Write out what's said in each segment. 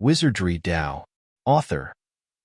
Wizardry Dao. Author,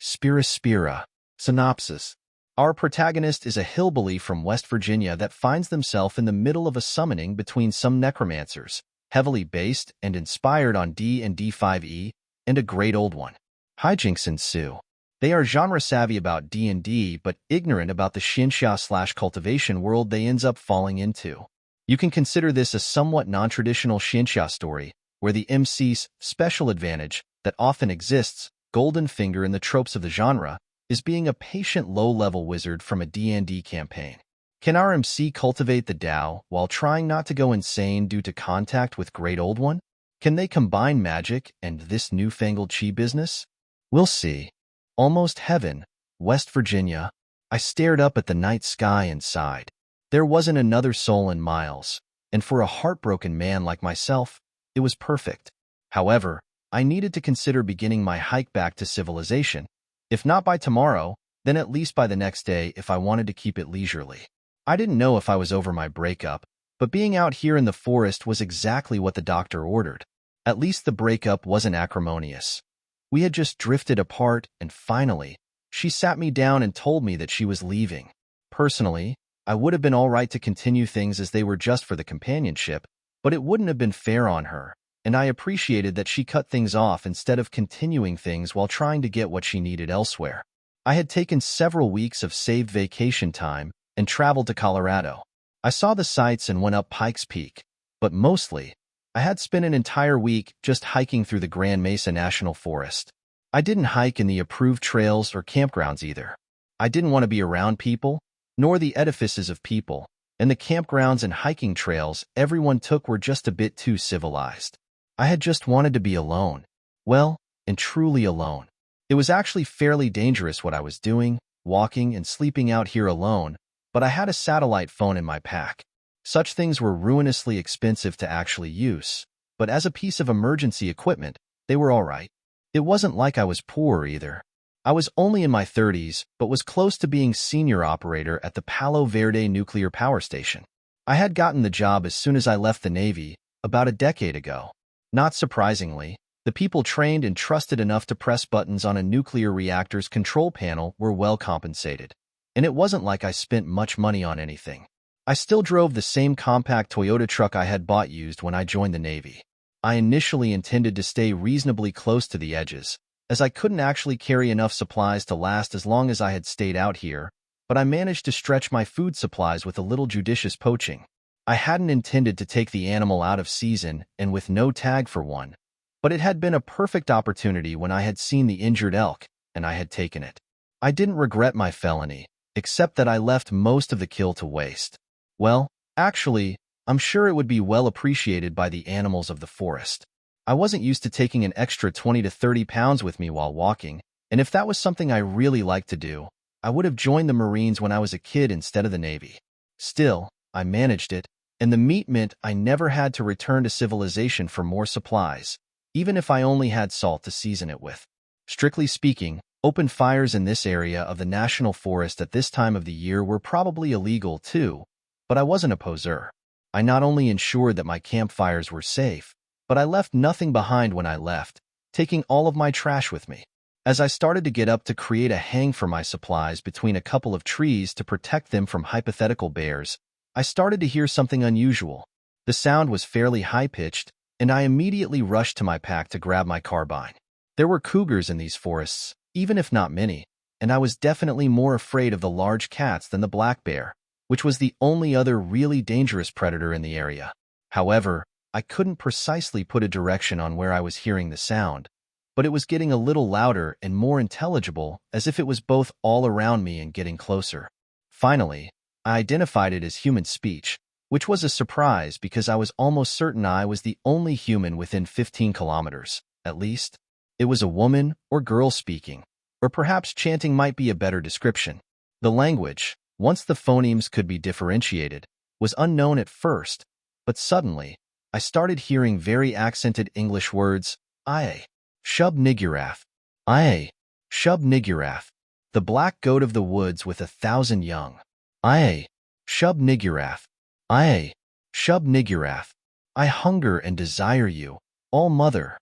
SpiraSpira. Synopsis. Our protagonist is a hillbilly from West Virginia that finds themselves in the middle of a summoning between some necromancers, heavily based and inspired on D&D 5e, and a great old one. Hijinks ensue. They are genre-savvy about D&D but ignorant about the Xianxia/cultivation world they ends up falling into. You can consider this a somewhat non-traditional Xianxia story, where the MC's special advantage that often exists, golden finger in the tropes of the genre, is being a patient low-level wizard from a D&D campaign. Can our MC cultivate the Dao while trying not to go insane due to contact with Great Old One? Can they combine magic and this newfangled chi business? We'll see. Almost heaven, West Virginia. I stared up at the night sky and sighed. There wasn't another soul in miles, and for a heartbroken man like myself, it was perfect. However, I needed to consider beginning my hike back to civilization, if not by tomorrow, then at least by the next day if I wanted to keep it leisurely. I didn't know if I was over my breakup, but being out here in the forest was exactly what the doctor ordered. At least the breakup wasn't acrimonious. We had just drifted apart, and finally, she sat me down and told me that she was leaving. Personally, I would have been all right to continue things as they were just for the companionship, but it wouldn't have been fair on her, and I appreciated that she cut things off instead of continuing things while trying to get what she needed elsewhere. I had taken several weeks of saved vacation time and traveled to Colorado. I saw the sights and went up Pikes Peak, but mostly, I had spent an entire week just hiking through the Grand Mesa National Forest. I didn't hike in the approved trails or campgrounds either. I didn't want to be around people, nor the edifices of people, and the campgrounds and hiking trails everyone took were just a bit too civilized. I had just wanted to be alone. Well, and truly alone. It was actually fairly dangerous what I was doing, walking and sleeping out here alone, but I had a satellite phone in my pack. Such things were ruinously expensive to actually use, but as a piece of emergency equipment, they were all right. It wasn't like I was poor either. I was only in my 30s, but was close to being senior operator at the Palo Verde nuclear power station. I had gotten the job as soon as I left the Navy, about a decade ago. Not surprisingly, the people trained and trusted enough to press buttons on a nuclear reactor's control panel were well compensated. And it wasn't like I spent much money on anything. I still drove the same compact Toyota truck I had bought used when I joined the Navy. I initially intended to stay reasonably close to the edges, as I couldn't actually carry enough supplies to last as long as I had stayed out here, but I managed to stretch my food supplies with a little judicious poaching. I hadn't intended to take the animal out of season and with no tag for one, but it had been a perfect opportunity when I had seen the injured elk, and I had taken it. I didn't regret my felony, except that I left most of the kill to waste. Well, actually, I'm sure it would be well appreciated by the animals of the forest. I wasn't used to taking an extra 20 to 30 pounds with me while walking, and if that was something I really liked to do, I would have joined the Marines when I was a kid instead of the Navy. Still, I managed it, and the meat meant I never had to return to civilization for more supplies, even if I only had salt to season it with. Strictly speaking, open fires in this area of the national forest at this time of the year were probably illegal too, but I wasn't a poser. I not only ensured that my campfires were safe, but I left nothing behind when I left, taking all of my trash with me. As I started to get up to create a hang for my supplies between a couple of trees to protect them from hypothetical bears, I started to hear something unusual. The sound was fairly high-pitched, and I immediately rushed to my pack to grab my carbine. There were cougars in these forests, even if not many, and I was definitely more afraid of the large cats than the black bear, which was the only other really dangerous predator in the area. However, I couldn't precisely put a direction on where I was hearing the sound, but it was getting a little louder and more intelligible, as if it was both all around me and getting closer. Finally, I identified it as human speech, which was a surprise because I was almost certain I was the only human within 15 kilometers, at least. It was a woman or girl speaking, or perhaps chanting might be a better description. The language, once the phonemes could be differentiated, was unknown at first, but suddenly, I started hearing very accented English words, "Aye, Shub Nigurath. Aye, Shub Nigurath. The black goat of the woods with 1,000 young. Aye, Shub Nigurath. Aye, Shub Nigurath. I hunger and desire you, all mother."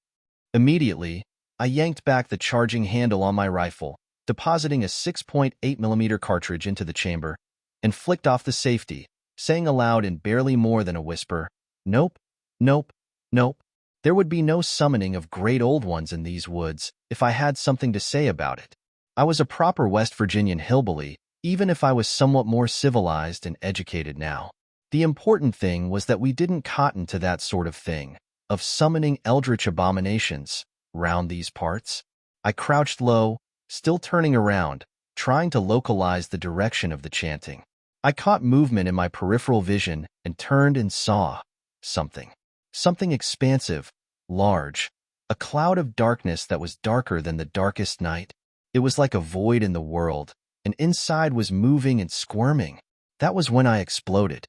Immediately, I yanked back the charging handle on my rifle, depositing a 6.8mm cartridge into the chamber, and flicked off the safety, saying aloud in barely more than a whisper, "Nope, nope, nope." There would be no summoning of great old ones in these woods if I had something to say about it. I was a proper West Virginian hillbilly, even if I was somewhat more civilized and educated now. The important thing was that we didn't cotton to that sort of thing, of summoning eldritch abominations, round these parts. I crouched low, still turning around, trying to localize the direction of the chanting. I caught movement in my peripheral vision and turned and saw something. Something expansive, large, a cloud of darkness that was darker than the darkest night. It was like a void in the world, and inside was moving and squirming. That was when I exploded.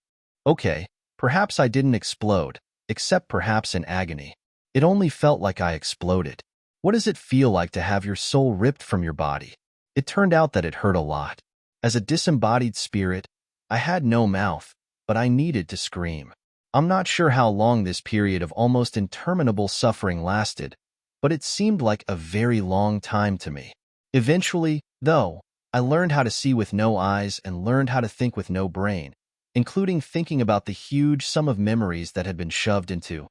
Okay, perhaps I didn't explode, except perhaps in agony. It only felt like I exploded. What does it feel like to have your soul ripped from your body? It turned out that it hurt a lot. As a disembodied spirit, I had no mouth, but I needed to scream. I'm not sure how long this period of almost interminable suffering lasted, but it seemed like a very long time to me. Eventually, though, I learned how to see with no eyes and learned how to think with no brain, including thinking about the huge sum of memories that had been shoved into,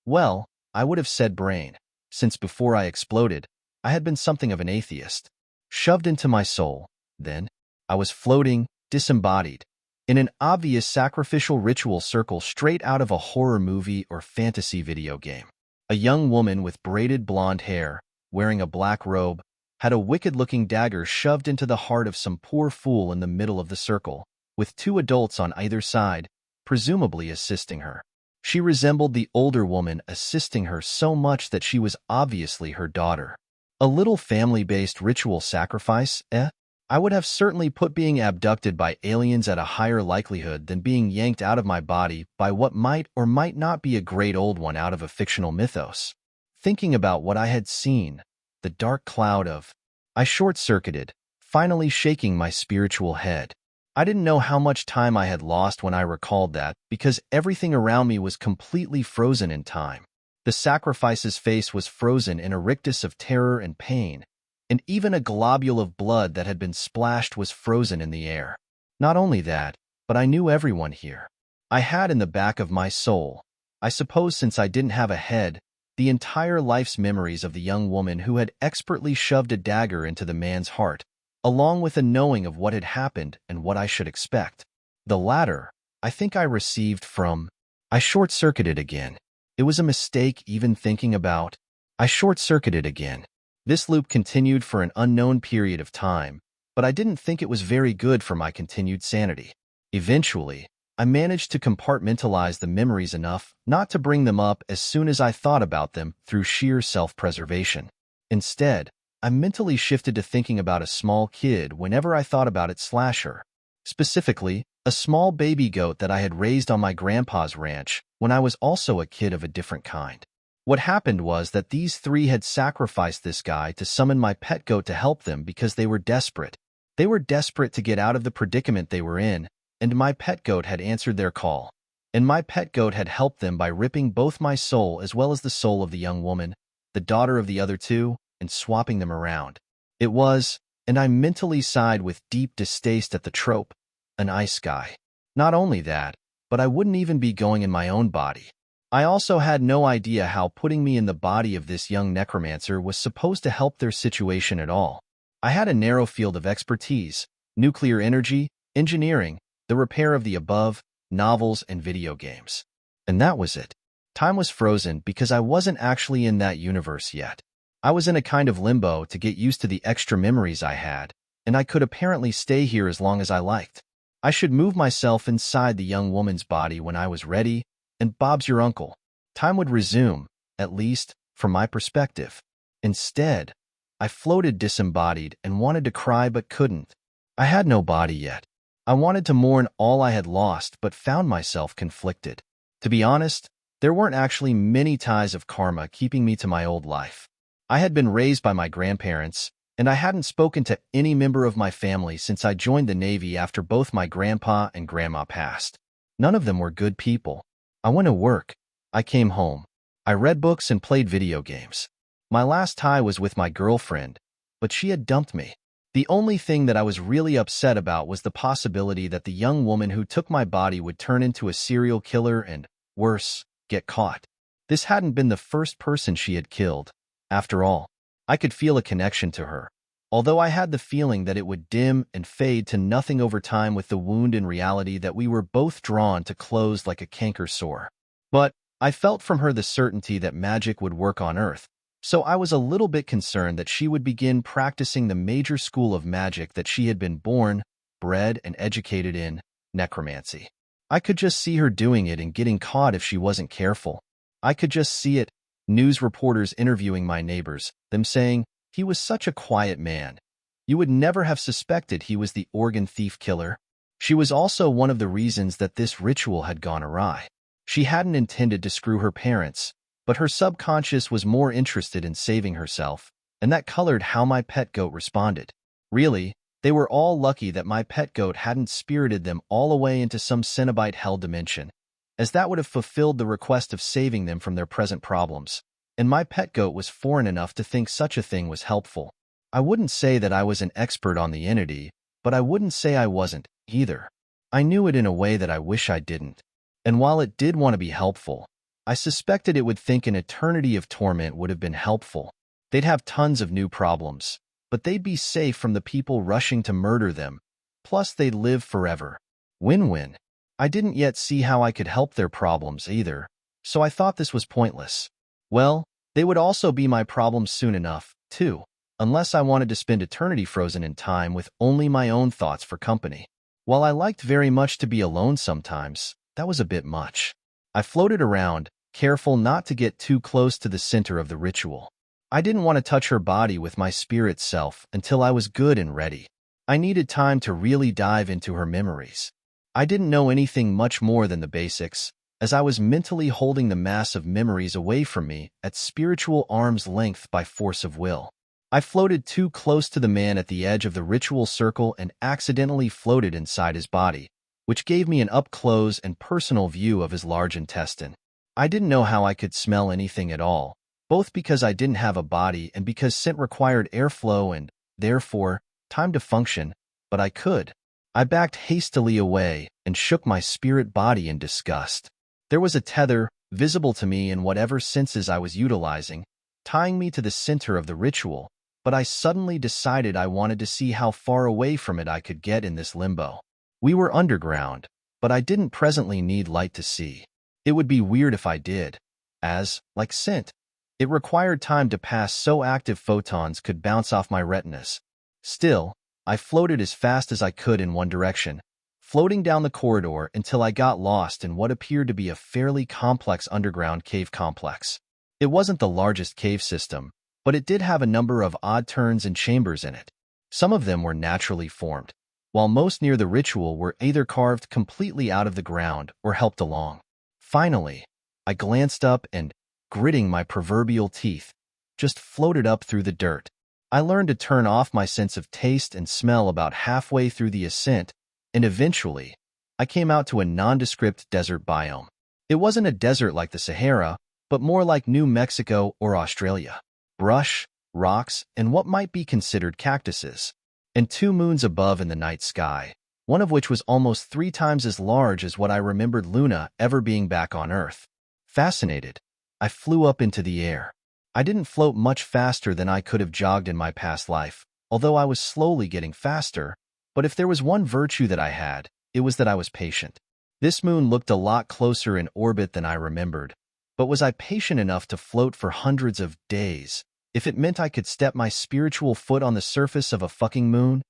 well, I would have said brain, since before I exploded, I had been something of an atheist. Shoved into my soul, then, I was floating, disembodied, in an obvious sacrificial ritual circle straight out of a horror movie or fantasy video game. A young woman with braided blonde hair, wearing a black robe, had a wicked-looking dagger shoved into the heart of some poor fool in the middle of the circle, with two adults on either side, presumably assisting her. She resembled the older woman assisting her so much that she was obviously her daughter. A little family-based ritual sacrifice, eh? I would have certainly put being abducted by aliens at a higher likelihood than being yanked out of my body by what might or might not be a great old one out of a fictional mythos. Thinking about what I had seen, the dark cloud of... I short-circuited, finally shaking my spiritual head. I didn't know how much time I had lost when I recalled that, because everything around me was completely frozen in time. The sacrifice's face was frozen in a rictus of terror and pain, and even a globule of blood that had been splashed was frozen in the air. Not only that, but I knew everyone here. I had in the back of my soul, I suppose since I didn't have a head, the entire life's memories of the young woman who had expertly shoved a dagger into the man's heart, along with a knowing of what had happened and what I should expect. The latter, I think I received from... I short-circuited again. It was a mistake even thinking about... I short-circuited again. This loop continued for an unknown period of time, but I didn't think it was very good for my continued sanity. Eventually, I managed to compartmentalize the memories enough not to bring them up as soon as I thought about them through sheer self-preservation. Instead, I mentally shifted to thinking about a small kid whenever I thought about it / specifically, a small baby goat that I had raised on my grandpa's ranch when I was also a kid of a different kind. What happened was that these three had sacrificed this guy to summon my pet goat to help them because they were desperate. They were desperate to get out of the predicament they were in, and my pet goat had answered their call. And my pet goat had helped them by ripping both my soul as well as the soul of the young woman, the daughter of the other two, and swapping them around. It was, and I mentally sighed with deep distaste at the trope, an ice guy. Not only that, but I wouldn't even be going in my own body. I also had no idea how putting me in the body of this young necromancer was supposed to help their situation at all. I had a narrow field of expertise: nuclear energy, engineering, the repair of the above, novels, and video games. And that was it. Time was frozen because I wasn't actually in that universe yet. I was in a kind of limbo to get used to the extra memories I had, and I could apparently stay here as long as I liked. I should move myself inside the young woman's body when I was ready, and Bob's your uncle. Time would resume, at least, from my perspective. Instead, I floated disembodied and wanted to cry but couldn't. I had no body yet. I wanted to mourn all I had lost but found myself conflicted. To be honest, there weren't actually many ties of karma keeping me to my old life. I had been raised by my grandparents, and I hadn't spoken to any member of my family since I joined the Navy after both my grandpa and grandma passed. None of them were good people. I went to work. I came home. I read books and played video games. My last tie was with my girlfriend, but she had dumped me. The only thing that I was really upset about was the possibility that the young woman who took my body would turn into a serial killer and, worse, get caught. This hadn't been the first person she had killed. After all, I could feel a connection to her, although I had the feeling that it would dim and fade to nothing over time with the wound in reality that we were both drawn to close like a canker sore. But I felt from her the certainty that magic would work on Earth, so I was a little bit concerned that she would begin practicing the major school of magic that she had been born, bred, and educated in, necromancy. I could just see her doing it and getting caught if she wasn't careful. I could just see it, news reporters interviewing my neighbors, them saying, "He was such a quiet man. You would never have suspected he was the organ thief killer." She was also one of the reasons that this ritual had gone awry. She hadn't intended to screw her parents, but her subconscious was more interested in saving herself, and that colored how my pet goat responded. Really, they were all lucky that my pet goat hadn't spirited them all away into some Cenobite hell dimension, as that would have fulfilled the request of saving them from their present problems, and my pet goat was foreign enough to think such a thing was helpful. I wouldn't say that I was an expert on the entity, but I wouldn't say I wasn't, either. I knew it in a way that I wish I didn't, and while it did want to be helpful, I suspected it would think an eternity of torment would have been helpful. They'd have tons of new problems, but they'd be safe from the people rushing to murder them, plus they'd live forever. Win-win. I didn't yet see how I could help their problems either, so I thought this was pointless. Well, they would also be my problems soon enough, too, unless I wanted to spend eternity frozen in time with only my own thoughts for company. While I liked very much to be alone sometimes, that was a bit much. I floated around, careful not to get too close to the center of the ritual. I didn't want to touch her body with my spirit self until I was good and ready. I needed time to really dive into her memories. I didn't know anything much more than the basics, as I was mentally holding the mass of memories away from me at spiritual arm's length by force of will. I floated too close to the man at the edge of the ritual circle and accidentally floated inside his body, which gave me an up-close and personal view of his large intestine. I didn't know how I could smell anything at all, both because I didn't have a body and because scent required airflow and, therefore, time to function, but I could. I backed hastily away and shook my spirit body in disgust. There was a tether, visible to me in whatever senses I was utilizing, tying me to the center of the ritual, but I suddenly decided I wanted to see how far away from it I could get in this limbo. We were underground, but I didn't presently need light to see. It would be weird if I did, as, like scent, it required time to pass so active photons could bounce off my retinas. Still, I floated as fast as I could in one direction, floating down the corridor until I got lost in what appeared to be a fairly complex underground cave complex. It wasn't the largest cave system, but it did have a number of odd turns and chambers in it. Some of them were naturally formed, while most near the ritual were either carved completely out of the ground or helped along. Finally, I glanced up and, gritting my proverbial teeth, just floated up through the dirt. I learned to turn off my sense of taste and smell about halfway through the ascent, and eventually, I came out to a nondescript desert biome. It wasn't a desert like the Sahara, but more like New Mexico or Australia. Brush, rocks, and what might be considered cactuses. And 2 moons above in the night sky, one of which was almost 3 times as large as what I remembered Luna ever being back on Earth. Fascinated, I flew up into the air. I didn't float much faster than I could have jogged in my past life, although I was slowly getting faster, but if there was one virtue that I had, it was that I was patient. This moon looked a lot closer in orbit than I remembered, but was I patient enough to float for hundreds of days, if it meant I could step my spiritual foot on the surface of a fucking moon?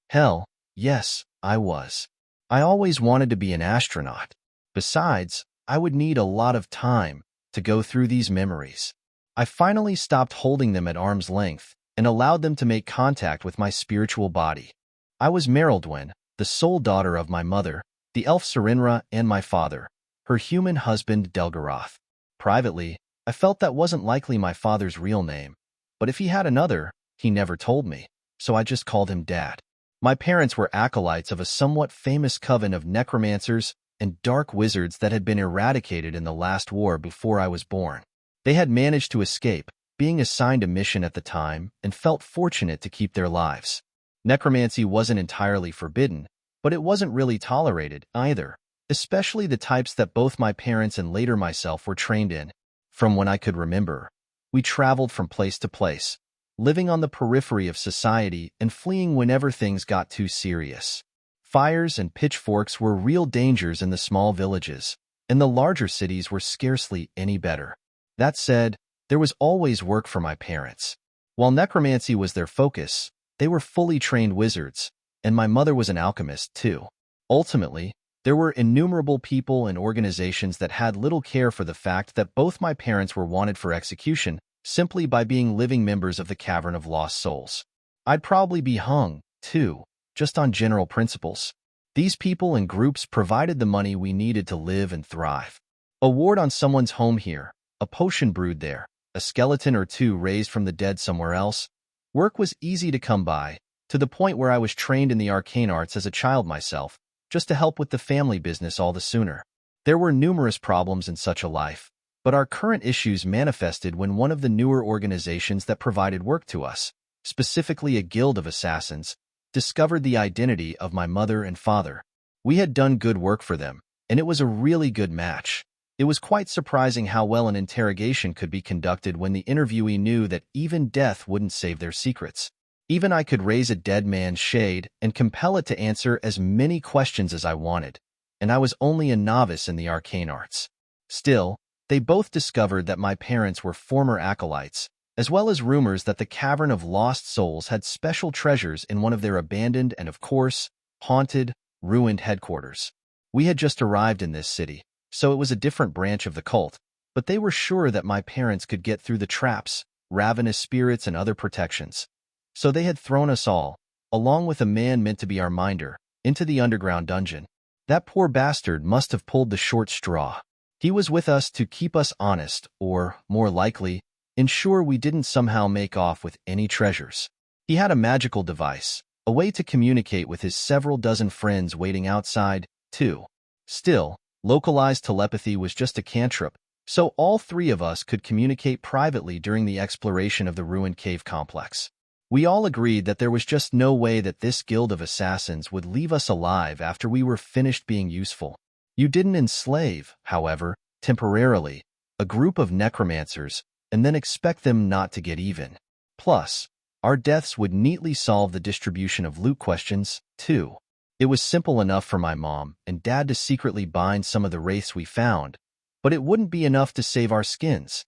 Hell, yes, I was. I always wanted to be an astronaut. Besides, I would need a lot of time to go through these memories. I finally stopped holding them at arm's length and allowed them to make contact with my spiritual body. I was Merildwen, the sole daughter of my mother, the elf Serenra, and my father, her human husband Delgaroth. Privately, I felt that wasn't likely my father's real name, but if he had another, he never told me, so I just called him Dad. My parents were acolytes of a somewhat famous coven of necromancers and dark wizards that had been eradicated in the last war before I was born. They had managed to escape, being assigned a mission at the time, and felt fortunate to keep their lives. Necromancy wasn't entirely forbidden, but it wasn't really tolerated either, especially the types that both my parents and later myself were trained in. From when I could remember, we traveled from place to place, living on the periphery of society and fleeing whenever things got too serious. Fires and pitchforks were real dangers in the small villages, and the larger cities were scarcely any better. That said, there was always work for my parents. While necromancy was their focus, they were fully trained wizards, and my mother was an alchemist too. Ultimately, there were innumerable people and organizations that had little care for the fact that both my parents were wanted for execution simply by being living members of the Cavern of Lost Souls. I'd probably be hung, too, just on general principles. These people and groups provided the money we needed to live and thrive. A ward on someone's home here, a potion brewed there, a skeleton or two raised from the dead somewhere else. Work was easy to come by, to the point where I was trained in the arcane arts as a child myself, just to help with the family business all the sooner. There were numerous problems in such a life, but our current issues manifested when one of the newer organizations that provided work to us, specifically a guild of assassins, discovered the identity of my mother and father. We had done good work for them, and it was a really good match. It was quite surprising how well an interrogation could be conducted when the interviewee knew that even death wouldn't save their secrets. Even I could raise a dead man's shade and compel it to answer as many questions as I wanted, and I was only a novice in the arcane arts. Still, they both discovered that my parents were former acolytes, as well as rumors that the Cavern of Lost Souls had special treasures in one of their abandoned and, of course, haunted, ruined headquarters. We had just arrived in this city, so it was a different branch of the cult, but they were sure that my parents could get through the traps, ravenous spirits, and other protections. So they had thrown us all, along with a man meant to be our minder, into the underground dungeon. That poor bastard must have pulled the short straw. He was with us to keep us honest, or, more likely, ensure we didn't somehow make off with any treasures. He had a magical device, a way to communicate with his several dozen friends waiting outside, too. Still, localized telepathy was just a cantrip, so all three of us could communicate privately during the exploration of the ruined cave complex. We all agreed that there was just no way that this guild of assassins would leave us alive after we were finished being useful. You didn't enslave, however, temporarily, a group of necromancers, and then expect them not to get even. Plus, our deaths would neatly solve the distribution of loot questions, too. It was simple enough for my mom and dad to secretly bind some of the wraiths we found, but it wouldn't be enough to save our skins.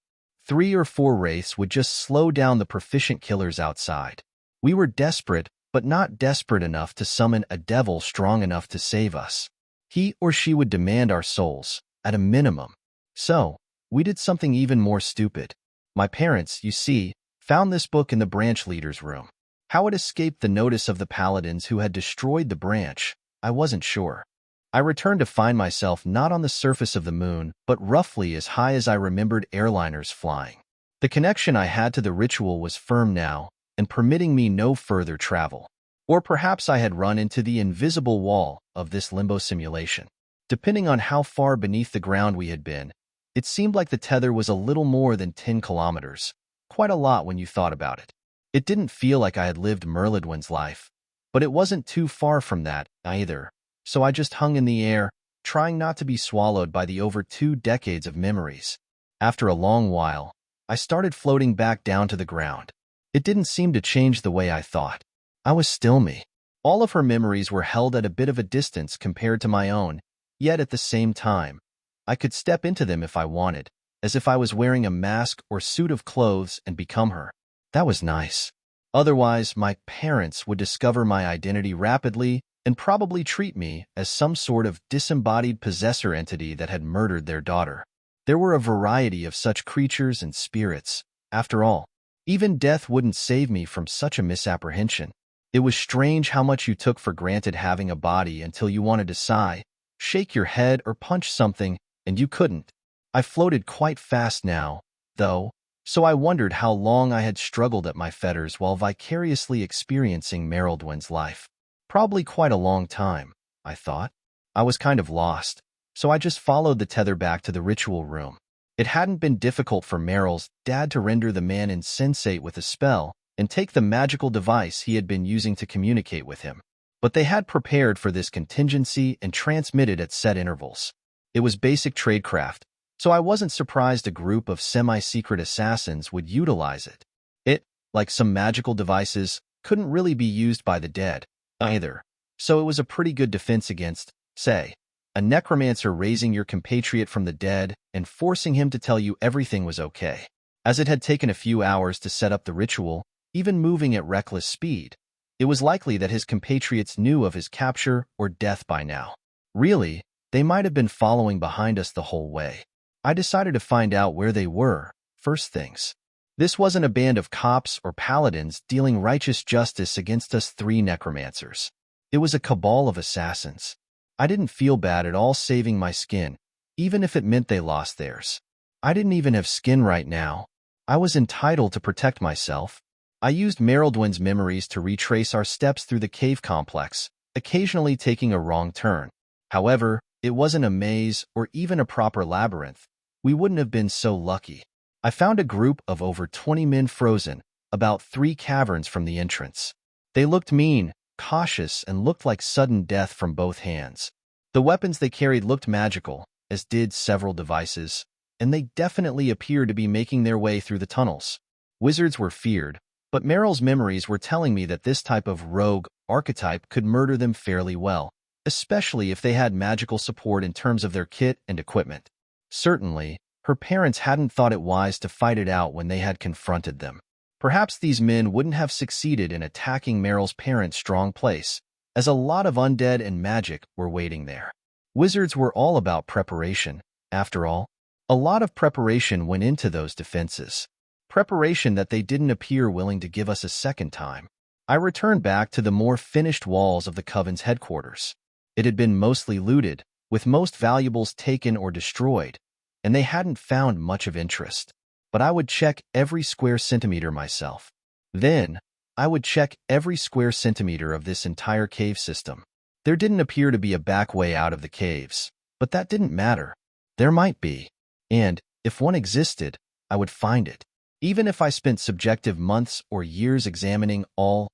3 or 4 wraiths would just slow down the proficient killers outside. We were desperate, but not desperate enough to summon a devil strong enough to save us. He or she would demand our souls, at a minimum. So, we did something even more stupid. My parents, you see, found this book in the branch leader's room. How it escaped the notice of the paladins who had destroyed the branch, I wasn't sure. I returned to find myself not on the surface of the moon, but roughly as high as I remembered airliners flying. The connection I had to the ritual was firm now, and permitting me no further travel. Or perhaps I had run into the invisible wall of this limbo simulation. Depending on how far beneath the ground we had been, it seemed like the tether was a little more than 10 kilometers, quite a lot when you thought about it. It didn't feel like I had lived Merlidwin's life, but it wasn't too far from that, either. So I just hung in the air, trying not to be swallowed by the over 2 decades of memories. After a long while, I started floating back down to the ground. It didn't seem to change the way I thought. I was still me. All of her memories were held at a bit of a distance compared to my own, yet at the same time, I could step into them if I wanted, as if I was wearing a mask or suit of clothes and become her. That was nice. Otherwise, my parents would discover my identity rapidly and probably treat me as some sort of disembodied possessor entity that had murdered their daughter. There were a variety of such creatures and spirits. After all, even death wouldn't save me from such a misapprehension. It was strange how much you took for granted having a body until you wanted to sigh, shake your head, or punch something, and you couldn't. I floated quite fast now, though, so I wondered how long I had struggled at my fetters while vicariously experiencing Merlidwin's life. Probably quite a long time, I thought. I was kind of lost, so I just followed the tether back to the ritual room. It hadn't been difficult for Meryl's dad to render the man insensate with a spell and take the magical device he had been using to communicate with him. But they had prepared for this contingency and transmitted at set intervals. It was basic tradecraft, so I wasn't surprised a group of semi-secret assassins would utilize it. It, like some magical devices, couldn't really be used by the dead, either, so it was a pretty good defense against, say, a necromancer raising your compatriot from the dead and forcing him to tell you everything was okay. As it had taken a few hours to set up the ritual, even moving at reckless speed, it was likely that his compatriots knew of his capture or death by now. Really, they might have been following behind us the whole way. I decided to find out where they were, first things. This wasn't a band of cops or paladins dealing righteous justice against us three necromancers. It was a cabal of assassins. I didn't feel bad at all saving my skin, even if it meant they lost theirs. I didn't even have skin right now. I was entitled to protect myself. I used Merildwin's memories to retrace our steps through the cave complex, occasionally taking a wrong turn. However, it wasn't a maze or even a proper labyrinth. We wouldn't have been so lucky. I found a group of over 20 men frozen, about 3 caverns from the entrance. They looked mean, cautious, and looked like sudden death from both hands. The weapons they carried looked magical, as did several devices, and they definitely appeared to be making their way through the tunnels. Wizards were feared, but Meryl's memories were telling me that this type of rogue archetype could murder them fairly well, especially if they had magical support in terms of their kit and equipment. Certainly, her parents hadn't thought it wise to fight it out when they had confronted them. Perhaps these men wouldn't have succeeded in attacking Meryl's parents' strong place, as a lot of undead and magic were waiting there. Wizards were all about preparation, after all. A lot of preparation went into those defenses. Preparation that they didn't appear willing to give us a second time. I returned back to the more finished walls of the Coven's headquarters. It had been mostly looted, with most valuables taken or destroyed, and they hadn't found much of interest. But I would check every square centimeter myself. Then, I would check every square centimeter of this entire cave system. There didn't appear to be a back way out of the caves, but that didn't matter. There might be, and, if one existed, I would find it. Even if I spent subjective months or years examining all.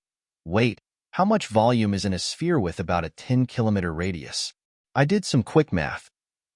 Wait, how much volume is in a sphere with about a 10-kilometer radius? I did some quick math.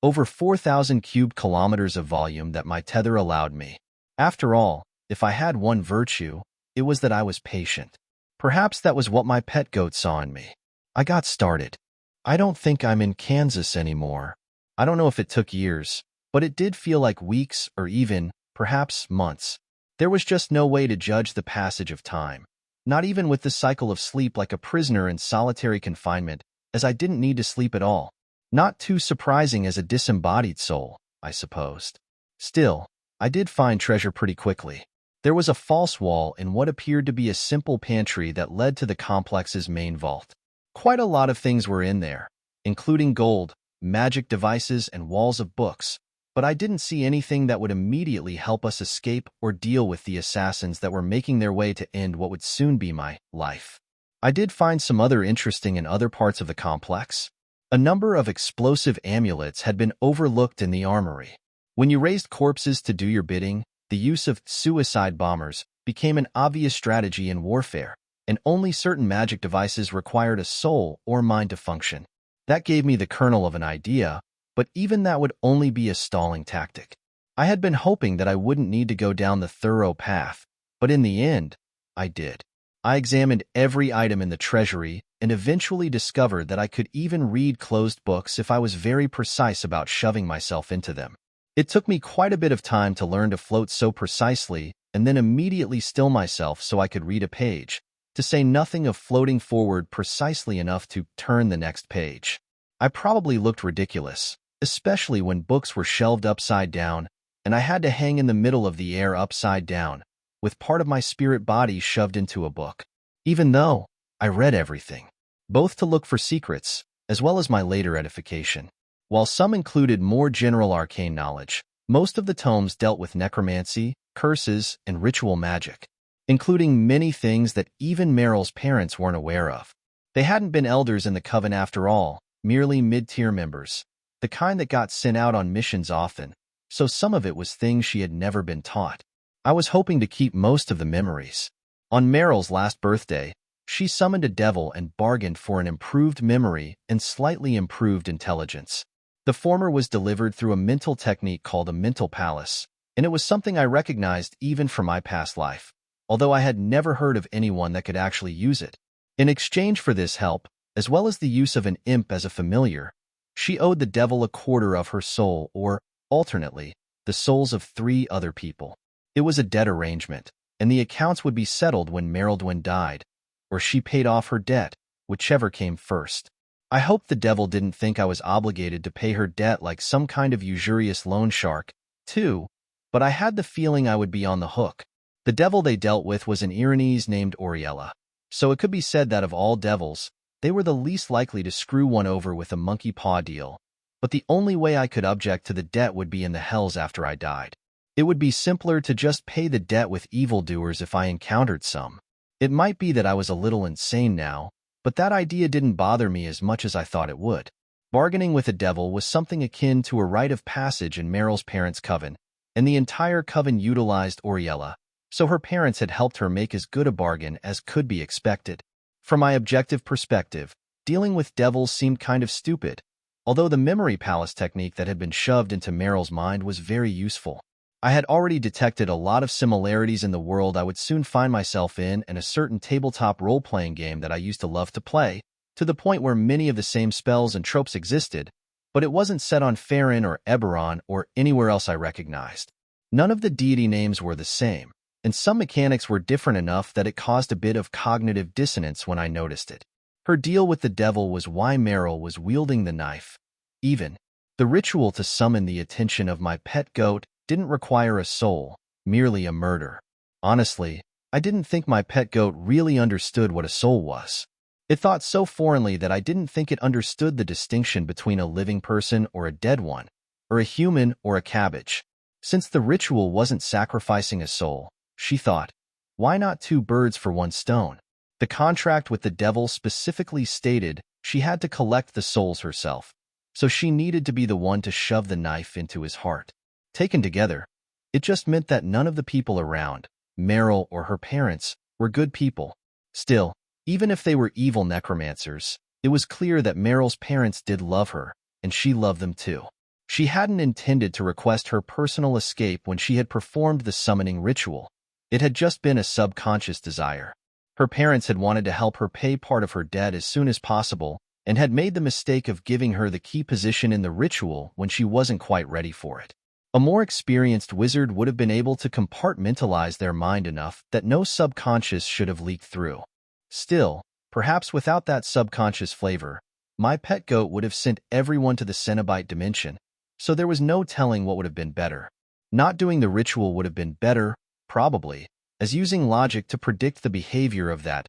Over 4,000 cube kilometers of volume that my tether allowed me. After all, if I had one virtue, it was that I was patient. Perhaps that was what my pet goat saw in me. I got started. I don't think I'm in Kansas anymore. I don't know if it took years, but it did feel like weeks or even, perhaps, months. There was just no way to judge the passage of time, not even with the cycle of sleep like a prisoner in solitary confinement, as I didn't need to sleep at all. Not too surprising as a disembodied soul, I supposed. Still, I did find treasure pretty quickly. There was a false wall in what appeared to be a simple pantry that led to the complex's main vault. Quite a lot of things were in there, including gold, magic devices, and walls of books. But I didn't see anything that would immediately help us escape or deal with the assassins that were making their way to end what would soon be my life. I did find some other interesting in other parts of the complex. A number of explosive amulets had been overlooked in the armory. When you raised corpses to do your bidding, the use of suicide bombers became an obvious strategy in warfare, and only certain magic devices required a soul or mind to function. That gave me the kernel of an idea, but even that would only be a stalling tactic. I had been hoping that I wouldn't need to go down the thorough path, but in the end, I did. I examined every item in the treasury and eventually discovered that I could even read closed books if I was very precise about shoving myself into them. It took me quite a bit of time to learn to float so precisely and then immediately still myself so I could read a page, to say nothing of floating forward precisely enough to turn the next page. I probably looked ridiculous, especially when books were shelved upside down, and I had to hang in the middle of the air upside down, with part of my spirit body shoved into a book. Even though I read everything, both to look for secrets, as well as my later edification. While some included more general arcane knowledge, most of the tomes dealt with necromancy, curses, and ritual magic, including many things that even Meryl's parents weren't aware of. They hadn't been elders in the Coven after all, merely mid-tier members, the kind that got sent out on missions often, so some of it was things she had never been taught. I was hoping to keep most of the memories. On Meryl's last birthday, she summoned a devil and bargained for an improved memory and slightly improved intelligence. The former was delivered through a mental technique called a mental palace, and it was something I recognized even from my past life, although I had never heard of anyone that could actually use it. In exchange for this help, as well as the use of an imp as a familiar, she owed the devil a quarter of her soul or, alternately, the souls of 3 other people. It was a debt arrangement, and the accounts would be settled when Meryldwyn died, or she paid off her debt, whichever came first. I hoped the devil didn't think I was obligated to pay her debt like some kind of usurious loan shark, too, but I had the feeling I would be on the hook. The devil they dealt with was an Iranese named Oriella, so it could be said that of all devils, they were the least likely to screw one over with a monkey paw deal, but the only way I could object to the debt would be in the hells after I died. It would be simpler to just pay the debt with evildoers if I encountered some. It might be that I was a little insane now, but that idea didn't bother me as much as I thought it would. Bargaining with a devil was something akin to a rite of passage in Meryl's parents' coven, and the entire coven utilized Oriella, so her parents had helped her make as good a bargain as could be expected. From my objective perspective, dealing with devils seemed kind of stupid, although the memory palace technique that had been shoved into Meryl's mind was very useful. I had already detected a lot of similarities in the world I would soon find myself in and a certain tabletop role-playing game that I used to love to play, to the point where many of the same spells and tropes existed, but it wasn't set on Faerun or Eberron or anywhere else I recognized. None of the deity names were the same, and some mechanics were different enough that it caused a bit of cognitive dissonance when I noticed it. Her deal with the devil was why Meryl was wielding the knife. Even the ritual to summon the attention of my pet goat didn't require a soul, merely a murder. Honestly, I didn't think my pet goat really understood what a soul was. It thought so foreignly that I didn't think it understood the distinction between a living person or a dead one, or a human or a cabbage. Since the ritual wasn't sacrificing a soul, she thought, why not 2 birds for 1 stone? The contract with the devil specifically stated she had to collect the souls herself, so she needed to be the one to shove the knife into his heart. Taken together, it just meant that none of the people around, Meryl or her parents, were good people. Still, even if they were evil necromancers, it was clear that Meryl's parents did love her, and she loved them too. She hadn't intended to request her personal escape when she had performed the summoning ritual. It had just been a subconscious desire. Her parents had wanted to help her pay part of her debt as soon as possible and had made the mistake of giving her the key position in the ritual when she wasn't quite ready for it. A more experienced wizard would have been able to compartmentalize their mind enough that no subconscious should have leaked through. Still, perhaps without that subconscious flavor, my pet goat would have sent everyone to the Cenobite dimension, so there was no telling what would have been better. Not doing the ritual would have been better, probably, as using logic to predict the behavior of that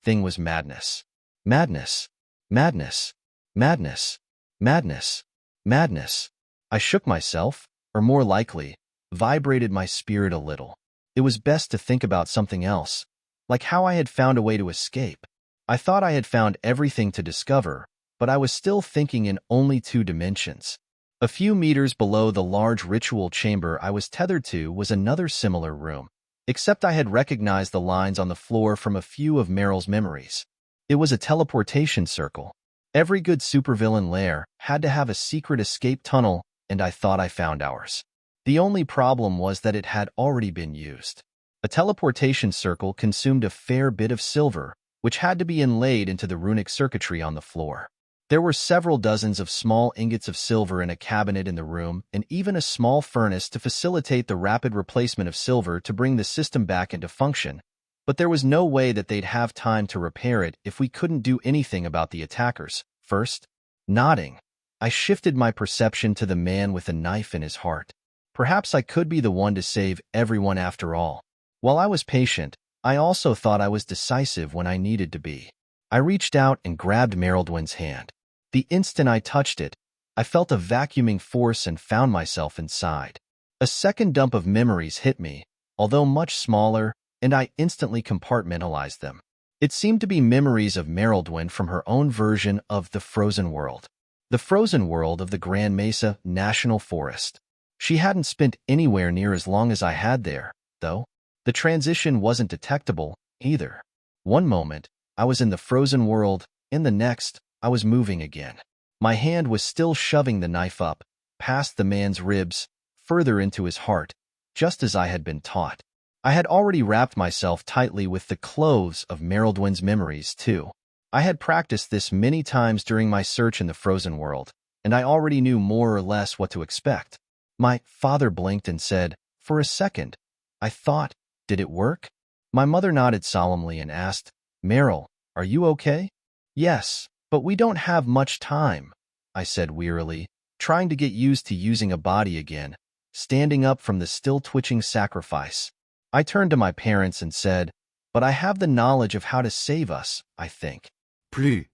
thing was madness. Madness. Madness. Madness. Madness. Madness. I shook myself, or more likely, vibrated my spirit a little. It was best to think about something else, like how I had found a way to escape. I thought I had found everything to discover, but I was still thinking in only 2 dimensions. A few meters below the large ritual chamber I was tethered to was another similar room, except I had recognized the lines on the floor from a few of Meryl's memories. It was a teleportation circle. Every good supervillain lair had to have a secret escape tunnel, and I thought I found ours. The only problem was that it had already been used. A teleportation circle consumed a fair bit of silver, which had to be inlaid into the runic circuitry on the floor. There were several dozens of small ingots of silver in a cabinet in the room, and even a small furnace to facilitate the rapid replacement of silver to bring the system back into function, but there was no way that they'd have time to repair it if we couldn't do anything about the attackers. First, nodding, I shifted my perception to the man with a knife in his heart. Perhaps I could be the one to save everyone after all. While I was patient, I also thought I was decisive when I needed to be. I reached out and grabbed Meryldwyn's hand. The instant I touched it, I felt a vacuuming force and found myself inside. A second dump of memories hit me, although much smaller, and I instantly compartmentalized them. It seemed to be memories of Meryldwyn from her own version of the frozen world. The frozen world of the Grand Mesa National Forest. She hadn't spent anywhere near as long as I had there, though. The transition wasn't detectable, either. One moment, I was in the frozen world, in the next, I was moving again. My hand was still shoving the knife up, past the man's ribs, further into his heart, just as I had been taught. I had already wrapped myself tightly with the clothes of Merildwin's memories, too. I had practiced this many times during my search in the frozen world, and I already knew more or less what to expect. My father blinked and said, "For a second, I thought, did it work?" My mother nodded solemnly and asked, "Meryl, are you okay?" "Yes, but we don't have much time," I said wearily, trying to get used to using a body again, standing up from the still-twitching sacrifice. I turned to my parents and said, "But I have the knowledge of how to save us, I think." Plus.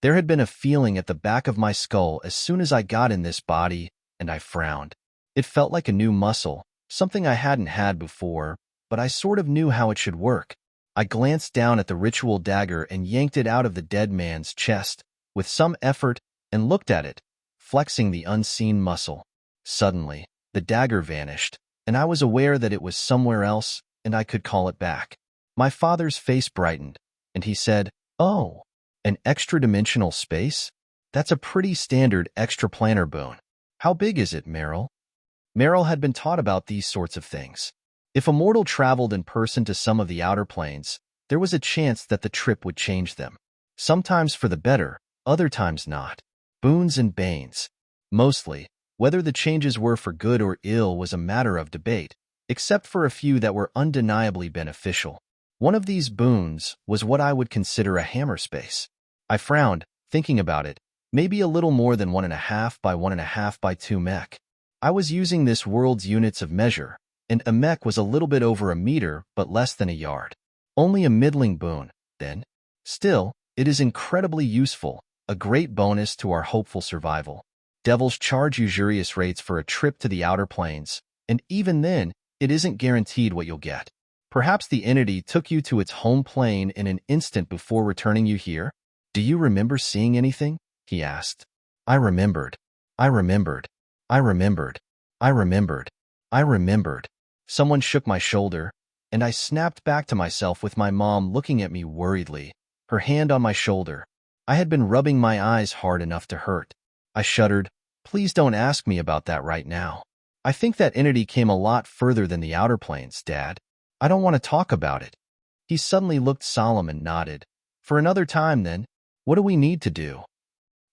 There had been a feeling at the back of my skull as soon as I got in this body, and I frowned. It felt like a new muscle, something I hadn't had before, but I sort of knew how it should work. I glanced down at the ritual dagger and yanked it out of the dead man's chest, with some effort, and looked at it, flexing the unseen muscle. Suddenly, the dagger vanished, and I was aware that it was somewhere else, and I could call it back. My father's face brightened, and he said, "Oh, an extra-dimensional space? That's a pretty standard extraplanar boon. How big is it, Meryl?" Meryl had been taught about these sorts of things. If a mortal traveled in person to some of the outer planes, there was a chance that the trip would change them. Sometimes for the better, other times not. Boons and banes. Mostly, whether the changes were for good or ill was a matter of debate, except for a few that were undeniably beneficial. One of these boons was what I would consider a hammer space. I frowned, thinking about it, maybe a little more than 1.5 by 1.5 by 2 mech. I was using this world's units of measure, and a mech was a little bit over a meter but less than a yard. Only a middling boon, then. Still, it is incredibly useful, a great bonus to our hopeful survival. Devils charge usurious rates for a trip to the outer planes, and even then, it isn't guaranteed what you'll get. Perhaps the entity took you to its home plane in an instant before returning you here? "Do you remember seeing anything?" he asked. I remembered. I remembered. I remembered. I remembered. I remembered. Someone shook my shoulder, and I snapped back to myself with my mom looking at me worriedly, her hand on my shoulder. I had been rubbing my eyes hard enough to hurt. I shuddered. "Please don't ask me about that right now. I think that entity came a lot further than the outer planes, Dad. I don't want to talk about it." He suddenly looked solemn and nodded. "For another time, then. What do we need to do?"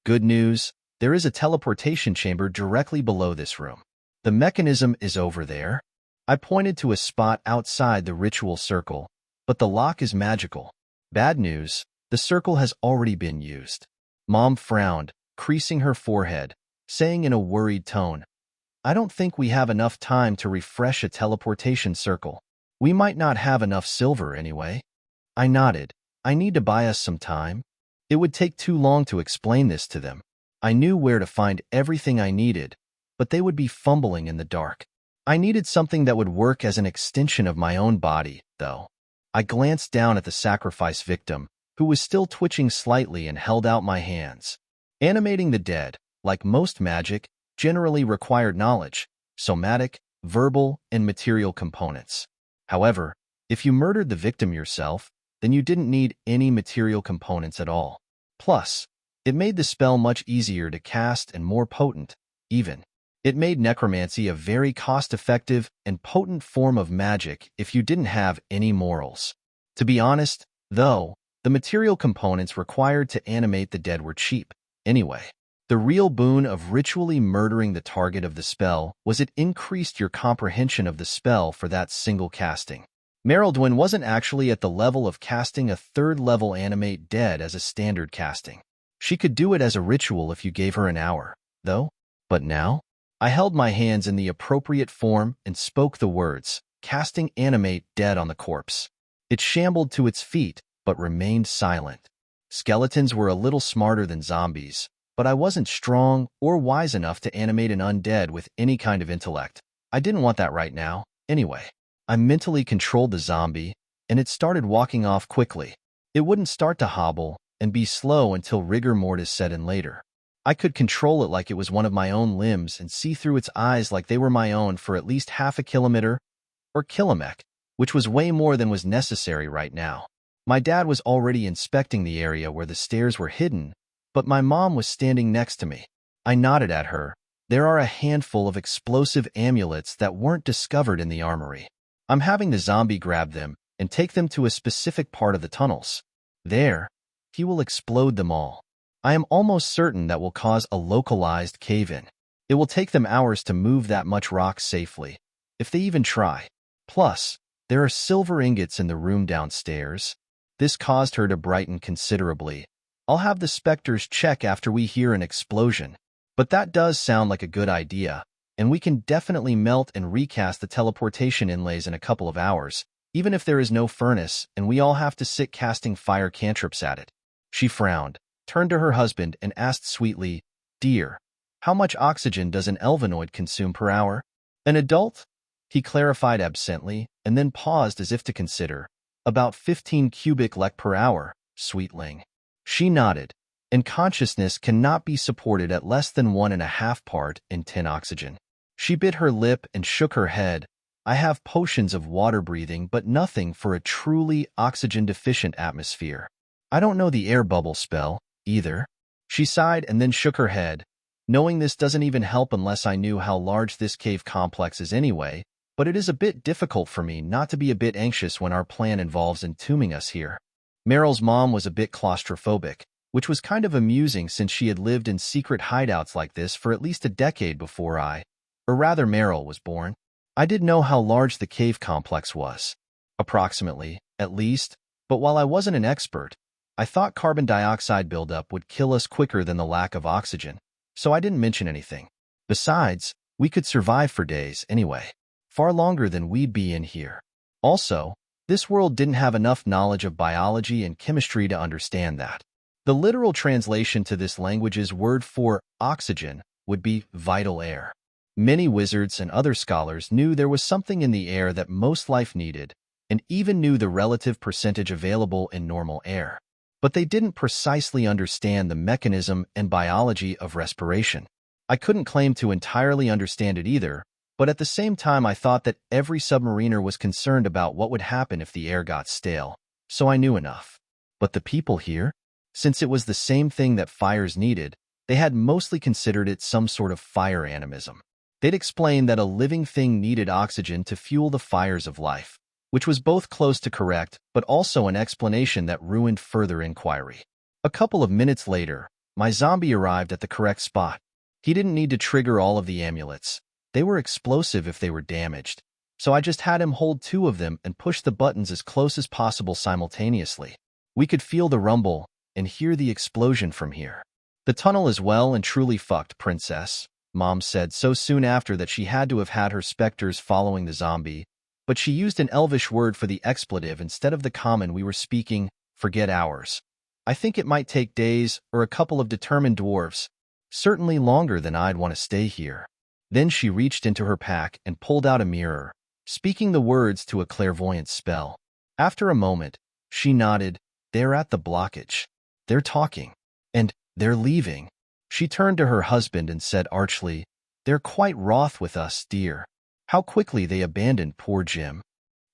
"Good news. There is a teleportation chamber directly below this room. The mechanism is over there." I pointed to a spot outside the ritual circle, "but the lock is magical." "Bad news. The circle has already been used." Mom frowned, creasing her forehead, saying in a worried tone, "I don't think we have enough time to refresh a teleportation circle. We might not have enough silver anyway." I nodded. "I need to buy us some time." It would take too long to explain this to them. I knew where to find everything I needed, but they would be fumbling in the dark. I needed something that would work as an extension of my own body, though. I glanced down at the sacrifice victim, who was still twitching slightly, and held out my hands. Animating the dead, like most magic, generally required knowledge, somatic, verbal, and material components. However, if you murdered the victim yourself, then you didn't need any material components at all. Plus, it made the spell much easier to cast and more potent, even. It made necromancy a very cost-effective and potent form of magic if you didn't have any morals. To be honest, though, the material components required to animate the dead were cheap, anyway. The real boon of ritually murdering the target of the spell was it increased your comprehension of the spell for that single casting. Merildwin wasn't actually at the level of casting a third-level animate dead as a standard casting. She could do it as a ritual if you gave her an hour, though. But now? I held my hands in the appropriate form and spoke the words, casting animate dead on the corpse. It shambled to its feet, but remained silent. Skeletons were a little smarter than zombies, but I wasn't strong or wise enough to animate an undead with any kind of intellect. I didn't want that right now, anyway. I mentally controlled the zombie, and it started walking off quickly. It wouldn't start to hobble and be slow until rigor mortis set in later. I could control it like it was one of my own limbs and see through its eyes like they were my own for at least half a kilometer, or kilomek, which was way more than was necessary right now. My dad was already inspecting the area where the stairs were hidden, but my mom was standing next to me. I nodded at her. There are a handful of explosive amulets that weren't discovered in the armory. I'm having the zombie grab them and take them to a specific part of the tunnels. There, he will explode them all. I am almost certain that will cause a localized cave-in. It will take them hours to move that much rock safely, if they even try. Plus, there are silver ingots in the room downstairs. This caused her to brighten considerably. I'll have the specters check after we hear an explosion. But that does sound like a good idea, and we can definitely melt and recast the teleportation inlays in a couple of hours, even if there is no furnace and we all have to sit casting fire cantrips at it. She frowned, turned to her husband, and asked sweetly, "Dear, how much oxygen does an elvenoid consume per hour?" "An adult?" He clarified absently, and then paused as if to consider. "About 15 cubic lek per hour, sweetling." She nodded. And consciousness cannot be supported at less than 1.5 part in 10 oxygen. She bit her lip and shook her head. I have potions of water breathing, but nothing for a truly oxygen-deficient atmosphere. I don't know the air bubble spell, either. She sighed and then shook her head. Knowing this doesn't even help unless I knew how large this cave complex is anyway, but it is a bit difficult for me not to be a bit anxious when our plan involves entombing us here. Meryl's mom was a bit claustrophobic, which was kind of amusing since she had lived in secret hideouts like this for at least a decade before Meryl was born. I did know how large the cave complex was. Approximately, at least, but while I wasn't an expert, I thought carbon dioxide buildup would kill us quicker than the lack of oxygen, so I didn't mention anything. Besides, we could survive for days anyway, far longer than we'd be in here. Also, this world didn't have enough knowledge of biology and chemistry to understand that. The literal translation to this language's word for oxygen would be vital air. Many wizards and other scholars knew there was something in the air that most life needed, and even knew the relative percentage available in normal air. But they didn't precisely understand the mechanism and biology of respiration. I couldn't claim to entirely understand it either, but at the same time I thought that every submariner was concerned about what would happen if the air got stale, so I knew enough. But the people here? Since it was the same thing that fires needed, they had mostly considered it some sort of fire animism. They'd explained that a living thing needed oxygen to fuel the fires of life, which was both close to correct but also an explanation that ruined further inquiry. A couple of minutes later, my zombie arrived at the correct spot. He didn't need to trigger all of the amulets. They were explosive if they were damaged, so I just had him hold 2 of them and push the buttons as close as possible simultaneously. We could feel the rumble and hear the explosion from here. "The tunnel is well and truly fucked, princess," Mom said so soon after that she had to have had her specters following the zombie, but she used an elvish word for the expletive instead of the common we were speaking, forget hours. "I think it might take days or a couple of determined dwarves, certainly longer than I'd want to stay here." Then she reached into her pack and pulled out a mirror, speaking the words to a clairvoyant spell. After a moment, she nodded. "They're at the blockage. They're talking. And they're leaving." She turned to her husband and said archly, "They're quite wroth with us, dear. How quickly they abandoned poor Jim."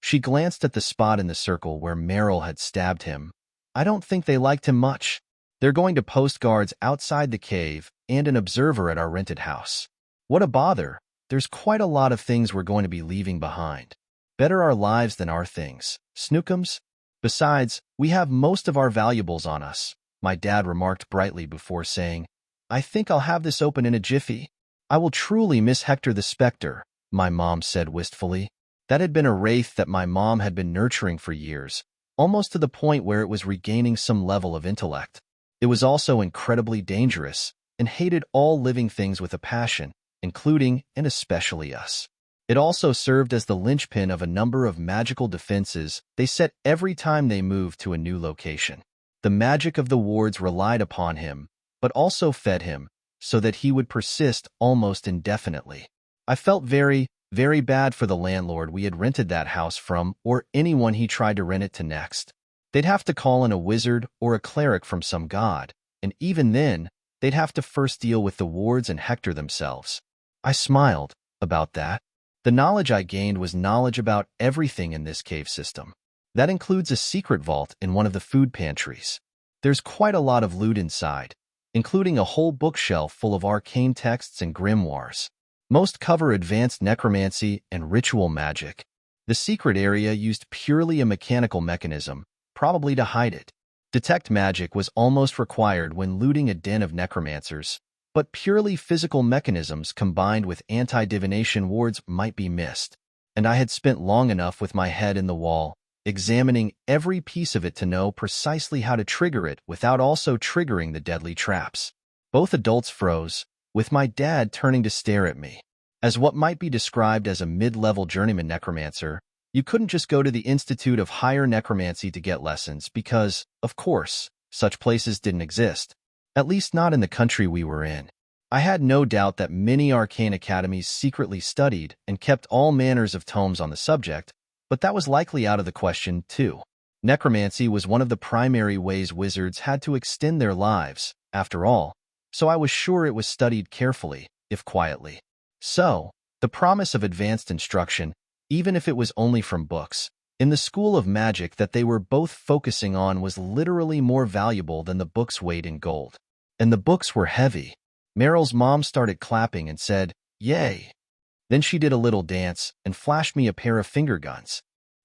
She glanced at the spot in the circle where Meryl had stabbed him. "I don't think they liked him much. They're going to post guards outside the cave and an observer at our rented house. What a bother. There's quite a lot of things we're going to be leaving behind. Better our lives than our things, snookums. Besides, we have most of our valuables on us," my dad remarked brightly before saying, "I think I'll have this open in a jiffy." "I will truly miss Hector the Spectre," my mom said wistfully. That had been a wraith that my mom had been nurturing for years, almost to the point where it was regaining some level of intellect. It was also incredibly dangerous and hated all living things with a passion, including and especially us. It also served as the linchpin of a number of magical defenses they set every time they moved to a new location. The magic of the wards relied upon him, but also fed him, so that he would persist almost indefinitely. I felt very, very bad for the landlord we had rented that house from or anyone he tried to rent it to next. They'd have to call in a wizard or a cleric from some god, and even then, they'd have to first deal with the wards and Hector themselves. I smiled about that. The knowledge I gained was knowledge about everything in this cave system. That includes a secret vault in one of the food pantries. There's quite a lot of loot inside, including a whole bookshelf full of arcane texts and grimoires. Most cover advanced necromancy and ritual magic. The secret area used purely a mechanical mechanism, probably to hide it. Detect magic was almost required when looting a den of necromancers, but purely physical mechanisms combined with anti-divination wards might be missed. And I had spent long enough with my head in the wall, examining every piece of it to know precisely how to trigger it without also triggering the deadly traps. Both adults froze, with my dad turning to stare at me. As what might be described as a mid-level journeyman necromancer, you couldn't just go to the Institute of Higher Necromancy to get lessons because, of course, such places didn't exist, at least not in the country we were in. I had no doubt that many arcane academies secretly studied and kept all manners of tomes on the subject, but that was likely out of the question, too. Necromancy was one of the primary ways wizards had to extend their lives, after all, so I was sure it was studied carefully, if quietly. So, the promise of advanced instruction, even if it was only from books, in the school of magic that they were both focusing on was literally more valuable than the books' weight in gold. And the books were heavy. Meryl's mom started clapping and said, "Yay." Then she did a little dance and flashed me a pair of finger guns.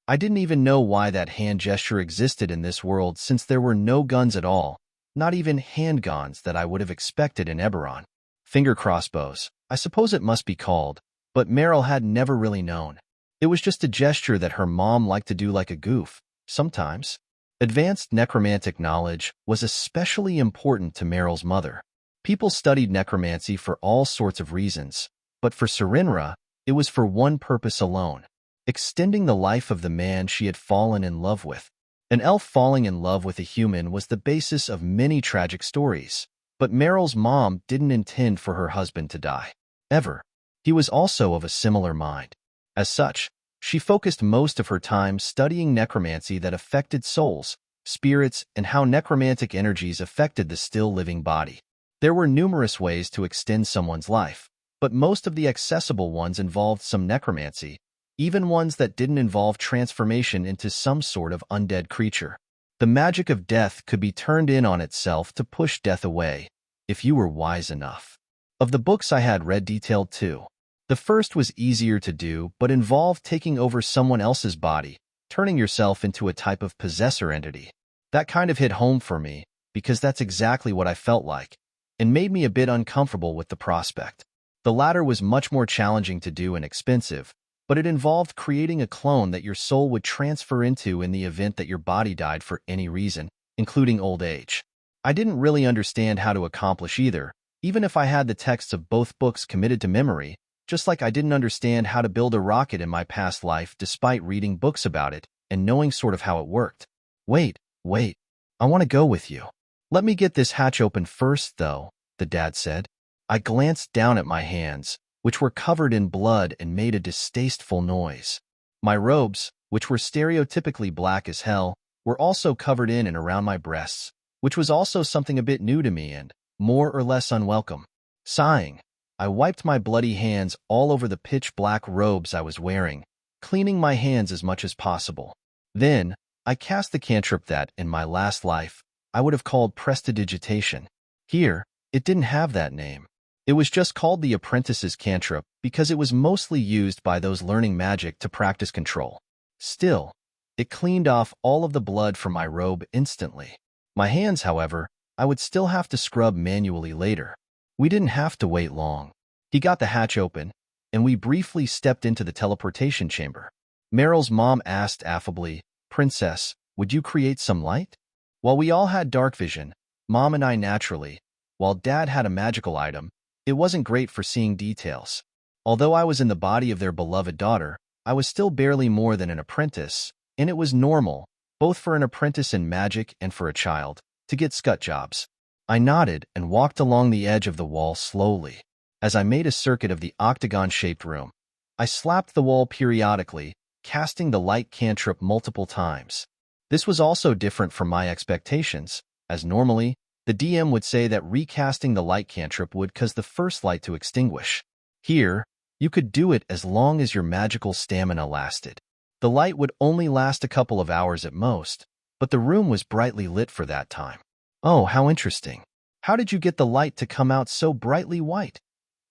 I didn't even know why that hand gesture existed in this world since there were no guns at all, not even handguns that I would have expected in Eberron. Finger crossbows, I suppose it must be called, but Meryl had never really known. It was just a gesture that her mom liked to do like a goof, sometimes. Advanced necromantic knowledge was especially important to Meryl's mother. People studied necromancy for all sorts of reasons, but for Serenra, it was for one purpose alone: extending the life of the man she had fallen in love with. An elf falling in love with a human was the basis of many tragic stories, but Meryl's mom didn't intend for her husband to die. Ever. He was also of a similar mind. As such, she focused most of her time studying necromancy that affected souls, spirits, and how necromantic energies affected the still-living body. There were numerous ways to extend someone's life, but most of the accessible ones involved some necromancy, even ones that didn't involve transformation into some sort of undead creature. The magic of death could be turned in on itself to push death away, if you were wise enough. Of the books I had read detailed too. The first was easier to do, but involved taking over someone else's body, turning yourself into a type of possessor entity. That kind of hit home for me, because that's exactly what I felt like, and made me a bit uncomfortable with the prospect. The latter was much more challenging to do and expensive, but it involved creating a clone that your soul would transfer into in the event that your body died for any reason, including old age. I didn't really understand how to accomplish either, even if I had the texts of both books committed to memory, just like I didn't understand how to build a rocket in my past life despite reading books about it and knowing sort of how it worked. Wait, I want to go with you. Let me get this hatch open first, though, the dad said. I glanced down at my hands, which were covered in blood and made a distasteful noise. My robes, which were stereotypically black as hell, were also covered in and around my breasts, which was also something a bit new to me and more or less unwelcome. Sighing, I wiped my bloody hands all over the pitch-black robes I was wearing, cleaning my hands as much as possible. Then, I cast the cantrip that, in my last life, I would have called prestidigitation. Here, it didn't have that name. It was just called the apprentice's cantrip because it was mostly used by those learning magic to practice control. Still, it cleaned off all of the blood from my robe instantly. My hands, however, I would still have to scrub manually later. We didn't have to wait long. He got the hatch open, and we briefly stepped into the teleportation chamber. Meryl's mom asked affably, "Princess, would you create some light?" While we all had dark vision, Mom and I naturally, while Dad had a magical item, it wasn't great for seeing details. Although I was in the body of their beloved daughter, I was still barely more than an apprentice, and it was normal, both for an apprentice in magic and for a child, to get scut jobs. I nodded and walked along the edge of the wall slowly. As I made a circuit of the octagon-shaped room, I slapped the wall periodically, casting the light cantrip multiple times. This was also different from my expectations, as normally, The DM would say that recasting the light cantrip would cause the first light to extinguish. Here, you could do it as long as your magical stamina lasted. The light would only last a couple of hours at most, but the room was brightly lit for that time. Oh, how interesting. How did you get the light to come out so brightly white?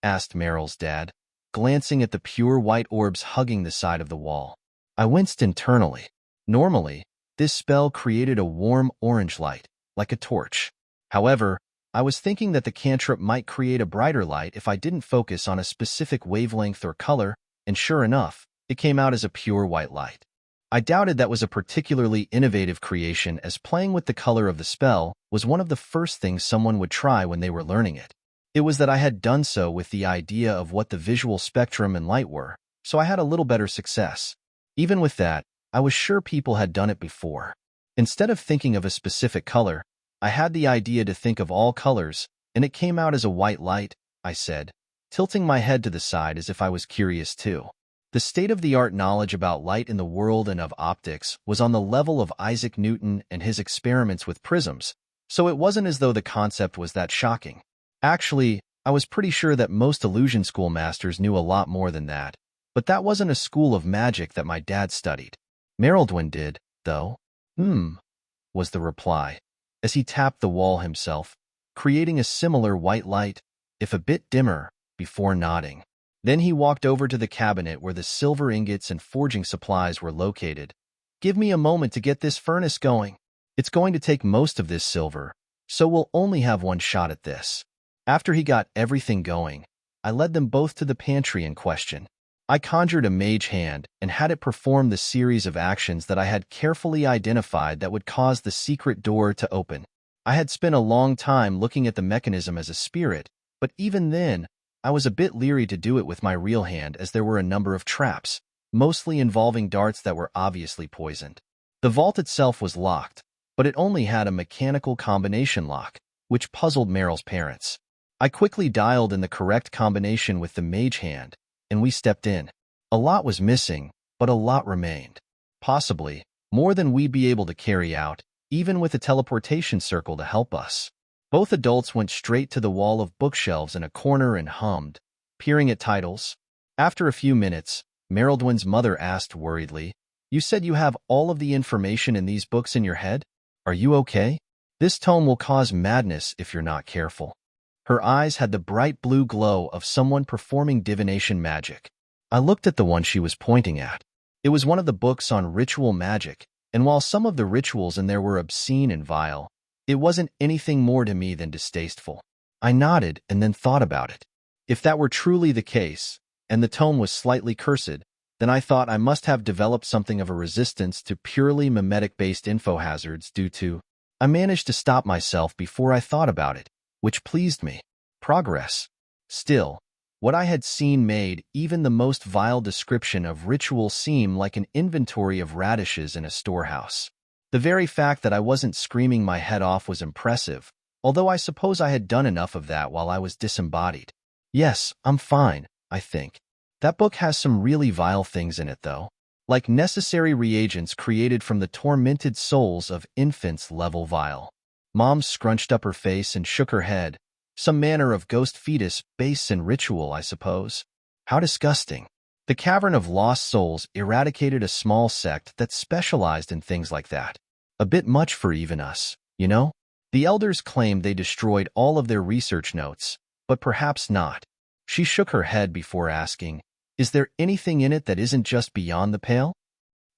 Asked Meryl's dad, glancing at the pure white orbs hugging the side of the wall. I winced internally. Normally, this spell created a warm orange light, like a torch. However, I was thinking that the cantrip might create a brighter light if I didn't focus on a specific wavelength or color, and sure enough, it came out as a pure white light. I doubted that was a particularly innovative creation, as playing with the color of the spell was one of the first things someone would try when they were learning it. It was that I had done so with the idea of what the visual spectrum and light were, so I had a little better success. Even with that, I was sure people had done it before. Instead of thinking of a specific color, I had the idea to think of all colors, and it came out as a white light, I said, tilting my head to the side as if I was curious too. The state-of-the-art knowledge about light in the world and of optics was on the level of Isaac Newton and his experiments with prisms, so it wasn't as though the concept was that shocking. Actually, I was pretty sure that most illusion school masters knew a lot more than that, but that wasn't a school of magic that my dad studied. Merildwin did, though. Was the reply, as he tapped the wall himself, creating a similar white light, if a bit dimmer, before nodding. Then he walked over to the cabinet where the silver ingots and forging supplies were located. Give me a moment to get this furnace going. It's going to take most of this silver, so we'll only have one shot at this. After he got everything going, I led them both to the pantry in question. I conjured a mage hand and had it perform the series of actions that I had carefully identified that would cause the secret door to open. I had spent a long time looking at the mechanism as a spirit, but even then, I was a bit leery to do it with my real hand, as there were a number of traps, mostly involving darts that were obviously poisoned. The vault itself was locked, but it only had a mechanical combination lock, which puzzled Meryl's parents. I quickly dialed in the correct combination with the mage hand, and we stepped in. A lot was missing, but a lot remained. Possibly, more than we'd be able to carry out, even with a teleportation circle to help us. Both adults went straight to the wall of bookshelves in a corner and hummed, peering at titles. After a few minutes, Merildwin's mother asked worriedly, "You said you have all of the information in these books in your head? Are you okay? This tome will cause madness if you're not careful." Her eyes had the bright blue glow of someone performing divination magic. I looked at the one she was pointing at. It was one of the books on ritual magic, and while some of the rituals in there were obscene and vile, it wasn't anything more to me than distasteful. I nodded and then thought about it. If that were truly the case, and the tome was slightly cursed, then I thought I must have developed something of a resistance to purely mimetic-based info hazards due to... I managed to stop myself before I thought about it, which pleased me. Progress. Still, what I had seen made even the most vile description of ritual seem like an inventory of radishes in a storehouse. The very fact that I wasn't screaming my head off was impressive, although I suppose I had done enough of that while I was disembodied. Yes, I'm fine, I think. That book has some really vile things in it, though. Like necessary reagents created from the tormented souls of infants level vile. Mom scrunched up her face and shook her head. Some manner of ghost fetus, base and ritual, I suppose. How disgusting. The Cavern of Lost Souls eradicated a small sect that specialized in things like that. A bit much for even us, you know? The elders claimed they destroyed all of their research notes, but perhaps not. She shook her head before asking, "Is there anything in it that isn't just beyond the pale?"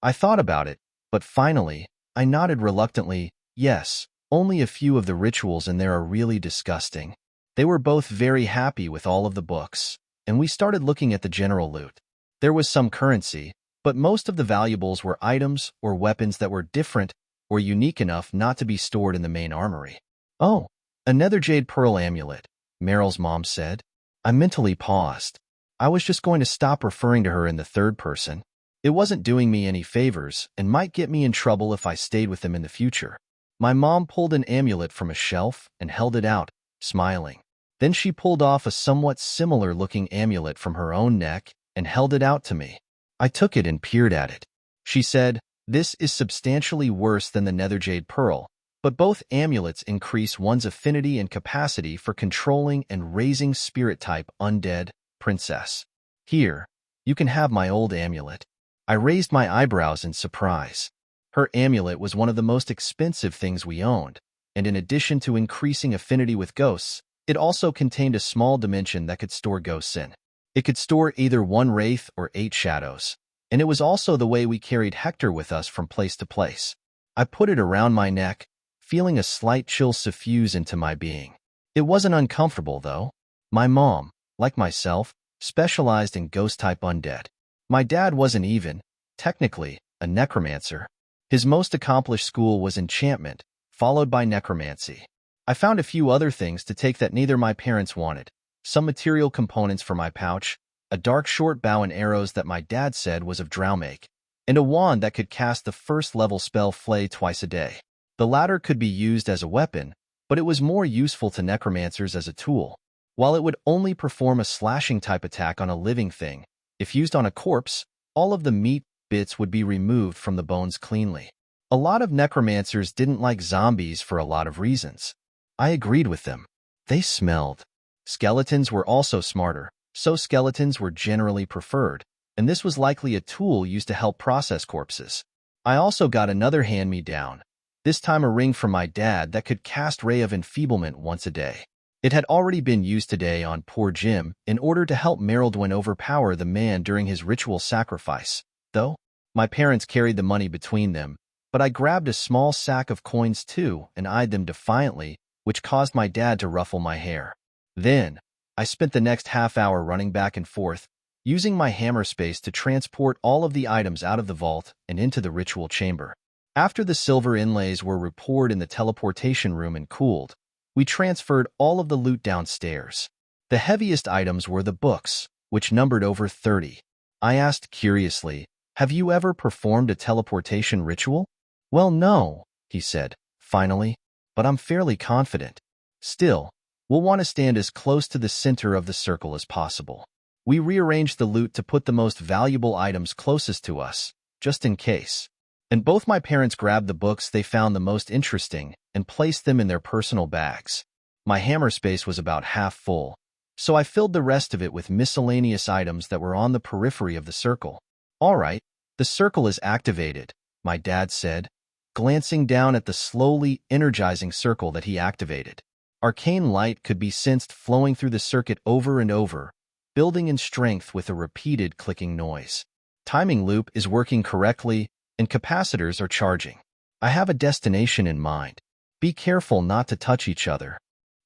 I thought about it, but finally, I nodded reluctantly, yes, only a few of the rituals in there are really disgusting. They were both very happy with all of the books, and we started looking at the general loot. There was some currency, but most of the valuables were items or weapons that were different or unique enough not to be stored in the main armory. "Oh, a netherjade pearl amulet," Meryl's mom said. I mentally paused. I was just going to stop referring to her in the third person. It wasn't doing me any favors and might get me in trouble if I stayed with them in the future. My mom pulled an amulet from a shelf and held it out, smiling. Then she pulled off a somewhat similar-looking amulet from her own neck and held it out to me. I took it and peered at it. She said, "This is substantially worse than the netherjade pearl, but both amulets increase one's affinity and capacity for controlling and raising spirit-type undead princess. Here, you can have my old amulet. I raised my eyebrows in surprise. Her amulet was one of the most expensive things we owned, and in addition to increasing affinity with ghosts, it also contained a small dimension that could store ghosts in. It could store either 1 wraith or 8 shadows, and it was also the way we carried Hector with us from place to place. I put it around my neck, feeling a slight chill suffuse into my being. It wasn't uncomfortable, though. My mom, like myself, specialized in ghost-type undead. My dad wasn't even, technically, a necromancer. His most accomplished school was enchantment, followed by necromancy. I found a few other things to take that neither my parents wanted. Some material components for my pouch, a dark short bow and arrows that my dad said was of drow make, and a wand that could cast the first-level spell Flay twice a day. The latter could be used as a weapon, but it was more useful to necromancers as a tool. While it would only perform a slashing-type attack on a living thing, if used on a corpse, all of the meat bits would be removed from the bones cleanly. A lot of necromancers didn't like zombies for a lot of reasons. I agreed with them. They smelled. Skeletons were also smarter, so skeletons were generally preferred, and this was likely a tool used to help process corpses. I also got another hand-me-down, this time a ring from my dad that could cast Ray of Enfeeblement once a day. It had already been used today on poor Jim in order to help Merildwin overpower the man during his ritual sacrifice, though my parents carried the money between them, but I grabbed a small sack of coins too and eyed them defiantly, which caused my dad to ruffle my hair. Then, I spent the next half hour running back and forth, using my hammer space to transport all of the items out of the vault and into the ritual chamber. After the silver inlays were repoured in the teleportation room and cooled, we transferred all of the loot downstairs. The heaviest items were the books, which numbered over 30. I asked curiously, "Have you ever performed a teleportation ritual?" "Well, no," he said, finally, "but I'm fairly confident. Still, we'll want to stand as close to the center of the circle as possible." We rearranged the loot to put the most valuable items closest to us, just in case. And both my parents grabbed the books they found the most interesting and placed them in their personal bags. My hammer space was about half full, so I filled the rest of it with miscellaneous items that were on the periphery of the circle. "All right, the circle is activated," my dad said, glancing down at the slowly energizing circle that he activated. Arcane light could be sensed flowing through the circuit over and over, building in strength with a repeated clicking noise. Timing loop is working correctly, and capacitors are charging. I have a destination in mind. Be careful not to touch each other.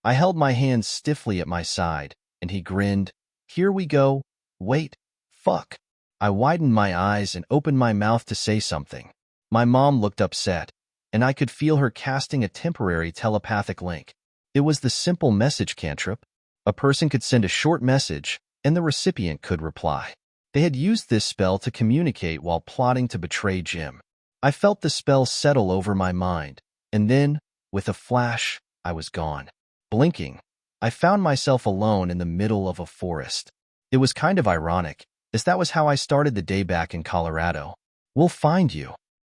I held my hands stiffly at my side, and he grinned. "Here we go. Wait. Fuck." I widened my eyes and opened my mouth to say something. My mom looked upset, and I could feel her casting a temporary telepathic link. It was the simple message cantrip. A person could send a short message, and the recipient could reply. They had used this spell to communicate while plotting to betray Jim. I felt the spell settle over my mind, and then, with a flash, I was gone. Blinking, I found myself alone in the middle of a forest. It was kind of ironic, as that was how I started the day back in Colorado. "We'll find you."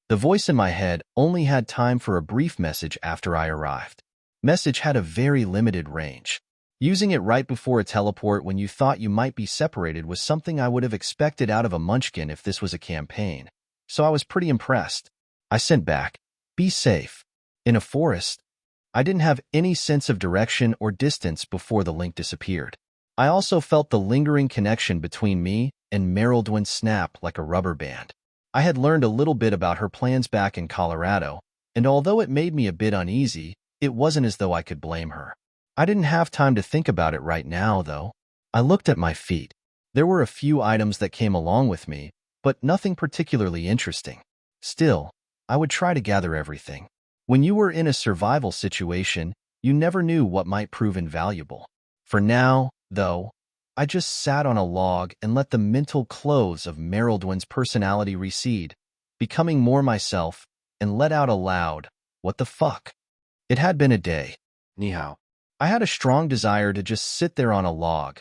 The voice in my head only had time for a brief message after I arrived. Message had a very limited range. Using it right before a teleport when you thought you might be separated was something I would have expected out of a munchkin if this was a campaign, so I was pretty impressed. I sent back, "Be safe." In a forest, I didn't have any sense of direction or distance before the link disappeared. I also felt the lingering connection between me and Merildwin snap like a rubber band. I had learned a little bit about her plans back in Colorado, and although it made me a bit uneasy, it wasn't as though I could blame her. I didn't have time to think about it right now, though. I looked at my feet. There were a few items that came along with me, but nothing particularly interesting. Still, I would try to gather everything. When you were in a survival situation, you never knew what might prove invaluable. For now, though, I just sat on a log and let the mental clothes of Merildwin's personality recede, becoming more myself, and let out aloud, "What the fuck?" It had been a day. Ni hao. I had a strong desire to just sit there on a log,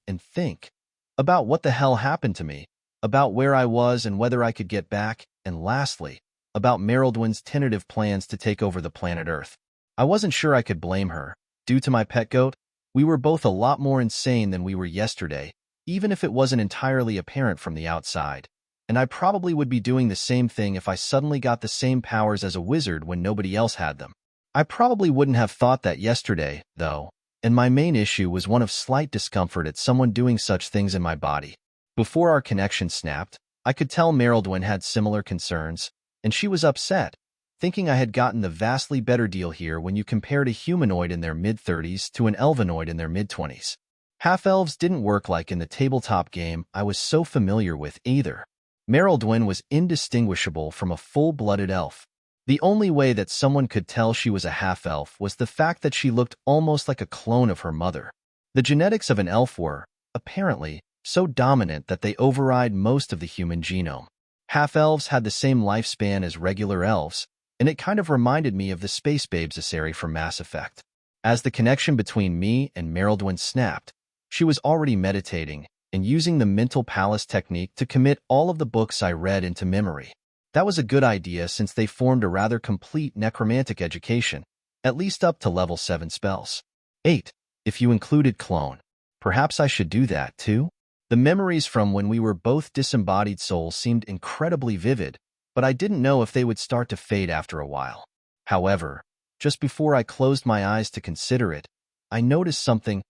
and think about what the hell happened to me, about where I was and whether I could get back, and lastly, about Merildwin's tentative plans to take over the planet Earth. I wasn't sure I could blame her. Due to my pet goat, we were both a lot more insane than we were yesterday, even if it wasn't entirely apparent from the outside. And I probably would be doing the same thing if I suddenly got the same powers as a wizard when nobody else had them. I probably wouldn't have thought that yesterday, though, and my main issue was one of slight discomfort at someone doing such things in my body. Before our connection snapped, I could tell Merildwin had similar concerns, and she was upset, thinking I had gotten the vastly better deal here when you compared a humanoid in their mid-30s to an elvenoid in their mid-20s. Half-elves didn't work like in the tabletop game I was so familiar with either. Merildwin was indistinguishable from a full-blooded elf. The only way that someone could tell she was a half-elf was the fact that she looked almost like a clone of her mother. The genetics of an elf were, apparently, so dominant that they override most of the human genome. Half-elves had the same lifespan as regular elves, and it kind of reminded me of the space babes Asari from Mass Effect. As the connection between me and Merildwin snapped, she was already meditating and using the mental palace technique to commit all of the books I read into memory. That was a good idea since they formed a rather complete necromantic education, at least up to level 7 spells. 8. If you included clone. Perhaps I should do that too? The memories from when we were both disembodied souls seemed incredibly vivid, but I didn't know if they would start to fade after a while. However, just before I closed my eyes to consider it, I noticed something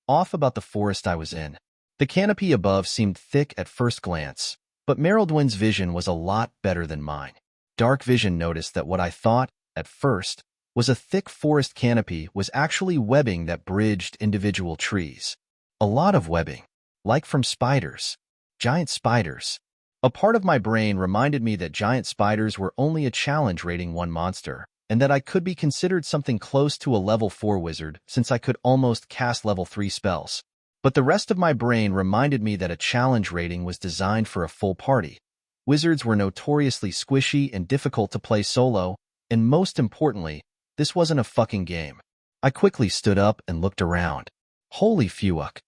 off about the forest I was in. The canopy above seemed thick at first glance, but Merildwin's vision was a lot better than mine. Dark Vision noticed that what I thought, at first, was a thick forest canopy was actually webbing that bridged individual trees. A lot of webbing, like from spiders. Giant spiders. A part of my brain reminded me that giant spiders were only a challenge rating 1 monster, and that I could be considered something close to a level 4 wizard since I could almost cast level 3 spells. But the rest of my brain reminded me that a challenge rating was designed for a full party. Wizards were notoriously squishy and difficult to play solo, and most importantly, this wasn't a fucking game. I quickly stood up and looked around. Holy fuck.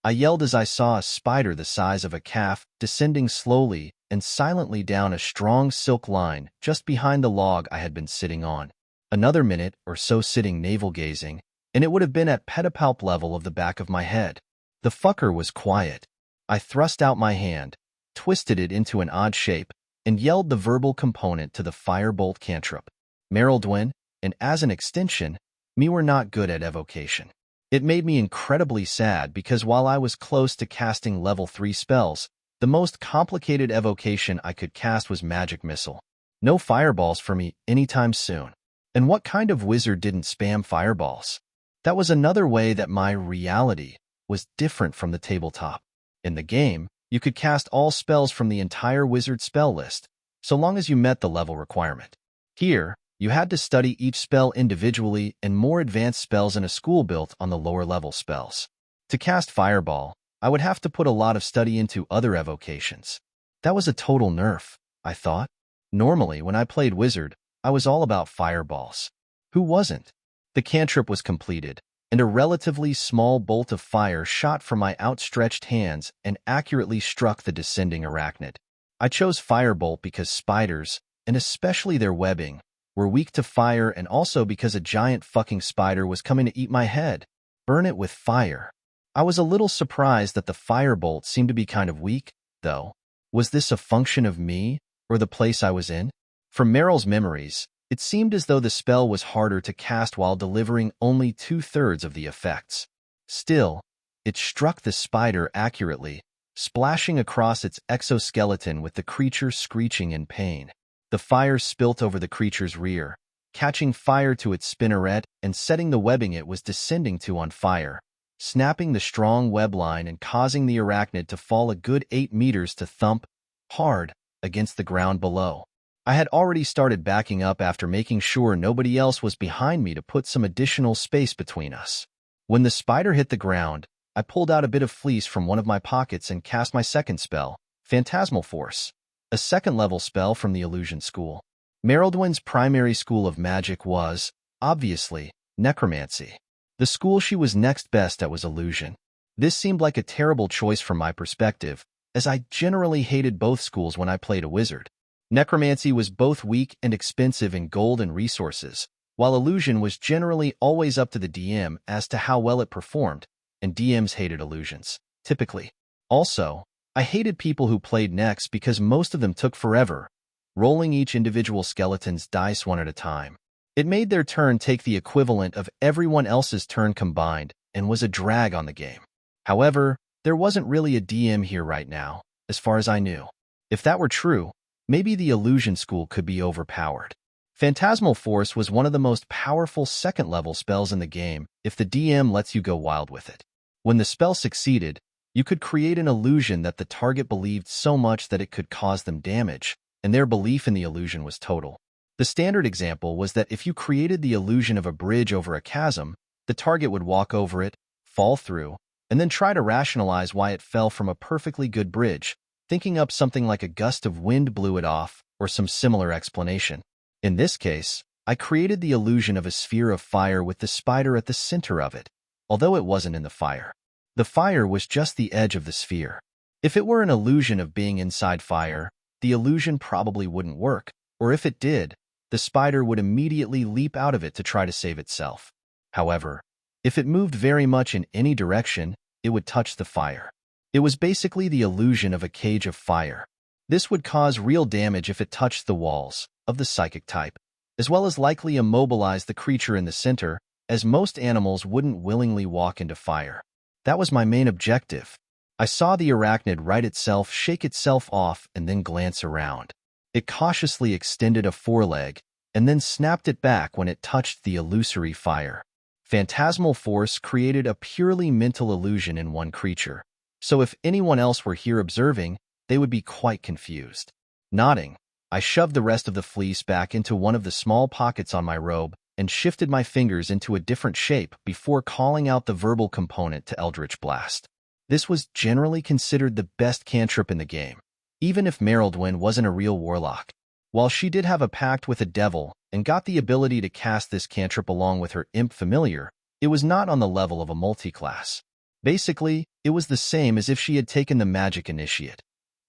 I yelled as I saw a spider the size of a calf descending slowly and silently down a strong silk line just behind the log I had been sitting on. Another minute or so sitting navel-gazing, and it would have been at pedipalp level of the back of my head. The fucker was quiet. I thrust out my hand, twisted it into an odd shape, and yelled the verbal component to the firebolt cantrip. Merildwin, and as an extension, me were not good at evocation. It made me incredibly sad because while I was close to casting level 3 spells, the most complicated evocation I could cast was Magic Missile. No fireballs for me anytime soon. And what kind of wizard didn't spam fireballs? That was another way that my reality was different from the tabletop. In the game, you could cast all spells from the entire wizard spell list, so long as you met the level requirement. Here, you had to study each spell individually and more advanced spells in a school built on the lower level spells. To cast Fireball, I would have to put a lot of study into other evocations. That was a total nerf, I thought. Normally, when I played Wizard, I was all about fireballs. Who wasn't? The cantrip was completed, and a relatively small bolt of fire shot from my outstretched hands and accurately struck the descending arachnid. I chose Firebolt because spiders, and especially their webbing, were weak to fire and also because a giant fucking spider was coming to eat my head. Burn it with fire. I was a little surprised that the firebolt seemed to be kind of weak, though. Was this a function of me, or the place I was in? From Meryl's memories, it seemed as though the spell was harder to cast while delivering only 2/3 of the effects. Still, it struck the spider accurately, splashing across its exoskeleton with the creature screeching in pain. The fire spilt over the creature's rear, catching fire to its spinneret and setting the webbing it was descending to on fire, snapping the strong web line and causing the arachnid to fall a good 8 meters to thump hard against the ground below. I had already started backing up after making sure nobody else was behind me to put some additional space between us. When the spider hit the ground, I pulled out a bit of fleece from one of my pockets and cast my second spell, Phantasmal Force, a second-level spell from the Illusion School. Merildwin's primary school of magic was, obviously, necromancy. The school she was next best at was illusion. This seemed like a terrible choice from my perspective, as I generally hated both schools when I played a wizard. Necromancy was both weak and expensive in gold and resources, while illusion was generally always up to the DM as to how well it performed, and DMs hated illusions, typically. Also, I hated people who played Nex because most of them took forever, rolling each individual skeleton's dice one at a time. It made their turn take the equivalent of everyone else's turn combined and was a drag on the game. However, there wasn't really a DM here right now, as far as I knew. If that were true, maybe the illusion school could be overpowered. Phantasmal Force was one of the most powerful second-level spells in the game if the DM lets you go wild with it. When the spell succeeded, you could create an illusion that the target believed so much that it could cause them damage, and their belief in the illusion was total. The standard example was that if you created the illusion of a bridge over a chasm, the target would walk over it, fall through, and then try to rationalize why it fell from a perfectly good bridge, thinking up something like a gust of wind blew it off or some similar explanation. In this case, I created the illusion of a sphere of fire with the spider at the center of it, although it wasn't in the fire. The fire was just the edge of the sphere. If it were an illusion of being inside fire, the illusion probably wouldn't work, or if it did, the spider would immediately leap out of it to try to save itself. However, if it moved very much in any direction, it would touch the fire. It was basically the illusion of a cage of fire. This would cause real damage if it touched the walls, of the psychic type, as well as likely immobilize the creature in the center, as most animals wouldn't willingly walk into fire. That was my main objective. I saw the arachnid right itself shake itself off and then glance around. It cautiously extended a foreleg, and then snapped it back when it touched the illusory fire. Phantasmal Force created a purely mental illusion in one creature, so if anyone else were here observing, they would be quite confused. Nodding, I shoved the rest of the fleece back into one of the small pockets on my robe and shifted my fingers into a different shape before calling out the verbal component to Eldritch Blast. This was generally considered the best cantrip in the game, even if Merildwyn wasn't a real warlock. While she did have a pact with a devil and got the ability to cast this cantrip along with her imp familiar, it was not on the level of a multiclass. Basically, it was the same as if she had taken the magic initiate.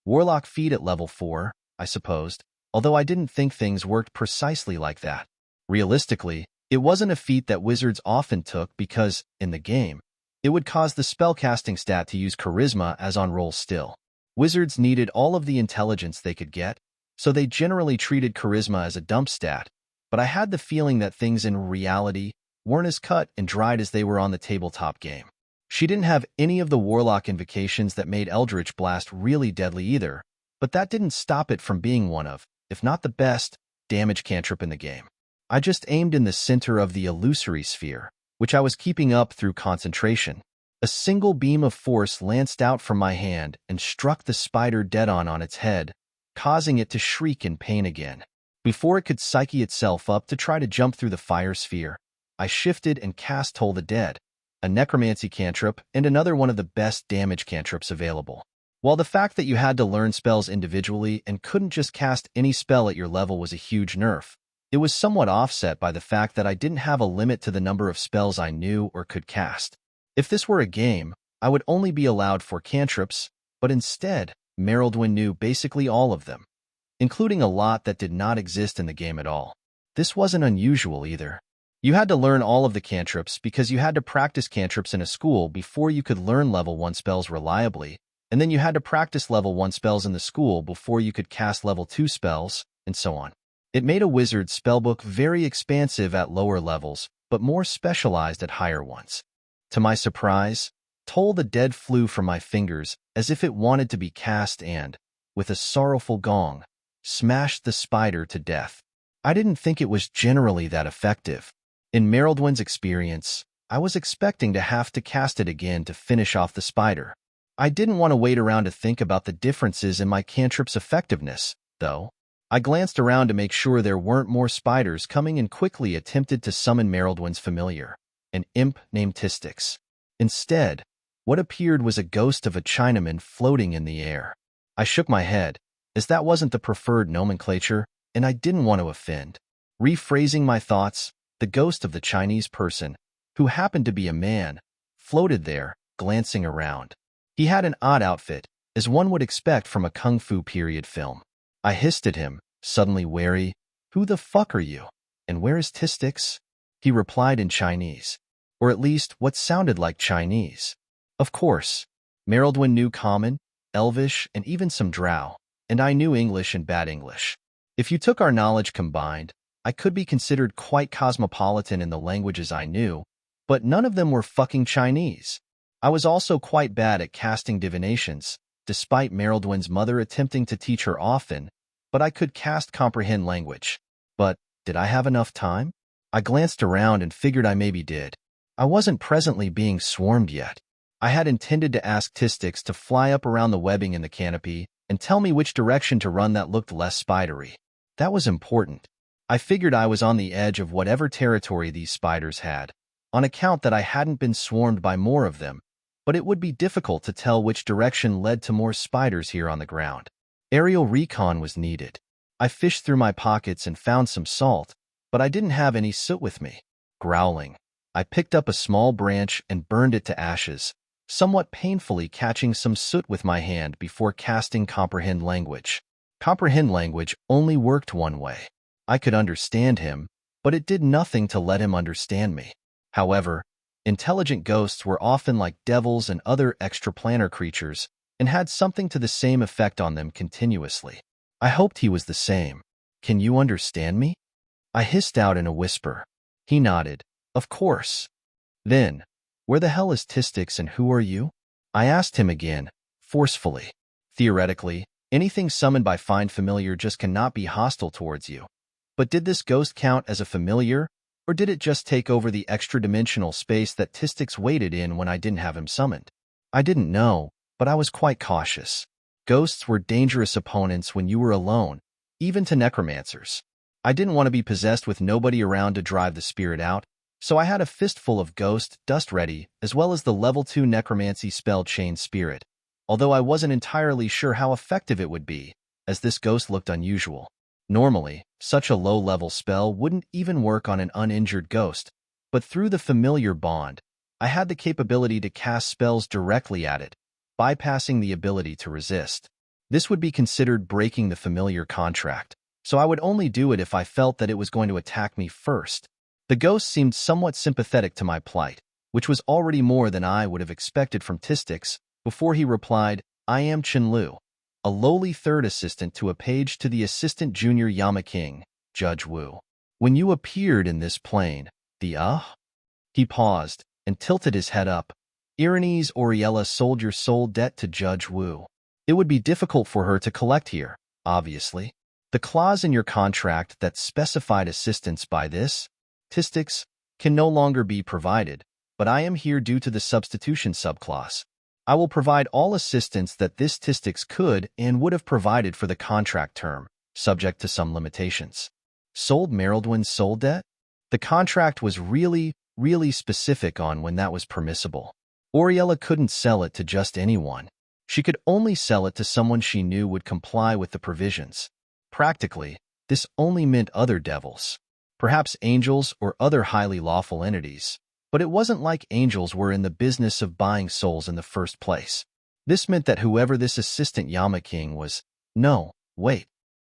Warlock feat at level 4, I supposed, although I didn't think things worked precisely like that. Realistically, it wasn't a feat that wizards often took because, in the game, it would cause the spellcasting stat to use charisma as on roll still. Wizards needed all of the intelligence they could get, so they generally treated charisma as a dump stat, but I had the feeling that things in reality weren't as cut and dried as they were on the tabletop game. She didn't have any of the warlock invocations that made Eldritch Blast really deadly either, but that didn't stop it from being one of, if not the best, damage cantrip in the game. I just aimed in the center of the illusory sphere, which I was keeping up through concentration. A single beam of force lanced out from my hand and struck the spider dead on its head, causing it to shriek in pain again. Before it could psyche itself up to try to jump through the fire sphere, I shifted and cast Toll the Dead, a necromancy cantrip and another one of the best damage cantrips available. While the fact that you had to learn spells individually and couldn't just cast any spell at your level was a huge nerf, it was somewhat offset by the fact that I didn't have a limit to the number of spells I knew or could cast. If this were a game, I would only be allowed 4 cantrips, but instead, Merildwyn knew basically all of them, including a lot that did not exist in the game at all. This wasn't unusual either. You had to learn all of the cantrips because you had to practice cantrips in a school before you could learn level 1 spells reliably, and then you had to practice level 1 spells in the school before you could cast level 2 spells, and so on. It made a wizard's spellbook very expansive at lower levels, but more specialized at higher ones. To my surprise, Toll the Dead flew from my fingers as if it wanted to be cast and, with a sorrowful gong, smashed the spider to death. I didn't think it was generally that effective. In Merildwyn's experience, I was expecting to have to cast it again to finish off the spider. I didn't want to wait around to think about the differences in my cantrip's effectiveness, though. I glanced around to make sure there weren't more spiders coming and quickly attempted to summon Merildwyn's familiar, an imp named Tistix. Instead, what appeared was a ghost of a Chinaman floating in the air. I shook my head, as that wasn't the preferred nomenclature, and I didn't want to offend. Rephrasing my thoughts, the ghost of the Chinese person, who happened to be a man, floated there, glancing around. He had an odd outfit, as one would expect from a kung fu period film. I hissed at him, suddenly wary. "Who the fuck are you? And where is Tistix?" He replied in Chinese, or at least what sounded like Chinese. Of course, Merildwin knew Common, Elvish, and even some Drow, and I knew English and bad English. If you took our knowledge combined, I could be considered quite cosmopolitan in the languages I knew, but none of them were fucking Chinese. I was also quite bad at casting divinations, despite Merildwin's mother attempting to teach her often, but I could cast comprehend language. But did I have enough time? I glanced around and figured I maybe did. I wasn't presently being swarmed yet. I had intended to ask Tistix to fly up around the webbing in the canopy and tell me which direction to run that looked less spidery. That was important. I figured I was on the edge of whatever territory these spiders had, on account that I hadn't been swarmed by more of them, but it would be difficult to tell which direction led to more spiders here on the ground. Aerial recon was needed. I fished through my pockets and found some salt, but I didn't have any soot with me. Growling, I picked up a small branch and burned it to ashes, somewhat painfully catching some soot with my hand before casting comprehend language. Comprehend language only worked one way. I could understand him, but it did nothing to let him understand me. However, intelligent ghosts were often like devils and other extraplanar creatures and had something to the same effect on them continuously. I hoped he was the same. "Can you understand me?" I hissed out in a whisper. He nodded. "Of course." "Then, where the hell is Tistix and who are you?" I asked him again, forcefully. Theoretically, anything summoned by Find Familiar just cannot be hostile towards you. But did this ghost count as a familiar, or did it just take over the extra-dimensional space that Tistix waited in when I didn't have him summoned? I didn't know, but I was quite cautious. Ghosts were dangerous opponents when you were alone, even to necromancers. I didn't want to be possessed with nobody around to drive the spirit out, so I had a fistful of ghost dust ready, as well as the level 2 necromancy spell Chain Spirit, although I wasn't entirely sure how effective it would be, as this ghost looked unusual. Normally, such a low-level spell wouldn't even work on an uninjured ghost, but through the familiar bond, I had the capability to cast spells directly at it, bypassing the ability to resist. This would be considered breaking the familiar contract, so I would only do it if I felt that it was going to attack me first. The ghost seemed somewhat sympathetic to my plight, which was already more than I would have expected from Tistix, before he replied, "I am Chenlu, a lowly third assistant to a page to the assistant junior Yama King, Judge Wu. When you appeared in this plane, He paused and tilted his head up. Irenes Oriella sold your soul debt to Judge Wu. It would be difficult for her to collect here, obviously. The clause in your contract that specified assistance by this, Tistix, can no longer be provided, but I am here due to the substitution subclause. I will provide all assistance that this Tistix could and would have provided for the contract term, subject to some limitations. Sold Merildwin's soul debt? The contract was really specific on when that was permissible. Oriella couldn't sell it to just anyone. She could only sell it to someone she knew would comply with the provisions. Practically, this only meant other devils, perhaps angels or other highly lawful entities, but it wasn't like angels were in the business of buying souls in the first place. This meant that whoever this assistant Yama King was,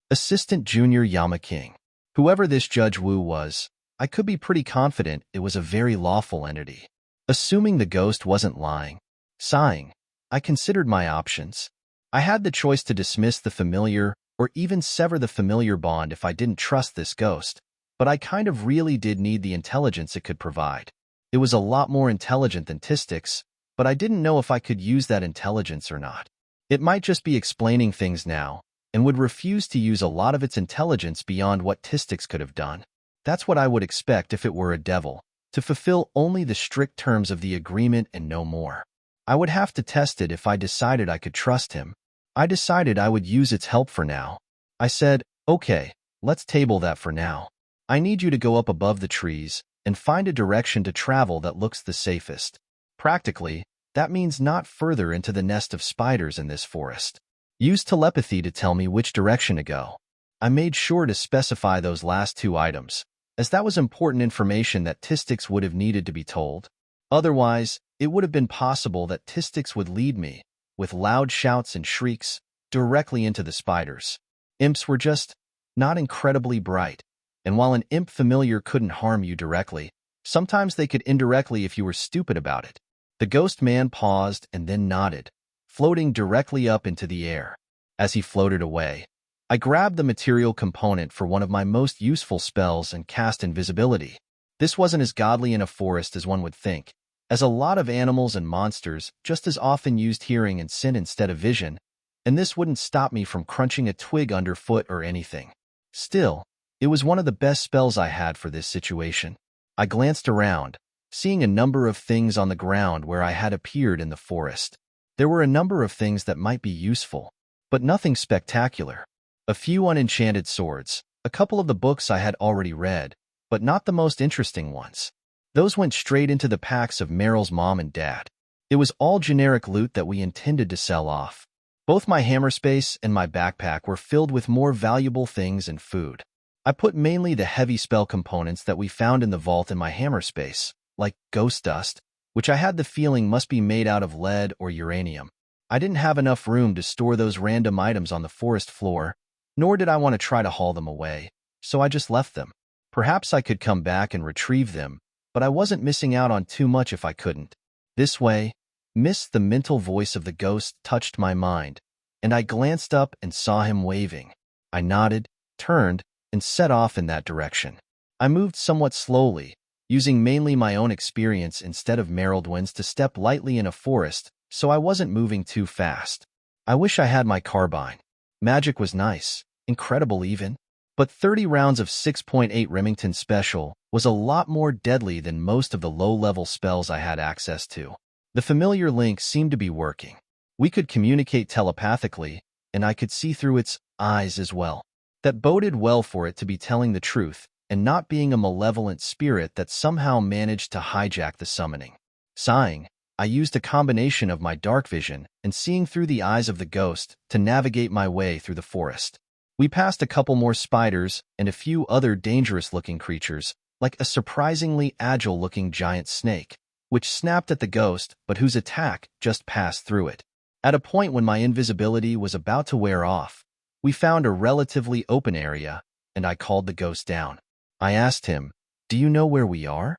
assistant junior Yama King. Whoever this Judge Wu was, I could be pretty confident it was a very lawful entity. Assuming the ghost wasn't lying. Sighing, I considered my options. I had the choice to dismiss the familiar or even sever the familiar bond if I didn't trust this ghost, but I kind of really did need the intelligence it could provide. It was a lot more intelligent than Tistix, but I didn't know if I could use that intelligence or not. It might just be explaining things now, and would refuse to use a lot of its intelligence beyond what Tistix could have done. That's what I would expect if it were a devil, to fulfill only the strict terms of the agreement and no more. I would have to test it if I decided I could trust him. I decided I would use its help for now. I said, okay, let's table that for now. I need you to go up above the trees and find a direction to travel that looks the safest. Practically, that means not further into the nest of spiders in this forest. Use telepathy to tell me which direction to go. I made sure to specify those last two items, as that was important information that Tistix would have needed to be told. Otherwise, it would have been possible that Tistix would lead me, with loud shouts and shrieks, directly into the spiders. Imps were just not incredibly bright. And while an imp familiar couldn't harm you directly, sometimes they could indirectly if you were stupid about it. The ghost man paused and then nodded, floating directly up into the air. As he floated away, I grabbed the material component for one of my most useful spells and cast invisibility. This wasn't as godly in a forest as one would think, as a lot of animals and monsters just as often used hearing and scent instead of vision, and this wouldn't stop me from crunching a twig underfoot or anything. Still, it was one of the best spells I had for this situation. I glanced around, seeing a number of things on the ground where I had appeared in the forest. There were a number of things that might be useful, but nothing spectacular. A few unenchanted swords, a couple of the books I had already read, but not the most interesting ones. Those went straight into the packs of Meryl's mom and dad. It was all generic loot that we intended to sell off. Both my hammer space and my backpack were filled with more valuable things and food. I put mainly the heavy spell components that we found in the vault in my hammer space, like ghost dust, which I had the feeling must be made out of lead or uranium. I didn't have enough room to store those random items on the forest floor, nor did I want to try to haul them away, so I just left them. Perhaps I could come back and retrieve them, but I wasn't missing out on too much if I couldn't. This way, the mental voice of the ghost touched my mind, and I glanced up and saw him waving. I nodded, turned, and set off in that direction. I moved somewhat slowly, using mainly my own experience instead of Merildwin's to step lightly in a forest, so I wasn't moving too fast. I wish I had my carbine. Magic was nice, incredible even, but 30 rounds of 6.8 Remington Special was a lot more deadly than most of the low-level spells I had access to. The familiar link seemed to be working. We could communicate telepathically, and I could see through its eyes as well. That boded well for it to be telling the truth and not being a malevolent spirit that somehow managed to hijack the summoning. Sighing, I used a combination of my dark vision and seeing through the eyes of the ghost to navigate my way through the forest. We passed a couple more spiders and a few other dangerous-looking creatures, like a surprisingly agile-looking giant snake, which snapped at the ghost but whose attack just passed through it. At a point when my invisibility was about to wear off, we found a relatively open area, and I called the ghost down. I asked him, "Do you know where we are?"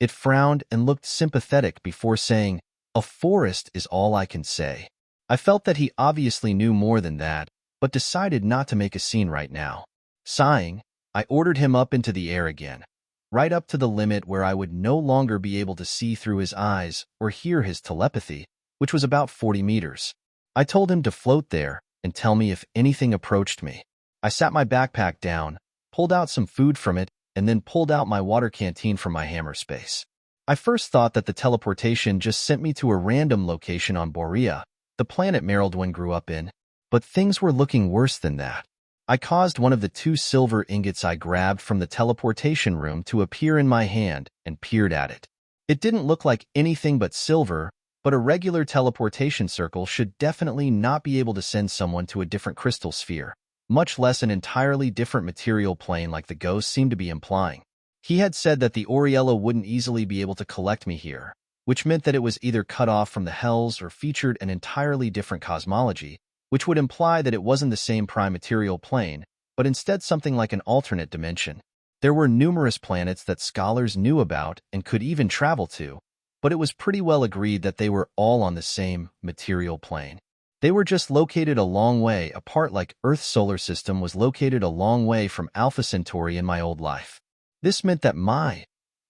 It frowned and looked sympathetic before saying, "A forest is all I can say." I felt that he obviously knew more than that, but decided not to make a scene right now. Sighing, I ordered him up into the air again, right up to the limit where I would no longer be able to see through his eyes or hear his telepathy, which was about 40 meters. I told him to float there and tell me if anything approached me. I sat my backpack down, pulled out some food from it, and then pulled out my water canteen from my hammer space. I first thought that the teleportation just sent me to a random location on Borea, the planet Merildwin grew up in, but things were looking worse than that. I caused one of the 2 silver ingots I grabbed from the teleportation room to appear in my hand and peered at it. It didn't look like anything but silver, but a regular teleportation circle should definitely not be able to send someone to a different crystal sphere, much less an entirely different material plane like the ghost seemed to be implying. He had said that the Oriella wouldn't easily be able to collect me here, which meant that it was either cut off from the Hells or featured an entirely different cosmology, which would imply that it wasn't the same prime material plane, but instead something like an alternate dimension. There were numerous planets that scholars knew about and could even travel to, but it was pretty well agreed that they were all on the same material plane. They were just located a long way apart, like Earth's solar system was located a long way from Alpha Centauri in my old life. This meant that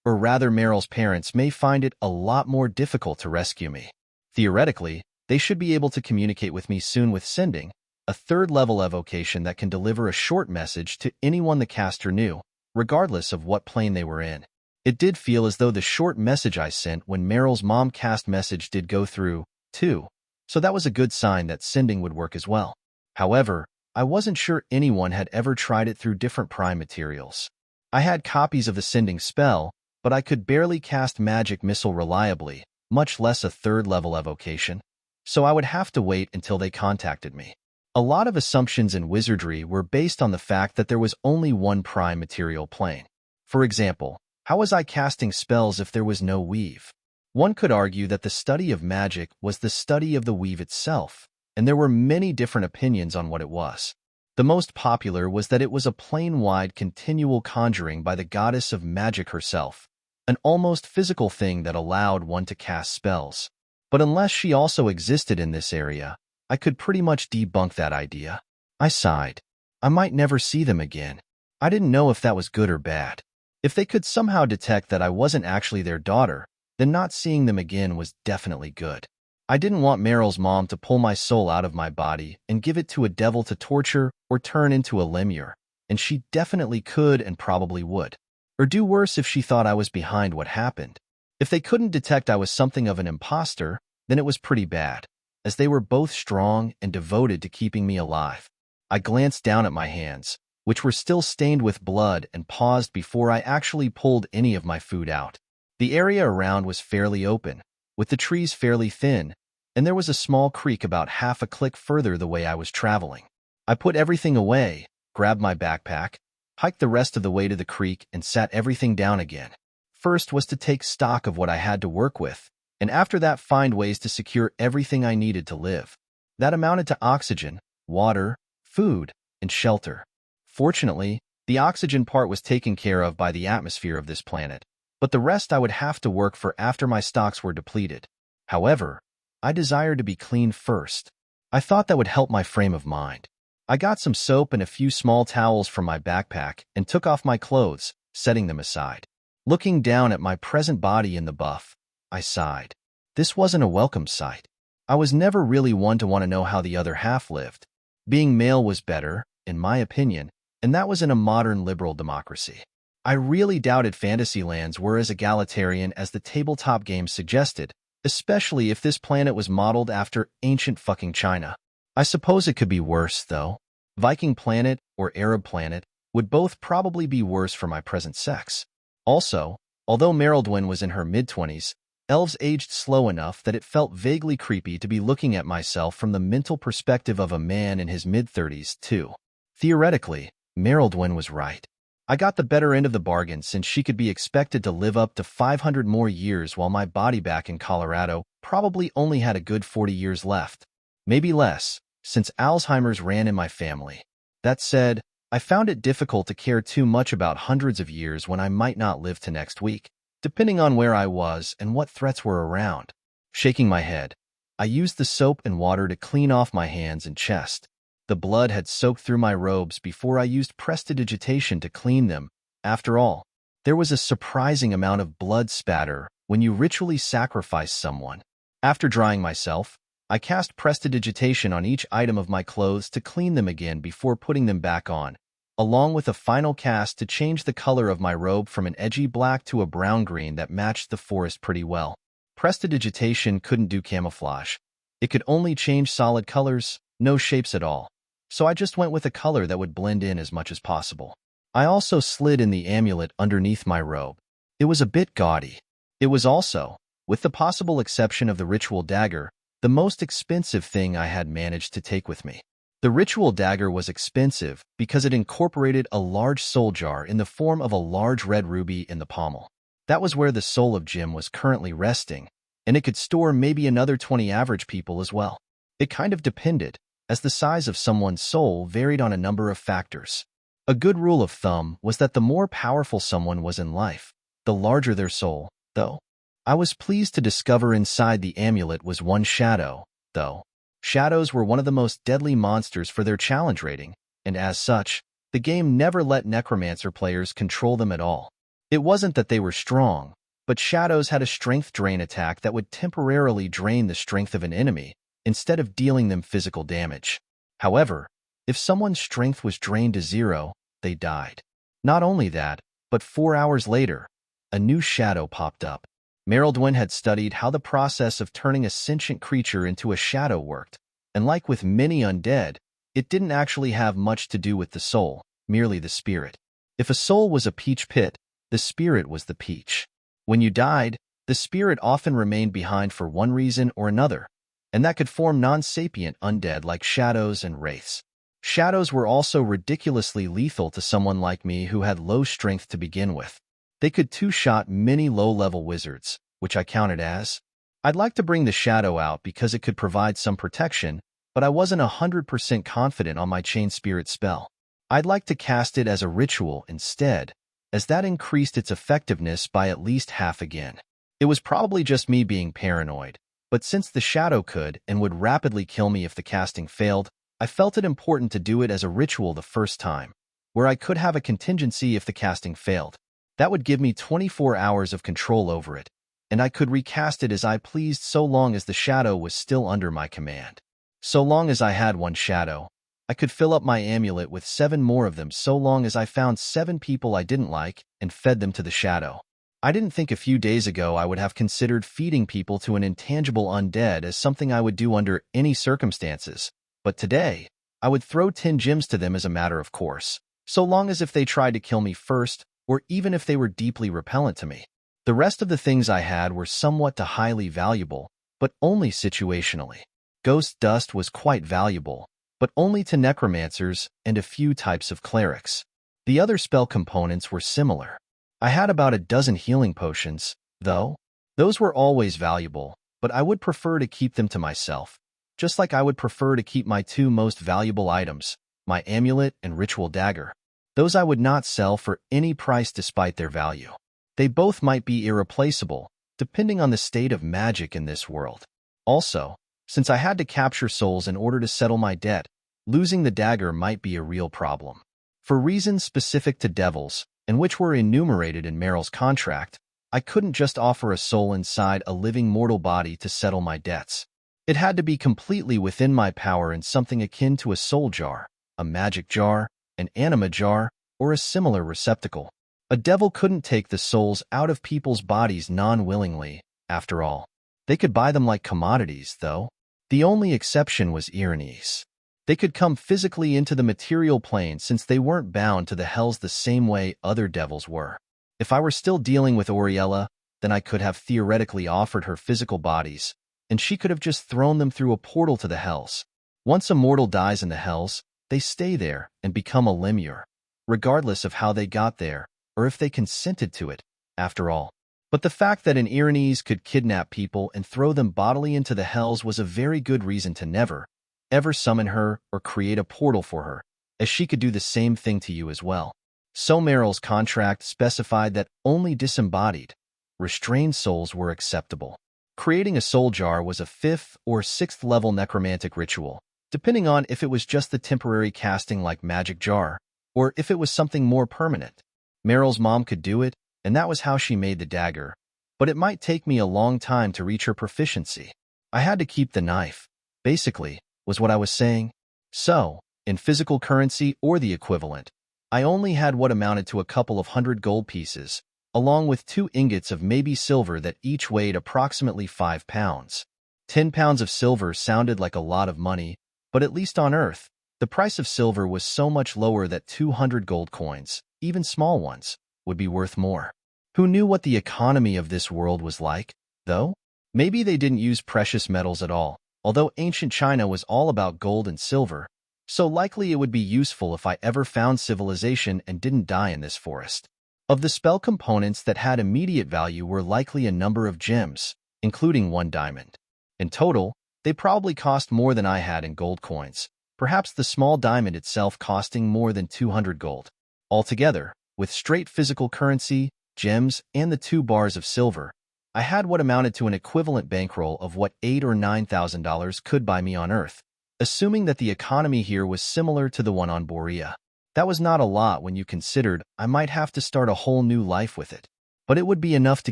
or rather Meryl's parents may find it a lot more difficult to rescue me. Theoretically, they should be able to communicate with me soon with sending, a 3rd-level evocation that can deliver a short message to anyone the caster knew, regardless of what plane they were in. It did feel as though the short message I sent when Meryl's mom cast message did go through, too, so that was a good sign that sending would work as well. However, I wasn't sure anyone had ever tried it through different prime materials. I had copies of the sending spell, but I could barely cast magic missile reliably, much less a 3rd-level evocation, so I would have to wait until they contacted me. A lot of assumptions in wizardry were based on the fact that there was only one prime material plane. For example, how was I casting spells if there was no weave? One could argue that the study of magic was the study of the weave itself, and there were many different opinions on what it was. The most popular was that it was a plane-wide continual conjuring by the goddess of magic herself, an almost physical thing that allowed one to cast spells. But unless she also existed in this area, I could pretty much debunk that idea. I sighed. I might never see them again. I didn't know if that was good or bad. If they could somehow detect that I wasn't actually their daughter, then not seeing them again was definitely good. I didn't want Meryl's mom to pull my soul out of my body and give it to a devil to torture or turn into a lemure, and she definitely could and probably would. Or do worse if she thought I was behind what happened. If they couldn't detect I was something of an imposter, then it was pretty bad, as they were both strong and devoted to keeping me alive. I glanced down at my hands, which were still stained with blood, and paused before I actually pulled any of my food out. The area around was fairly open, with the trees fairly thin, and there was a small creek about half a click further the way I was traveling. I put everything away, grabbed my backpack, hiked the rest of the way to the creek, and sat everything down again. First was to take stock of what I had to work with, and after that find ways to secure everything I needed to live. That amounted to oxygen, water, food, and shelter. Fortunately, the oxygen part was taken care of by the atmosphere of this planet, but the rest I would have to work for after my stocks were depleted. However, I desired to be clean first. I thought that would help my frame of mind. I got some soap and a few small towels from my backpack and took off my clothes, setting them aside. Looking down at my present body in the buff, I sighed. This wasn't a welcome sight. I was never really one to want to know how the other half lived. Being male was better, in my opinion, and that was in a modern liberal democracy. I really doubted Fantasylands were as egalitarian as the tabletop game suggested, especially if this planet was modeled after ancient fucking China. I suppose it could be worse, though. Viking planet or Arab planet would both probably be worse for my present sex. Also, although Merildwyn was in her mid-20s, elves aged slow enough that it felt vaguely creepy to be looking at myself from the mental perspective of a man in his mid-30s, too. Theoretically, Merildwyn was right. I got the better end of the bargain since she could be expected to live up to 500 more years while my body back in Colorado probably only had a good 40 years left. Maybe less, since Alzheimer's ran in my family. That said, I found it difficult to care too much about hundreds of years when I might not live to next week, depending on where I was and what threats were around. Shaking my head, I used the soap and water to clean off my hands and chest. The blood had soaked through my robes before I used prestidigitation to clean them. After all, there was a surprising amount of blood spatter when you ritually sacrifice someone. After drying myself, I cast prestidigitation on each item of my clothes to clean them again before putting them back on, along with a final cast to change the color of my robe from an edgy black to a brown-green that matched the forest pretty well. Prestidigitation couldn't do camouflage. It could only change solid colors, no shapes at all. So I just went with a color that would blend in as much as possible. I also slid in the amulet underneath my robe. It was a bit gaudy. It was also, with the possible exception of the ritual dagger, the most expensive thing I had managed to take with me. The ritual dagger was expensive because it incorporated a large soul jar in the form of a large red ruby in the pommel. That was where the soul of Jim was currently resting, and it could store maybe another 20 average people as well. It kind of depended, as the size of someone's soul varied on a number of factors. A good rule of thumb was that the more powerful someone was in life, the larger their soul, though. I was pleased to discover inside the amulet was one shadow, though. Shadows were one of the most deadly monsters for their challenge rating, and as such, the game never let Necromancer players control them at all. It wasn't that they were strong, but shadows had a strength drain attack that would temporarily drain the strength of an enemy, instead of dealing them physical damage. However, if someone's strength was drained to 0, they died. Not only that, but 4 hours later, a new shadow popped up. Merildwyn had studied how the process of turning a sentient creature into a shadow worked, and like with many undead, it didn't actually have much to do with the soul, merely the spirit. If a soul was a peach pit, the spirit was the peach. When you died, the spirit often remained behind for one reason or another, and that could form non-sapient undead like shadows and wraiths. Shadows were also ridiculously lethal to someone like me who had low strength to begin with. They could two-shot many low-level wizards, which I counted as. I'd like to bring the shadow out because it could provide some protection, but I wasn't 100% confident on my chain spirit spell. I'd like to cast it as a ritual instead, as that increased its effectiveness by at least half again. It was probably just me being paranoid, but since the shadow could and would rapidly kill me if the casting failed, I felt it important to do it as a ritual the first time, where I could have a contingency if the casting failed. That would give me 24 hours of control over it, and I could recast it as I pleased so long as the shadow was still under my command. So long as I had one shadow, I could fill up my amulet with 7 more of them so long as I found 7 people I didn't like and fed them to the shadow. I didn't think a few days ago I would have considered feeding people to an intangible undead as something I would do under any circumstances, but today, I would throw 10 gems to them as a matter of course, so long as if they tried to kill me first, or even if they were deeply repellent to me. The rest of the things I had were somewhat to highly valuable, but only situationally. Ghost dust was quite valuable, but only to necromancers and a few types of clerics. The other spell components were similar. I had about a dozen healing potions, though. Those were always valuable, but I would prefer to keep them to myself, just like I would prefer to keep my 2 most valuable items, my amulet and ritual dagger. Those I would not sell for any price despite their value. They both might be irreplaceable, depending on the state of magic in this world. Also, since I had to capture souls in order to settle my debt, losing the dagger might be a real problem. For reasons specific to devils, and which were enumerated in Meryl's contract, I couldn't just offer a soul inside a living mortal body to settle my debts. It had to be completely within my power in something akin to a soul jar, a magic jar, an anima jar, or a similar receptacle. A devil couldn't take the souls out of people's bodies non-willingly, after all. They could buy them like commodities, though. The only exception was Iranes. They could come physically into the material plane since they weren't bound to the hells the same way other devils were. If I were still dealing with Oriella, then I could have theoretically offered her physical bodies, and she could have just thrown them through a portal to the hells. Once a mortal dies in the hells, they stay there and become a lemure, regardless of how they got there, or if they consented to it, after all. But the fact that an Iranes could kidnap people and throw them bodily into the hells was a very good reason to never, ever summon her or create a portal for her, as she could do the same thing to you as well. So Meryl's contract specified that only disembodied, restrained souls were acceptable. Creating a soul jar was a 5th or 6th level necromantic ritual, depending on if it was just the temporary casting like magic jar, or if it was something more permanent. Meryl's mom could do it, and that was how she made the dagger, but it might take me a long time to reach her proficiency. I had to keep the knife, basically, was what I was saying. So, in physical currency or the equivalent, I only had what amounted to a couple of 100 gold pieces, along with 2 ingots of maybe silver that each weighed approximately 5 pounds. 10 pounds of silver sounded like a lot of money, but at least on Earth, the price of silver was so much lower that 200 gold coins, even small ones, would be worth more. Who knew what the economy of this world was like, though? Maybe they didn't use precious metals at all, although ancient China was all about gold and silver, so likely it would be useful if I ever found civilization and didn't die in this forest. Of the spell components that had immediate value were likely a number of gems, including 1 diamond. In total, they probably cost more than I had in gold coins, perhaps the small diamond itself costing more than 200 gold. Altogether, with straight physical currency, gems, and the 2 bars of silver, I had what amounted to an equivalent bankroll of what $8,000 or $9,000 could buy me on Earth, assuming that the economy here was similar to the one on Borea. That was not a lot when you considered I might have to start a whole new life with it. But it would be enough to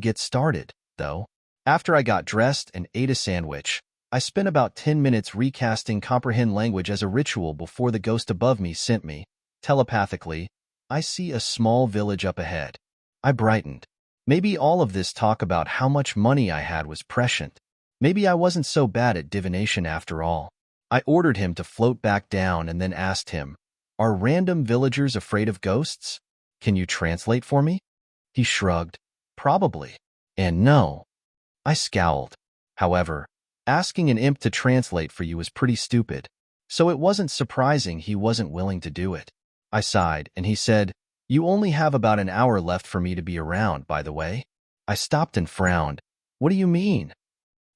get started, though. After I got dressed and ate a sandwich, I spent about 10 minutes recasting comprehend language as a ritual before the ghost above me sent me, telepathically, "I see a small village up ahead." I brightened. Maybe all of this talk about how much money I had was prescient. Maybe I wasn't so bad at divination after all. I ordered him to float back down and then asked him, "Are random villagers afraid of ghosts? Can you translate for me?" He shrugged. "Probably." And no. I scowled. However, asking an imp to translate for you is pretty stupid, so it wasn't surprising he wasn't willing to do it. I sighed, and he said, "You only have about an hour left for me to be around, by the way." I stopped and frowned. "What do you mean?"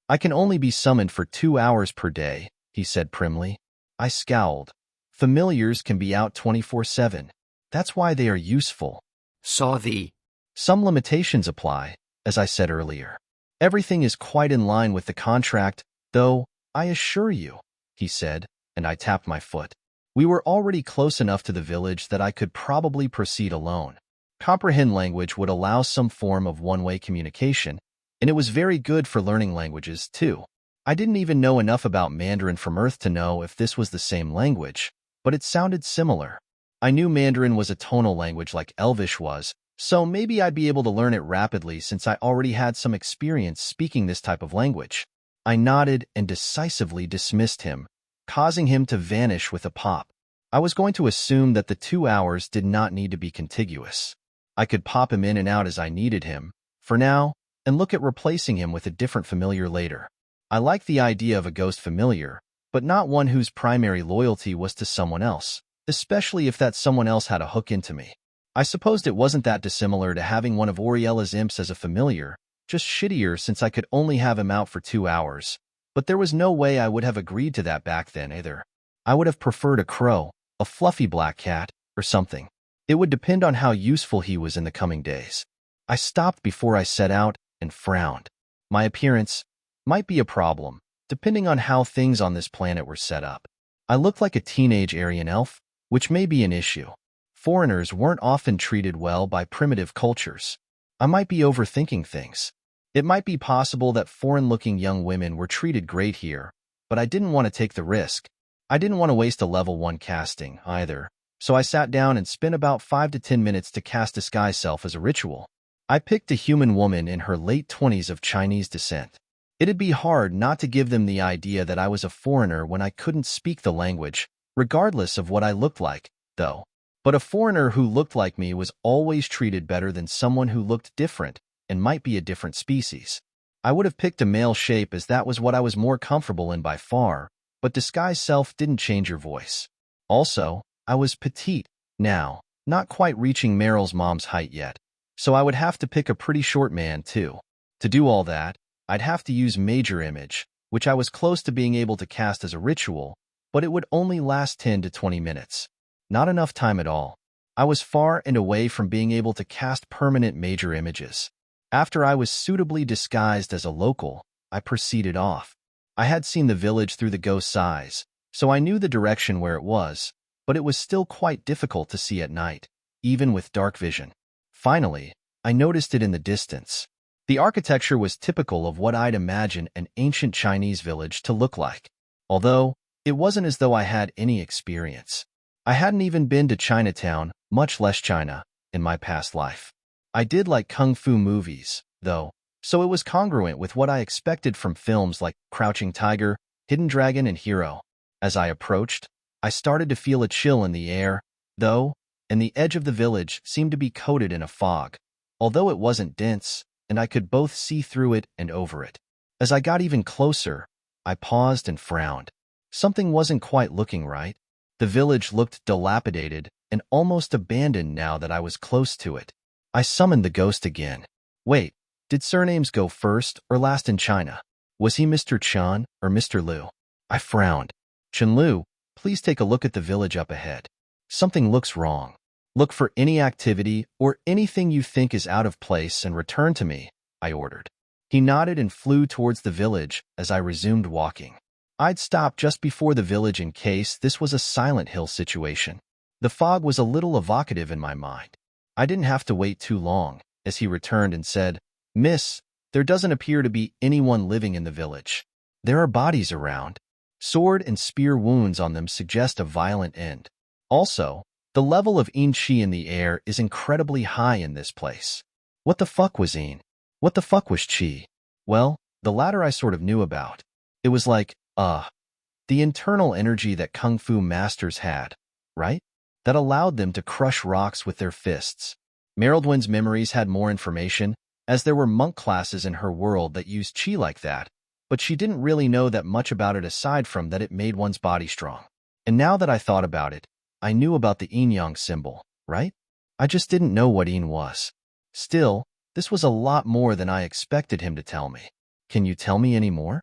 "I can only be summoned for 2 hours per day," he said primly. I scowled. Familiars can be out 24/7. That's why they are useful. Saw thee. Some limitations apply, as I said earlier. Everything is quite in line with the contract, though, I assure you, he said, and I tapped my foot. We were already close enough to the village that I could probably proceed alone. Comprehend language would allow some form of one-way communication, and it was very good for learning languages, too. I didn't even know enough about Mandarin from Earth to know if this was the same language, but it sounded similar. I knew Mandarin was a tonal language like Elvish was, so maybe I'd be able to learn it rapidly since I already had some experience speaking this type of language. I nodded and decisively dismissed him, causing him to vanish with a pop. I was going to assume that the 2 hours did not need to be contiguous. I could pop him in and out as I needed him, for now, and look at replacing him with a different familiar later. I liked the idea of a ghost familiar, but not one whose primary loyalty was to someone else, especially if that someone else had a hook into me. I supposed it wasn't that dissimilar to having one of Oriella's imps as a familiar, just shittier since I could only have him out for 2 hours. But there was no way I would have agreed to that back then either. I would have preferred a crow, a fluffy black cat, or something. It would depend on how useful he was in the coming days. I stopped before I set out and frowned. My appearance might be a problem, depending on how things on this planet were set up. I looked like a teenage Aryan elf, which may be an issue. Foreigners weren't often treated well by primitive cultures. I might be overthinking things. It might be possible that foreign-looking young women were treated great here, but I didn't want to take the risk. I didn't want to waste a level 1 casting, either, so I sat down and spent about 5 to 10 minutes to cast Disguise Self as a ritual. I picked a human woman in her late 20s of Chinese descent. It'd be hard not to give them the idea that I was a foreigner when I couldn't speak the language, regardless of what I looked like, though. But a foreigner who looked like me was always treated better than someone who looked different and might be a different species. I would have picked a male shape as that was what I was more comfortable in by far, but Disguise Self didn't change your voice. Also, I was petite now, not quite reaching Meryl's mom's height yet, so I would have to pick a pretty short man too. To do all that, I'd have to use Major Image, which I was close to being able to cast as a ritual, but it would only last 10 to 20 minutes. Not enough time at all. I was far and away from being able to cast permanent major images. After I was suitably disguised as a local, I proceeded off. I had seen the village through the ghost's eyes, so I knew the direction where it was, but it was still quite difficult to see at night, even with dark vision. Finally, I noticed it in the distance. The architecture was typical of what I'd imagine an ancient Chinese village to look like, although it wasn't as though I had any experience. I hadn't even been to Chinatown, much less China, in my past life. I did like kung fu movies, though, so it was congruent with what I expected from films like Crouching Tiger, Hidden Dragon, and Hero. As I approached, I started to feel a chill in the air, though, and the edge of the village seemed to be coated in a fog, although it wasn't dense, and I could both see through it and over it. As I got even closer, I paused and frowned. Something wasn't quite looking right. The village looked dilapidated and almost abandoned now that I was close to it. I summoned the ghost again. Wait, did surnames go first or last in China? Was he Mr. Chan or Mr. Liu? I frowned. Chen Liu, please take a look at the village up ahead. Something looks wrong. Look for any activity or anything you think is out of place and return to me, I ordered. He nodded and flew towards the village as I resumed walking. I'd stop just before the village in case this was a Silent Hill situation. The fog was a little evocative in my mind. I didn't have to wait too long, as he returned and said, Miss, there doesn't appear to be anyone living in the village. There are bodies around. Sword and spear wounds on them suggest a violent end. Also, the level of ensue in the air is incredibly high in this place. What the fuck was en? What the fuck was qi? Well, the latter I sort of knew about. It was like, the internal energy that kung fu masters had, right? That allowed them to crush rocks with their fists. Merildwin's memories had more information, as there were monk classes in her world that used qi like that, but she didn't really know that much about it aside from that it made one's body strong. And now that I thought about it, I knew about the yin-yang symbol, right? I just didn't know what yin was. Still, this was a lot more than I expected him to tell me. Can you tell me any more?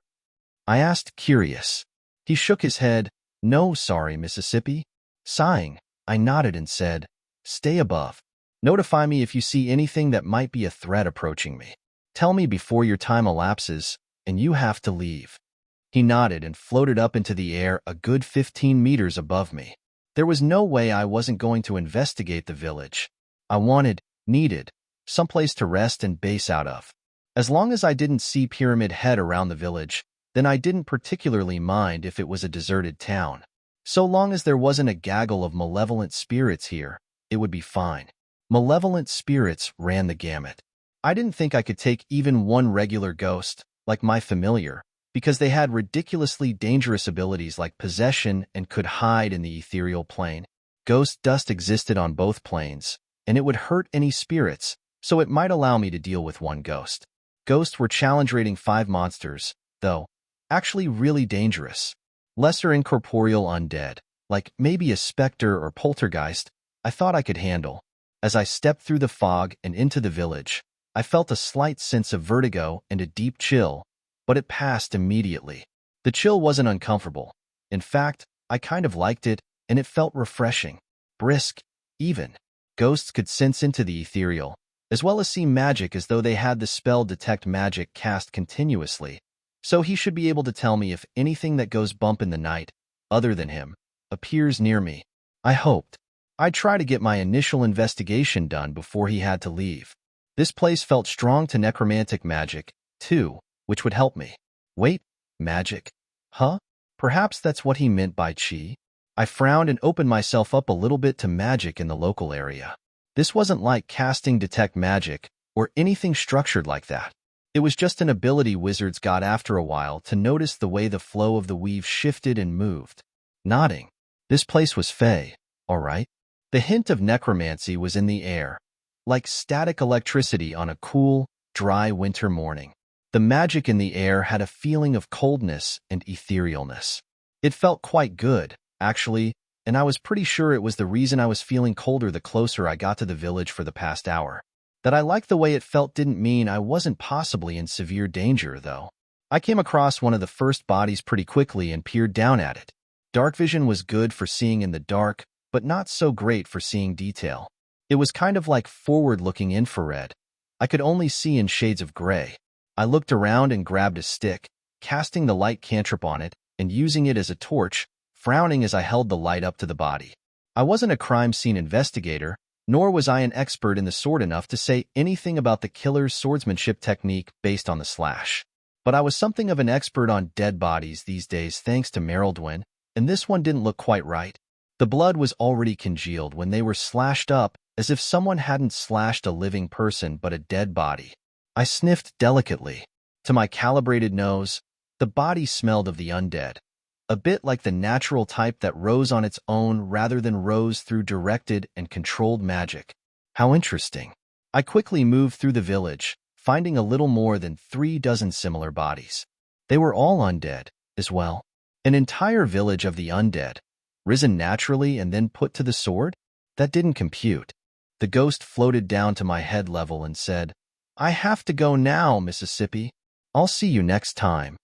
I asked, curious. He shook his head. No, sorry, Mississippi. Sighing, I nodded and said, stay above. Notify me if you see anything that might be a threat approaching me. Tell me before your time elapses, and you have to leave. He nodded and floated up into the air a good 15 meters above me. There was no way I wasn't going to investigate the village. I needed, someplace to rest and base out of. As long as I didn't see Pyramid Head around the village, then I didn't particularly mind if it was a deserted town. So long as there wasn't a gaggle of malevolent spirits here, it would be fine. Malevolent spirits ran the gamut. I didn't think I could take even one regular ghost, like my familiar, because they had ridiculously dangerous abilities like possession and could hide in the ethereal plane. Ghost dust existed on both planes, and it would hurt any spirits, so it might allow me to deal with one ghost. Ghosts were challenge rating 5 monsters, though, actually really dangerous. Lesser incorporeal undead, like maybe a specter or poltergeist, I thought I could handle. As I stepped through the fog and into the village, I felt a slight sense of vertigo and a deep chill, but it passed immediately. The chill wasn't uncomfortable. In fact, I kind of liked it, and it felt refreshing. Brisk, even. Ghosts could sense into the ethereal, as well as see magic as though they had the spell Detect Magic cast continuously, so he should be able to tell me if anything that goes bump in the night, other than him, appears near me. I hoped. I'd try to get my initial investigation done before he had to leave. This place felt strong to necromantic magic, too, which would help me. Wait, magic? Huh? Perhaps that's what he meant by chi? I frowned and opened myself up a little bit to magic in the local area. This wasn't like casting Detect Magic or anything structured like that. It was just an ability wizards got after a while to notice the way the flow of the weave shifted and moved. Nodding. This place was fey, all right? The hint of necromancy was in the air, like static electricity on a cool, dry winter morning. The magic in the air had a feeling of coldness and etherealness. It felt quite good, actually, and I was pretty sure it was the reason I was feeling colder the closer I got to the village for the past hour. That I liked the way it felt didn't mean I wasn't possibly in severe danger, though. I came across one of the first bodies pretty quickly and peered down at it. Dark vision was good for seeing in the dark, but not so great for seeing detail. It was kind of like forward-looking infrared. I could only see in shades of gray. I looked around and grabbed a stick, casting the light cantrip on it and using it as a torch, frowning as I held the light up to the body. I wasn't a crime scene investigator, nor was I an expert in the sword enough to say anything about the killer's swordsmanship technique based on the slash. But I was something of an expert on dead bodies these days thanks to Merildwin, and this one didn't look quite right. The blood was already congealed when they were slashed up, as if someone hadn't slashed a living person but a dead body. I sniffed delicately. To my calibrated nose, the body smelled of the undead, a bit like the natural type that rose on its own rather than rose through directed and controlled magic. How interesting. I quickly moved through the village, finding a little more than 3 dozen similar bodies. They were all undead, as well. An entire village of the undead, risen naturally and then put to the sword? That didn't compute. The ghost floated down to my head level and said, I have to go now, Mississippi. I'll see you next time.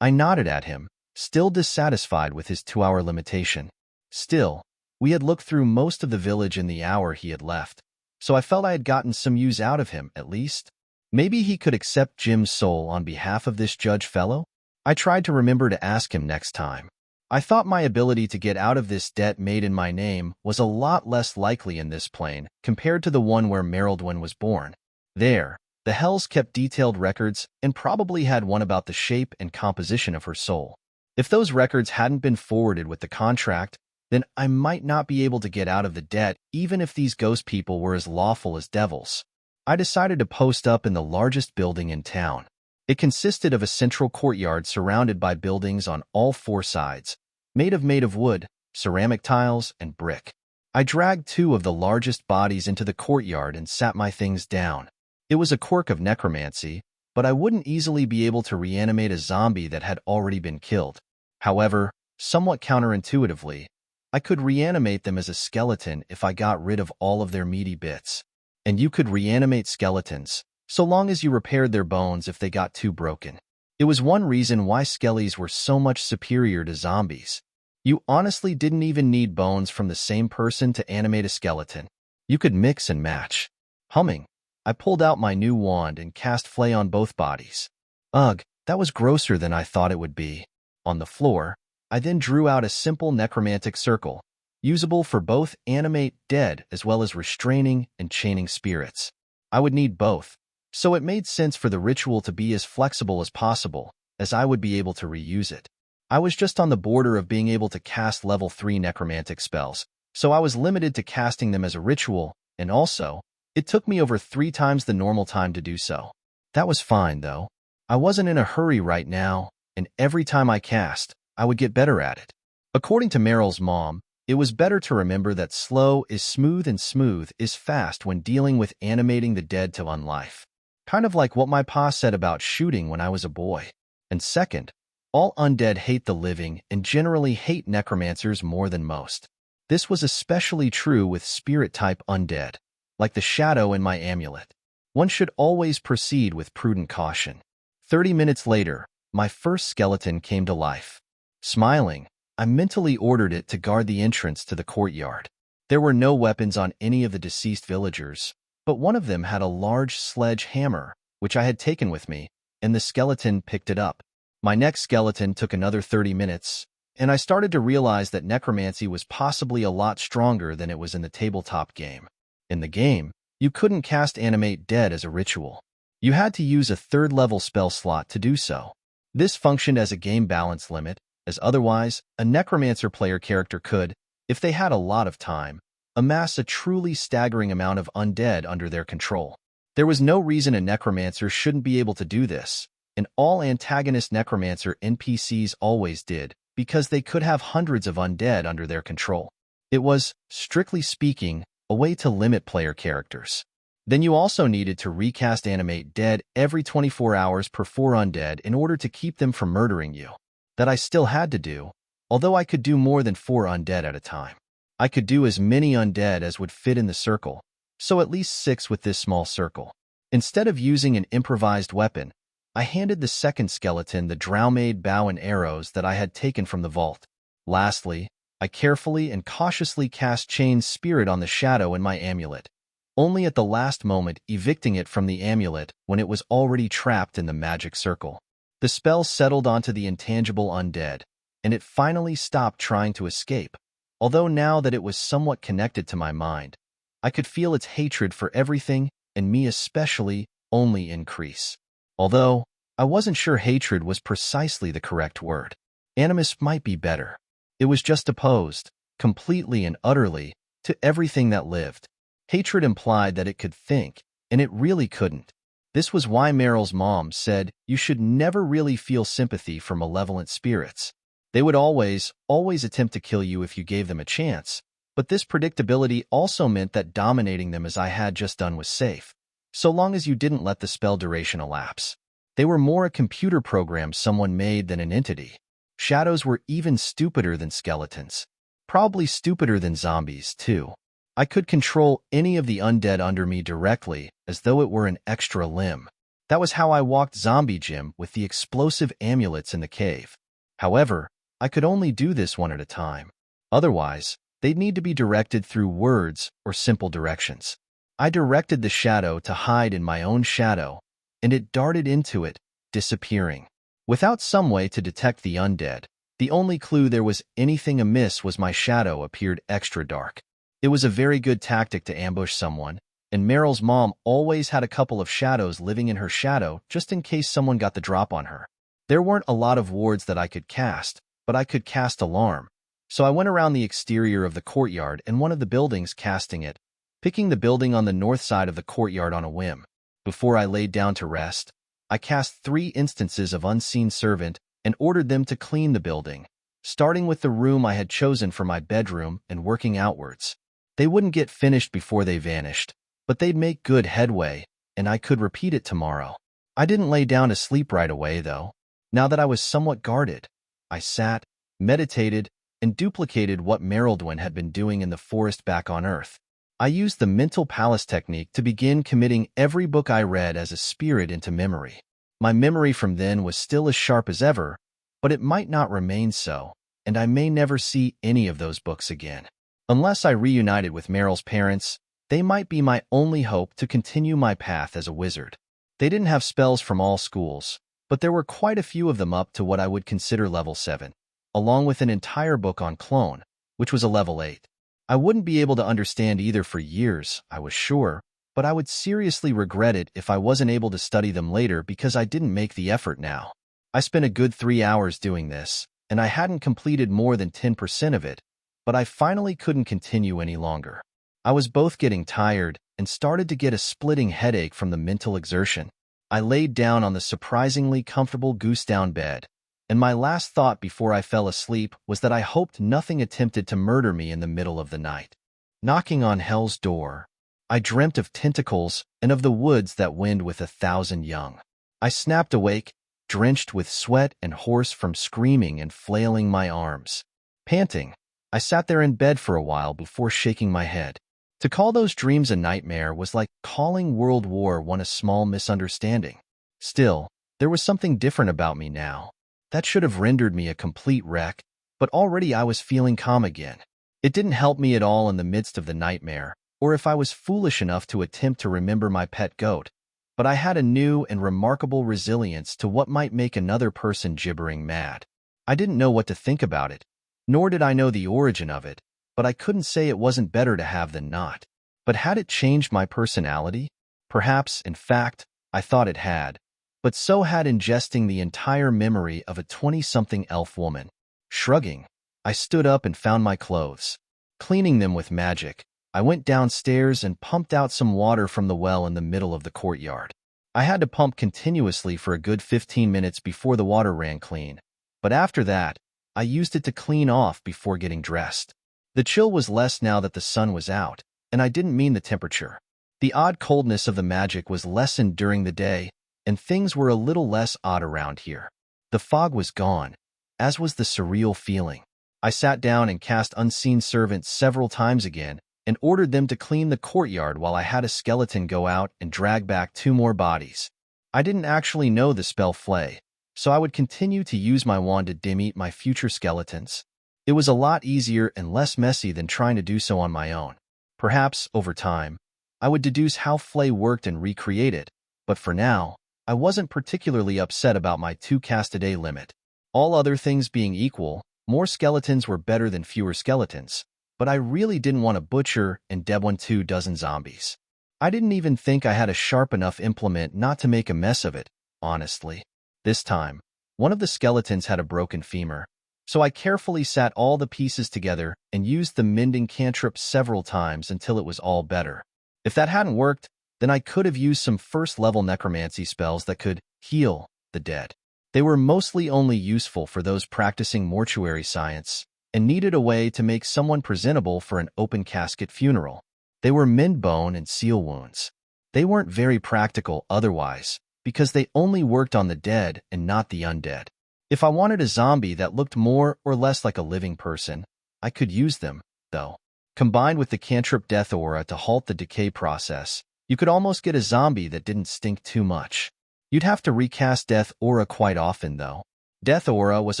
I nodded at him, still dissatisfied with his 2-hour limitation. Still, we had looked through most of the village in the hour he had left, so I felt I had gotten some use out of him, at least. Maybe he could accept Jim's soul on behalf of this judge fellow? I tried to remember to ask him next time. I thought my ability to get out of this debt made in my name was a lot less likely in this plane compared to the one where Merildwin was born. There, the Hells kept detailed records and probably had one about the shape and composition of her soul. If those records hadn't been forwarded with the contract, then I might not be able to get out of the debt even if these ghost people were as lawful as devils. I decided to post up in the largest building in town. It consisted of a central courtyard surrounded by buildings on all 4 sides, made of wood, ceramic tiles, and brick. I dragged 2 of the largest bodies into the courtyard and sat my things down. It was a quirk of necromancy, but I wouldn't easily be able to reanimate a zombie that had already been killed. However, somewhat counterintuitively, I could reanimate them as a skeleton if I got rid of all of their meaty bits. And you could reanimate skeletons, so long as you repaired their bones if they got too broken. It was one reason why skellies were so much superior to zombies. You honestly didn't even need bones from the same person to animate a skeleton. You could mix and match. Humming, I pulled out my new wand and cast Flay on both bodies. Ugh, that was grosser than I thought it would be. On the floor, I then drew out a simple necromantic circle, usable for both animate dead as well as restraining and chaining spirits. I would need both, so it made sense for the ritual to be as flexible as possible, as I would be able to reuse it. I was just on the border of being able to cast level 3 necromantic spells, so I was limited to casting them as a ritual, and also, it took me over 3 times the normal time to do so. That was fine, though. I wasn't in a hurry right now, and every time I cast, I would get better at it. According to Meryl's mom, it was better to remember that slow is smooth and smooth is fast when dealing with animating the dead to unlife. Kind of like what my pa said about shooting when I was a boy. And second, all undead hate the living and generally hate necromancers more than most. This was especially true with spirit-type undead, like the shadow in my amulet. One should always proceed with prudent caution. 30 minutes later, my first skeleton came to life. Smiling, I mentally ordered it to guard the entrance to the courtyard. There were no weapons on any of the deceased villagers, but one of them had a large sledge-hammer, which I had taken with me, and the skeleton picked it up. My next skeleton took another 30 minutes, and I started to realize that necromancy was possibly a lot stronger than it was in the tabletop game. In the game, you couldn't cast Animate Dead as a ritual. You had to use a 3rd-level spell slot to do so. This functioned as a game balance limit, as otherwise, a necromancer player character could, if they had a lot of time, amass a truly staggering amount of undead under their control. There was no reason a necromancer shouldn't be able to do this, and all antagonist necromancer NPCs always did, because they could have hundreds of undead under their control. It was, strictly speaking, a way to limit player characters. Then you also needed to recast Animate Dead every 24 hours per 4 undead in order to keep them from murdering you. That I still had to do, although I could do more than 4 undead at a time. I could do as many undead as would fit in the circle, so at least 6 with this small circle. Instead of using an improvised weapon, I handed the second skeleton the Drowmade bow and arrows that I had taken from the vault. Lastly, I carefully and cautiously cast Chain's Spirit on the shadow in my amulet, only at the last moment evicting it from the amulet when it was already trapped in the magic circle. The spell settled onto the intangible undead, and it finally stopped trying to escape, although now that it was somewhat connected to my mind, I could feel its hatred for everything, and me especially, only increase. Although, I wasn't sure hatred was precisely the correct word. Animus might be better. It was just opposed, completely and utterly, to everything that lived. Hatred implied that it could think, and it really couldn't. This was why Meryl's mom said you should never really feel sympathy for malevolent spirits. They would always attempt to kill you if you gave them a chance, but this predictability also meant that dominating them as I had just done was safe, so long as you didn't let the spell duration elapse. They were more a computer program someone made than an entity. Shadows were even stupider than skeletons. Probably stupider than zombies, too. I could control any of the undead under me directly, as though it were an extra limb. That was how I walked Zombie Jim with the explosive amulets in the cave. However, I could only do this one at a time. Otherwise, they'd need to be directed through words or simple directions. I directed the shadow to hide in my own shadow, and it darted into it, disappearing. Without some way to detect the undead, the only clue there was anything amiss was my shadow appeared extra dark. It was a very good tactic to ambush someone, and Meryl's mom always had a couple of shadows living in her shadow just in case someone got the drop on her. There weren't a lot of wards that I could cast, but I could cast Alarm. So I went around the exterior of the courtyard and one of the buildings casting it, picking the building on the north side of the courtyard on a whim. Before I laid down to rest, I cast 3 instances of Unseen Servant and ordered them to clean the building, starting with the room I had chosen for my bedroom and working outwards. They wouldn't get finished before they vanished, but they'd make good headway, and I could repeat it tomorrow. I didn't lay down to sleep right away, though. Now that I was somewhat guarded, I sat, meditated, and duplicated what Merildwin had been doing in the forest back on Earth. I used the mental palace technique to begin committing every book I read as a spirit into memory. My memory from then was still as sharp as ever, but it might not remain so, and I may never see any of those books again. Unless I reunited with Meryl's parents, they might be my only hope to continue my path as a wizard. They didn't have spells from all schools, but there were quite a few of them up to what I would consider level 7, along with an entire book on clone, which was a level 8. I wouldn't be able to understand either for years, I was sure, but I would seriously regret it if I wasn't able to study them later because I didn't make the effort now. I spent a good 3 hours doing this, and I hadn't completed more than 10% of it, but I finally couldn't continue any longer. I was both getting tired and started to get a splitting headache from the mental exertion. I laid down on the surprisingly comfortable goose-down bed, and my last thought before I fell asleep was that I hoped nothing attempted to murder me in the middle of the night. Knocking on hell's door, I dreamt of tentacles and of the woods that wind with 1,000 young. I snapped awake, drenched with sweat and hoarse from screaming and flailing my arms. Panting, I sat there in bed for a while before shaking my head. To call those dreams a nightmare was like calling World War I a small misunderstanding. Still, there was something different about me now. That should have rendered me a complete wreck, but already I was feeling calm again. It didn't help me at all in the midst of the nightmare, or if I was foolish enough to attempt to remember my pet goat, but I had a new and remarkable resilience to what might make another person gibbering mad. I didn't know what to think about it, nor did I know the origin of it, but I couldn't say it wasn't better to have than not. But had it changed my personality? Perhaps, in fact, I thought it had, but so had ingesting the entire memory of a 20-something elf woman. Shrugging, I stood up and found my clothes. Cleaning them with magic, I went downstairs and pumped out some water from the well in the middle of the courtyard. I had to pump continuously for a good 15 minutes before the water ran clean, but after that, I used it to clean off before getting dressed. The chill was less now that the sun was out, and I didn't mean the temperature. The odd coldness of the magic was lessened during the day, and things were a little less odd around here. The fog was gone, as was the surreal feeling. I sat down and cast Unseen Servant several times again, and ordered them to clean the courtyard while I had a skeleton go out and drag back 2 more bodies. I didn't actually know the spell Flay, so I would continue to use my wand to dim-eat my future skeletons. It was a lot easier and less messy than trying to do so on my own. Perhaps, over time, I would deduce how Flay worked and recreate it, but for now, I wasn't particularly upset about my 2-cast-a-day limit. All other things being equal, more skeletons were better than fewer skeletons, but I really didn't want to butcher and deb 2 dozen zombies. I didn't even think I had a sharp enough implement not to make a mess of it, honestly. This time, one of the skeletons had a broken femur, so I carefully sat all the pieces together and used the mending cantrip several times until it was all better. If that hadn't worked, then I could have used some first-level necromancy spells that could heal the dead. They were mostly only useful for those practicing mortuary science and needed a way to make someone presentable for an open-casket funeral. They were mend bone and seal wounds. They weren't very practical otherwise, because they only worked on the dead and not the undead. If I wanted a zombie that looked more or less like a living person, I could use them, though. Combined with the cantrip Death Aura to halt the decay process, you could almost get a zombie that didn't stink too much. You'd have to recast Death Aura quite often, though. Death Aura was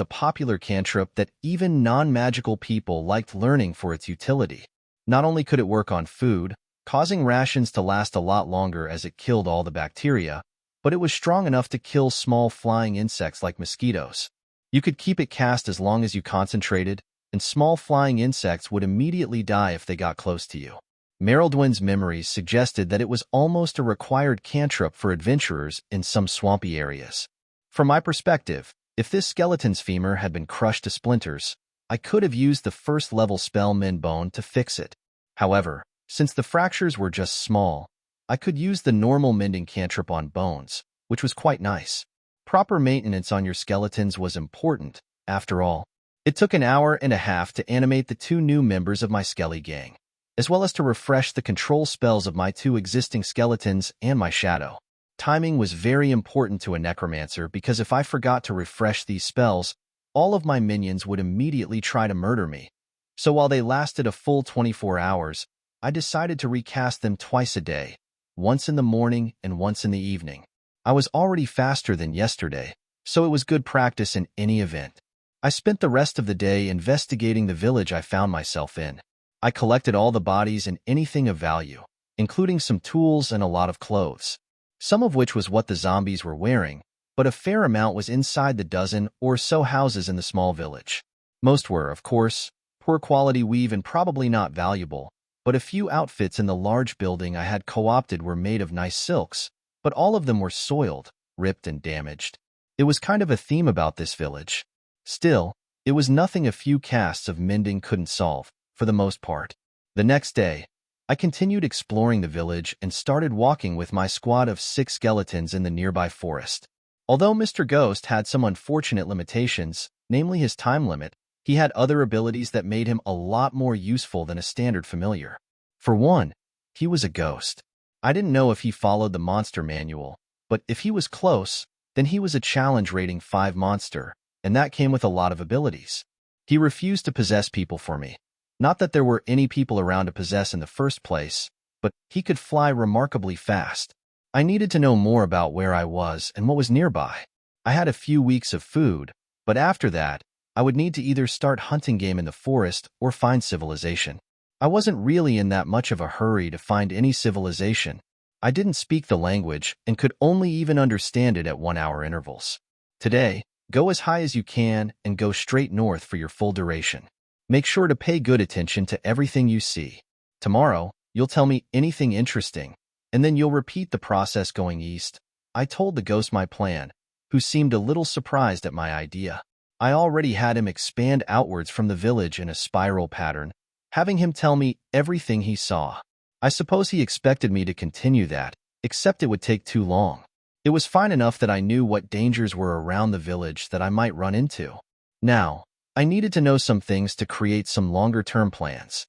a popular cantrip that even non-magical people liked learning for its utility. Not only could it work on food, causing rations to last a lot longer as it killed all the bacteria, but it was strong enough to kill small flying insects like mosquitoes. You could keep it cast as long as you concentrated, and small flying insects would immediately die if they got close to you. Merildwin's memories suggested that it was almost a required cantrip for adventurers in some swampy areas. From my perspective, if this skeleton's femur had been crushed to splinters, I could have used the first-level spell Mend Bone to fix it. However, since the fractures were just small, I could use the normal mending cantrip on bones, which was quite nice. Proper maintenance on your skeletons was important, after all. It took an hour and a half to animate the 2 new members of my Skelly gang, as well as to refresh the control spells of my 2 existing skeletons and my shadow. Timing was very important to a necromancer because if I forgot to refresh these spells, all of my minions would immediately try to murder me. So while they lasted a full 24 hours, I decided to recast them twice a day, once in the morning and once in the evening. I was already faster than yesterday, so it was good practice in any event. I spent the rest of the day investigating the village I found myself in. I collected all the bodies and anything of value, including some tools and a lot of clothes, some of which was what the zombies were wearing, but a fair amount was inside the dozen or so houses in the small village. Most were, of course, poor quality weave and probably not valuable, but a few outfits in the large building I had co-opted were made of nice silks, but all of them were soiled, ripped, and damaged. It was kind of a theme about this village. Still, it was nothing a few casts of mending couldn't solve, for the most part. The next day, I continued exploring the village and started walking with my squad of 6 skeletons in the nearby forest. Although Mr. Ghost had some unfortunate limitations, namely his time limit, he had other abilities that made him a lot more useful than a standard familiar. For one, he was a ghost. I didn't know if he followed the monster manual, but if he was close, then he was a challenge rating 5 monster, and that came with a lot of abilities. He refused to possess people for me. Not that there were any people around to possess in the first place, but he could fly remarkably fast. I needed to know more about where I was and what was nearby. I had a few weeks of food, but after that, I would need to either start hunting game in the forest or find civilization. I wasn't really in that much of a hurry to find any civilization. I didn't speak the language and could only even understand it at 1-hour intervals. Today, go as high as you can and go straight north for your full duration. Make sure to pay good attention to everything you see. Tomorrow, you'll tell me anything interesting, and then you'll repeat the process going east. I told the ghost my plan, who seemed a little surprised at my idea. I already had him expand outwards from the village in a spiral pattern, having him tell me everything he saw. I suppose he expected me to continue that, except it would take too long. It was fine enough that I knew what dangers were around the village that I might run into. Now, I needed to know some things to create some longer-term plans.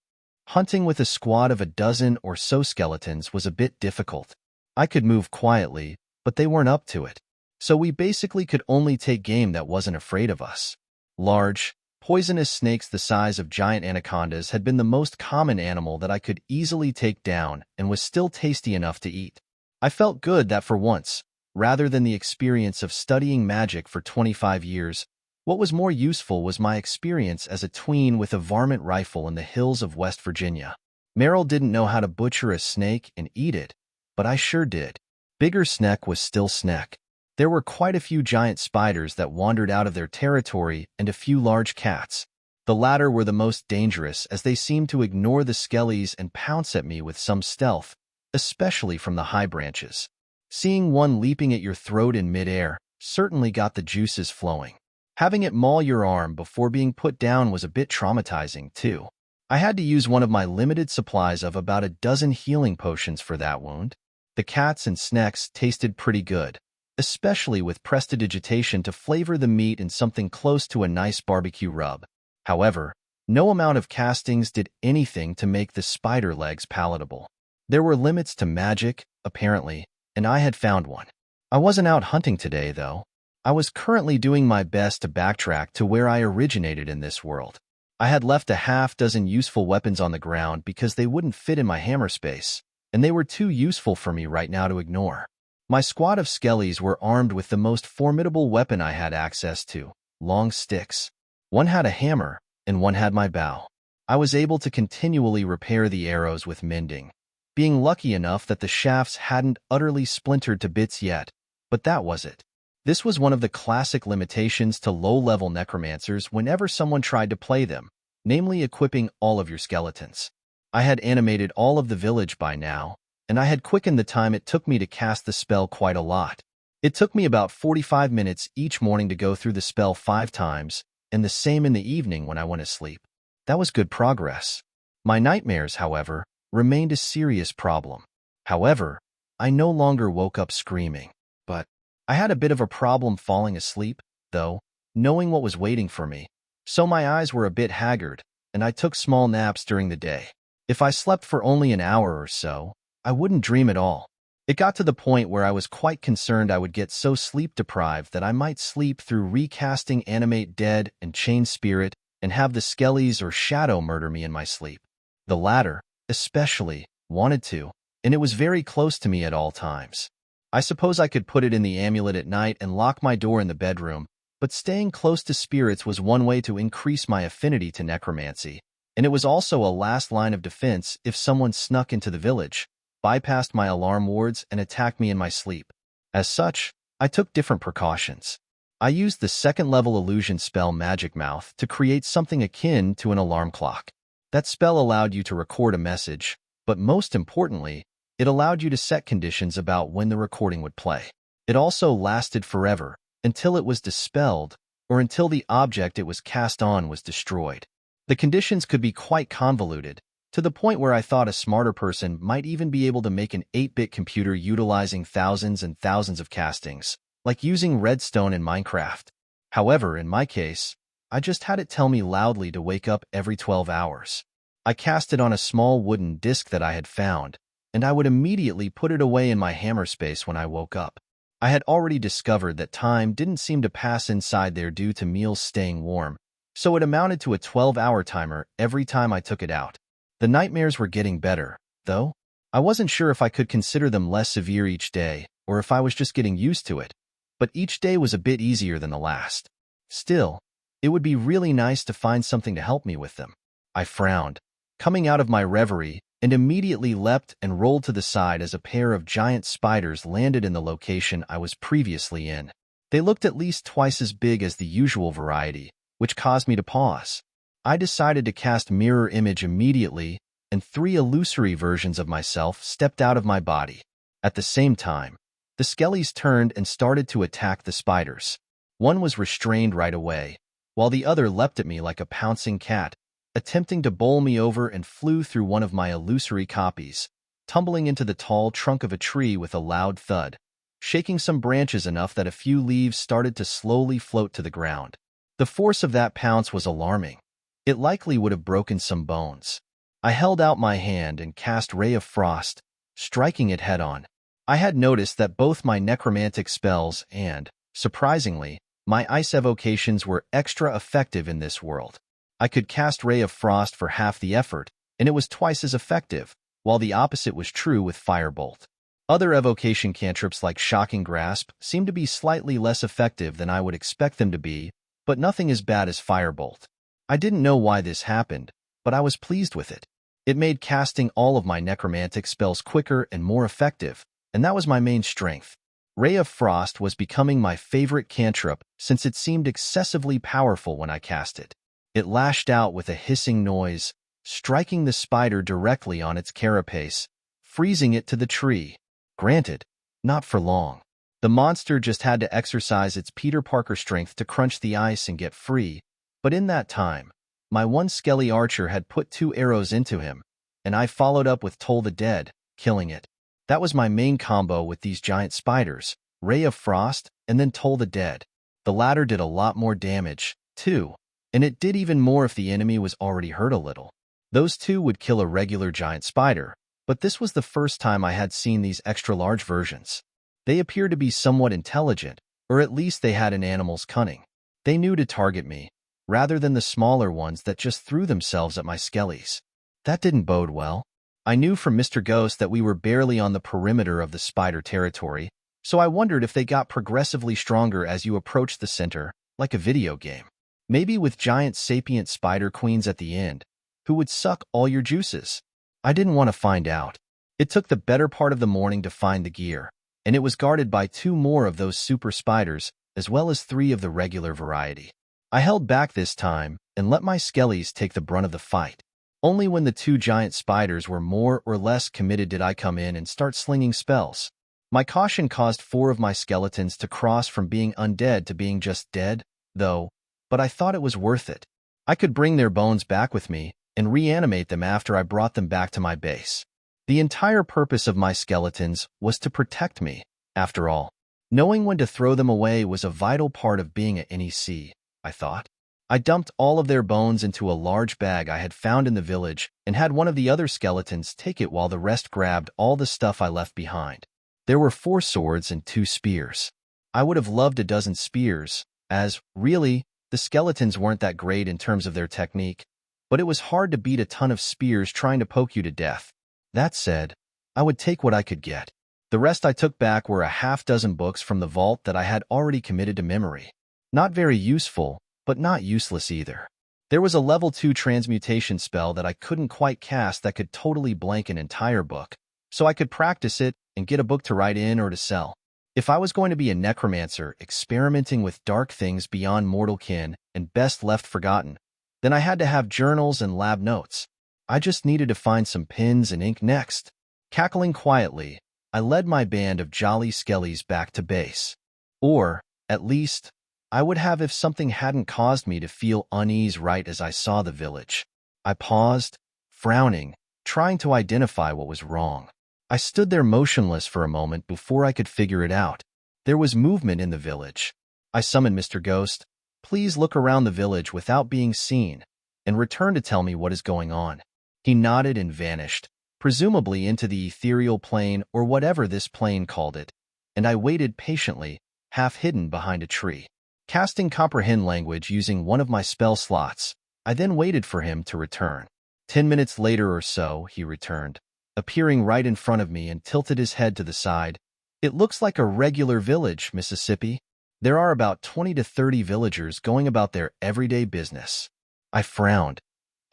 Hunting with a squad of a dozen or so skeletons was a bit difficult. I could move quietly, but they weren't up to it. So we basically could only take game that wasn't afraid of us. Large, poisonous snakes the size of giant anacondas had been the most common animal that I could easily take down and was still tasty enough to eat. I felt good that for once, rather than the experience of studying magic for 25 years, what was more useful was my experience as a tween with a varmint rifle in the hills of West Virginia. Meryl didn't know how to butcher a snake and eat it, but I sure did. Bigger Sneck was still Sneck. There were quite a few giant spiders that wandered out of their territory and a few large cats. The latter were the most dangerous as they seemed to ignore the skellies and pounce at me with some stealth, especially from the high branches. Seeing one leaping at your throat in midair certainly got the juices flowing. Having it maul your arm before being put down was a bit traumatizing, too. I had to use one of my limited supplies of about a dozen healing potions for that wound. The cats and snacks tasted pretty good, especially with prestidigitation to flavor the meat in something close to a nice barbecue rub. However, no amount of castings did anything to make the spider legs palatable. There were limits to magic, apparently, and I had found one. I wasn't out hunting today, though. I was currently doing my best to backtrack to where I originated in this world. I had left a half-dozen useful weapons on the ground because they wouldn't fit in my hammer space, and they were too useful for me right now to ignore. My squad of skellies were armed with the most formidable weapon I had access to, long sticks. One had a hammer, and one had my bow. I was able to continually repair the arrows with mending, being lucky enough that the shafts hadn't utterly splintered to bits yet, but that was it. This was one of the classic limitations to low-level necromancers whenever someone tried to play them, namely equipping all of your skeletons. I had animated all of the village by now, and I had quickened the time it took me to cast the spell quite a lot. It took me about 45 minutes each morning to go through the spell 5 times, and the same in the evening when I went to sleep. That was good progress. My nightmares, however, remained a serious problem. However, I no longer woke up screaming, but I had a bit of a problem falling asleep, though, knowing what was waiting for me, so my eyes were a bit haggard, and I took small naps during the day. If I slept for only an hour or so, I wouldn't dream at all. It got to the point where I was quite concerned I would get so sleep-deprived that I might sleep through recasting Animate Dead and Chain Spirit and have the Skellies or Shadow murder me in my sleep. The latter, especially, wanted to, and it was very close to me at all times. I suppose I could put it in the amulet at night and lock my door in the bedroom, but staying close to spirits was one way to increase my affinity to necromancy, and it was also a last line of defense if someone snuck into the village, bypassed my alarm wards, and attacked me in my sleep. As such, I took different precautions. I used the second-level illusion spell Magic Mouth to create something akin to an alarm clock. That spell allowed you to record a message, but most importantly, it allowed you to set conditions about when the recording would play. It also lasted forever, until it was dispelled, or until the object it was cast on was destroyed. The conditions could be quite convoluted, to the point where I thought a smarter person might even be able to make an 8-bit computer utilizing thousands and thousands of castings, like using redstone in Minecraft. However, in my case, I just had it tell me loudly to wake up every 12 hours. I cast it on a small wooden disc that I had found, and I would immediately put it away in my hammer space when I woke up. I had already discovered that time didn't seem to pass inside there due to meals staying warm, so it amounted to a 12-hour timer every time I took it out. The nightmares were getting better, though. I wasn't sure if I could consider them less severe each day, or if I was just getting used to it, but each day was a bit easier than the last. Still, it would be really nice to find something to help me with them. I frowned, coming out of my reverie, and immediately leapt and rolled to the side as a pair of giant spiders landed in the location I was previously in. They looked at least twice as big as the usual variety, which caused me to pause. I decided to cast Mirror Image immediately, and 3 illusory versions of myself stepped out of my body. At the same time, the skellies turned and started to attack the spiders. One was restrained right away, while the other leapt at me like a pouncing cat, attempting to bowl me over, and flew through one of my illusory copies, tumbling into the tall trunk of a tree with a loud thud, shaking some branches enough that a few leaves started to slowly float to the ground. The force of that pounce was alarming. It likely would have broken some bones. I held out my hand and cast Ray of Frost, striking it head-on. I had noticed that both my necromantic spells and, surprisingly, my ice evocations were extra effective in this world. I could cast Ray of Frost for half the effort, and it was twice as effective, while the opposite was true with Firebolt. Other evocation cantrips like Shocking Grasp seemed to be slightly less effective than I would expect them to be, but nothing as bad as Firebolt. I didn't know why this happened, but I was pleased with it. It made casting all of my necromantic spells quicker and more effective, and that was my main strength. Ray of Frost was becoming my favorite cantrip since it seemed excessively powerful when I cast it. It lashed out with a hissing noise, striking the spider directly on its carapace, freezing it to the tree. Granted, not for long. The monster just had to exercise its Peter Parker strength to crunch the ice and get free, but in that time, my one skelly archer had put 2 arrows into him, and I followed up with Toll the Dead, killing it. That was my main combo with these giant spiders, Ray of Frost, and then Toll the Dead. The latter did a lot more damage, too, and it did even more if the enemy was already hurt a little. Those 2 would kill a regular giant spider, but this was the first time I had seen these extra-large versions. They appeared to be somewhat intelligent, or at least they had an animal's cunning. They knew to target me, rather than the smaller ones that just threw themselves at my skellies. That didn't bode well. I knew from Mr. Ghost that we were barely on the perimeter of the spider territory, so I wondered if they got progressively stronger as you approached the center, like a video game. Maybe with giant sapient spider queens at the end, who would suck all your juices. I didn't want to find out. It took the better part of the morning to find the gear, and it was guarded by 2 more of those super spiders, as well as 3 of the regular variety. I held back this time and let my skellies take the brunt of the fight. Only when the 2 giant spiders were more or less committed did I come in and start slinging spells. My caution caused 4 of my skeletons to cross from being undead to being just dead, though, but I thought it was worth it. I could bring their bones back with me and reanimate them after I brought them back to my base. The entire purpose of my skeletons was to protect me, after all. Knowing when to throw them away was a vital part of being an NEC, I thought. I dumped all of their bones into a large bag I had found in the village and had one of the other skeletons take it while the rest grabbed all the stuff I left behind. There were 4 swords and 2 spears. I would have loved a dozen spears, as, really, the skeletons weren't that great in terms of their technique, but it was hard to beat a ton of spears trying to poke you to death. That said, I would take what I could get. The rest I took back were a half-dozen books from the vault that I had already committed to memory. Not very useful, but not useless either. There was a level 2 transmutation spell that I couldn't quite cast that could totally blank an entire book, so I could practice it and get a book to write in or to sell. If I was going to be a necromancer experimenting with dark things beyond mortal kin and best left forgotten, then I had to have journals and lab notes. I just needed to find some pens and ink next. Cackling quietly, I led my band of jolly skellies back to base. Or, at least, I would have if something hadn't caused me to feel unease right as I saw the village. I paused, frowning, trying to identify what was wrong. I stood there motionless for a moment before I could figure it out. There was movement in the village. I summoned Mr. Ghost. Please look around the village without being seen, and return to tell me what is going on. He nodded and vanished, presumably into the ethereal plane or whatever this plane called it, and I waited patiently, half hidden behind a tree. Casting Comprehend Language using one of my spell slots, I then waited for him to return. 10 minutes later or so, he returned, appearing right in front of me and tilted his head to the side. It looks like a regular village, Mississippi. There are about 20 to 30 villagers going about their everyday business. I frowned.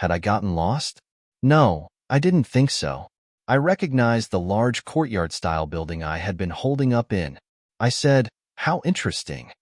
Had I gotten lost? No, I didn't think so. I recognized the large courtyard-style building I had been holding up in. I said, "How interesting."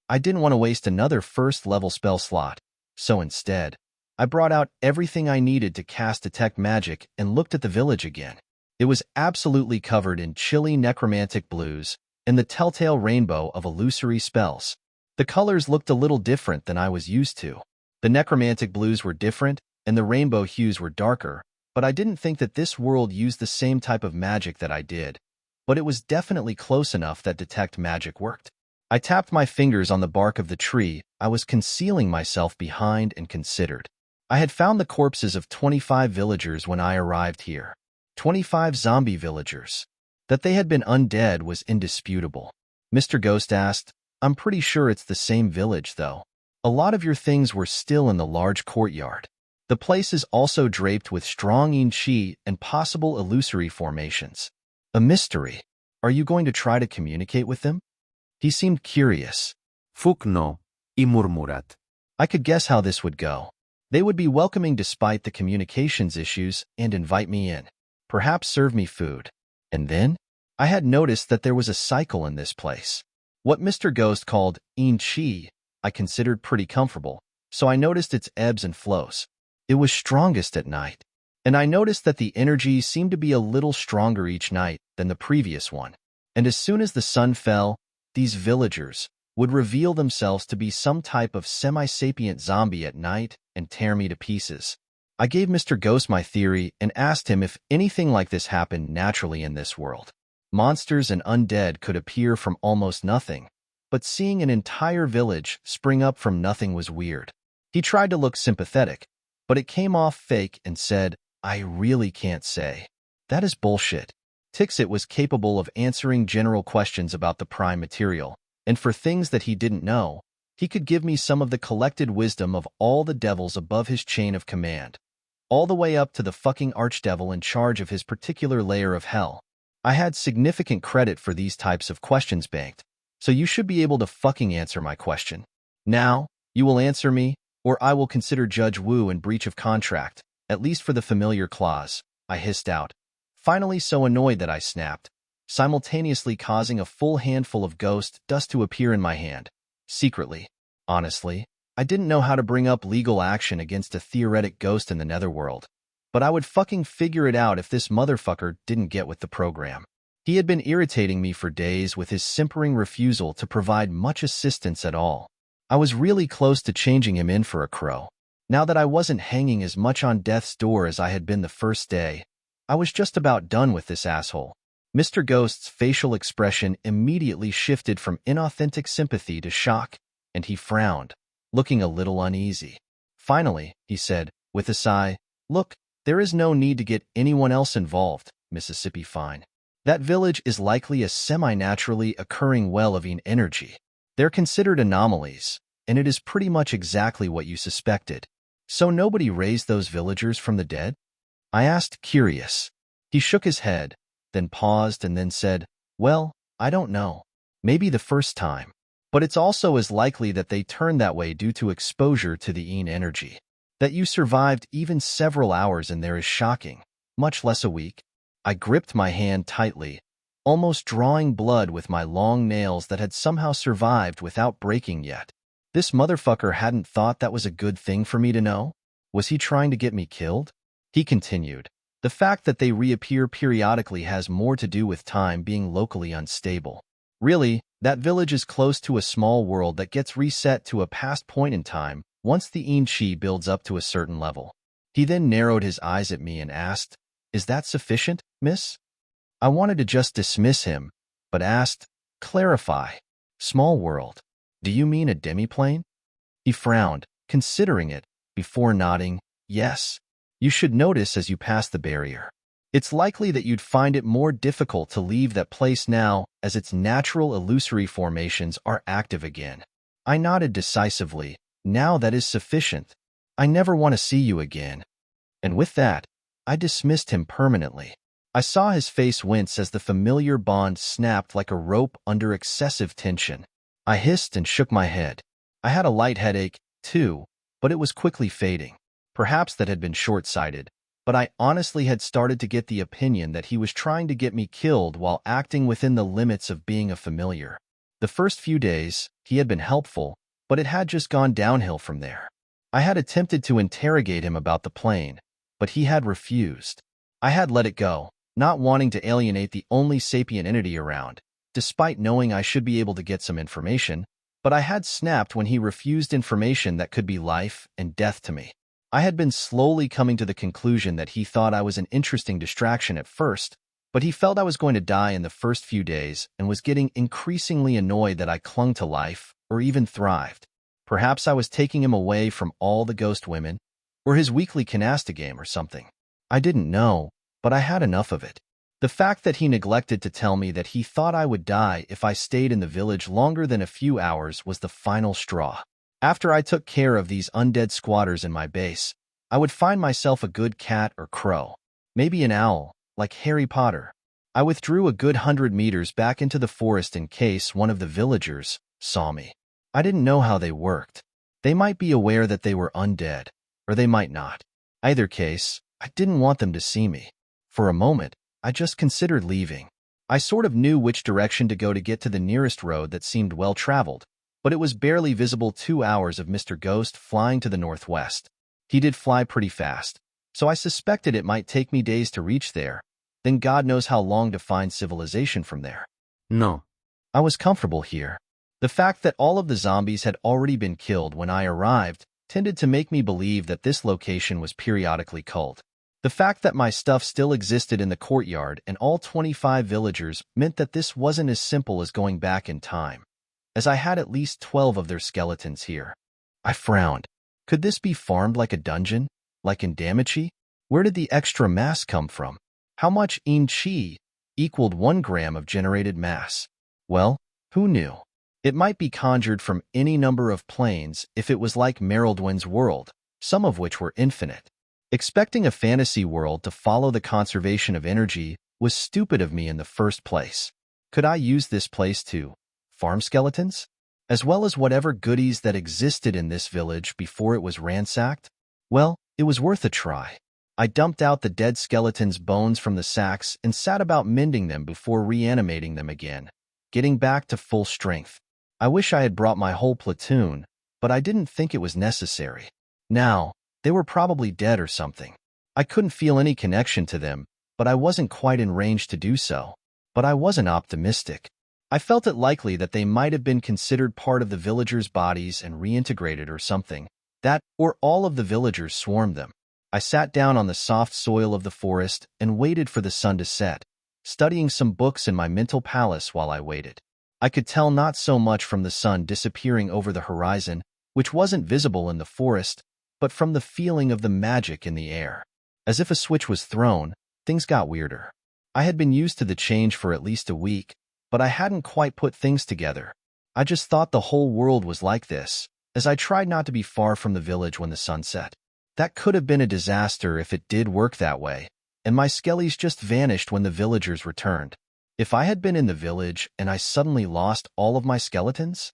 I didn't want to waste another first-level spell slot, so instead, I brought out everything I needed to cast Detect Magic and looked at the village again. It was absolutely covered in chilly necromantic blues and the telltale rainbow of illusory spells. The colors looked a little different than I was used to. The necromantic blues were different, and the rainbow hues were darker, but I didn't think that this world used the same type of magic that I did. But it was definitely close enough that Detect Magic worked. I tapped my fingers on the bark of the tree I was concealing myself behind and considered. I had found the corpses of 25 villagers when I arrived here. 25 zombie villagers. That they had been undead was indisputable. Mr. Ghost asked, "I'm pretty sure it's the same village, though. A lot of your things were still in the large courtyard. The place is also draped with strong ensue and possible illusory formations. A mystery. Are you going to try to communicate with them?" He seemed curious. Fukno y murmurat. I could guess how this would go. They would be welcoming despite the communications issues and invite me in. Perhaps serve me food. And then, I had noticed that there was a cycle in this place. What Mr. Ghost called ensue, I considered pretty comfortable, so I noticed its ebbs and flows. It was strongest at night, and I noticed that the energy seemed to be a little stronger each night than the previous one. And as soon as the sun fell, these villagers would reveal themselves to be some type of semi-sapient zombie at night and tear me to pieces. I gave Mr. Ghost my theory and asked him if anything like this happened naturally in this world. Monsters and undead could appear from almost nothing, but seeing an entire village spring up from nothing was weird. He tried to look sympathetic, but it came off fake and said, "I really can't say. That is bullshit." Tixit was capable of answering general questions about the prime material, and for things that he didn't know, he could give me some of the collected wisdom of all the devils above his chain of command, all the way up to the fucking archdevil in charge of his particular layer of hell. I had significant credit for these types of questions banked, so you should be able to fucking answer my question. Now, you will answer me, or I will consider Judge Wu in breach of contract, at least for the familiar clause, I hissed out, finally so annoyed that I snapped, simultaneously causing a full handful of ghost dust to appear in my hand. Secretly, honestly, I didn't know how to bring up legal action against a theoretic ghost in the netherworld, but I would fucking figure it out if this motherfucker didn't get with the program. He had been irritating me for days with his simpering refusal to provide much assistance at all. I was really close to changing him in for a crow. Now that I wasn't hanging as much on death's door as I had been the first day, I was just about done with this asshole. Mr. Ghost's facial expression immediately shifted from inauthentic sympathy to shock, and he frowned, looking a little uneasy. Finally, he said, with a sigh, "Look, there is no need to get anyone else involved, Mississippi Fine. That village is likely a semi-naturally occurring well of energy. They're considered anomalies, and it is pretty much exactly what you suspected. So nobody raised those villagers from the dead?" I asked, curious. He shook his head, then paused and then said, Well, I don't know. Maybe the first time. But it's also as likely that they turned that way due to exposure to the Yin energy. That you survived even several hours in there is shocking, much less a week. I gripped my hand tightly, almost drawing blood with my long nails that had somehow survived without breaking yet. This motherfucker hadn't thought that was a good thing for me to know? Was he trying to get me killed? He continued. The fact that they reappear periodically has more to do with time being locally unstable. Really, that village is close to a small world that gets reset to a past point in time once the ensue builds up to a certain level. He then narrowed his eyes at me and asked, "Is that sufficient, miss?" I wanted to just dismiss him, but asked, "Clarify. Small world. Do you mean a demiplane?" He frowned, considering it, before nodding, "Yes. You should notice as you pass the barrier. It's likely that you'd find it more difficult to leave that place now as its natural illusory formations are active again." I nodded decisively. "Now that is sufficient. I never want to see you again." And with that, I dismissed him permanently. I saw his face wince as the familiar bond snapped like a rope under excessive tension. I hissed and shook my head. I had a light headache, too, but it was quickly fading. Perhaps that had been short-sighted, but I honestly had started to get the opinion that he was trying to get me killed while acting within the limits of being a familiar. The first few days, he had been helpful, but it had just gone downhill from there. I had attempted to interrogate him about the plane, but he had refused. I had let it go, not wanting to alienate the only sapient entity around, despite knowing I should be able to get some information, but I had snapped when he refused information that could be life and death to me. I had been slowly coming to the conclusion that he thought I was an interesting distraction at first, but he felt I was going to die in the first few days and was getting increasingly annoyed that I clung to life, or even thrived. Perhaps I was taking him away from all the ghost women, or his weekly canasta game or something. I didn't know, but I had enough of it. The fact that he neglected to tell me that he thought I would die if I stayed in the village longer than a few hours was the final straw. After I took care of these undead squatters in my base, I would find myself a good cat or crow, maybe an owl, like Harry Potter. I withdrew a good 100 meters back into the forest in case one of the villagers saw me. I didn't know how they worked. They might be aware that they were undead, or they might not. Either case, I didn't want them to see me. For a moment, I just considered leaving. I sort of knew which direction to go to get to the nearest road that seemed well-traveled, but it was barely visible 2 hours of Mr. Ghost flying to the northwest. He did fly pretty fast, so I suspected it might take me days to reach there, then God knows how long to find civilization from there. No. I was comfortable here. The fact that all of the zombies had already been killed when I arrived tended to make me believe that this location was periodically culled. The fact that my stuff still existed in the courtyard and all 25 villagers meant that this wasn't as simple as going back in time, as I had at least 12 of their skeletons here. I frowned. Could this be farmed like a dungeon? Like in Damachi? Where did the extra mass come from? How much ensue equaled 1 gram of generated mass? Well, who knew? It might be conjured from any number of planes if it was like Merildwin's world, some of which were infinite. Expecting a fantasy world to follow the conservation of energy was stupid of me in the first place. Could I use this place to farm skeletons? As well as whatever goodies that existed in this village before it was ransacked? Well, it was worth a try. I dumped out the dead skeletons' bones from the sacks and sat about mending them before reanimating them again, getting back to full strength. I wish I had brought my whole platoon, but I didn't think it was necessary. Now, they were probably dead or something. I couldn't feel any connection to them, but I wasn't quite in range to do so. But I wasn't optimistic. I felt it likely that they might have been considered part of the villagers' bodies and reintegrated or something. That, or all of the villagers swarmed them. I sat down on the soft soil of the forest and waited for the sun to set, studying some books in my mental palace while I waited. I could tell not so much from the sun disappearing over the horizon, which wasn't visible in the forest, but from the feeling of the magic in the air. As if a switch was thrown, things got weirder. I had been used to the change for at least a week, but I hadn't quite put things together. I just thought the whole world was like this, as I tried not to be far from the village when the sun set. That could have been a disaster if it did work that way, and my skellies just vanished when the villagers returned. If I had been in the village and I suddenly lost all of my skeletons?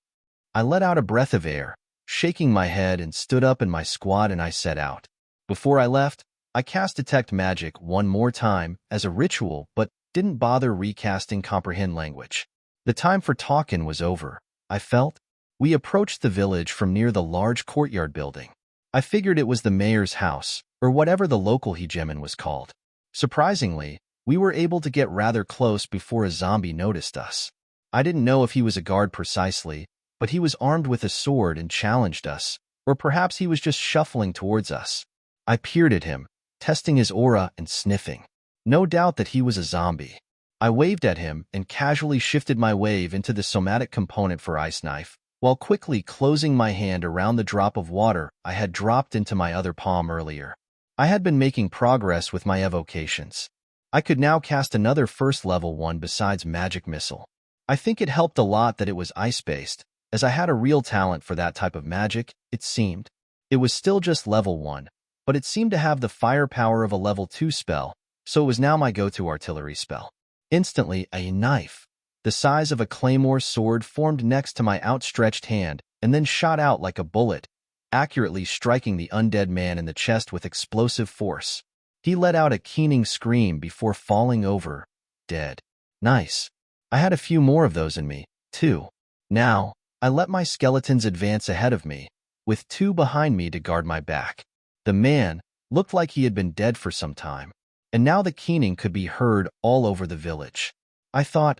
I let out a breath of air, shaking my head, and stood up in my squat, and I set out. Before I left, I cast Detect Magic one more time as a ritual, but didn't bother recasting Comprehend Language. The time for talking was over, I felt. We approached the village from near the large courtyard building. I figured it was the mayor's house, or whatever the local hegemon was called. Surprisingly, we were able to get rather close before a zombie noticed us. I didn't know if he was a guard precisely, but he was armed with a sword and challenged us, or perhaps he was just shuffling towards us. I peered at him, testing his aura and sniffing. No doubt that he was a zombie. I waved at him and casually shifted my wave into the somatic component for Ice Knife, while quickly closing my hand around the drop of water I had dropped into my other palm earlier. I had been making progress with my evocations. I could now cast another first level one besides Magic Missile. I think it helped a lot that it was ice-based, as I had a real talent for that type of magic, it seemed. It was still just level 1, but it seemed to have the firepower of a level 2 spell, so it was now my go-to artillery spell. Instantly, a knife, the size of a claymore sword, formed next to my outstretched hand and then shot out like a bullet, accurately striking the undead man in the chest with explosive force. He let out a keening scream before falling over, dead. Nice. I had a few more of those in me, too. Now, I let my skeletons advance ahead of me, with 2 behind me to guard my back. The man looked like he had been dead for some time, and now the keening could be heard all over the village. I thought,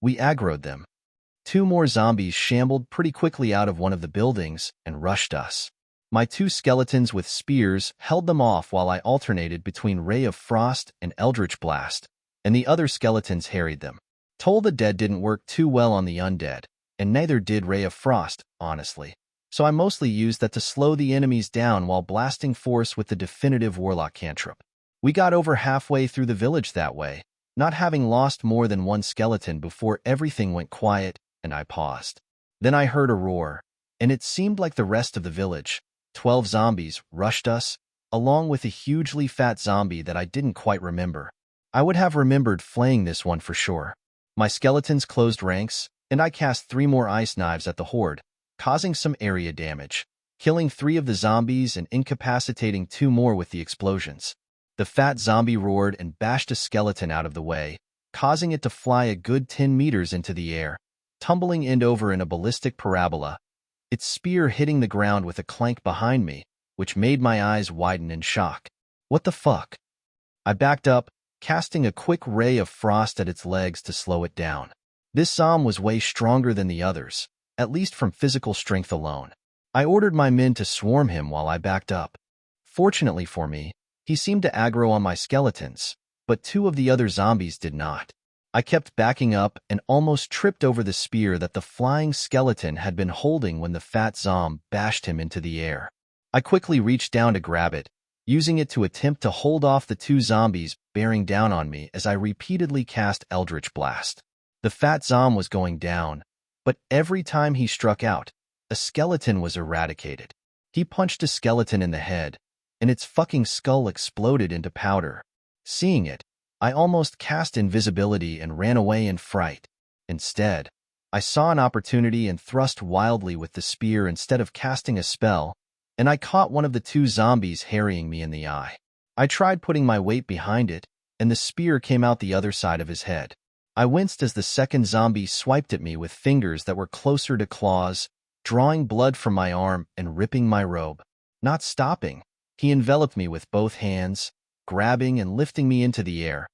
we aggroed them. 2 more zombies shambled pretty quickly out of one of the buildings and rushed us. My 2 skeletons with spears held them off while I alternated between Ray of Frost and Eldritch Blast, and the other skeletons harried them. Toll the Dead didn't work too well on the undead, and neither did Ray of Frost, honestly, so I mostly used that to slow the enemies down while blasting force with the definitive Warlock cantrip. We got over halfway through the village that way, not having lost more than 1 skeleton before everything went quiet and I paused. Then I heard a roar, and it seemed like the rest of the village. 12 zombies rushed us, along with a hugely fat zombie that I didn't quite remember. I would have remembered flaying this one for sure. My skeletons closed ranks, and I cast 3 more ice knives at the horde, causing some area damage, killing 3 of the zombies and incapacitating 2 more with the explosions. The fat zombie roared and bashed a skeleton out of the way, causing it to fly a good 10 meters into the air, tumbling end over in a ballistic parabola, its spear hitting the ground with a clank behind me, which made my eyes widen in shock. What the fuck? I backed up, casting a quick ray of frost at its legs to slow it down. This zom was way stronger than the others, at least from physical strength alone. I ordered my men to swarm him while I backed up. Fortunately for me, he seemed to aggro on my skeletons, but 2 of the other zombies did not. I kept backing up and almost tripped over the spear that the flying skeleton had been holding when the fat zom bashed him into the air. I quickly reached down to grab it, using it to attempt to hold off the 2 zombies bearing down on me as I repeatedly cast Eldritch Blast. The fat zom was going down, but every time he struck out, a skeleton was eradicated. He punched a skeleton in the head, and its fucking skull exploded into powder. Seeing it, I almost cast invisibility and ran away in fright. Instead, I saw an opportunity and thrust wildly with the spear instead of casting a spell, and I caught one of the 2 zombies harrying me in the eye. I tried putting my weight behind it, and the spear came out the other side of his head. I winced as the second zombie swiped at me with fingers that were closer to claws, drawing blood from my arm and ripping my robe. Not stopping, he enveloped me with both hands, grabbing and lifting me into the air,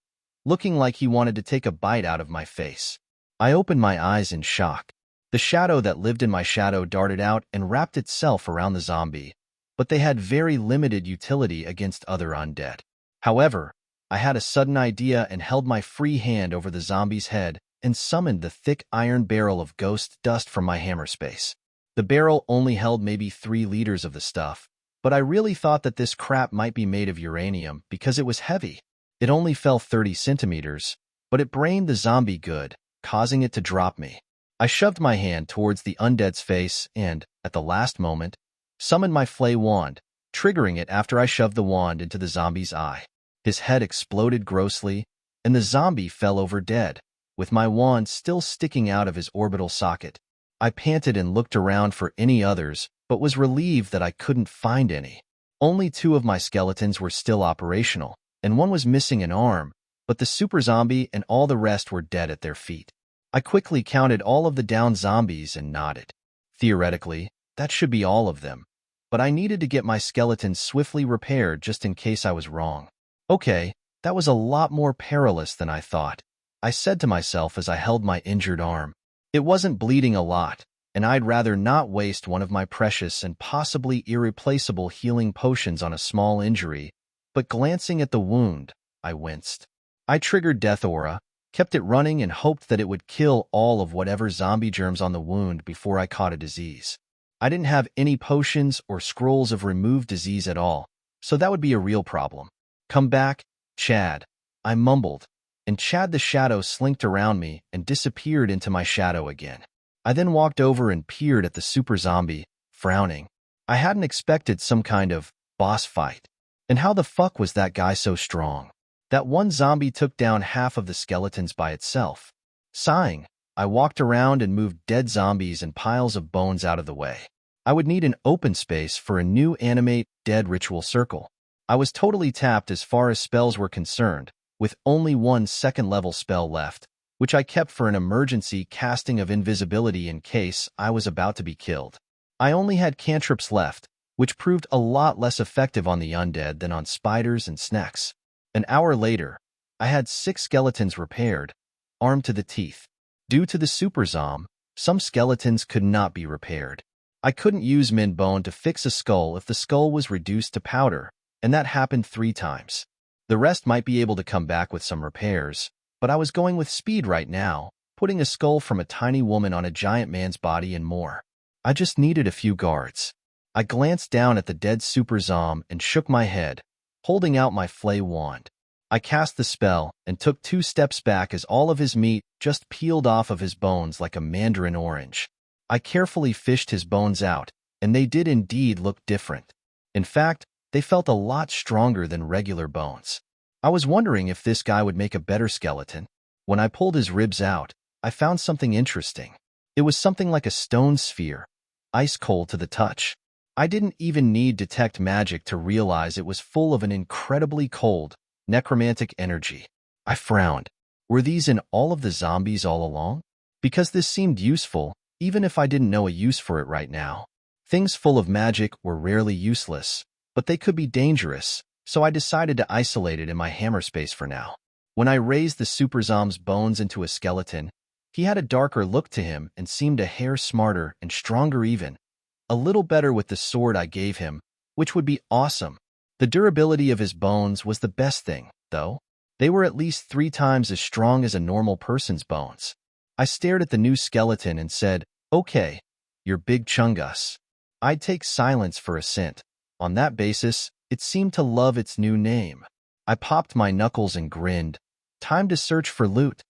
looking like he wanted to take a bite out of my face. I opened my eyes in shock. The shadow that lived in my shadow darted out and wrapped itself around the zombie, but they had very limited utility against other undead. However, I had a sudden idea and held my free hand over the zombie's head and summoned the thick iron barrel of ghost dust from my hammer space. The barrel only held maybe 3 liters of the stuff, but I really thought that this crap might be made of uranium because it was heavy. It only fell 30 centimeters, but it brained the zombie good, causing it to drop me. I shoved my hand towards the undead's face and, at the last moment, summoned my flay wand, triggering it after I shoved the wand into the zombie's eye. His head exploded grossly, and the zombie fell over dead, with my wand still sticking out of his orbital socket. I panted and looked around for any others, but was relieved that I couldn't find any. Only 2 of my skeletons were still operational, and one was missing an arm, but the super zombie and all the rest were dead at their feet. I quickly counted all of the downed zombies and nodded. Theoretically, that should be all of them, but I needed to get my skeletons swiftly repaired just in case I was wrong. Okay, that was a lot more perilous than I thought, I said to myself as I held my injured arm. It wasn't bleeding a lot, and I'd rather not waste one of my precious and possibly irreplaceable healing potions on a small injury, but glancing at the wound, I winced. I triggered Death Aura, kept it running and hoped that it would kill all of whatever zombie germs on the wound before I caught a disease. I didn't have any potions or scrolls of remove disease at all, so that would be a real problem. Come back, Chad, I mumbled, and Chad the Shadow slinked around me and disappeared into my shadow again. I then walked over and peered at the super zombie, frowning. I hadn't expected some kind of boss fight. And how the fuck was that guy so strong? That one zombie took down half of the skeletons by itself. Sighing, I walked around and moved dead zombies and piles of bones out of the way. I would need an open space for a new animate dead ritual circle. I was totally tapped as far as spells were concerned, with only 1 second-level spell left, which I kept for an emergency casting of invisibility in case I was about to be killed. I only had cantrips left, which proved a lot less effective on the undead than on spiders and snacks. An hour later, I had 6 skeletons repaired, armed to the teeth. Due to the super zom, some skeletons could not be repaired. I couldn't use min bone to fix a skull if the skull was reduced to powder, and that happened 3 times. The rest might be able to come back with some repairs, but I was going with speed right now, putting a skull from a tiny woman on a giant man's body and more. I just needed a few guards. I glanced down at the dead super zom and shook my head, holding out my flay wand. I cast the spell and took 2 steps back as all of his meat just peeled off of his bones like a mandarin orange. I carefully fished his bones out, and they did indeed look different. In fact, they felt a lot stronger than regular bones. I was wondering if this guy would make a better skeleton. When I pulled his ribs out, I found something interesting. It was something like a stone sphere, ice cold to the touch. I didn't even need detect magic to realize it was full of an incredibly cold, necromantic energy. I frowned. Were these in all of the zombies all along? Because this seemed useful, even if I didn't know a use for it right now. Things full of magic were rarely useless, but they could be dangerous, so I decided to isolate it in my hammer space for now. When I raised the super zom's bones into a skeleton, he had a darker look to him and seemed a hair smarter and stronger even. A little better with the sword I gave him, which would be awesome. The durability of his bones was the best thing, though. They were at least 3 times as strong as a normal person's bones. I stared at the new skeleton and said, "Okay, you're Big Chungus." I'd take silence for assent. On that basis, it seemed to love its new name. I popped my knuckles and grinned. Time to search for loot.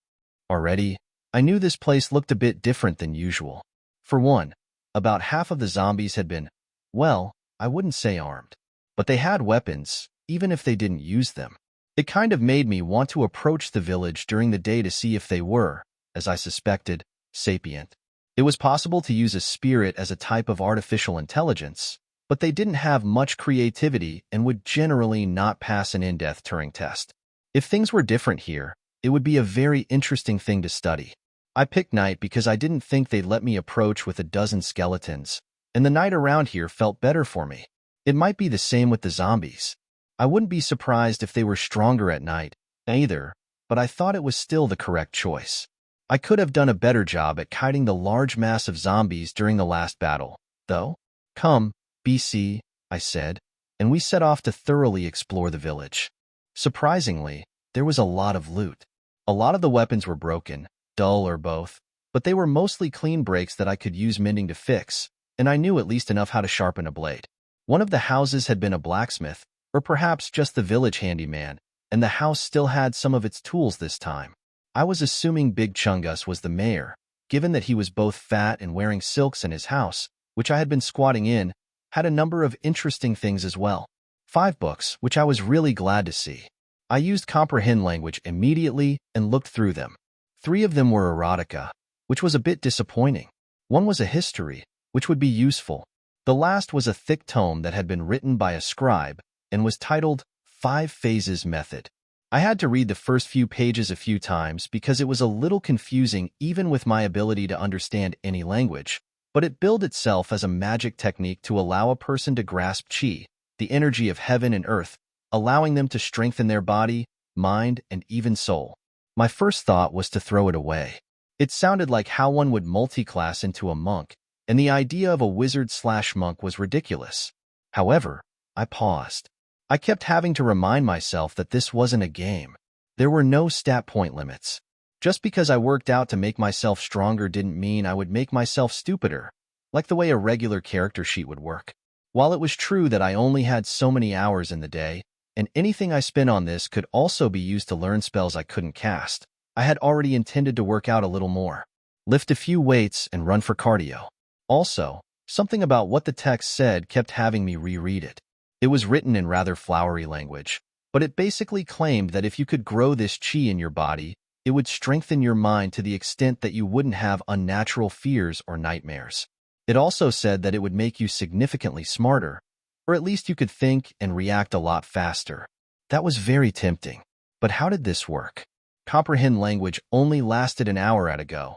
Already, I knew this place looked a bit different than usual. For one, about half of the zombies had been, well, I wouldn't say armed, but they had weapons, even if they didn't use them. It kind of made me want to approach the village during the day to see if they were, as I suspected, sapient. It was possible to use a spirit as a type of artificial intelligence, but they didn't have much creativity and would generally not pass an in-depth Turing test. If things were different here, it would be a very interesting thing to study. I picked night because I didn't think they'd let me approach with a dozen skeletons, and the night around here felt better for me. It might be the same with the zombies. I wouldn't be surprised if they were stronger at night, either, but I thought it was still the correct choice. I could have done a better job at kiting the large mass of zombies during the last battle, though. Come, BC, I said, and we set off to thoroughly explore the village. Surprisingly, there was a lot of loot. A lot of the weapons were broken, dull or both, but they were mostly clean breaks that I could use mending to fix, and I knew at least enough how to sharpen a blade. One of the houses had been a blacksmith, or perhaps just the village handyman, and the house still had some of its tools this time. I was assuming Big Chungus was the mayor, given that he was both fat and wearing silks in his house, which I had been squatting in, had a number of interesting things as well. 5 books, which I was really glad to see. I used comprehend language immediately and looked through them. 3 of them were erotica, which was a bit disappointing. 1 was a history, which would be useful. The last was a thick tome that had been written by a scribe and was titled 5 Phases Method. I had to read the first few pages a few times because it was a little confusing even with my ability to understand any language, but it billed itself as a magic technique to allow a person to grasp qi, the energy of heaven and earth, allowing them to strengthen their body, mind, and even soul. My first thought was to throw it away. It sounded like how one would multi-class into a monk, and the idea of a wizard/monk was ridiculous. However, I paused. I kept having to remind myself that this wasn't a game. There were no stat point limits. Just because I worked out to make myself stronger didn't mean I would make myself stupider, like the way a regular character sheet would work. While it was true that I only had so many hours in the day, and anything I spent on this could also be used to learn spells I couldn't cast, I had already intended to work out a little more, lift a few weights, and run for cardio. Also, something about what the text said kept having me reread it. It was written in rather flowery language, but it basically claimed that if you could grow this qi in your body, it would strengthen your mind to the extent that you wouldn't have unnatural fears or nightmares. It also said that it would make you significantly smarter, or at least you could think and react a lot faster. That was very tempting. But how did this work? Comprehend language only lasted an hour at a go.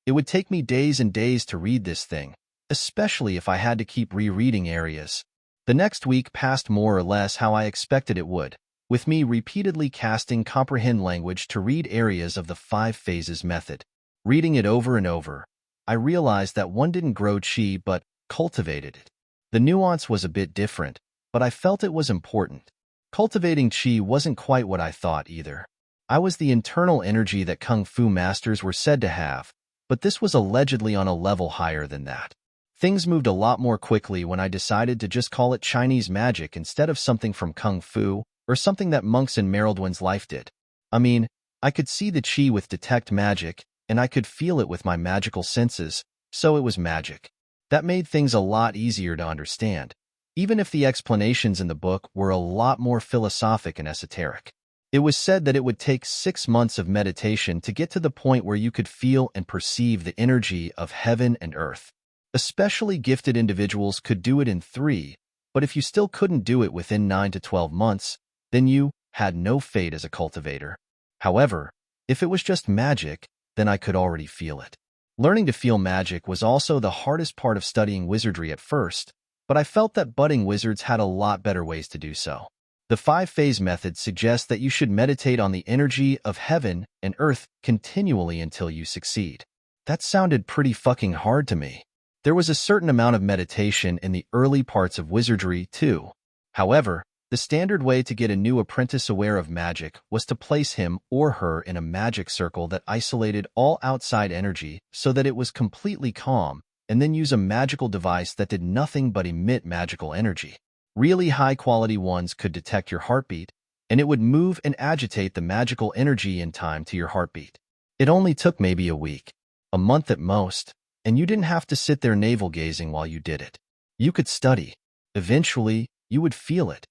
It would take me days and days to read this thing, especially if I had to keep rereading areas. The next week passed more or less how I expected it would, with me repeatedly casting comprehend language to read areas of the 5 Phases method. Reading it over and over, I realized that one didn't grow qi but cultivated it. The nuance was a bit different, but I felt it was important. Cultivating qi wasn't quite what I thought either. I was the internal energy that kung fu masters were said to have, but this was allegedly on a level higher than that. Things moved a lot more quickly when I decided to just call it Chinese magic instead of something from kung fu or something that monks in Merildwen's life did. I mean, I could see the qi with detect magic, and I could feel it with my magical senses, so it was magic. That made things a lot easier to understand, even if the explanations in the book were a lot more philosophic and esoteric. It was said that it would take 6 months of meditation to get to the point where you could feel and perceive the energy of heaven and earth. Especially gifted individuals could do it in 3, but if you still couldn't do it within 9 to 12 months, then you had no fate as a cultivator. However, if it was just magic, then I could already feel it. Learning to feel magic was also the hardest part of studying wizardry at first, but I felt that budding wizards had a lot better ways to do so. The 5-phase method suggests that you should meditate on the energy of heaven and earth continually until you succeed. That sounded pretty fucking hard to me. There was a certain amount of meditation in the early parts of wizardry, too. However, the standard way to get a new apprentice aware of magic was to place him or her in a magic circle that isolated all outside energy so that it was completely calm, and then use a magical device that did nothing but emit magical energy. Really high-quality ones could detect your heartbeat, and it would move and agitate the magical energy in time to your heartbeat. It only took maybe a week, a month at most, and you didn't have to sit there navel-gazing while you did it. You could study. Eventually, you would feel it.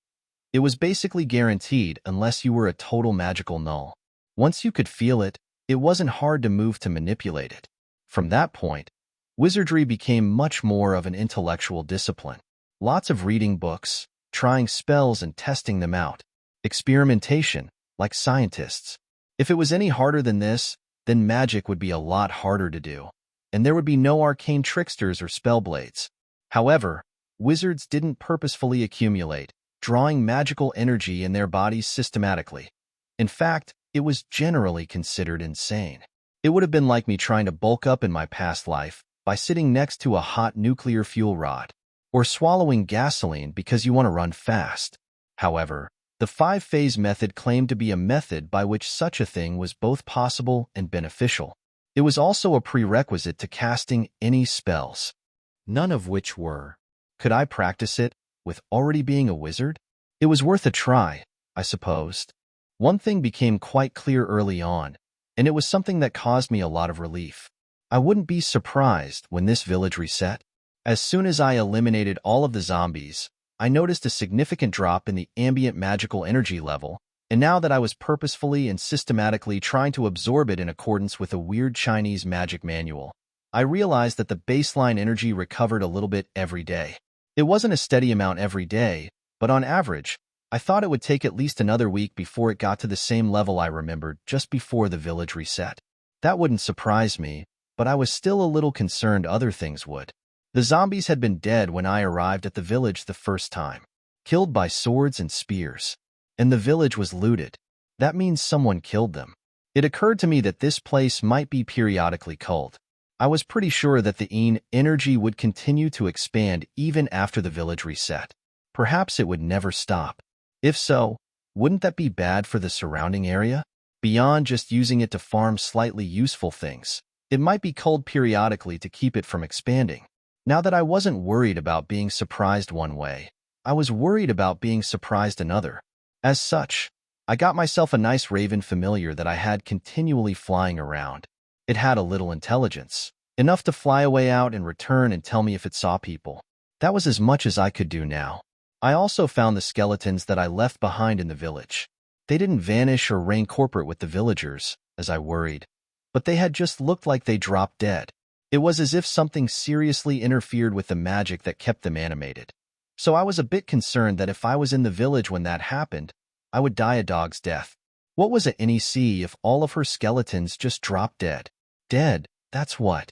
It was basically guaranteed unless you were a total magical null. Once you could feel it, it wasn't hard to move to manipulate it. From that point, wizardry became much more of an intellectual discipline. Lots of reading books, trying spells and testing them out. Experimentation, like scientists. If it was any harder than this, then magic would be a lot harder to do, and there would be no arcane tricksters or spellblades. However, wizards didn't purposefully accumulate, drawing magical energy in their bodies systematically. In fact, it was generally considered insane. It would have been like me trying to bulk up in my past life by sitting next to a hot nuclear fuel rod, or swallowing gasoline because you want to run fast. However, the 5-phase method claimed to be a method by which such a thing was both possible and beneficial. It was also a prerequisite to casting any spells, none of which were. Could I practice it with already being a wizard? It was worth a try, I supposed. One thing became quite clear early on, and it was something that caused me a lot of relief. I wouldn't be surprised when this village reset. As soon as I eliminated all of the zombies, I noticed a significant drop in the ambient magical energy level, And now that I was purposefully and systematically trying to absorb it in accordance with a weird Chinese magic manual, I realized that the baseline energy recovered a little bit every day. It wasn't a steady amount every day, but on average, I thought it would take at least another week before it got to the same level I remembered just before the village reset. That wouldn't surprise me, but I was still a little concerned other things would. The zombies had been dead when I arrived at the village the first time, killed by swords and spears. And the village was looted. That means someone killed them. It occurred to me that this place might be periodically culled. I was pretty sure that the energy would continue to expand even after the village reset. Perhaps it would never stop. If so, wouldn't that be bad for the surrounding area? Beyond just using it to farm slightly useful things, it might be culled periodically to keep it from expanding. Now that I wasn't worried about being surprised one way, I was worried about being surprised another. As such, I got myself a nice raven familiar that I had continually flying around. It had a little intelligence, enough to fly away out and return and tell me if it saw people. That was as much as I could do now. I also found the skeletons that I left behind in the village. They didn't vanish or reign corporate with the villagers, as I worried, but they had just looked like they dropped dead. It was as if something seriously interfered with the magic that kept them animated. So I was a bit concerned that if I was in the village when that happened, I would die a dog's death. What was a NEC if all of her skeletons just dropped dead? Dead, that's what.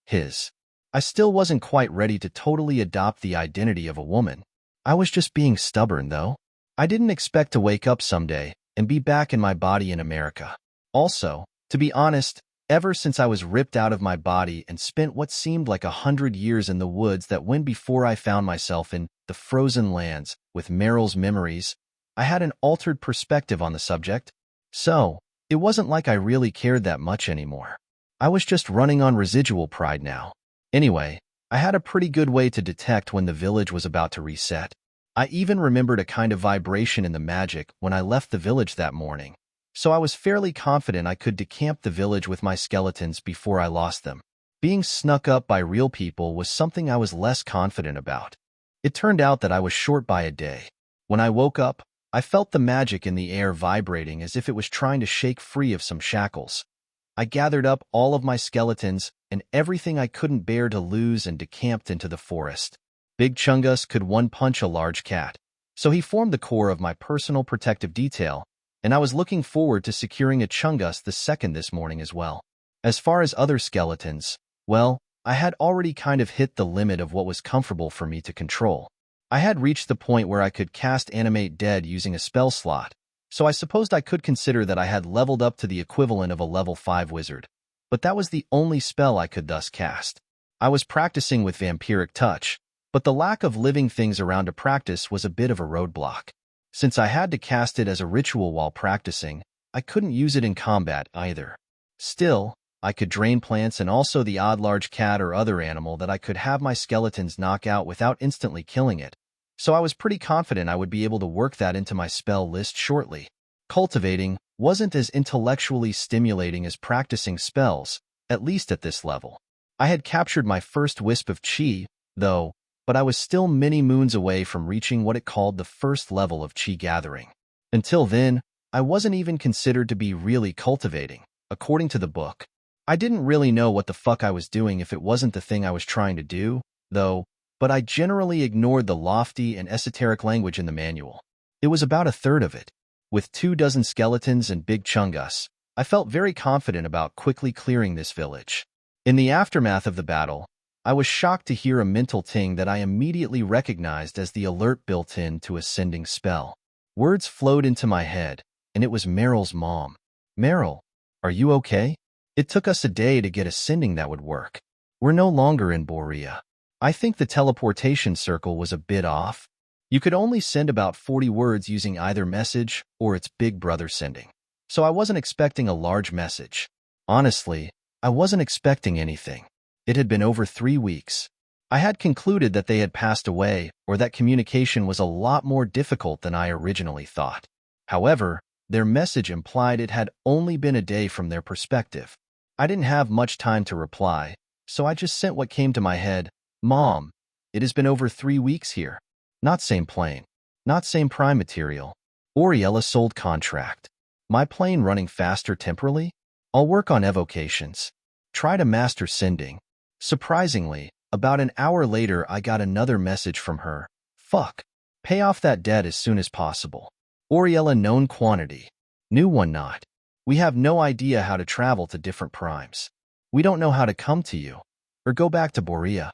His. I still wasn't quite ready to totally adopt the identity of a woman. I was just being stubborn, though. I didn't expect to wake up someday and be back in my body in America. Also, to be honest, ever since I was ripped out of my body and spent what seemed like 100 years in the woods that went before I found myself in the frozen lands with Meryl's memories, I had an altered perspective on the subject. So, it wasn't like I really cared that much anymore. I was just running on residual pride now. Anyway, I had a pretty good way to detect when the village was about to reset. I even remembered a kind of vibration in the magic when I left the village that morning, so I was fairly confident I could decamp the village with my skeletons before I lost them. Being snuck up by real people was something I was less confident about. It turned out that I was short by a day. When I woke up, I felt the magic in the air vibrating as if it was trying to shake free of some shackles. I gathered up all of my skeletons and everything I couldn't bear to lose and decamped into the forest. Big Chungus could one-punch a large cat, so he formed the core of my personal protective detail, and I was looking forward to securing a Chungus the second this morning as well. As far as other skeletons, well, I had already kind of hit the limit of what was comfortable for me to control. I had reached the point where I could cast Animate Dead using a spell slot, so I supposed I could consider that I had leveled up to the equivalent of a level 5 wizard. But that was the only spell I could thus cast. I was practicing with Vampiric Touch, but the lack of living things around to practice was a bit of a roadblock. Since I had to cast it as a ritual while practicing, I couldn't use it in combat either. Still, I could drain plants and also the odd large cat or other animal that I could have my skeletons knock out without instantly killing it, so I was pretty confident I would be able to work that into my spell list shortly. Cultivating wasn't as intellectually stimulating as practicing spells, at least at this level. I had captured my first wisp of chi, though, but I was still many moons away from reaching what it called the first level of chi gathering. Until then, I wasn't even considered to be really cultivating, according to the book. I didn't really know what the fuck I was doing if it wasn't the thing I was trying to do, though, but I generally ignored the lofty and esoteric language in the manual. It was about a third of it. With 24 skeletons and Big Chungus, I felt very confident about quickly clearing this village. In the aftermath of the battle, I was shocked to hear a mental ting that I immediately recognized as the alert built in to a sending spell. Words flowed into my head, and it was Meryl's mom. Meryl, are you okay? It took us a day to get a sending that would work. We're no longer in Borea. I think the teleportation circle was a bit off. You could only send about 40 words using either message or its big brother sending. So I wasn't expecting a large message. Honestly, I wasn't expecting anything. It had been over 3 weeks. I had concluded that they had passed away or that communication was a lot more difficult than I originally thought. However, their message implied it had only been a day from their perspective. I didn't have much time to reply, so I just sent what came to my head. Mom, it has been over 3 weeks here. Not same plane. Not same prime material. Oriella sold contract. My plane running faster temporally? I'll work on evocations. Try to master sending. Surprisingly, about an hour later I got another message from her. Fuck. Pay off that debt as soon as possible. Oriella known quantity. New one not. We have no idea how to travel to different primes. We don't know how to come to you. Or go back to Borea.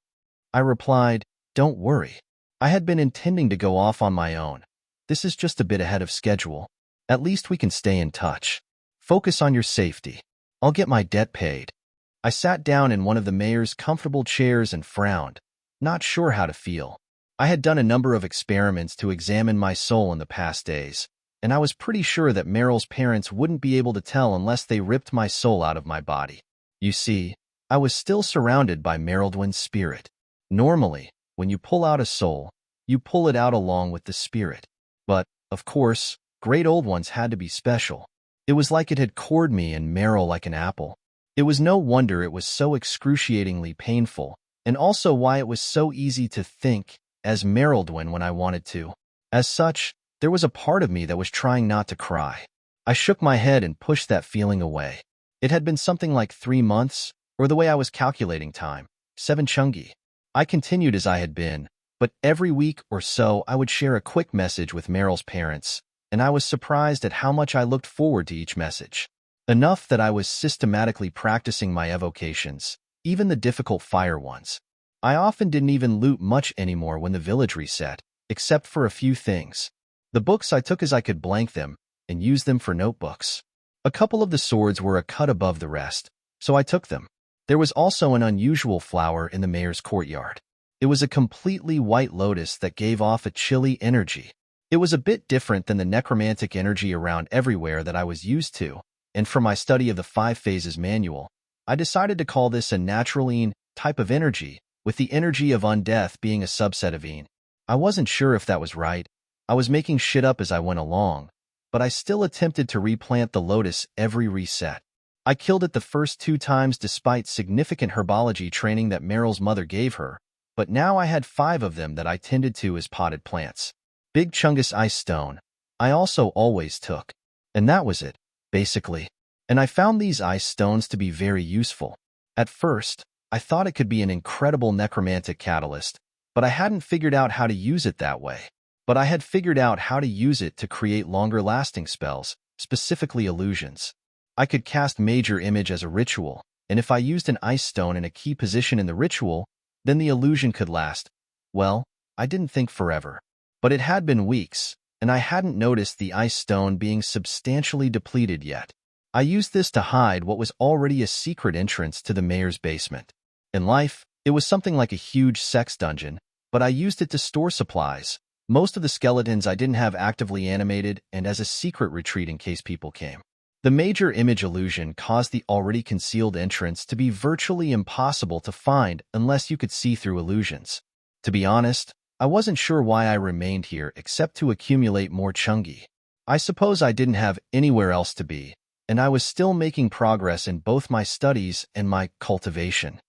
I replied, don't worry. I had been intending to go off on my own. This is just a bit ahead of schedule. At least we can stay in touch. Focus on your safety. I'll get my debt paid. I sat down in one of the mayor's comfortable chairs and frowned, not sure how to feel. I had done a number of experiments to examine my soul in the past days, and I was pretty sure that Meryl's parents wouldn't be able to tell unless they ripped my soul out of my body. You see, I was still surrounded by Merildwin's spirit. Normally, when you pull out a soul, you pull it out along with the spirit. But, of course, great old ones had to be special. It was like it had cored me and Meryl like an apple. It was no wonder it was so excruciatingly painful, and also why it was so easy to think as Merildwin when I wanted to. As such, there was a part of me that was trying not to cry. I shook my head and pushed that feeling away. It had been something like 3 months, or the way I was calculating time, 7 chungi. I continued as I had been, but every week or so I would share a quick message with Meryl's parents, and I was surprised at how much I looked forward to each message. Enough that I was systematically practicing my evocations, even the difficult fire ones. I often didn't even loot much anymore when the village reset, except for a few things. The books I took as I could blank them, and use them for notebooks. A couple of the swords were a cut above the rest, so I took them. There was also an unusual flower in the mayor's courtyard. It was a completely white lotus that gave off a chilly energy. It was a bit different than the necromantic energy around everywhere that I was used to, and from my study of the 5 Phases manual, I decided to call this a natural type of energy, with the energy of undeath being a subset of Een. I wasn't sure if that was right. I was making shit up as I went along, but I still attempted to replant the lotus every reset. I killed it the first 2 times despite significant herbology training that Meryl's mother gave her, but now I had 5 of them that I tended to as potted plants. Big Chungus Ice Stone, I also always took. And that was it, basically. And I found these ice stones to be very useful. At first, I thought it could be an incredible necromantic catalyst, but I hadn't figured out how to use it that way. But I had figured out how to use it to create longer-lasting spells, specifically illusions. I could cast Major Image as a ritual, and if I used an ice stone in a key position in the ritual, then the illusion could last. Well, I didn't think forever. But it had been weeks, and I hadn't noticed the ice stone being substantially depleted yet. I used this to hide what was already a secret entrance to the mayor's basement. In life, it was something like a huge sex dungeon, but I used it to store supplies, most of the skeletons I didn't have actively animated, and as a secret retreat in case people came. The Major Image illusion caused the already concealed entrance to be virtually impossible to find unless you could see through illusions. To be honest, I wasn't sure why I remained here except to accumulate more chungi. I suppose I didn't have anywhere else to be, and I was still making progress in both my studies and my cultivation.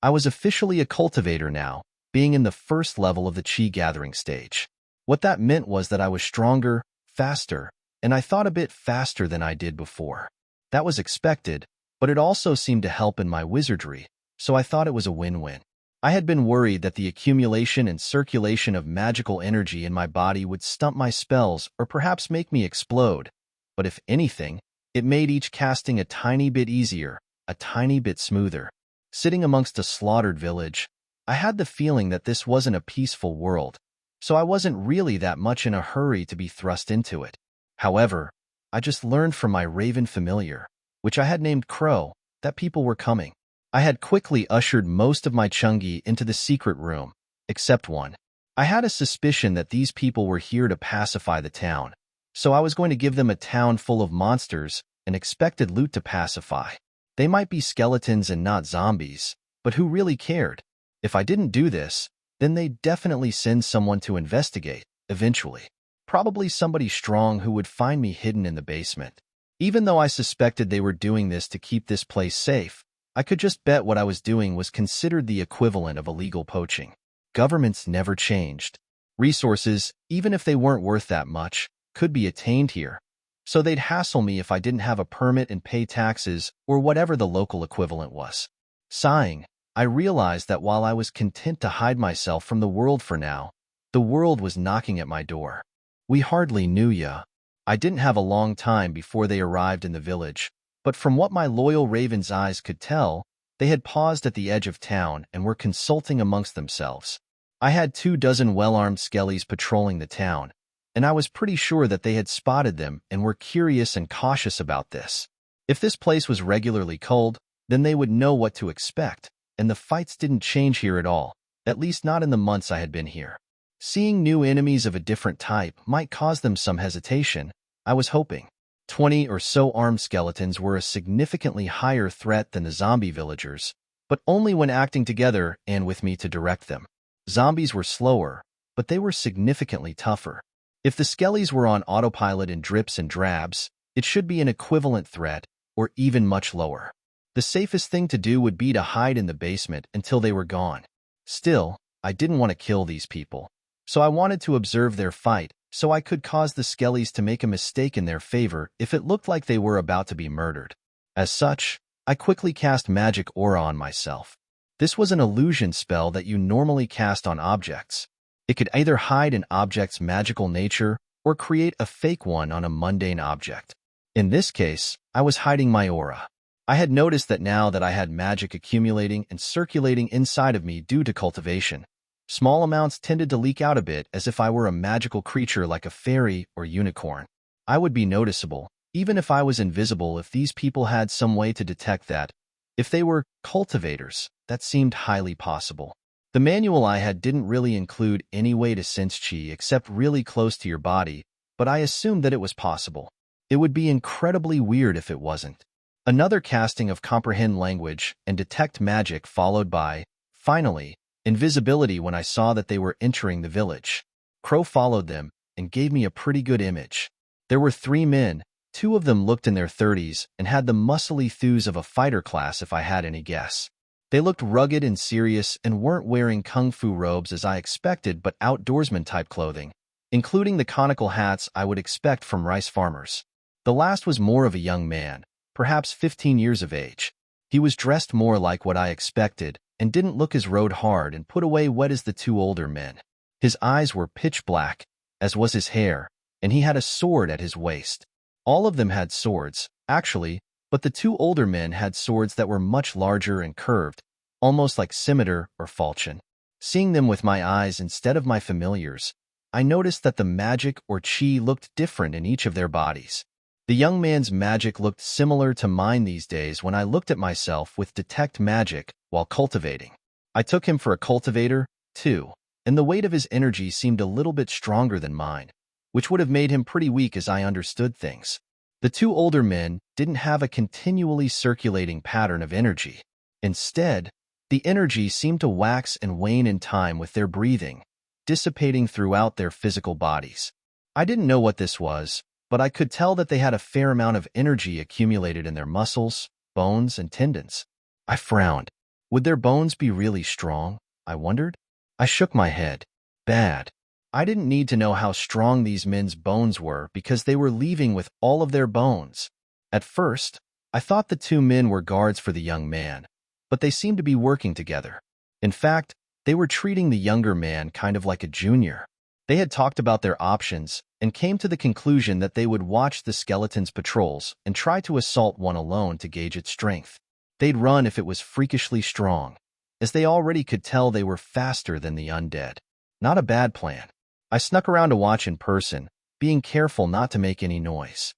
I was officially a cultivator now, being in the first level of the chi gathering stage. What that meant was that I was stronger, faster, and I thought a bit faster than I did before. That was expected, but it also seemed to help in my wizardry, so I thought it was a win-win. I had been worried that the accumulation and circulation of magical energy in my body would stump my spells or perhaps make me explode, but if anything, it made each casting a tiny bit easier, a tiny bit smoother. Sitting amongst a slaughtered village, I had the feeling that this wasn't a peaceful world, so I wasn't really that much in a hurry to be thrust into it. However, I just learned from my raven familiar, which I had named Crow, that people were coming. I had quickly ushered most of my chungi into the secret room, except one. I had a suspicion that these people were here to pacify the town, so I was going to give them a town full of monsters and expected loot to pacify. They might be skeletons and not zombies, but who really cared? If I didn't do this, then they'd definitely send someone to investigate, eventually. Probably somebody strong who would find me hidden in the basement. Even though I suspected they were doing this to keep this place safe, I could just bet what I was doing was considered the equivalent of illegal poaching. Governments never changed. Resources, even if they weren't worth that much, could be attained here, so they'd hassle me if I didn't have a permit and pay taxes or whatever the local equivalent was. Sighing, I realized that while I was content to hide myself from the world for now, the world was knocking at my door. We hardly knew ya. I didn't have a long time before they arrived in the village, but from what my loyal raven's eyes could tell, they had paused at the edge of town and were consulting amongst themselves. I had 24 well-armed skellies patrolling the town, and I was pretty sure that they had spotted them and were curious and cautious about this. If this place was regularly cold, then they would know what to expect, and the fights didn't change here at all, at least not in the months I had been here. Seeing new enemies of a different type might cause them some hesitation, I was hoping. 20 or so armed skeletons were a significantly higher threat than the zombie villagers, but only when acting together and with me to direct them. Zombies were slower, but they were significantly tougher. If the skellies were on autopilot in drips and drabs, it should be an equivalent threat, or even much lower. The safest thing to do would be to hide in the basement until they were gone. Still, I didn't want to kill these people, so I wanted to observe their fight so I could cause the skellies to make a mistake in their favor if it looked like they were about to be murdered. As such, I quickly cast magic aura on myself. This was an illusion spell that you normally cast on objects. It could either hide an object's magical nature or create a fake one on a mundane object. In this case, I was hiding my aura. I had noticed that now that I had magic accumulating and circulating inside of me due to cultivation, small amounts tended to leak out a bit as if I were a magical creature like a fairy or unicorn. I would be noticeable, even if I was invisible, if these people had some way to detect that. If they were cultivators, that seemed highly possible. The manual I had didn't really include any way to sense chi except really close to your body, but I assumed that it was possible. It would be incredibly weird if it wasn't. Another casting of comprehend language and detect magic followed by, finally, invisibility when I saw that they were entering the village. Crow followed them and gave me a pretty good image. There were 3 men, 2 of them looked in their 30s and had the muscly thews of a fighter class if I had any guess. They looked rugged and serious and weren't wearing kung fu robes as I expected but outdoorsman-type clothing, including the conical hats I would expect from rice farmers. The last was more of a young man, perhaps 15 years of age. He was dressed more like what I expected and didn't look as rode hard and put away wet as the 2 older men. His eyes were pitch black, as was his hair, and he had a sword at his waist. All of them had swords, actually, but the 2 older men had swords that were much larger and curved, almost like scimitar or falchion. Seeing them with my eyes instead of my familiars, I noticed that the magic or chi looked different in each of their bodies. The young man's magic looked similar to mine these days when I looked at myself with detect magic while cultivating. I took him for a cultivator, too, and the weight of his energy seemed a little bit stronger than mine, which would have made him pretty weak as I understood things. The 2 older men didn't have a continually circulating pattern of energy. Instead, the energy seemed to wax and wane in time with their breathing, dissipating throughout their physical bodies. I didn't know what this was, but I could tell that they had a fair amount of energy accumulated in their muscles, bones, and tendons. I frowned. Would their bones be really strong? I wondered. I shook my head. Bad. I didn't need to know how strong these men's bones were because they were leaving with all of their bones. At first, I thought the 2 men were guards for the young man, but they seemed to be working together. In fact, they were treating the younger man kind of like a junior. They had talked about their options and came to the conclusion that they would watch the skeleton's patrols and try to assault one alone to gauge its strength. They'd run if it was freakishly strong, as they already could tell they were faster than the undead. Not a bad plan. I snuck around to watch in person, being careful not to make any noise.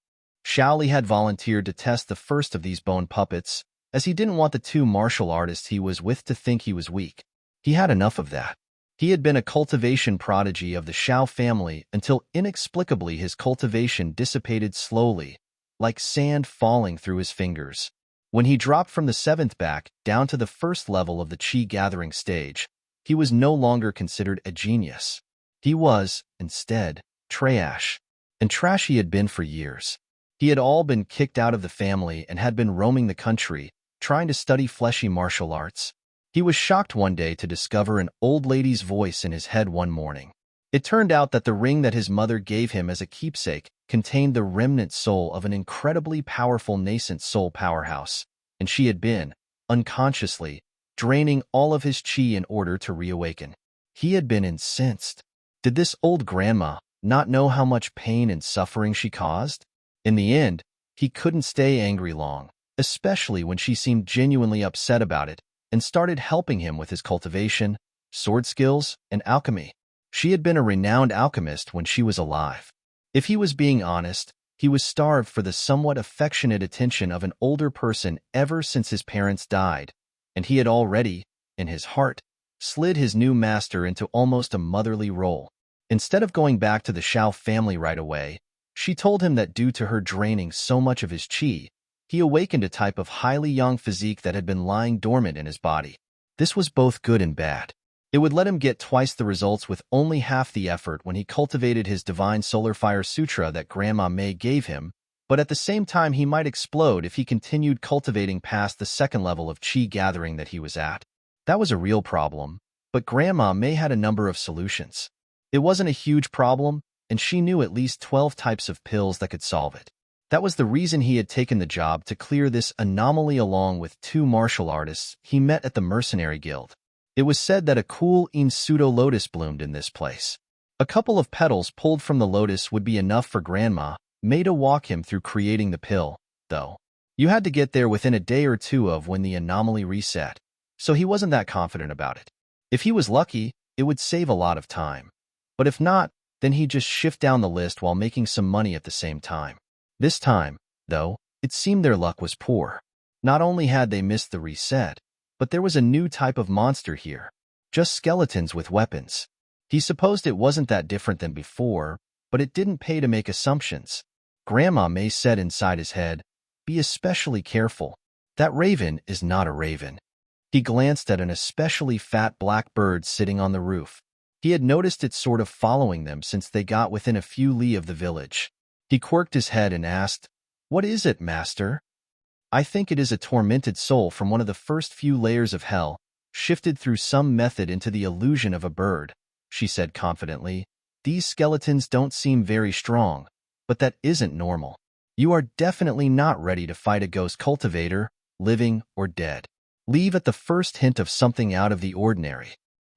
Shaoli had volunteered to test the first of these bone puppets, as he didn't want the 2 martial artists he was with to think he was weak. He had enough of that. He had been a cultivation prodigy of the Xiao family until inexplicably his cultivation dissipated slowly, like sand falling through his fingers. When he dropped from the 7th back down to the 1st level of the chi gathering stage, he was no longer considered a genius. He was, instead, trash. And trash he had been for years. He had all been kicked out of the family and had been roaming the country, trying to study fleshy martial arts. He was shocked one day to discover an old lady's voice in his head one morning. It turned out that the ring that his mother gave him as a keepsake contained the remnant soul of an incredibly powerful nascent soul powerhouse, and she had been, unconsciously, draining all of his chi in order to reawaken. He had been incensed. Did this old grandma not know how much pain and suffering she caused? In the end, he couldn't stay angry long, especially when she seemed genuinely upset about it and started helping him with his cultivation, sword skills, and alchemy. She had been a renowned alchemist when she was alive. If he was being honest, he was starved for the somewhat affectionate attention of an older person ever since his parents died, and he had already, in his heart, slid his new master into almost a motherly role. Instead of going back to the Xiao family right away, she told him that due to her draining so much of his qi, he awakened a type of highly young physique that had been lying dormant in his body. This was both good and bad. It would let him get twice the results with only half the effort when he cultivated his Divine Solar Fire Sutra that Grandma Mei gave him, but at the same time he might explode if he continued cultivating past the second level of qi gathering that he was at. That was a real problem, but Grandma Mei had a number of solutions. It wasn't a huge problem, and she knew at least 12 types of pills that could solve it. That was the reason he had taken the job to clear this anomaly along with 2 martial artists he met at the Mercenary Guild. It was said that a cool pseudo lotus bloomed in this place. A couple of petals pulled from the lotus would be enough for Grandma Mei to walk him through creating the pill, though. You had to get there within a day or two of when the anomaly reset, so he wasn't that confident about it. If he was lucky, it would save a lot of time. But if not, then he'd just shift down the list while making some money at the same time. This time, though, it seemed their luck was poor. Not only had they missed the reset, but there was a new type of monster here. Just skeletons with weapons. He supposed it wasn't that different than before, but it didn't pay to make assumptions. Grandma Mei said inside his head, "Be especially careful. That raven is not a raven." He glanced at an especially fat black bird sitting on the roof. He had noticed it sort of following them since they got within a few li of the village. He quirked his head and asked, "What is it, master?" "I think it is a tormented soul from one of the first few layers of hell, shifted through some method into the illusion of a bird," she said confidently. "These skeletons don't seem very strong, but that isn't normal. You are definitely not ready to fight a ghost cultivator, living or dead. Leave at the first hint of something out of the ordinary."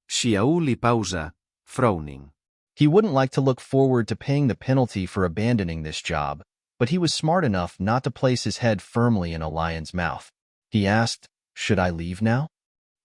Xiaoli pausa, frowning. He wouldn't like to look forward to paying the penalty for abandoning this job, but he was smart enough not to place his head firmly in a lion's mouth. He asked, "Should I leave now?"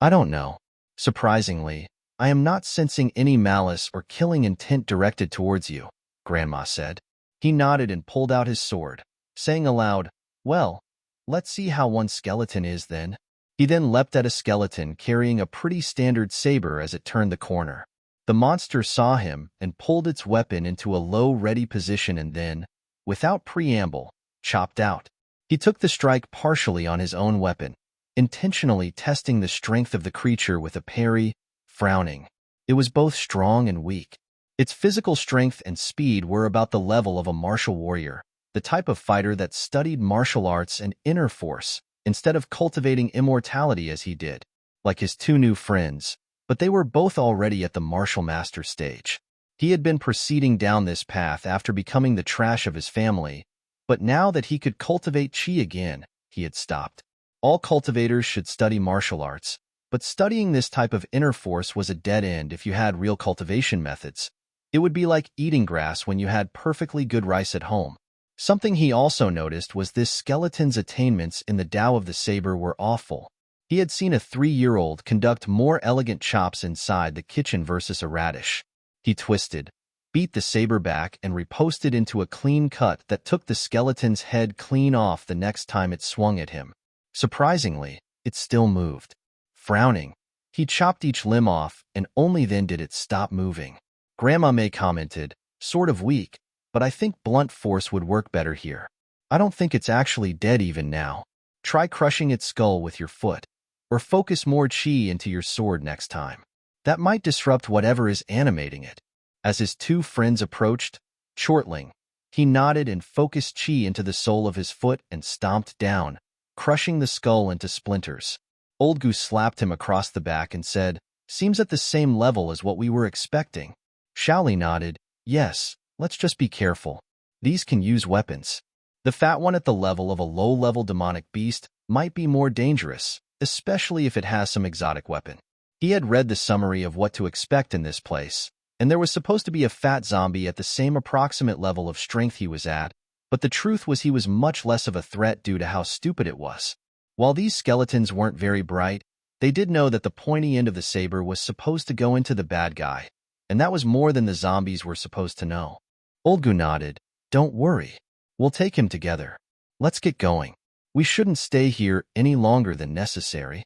"I don't know. Surprisingly, I am not sensing any malice or killing intent directed towards you," Grandma said. He nodded and pulled out his sword, saying aloud, "Well, let's see how one skeleton is then." He then leapt at a skeleton carrying a pretty standard saber as it turned the corner. The monster saw him and pulled its weapon into a low ready position and then, without preamble, chopped out. He took the strike partially on his own weapon, intentionally testing the strength of the creature with a parry, frowning. It was both strong and weak. Its physical strength and speed were about the level of a martial warrior, the type of fighter that studied martial arts and inner force, instead of cultivating immortality as he did, like his 2 new friends, but they were both already at the martial master stage. He had been proceeding down this path after becoming the trash of his family, but now that he could cultivate qi again, he had stopped. All cultivators should study martial arts, but studying this type of inner force was a dead end if you had real cultivation methods. It would be like eating grass when you had perfectly good rice at home. Something he also noticed was this skeleton's attainments in the Dao of the Saber were awful. He had seen a 3-year-old conduct more elegant chops inside the kitchen versus a radish. He twisted, beat the saber back and reposted into a clean cut that took the skeleton's head clean off the next time it swung at him. Surprisingly, it still moved. Frowning, he chopped each limb off and only then did it stop moving. Grandma Mei commented, "Sort of weak, but I think blunt force would work better here. I don't think it's actually dead even now. Try crushing its skull with your foot, or focus more qi into your sword next time. That might disrupt whatever is animating it." As his 2 friends approached, chortling, he nodded and focused qi into the sole of his foot and stomped down, crushing the skull into splinters. Old Goose slapped him across the back and said, "Seems at the same level as what we were expecting." Xiaoli nodded. Yes, let's just be careful. These can use weapons. The fat one at the level of a low-level demonic beast might be more dangerous, especially if it has some exotic weapon. He had read the summary of what to expect in this place, and there was supposed to be a fat zombie at the same approximate level of strength he was at, but the truth was he was much less of a threat due to how stupid it was. While these skeletons weren't very bright, they did know that the pointy end of the saber was supposed to go into the bad guy, and that was more than the zombies were supposed to know. Olgu nodded. Don't worry. We'll take him together. Let's get going. We shouldn't stay here any longer than necessary.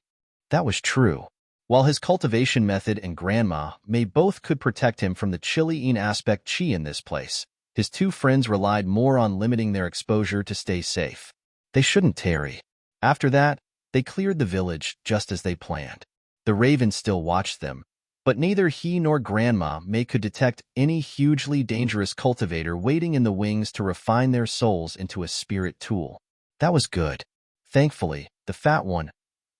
That was true. While his cultivation method and grandma may both could protect him from the chilly aspect chi in this place, his two friends relied more on limiting their exposure to stay safe. They shouldn't tarry. After that, they cleared the village just as they planned. The raven still watched them, but neither he nor Grandma May could detect any hugely dangerous cultivator waiting in the wings to refine their souls into a spirit tool. That was good. Thankfully, the fat one.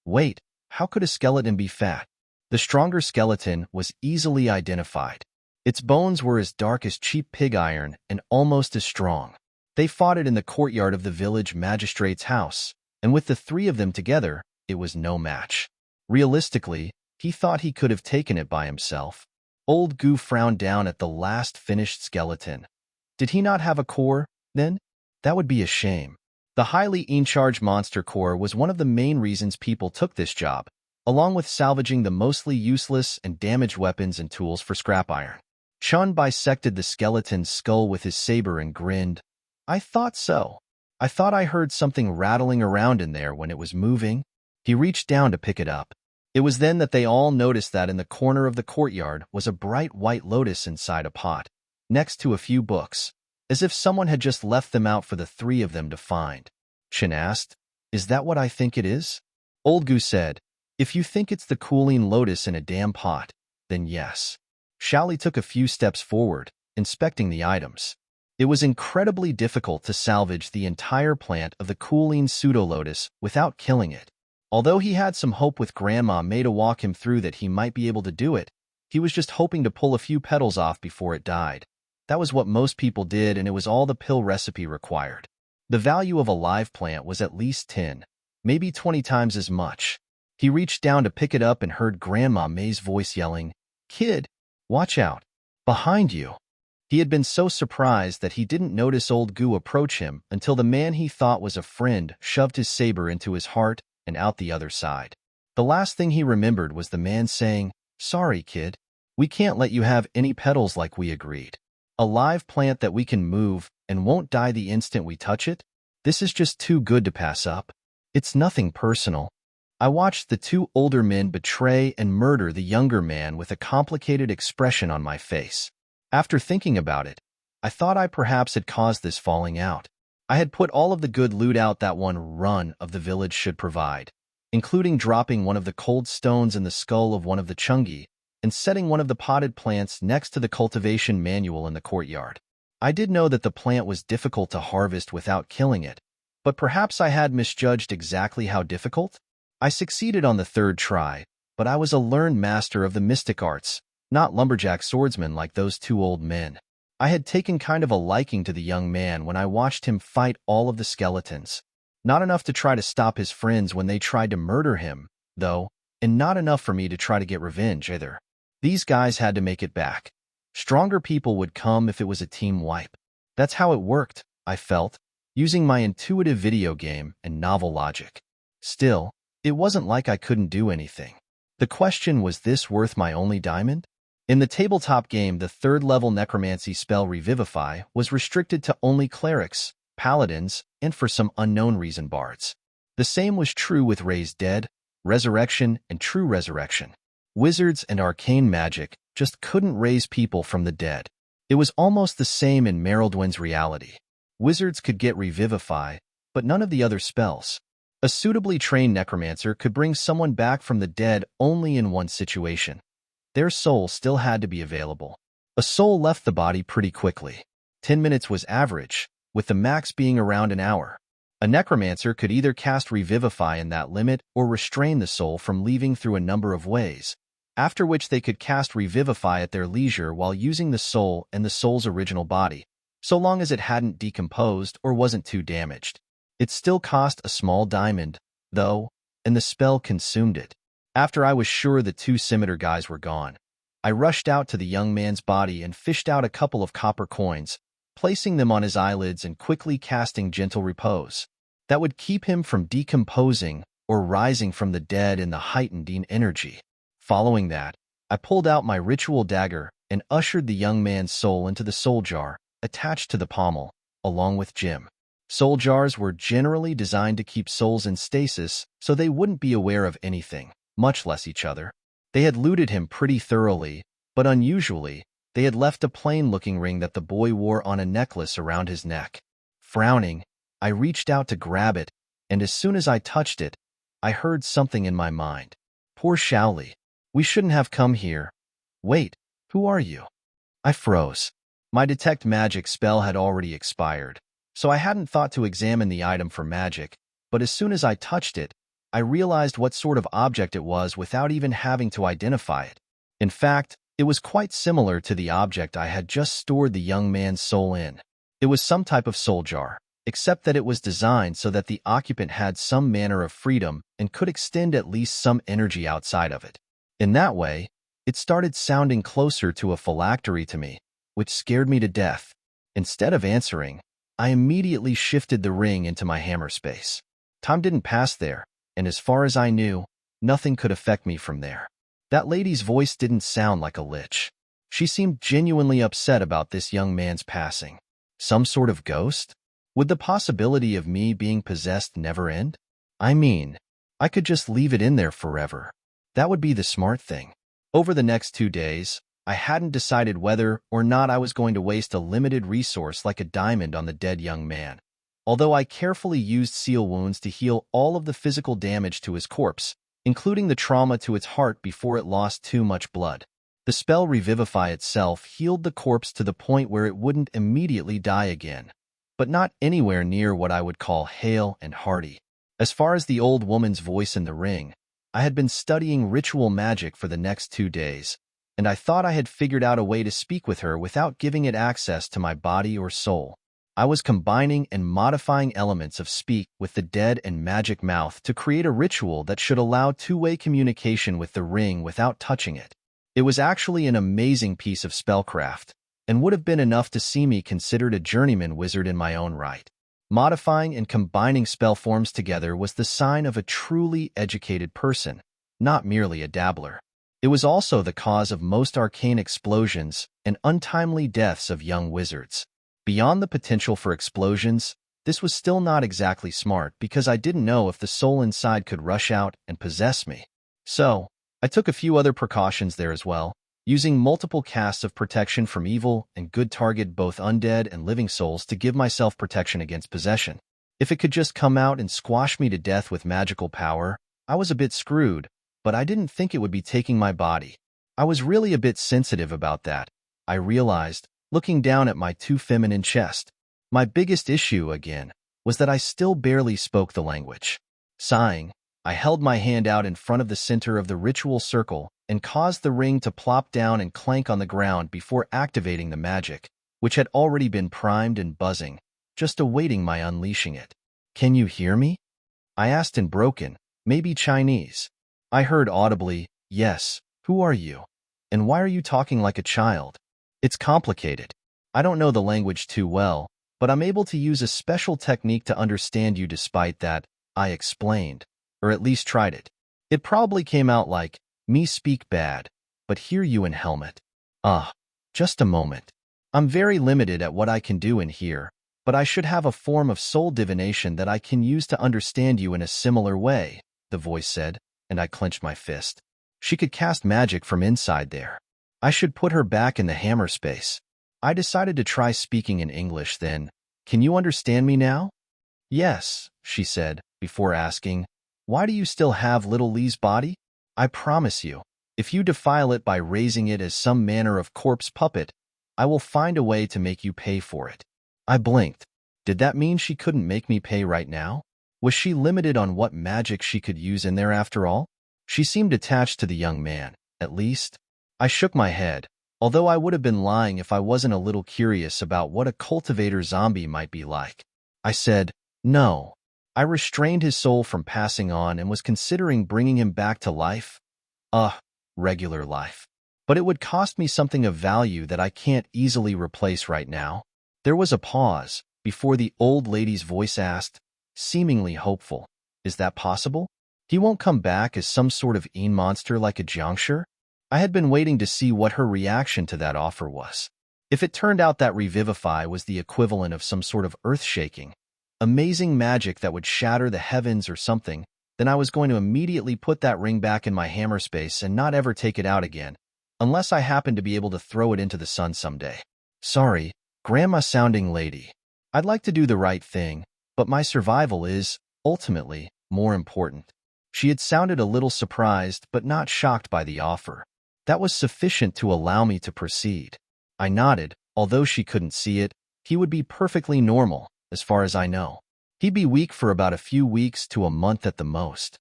Wait, how could a skeleton be fat? The stronger skeleton was easily identified. Its bones were as dark as cheap pig iron and almost as strong. They fought it in the courtyard of the village magistrate's house, and with the three of them together, it was no match. Realistically, he thought he could have taken it by himself. Old Goo frowned down at the last finished skeleton. Did he not have a core, then? That would be a shame. The highly in-charge monster core was one of the main reasons people took this job, along with salvaging the mostly useless and damaged weapons and tools for scrap iron. Chun bisected the skeleton's skull with his saber and grinned. I thought so. I thought I heard something rattling around in there when it was moving. He reached down to pick it up. It was then that they all noticed that in the corner of the courtyard was a bright white lotus inside a pot, next to a few books, as if someone had just left them out for the three of them to find. Chin asked, Is that what I think it is? Old Goo said, If you think it's the cooling lotus in a damn pot, then yes. Xiaoli took a few steps forward, inspecting the items. It was incredibly difficult to salvage the entire plant of the cooling pseudo-lotus without killing it. Although he had some hope with Grandma May to walk him through that he might be able to do it, he was just hoping to pull a few petals off before it died. That was what most people did, and it was all the pill recipe required. The value of a live plant was at least 10, maybe 20 times as much. He reached down to pick it up and heard Grandma May's voice yelling, Kid, watch out. Behind you. He had been so surprised that he didn't notice Old Goo approach him until the man he thought was a friend shoved his saber into his heart and out the other side. The last thing he remembered was the man saying, Sorry, kid. We can't let you have any petals like we agreed. A live plant that we can move and won't die the instant we touch it? This is just too good to pass up. It's nothing personal. I watched the two older men betray and murder the younger man with a complicated expression on my face. After thinking about it, I thought I perhaps had caused this falling out. I had put all of the good loot out that one run of the village should provide, including dropping one of the cold stones in the skull of one of the chungi and setting one of the potted plants next to the cultivation manual in the courtyard. I did know that the plant was difficult to harvest without killing it, but perhaps I had misjudged exactly how difficult. I succeeded on the third try, but I was a learned master of the mystic arts, not lumberjack swordsman like those two old men. I had taken kind of a liking to the young man when I watched him fight all of the skeletons. Not enough to try to stop his friends when they tried to murder him, though, and not enough for me to try to get revenge either. These guys had to make it back. Stronger people would come if it was a team wipe. That's how it worked, I felt, using my intuitive video game and novel logic. Still, it wasn't like I couldn't do anything. The question was, this worth my only diamond? In the tabletop game, the third-level necromancy spell Revivify was restricted to only clerics, paladins, and for some unknown reason bards. The same was true with Raise Dead, Resurrection, and True Resurrection. Wizards and arcane magic just couldn't raise people from the dead. It was almost the same in Merildwin's reality. Wizards could get Revivify, but none of the other spells. A suitably trained necromancer could bring someone back from the dead only in one situation. Their soul still had to be available. A soul left the body pretty quickly. 10 minutes was average, with the max being around an hour. A necromancer could either cast Revivify in that limit or restrain the soul from leaving through a number of ways, after which they could cast Revivify at their leisure while using the soul and the soul's original body, so long as it hadn't decomposed or wasn't too damaged. It still cost a small diamond, though, and the spell consumed it. After I was sure the 2 scimitar guys were gone, I rushed out to the young man's body and fished out a couple of copper coins, placing them on his eyelids and quickly casting Gentle Repose. That would keep him from decomposing or rising from the dead in the heightened energy. Following that, I pulled out my ritual dagger and ushered the young man's soul into the soul jar, attached to the pommel, along with Jim. Soul jars were generally designed to keep souls in stasis so they wouldn't be aware of anything, much less each other. They had looted him pretty thoroughly, but unusually, they had left a plain-looking ring that the boy wore on a necklace around his neck. Frowning, I reached out to grab it, and as soon as I touched it, I heard something in my mind. Poor Shaoli. We shouldn't have come here. Wait, who are you? I froze. My detect magic spell had already expired, so I hadn't thought to examine the item for magic, but as soon as I touched it, I realized what sort of object it was without even having to identify it. In fact, it was quite similar to the object I had just stored the young man's soul in. It was some type of soul jar, except that it was designed so that the occupant had some manner of freedom and could extend at least some energy outside of it. In that way, it started sounding closer to a phylactery to me, which scared me to death. Instead of answering, I immediately shifted the ring into my hammer space. Time didn't pass there, and as far as I knew, nothing could affect me from there. That lady's voice didn't sound like a lich. She seemed genuinely upset about this young man's passing. Some sort of ghost? Would the possibility of me being possessed never end? I mean, I could just leave it in there forever. That would be the smart thing. Over the next 2 days, I hadn't decided whether or not I was going to waste a limited resource like a diamond on the dead young man. Although I carefully used seal wounds to heal all of the physical damage to his corpse, including the trauma to its heart before it lost too much blood. The spell Revivify itself healed the corpse to the point where it wouldn't immediately die again, but not anywhere near what I would call hale and hearty. As far as the old woman's voice in the ring, I had been studying ritual magic for the next 2 days, and I thought I had figured out a way to speak with her without giving it access to my body or soul. I was combining and modifying elements of speak with the dead and magic mouth to create a ritual that should allow two-way communication with the ring without touching it. It was actually an amazing piece of spellcraft, and would have been enough to see me considered a journeyman wizard in my own right. Modifying and combining spell forms together was the sign of a truly educated person, not merely a dabbler. It was also the cause of most arcane explosions and untimely deaths of young wizards. Beyond the potential for explosions, this was still not exactly smart because I didn't know if the soul inside could rush out and possess me. So, I took a few other precautions there as well, using multiple casts of protection from evil and good target both undead and living souls to give myself protection against possession. If it could just come out and squash me to death with magical power, I was a bit screwed, but I didn't think it would be taking my body. I was really a bit sensitive about that, I realized, looking down at my too feminine chest. My biggest issue, again, was that I still barely spoke the language. Sighing, I held my hand out in front of the center of the ritual circle and caused the ring to plop down and clank on the ground before activating the magic, which had already been primed and buzzing, just awaiting my unleashing it. "Can you hear me?" I asked in broken, maybe Chinese. I heard audibly, "Yes, who are you? And why are you talking like a child?" "It's complicated. I don't know the language too well, but I'm able to use a special technique to understand you despite that," I explained, or at least tried it. It probably came out like, "Me speak bad, but hear you in helmet." Just a moment. I'm very limited at what I can do in here, but I should have a form of soul divination that I can use to understand you in a similar way, the voice said, and I clenched my fist. She could cast magic from inside there. I should put her back in the hammer space. I decided to try speaking in English then. "Can you understand me now?" "Yes," she said, before asking, "Why do you still have little Lee's body? I promise you, if you defile it by raising it as some manner of corpse puppet, I will find a way to make you pay for it." I blinked. Did that mean she couldn't make me pay right now? Was she limited on what magic she could use in there after all? She seemed attached to the young man, at least? I shook my head, although I would have been lying if I wasn't a little curious about what a cultivator zombie might be like. I said, no. I restrained his soul from passing on and was considering bringing him back to life. Regular life. But it would cost me something of value that I can't easily replace right now. There was a pause before the old lady's voice asked, seemingly hopeful, is that possible? He won't come back as some sort of monster like a Xianxia? I had been waiting to see what her reaction to that offer was. If it turned out that revivify was the equivalent of some sort of earth-shaking, amazing magic that would shatter the heavens or something, then I was going to immediately put that ring back in my hammer space and not ever take it out again, unless I happened to be able to throw it into the sun someday. Sorry, grandma-sounding lady. I'd like to do the right thing, but my survival is, ultimately, more important. She had sounded a little surprised but not shocked by the offer. That was sufficient to allow me to proceed. I nodded, although she couldn't see it. He would be perfectly normal, as far as I know. He'd be weak for about a few weeks to a month at the most.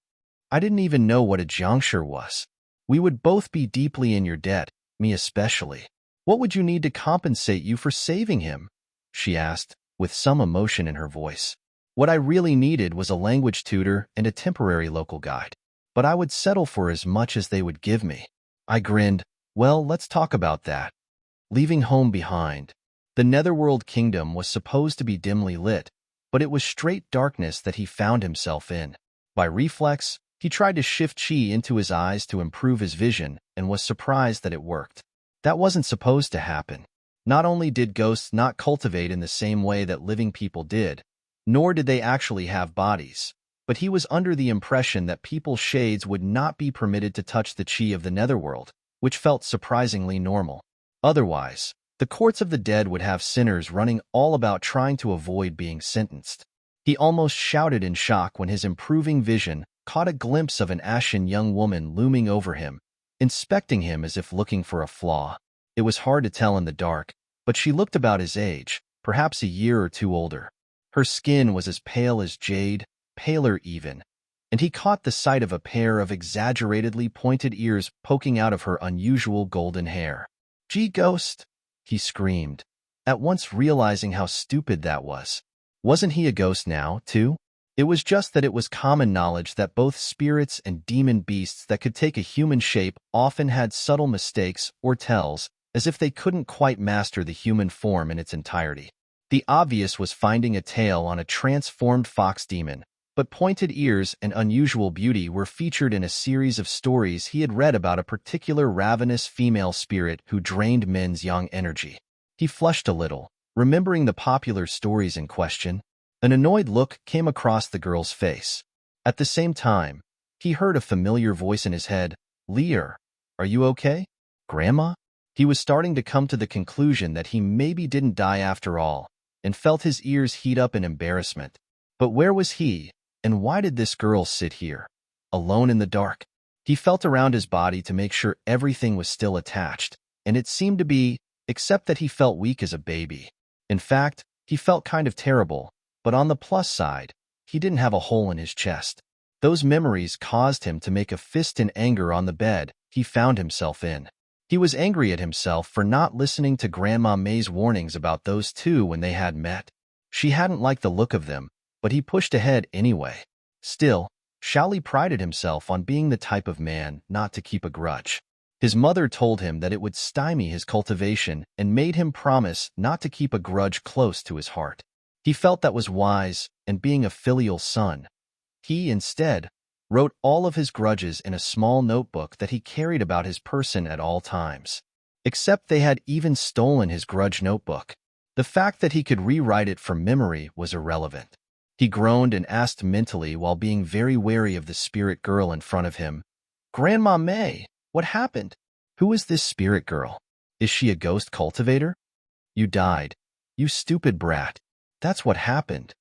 I didn't even know what a Xianxia was. We would both be deeply in your debt, me especially. What would you need to compensate you for saving him? She asked, with some emotion in her voice. What I really needed was a language tutor and a temporary local guide. But I would settle for as much as they would give me. I grinned. Well, let's talk about that. Leaving home behind. The Netherworld Kingdom was supposed to be dimly lit, but it was straight darkness that he found himself in. By reflex, he tried to shift chi into his eyes to improve his vision and was surprised that it worked. That wasn't supposed to happen. Not only did ghosts not cultivate in the same way that living people did, nor did they actually have bodies, but he was under the impression that people's shades would not be permitted to touch the chi of the Netherworld, which felt surprisingly normal. Otherwise, the courts of the dead would have sinners running all about trying to avoid being sentenced. He almost shouted in shock when his improving vision caught a glimpse of an ashen young woman looming over him, inspecting him as if looking for a flaw. It was hard to tell in the dark, but she looked about his age, perhaps a year or two older. Her skin was as pale as jade, paler even, and he caught the sight of a pair of exaggeratedly pointed ears poking out of her unusual golden hair. "Gee, ghost!" he screamed, at once realizing how stupid that was. Wasn't he a ghost now, too? It was just that it was common knowledge that both spirits and demon beasts that could take a human shape often had subtle mistakes or tells, as if they couldn't quite master the human form in its entirety. The obvious was finding a tail on a transformed fox demon, but pointed ears and unusual beauty were featured in a series of stories he had read about a particular ravenous female spirit who drained men's young energy. He flushed a little, remembering the popular stories in question. An annoyed look came across the girl's face. At the same time, he heard a familiar voice in his head. "Lear, are you okay? Grandma?" He was starting to come to the conclusion that he maybe didn't die after all, and felt his ears heat up in embarrassment. But where was he, and why did this girl sit here, alone in the dark? He felt around his body to make sure everything was still attached, and it seemed to be, except that he felt weak as a baby. In fact, he felt kind of terrible, but on the plus side, he didn't have a hole in his chest. Those memories caused him to make a fist in anger on the bed he found himself in. He was angry at himself for not listening to Grandma May's warnings about those two when they had met. She hadn't liked the look of them, but he pushed ahead anyway. Still, Shaoli prided himself on being the type of man not to keep a grudge. His mother told him that it would stymie his cultivation and made him promise not to keep a grudge close to his heart. He felt that was wise, and being a filial son, he, instead, wrote all of his grudges in a small notebook that he carried about his person at all times. Except they had even stolen his grudge notebook. The fact that he could rewrite it from memory was irrelevant. He groaned and asked mentally while being very wary of the spirit girl in front of him. "Grandma May, what happened? Who is this spirit girl? Is she a ghost cultivator? You died. You stupid brat. That's what happened."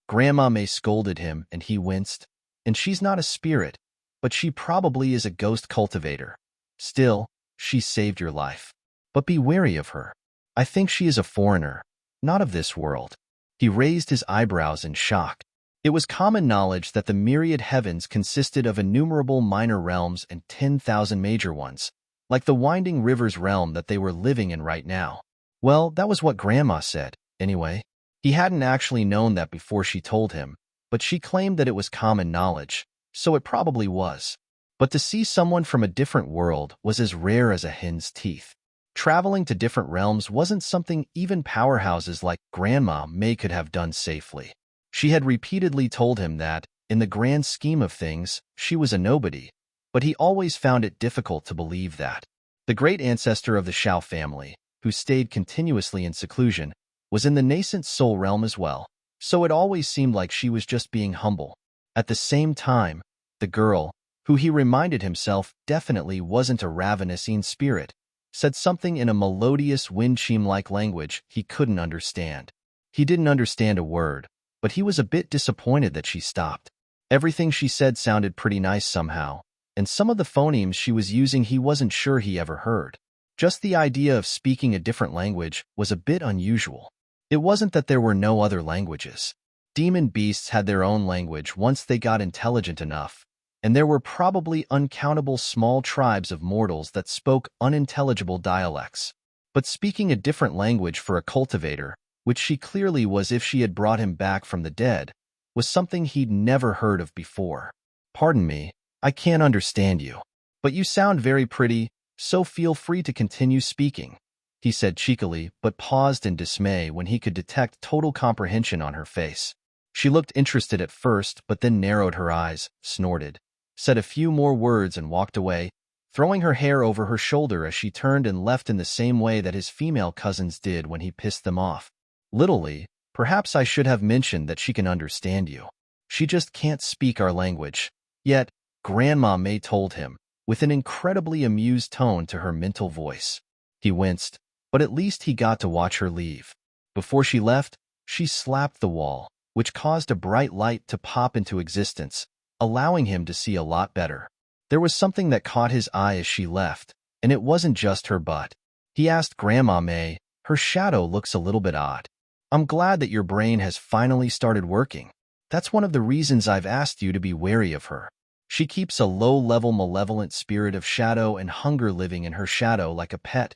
Grandma May scolded him, and he winced. And she's not a spirit, but she probably is a ghost cultivator. Still, she saved your life. But be wary of her. I think she is a foreigner, not of this world. He raised his eyebrows in shock. It was common knowledge that the myriad heavens consisted of innumerable minor realms and 10,000 major ones, like the winding river's realm that they were living in right now. Well, that was what Grandma said, anyway. He hadn't actually known that before she told him, but she claimed that it was common knowledge, so it probably was. But to see someone from a different world was as rare as a hen's teeth. Traveling to different realms wasn't something even powerhouses like Grandma May could have done safely. She had repeatedly told him that, in the grand scheme of things, she was a nobody, but he always found it difficult to believe that. The great ancestor of the Xiao family, who stayed continuously in seclusion, was in the nascent soul realm as well, so it always seemed like she was just being humble. At the same time, the girl, who he reminded himself definitely wasn't a ravenous spirit, said something in a melodious wind-chime-like language he couldn't understand. He didn't understand a word, but he was a bit disappointed that she stopped. Everything she said sounded pretty nice somehow, and some of the phonemes she was using he wasn't sure he ever heard. Just the idea of speaking a different language was a bit unusual. It wasn't that there were no other languages. Demon beasts had their own language once they got intelligent enough, and there were probably uncountable small tribes of mortals that spoke unintelligible dialects. But speaking a different language for a cultivator, which she clearly was if she had brought him back from the dead, was something he'd never heard of before. "Pardon me, I can't understand you. But you sound very pretty, so feel free to continue speaking," he said cheekily, but paused in dismay when he could detect total comprehension on her face. She looked interested at first, but then narrowed her eyes, snorted, said a few more words and walked away, throwing her hair over her shoulder as she turned and left in the same way that his female cousins did when he pissed them off. "Littly, perhaps I should have mentioned that she can understand you. She just can't speak our language." Yet, Grandma May told him, with an incredibly amused tone to her mental voice. He winced, but at least he got to watch her leave. Before she left, she slapped the wall, which caused a bright light to pop into existence, allowing him to see a lot better. There was something that caught his eye as she left, and it wasn't just her butt. He asked Grandma May, "Her shadow looks a little bit odd. I'm glad that your brain has finally started working. That's one of the reasons I've asked you to be wary of her. She keeps a low-level malevolent spirit of shadow and hunger living in her shadow like a pet,"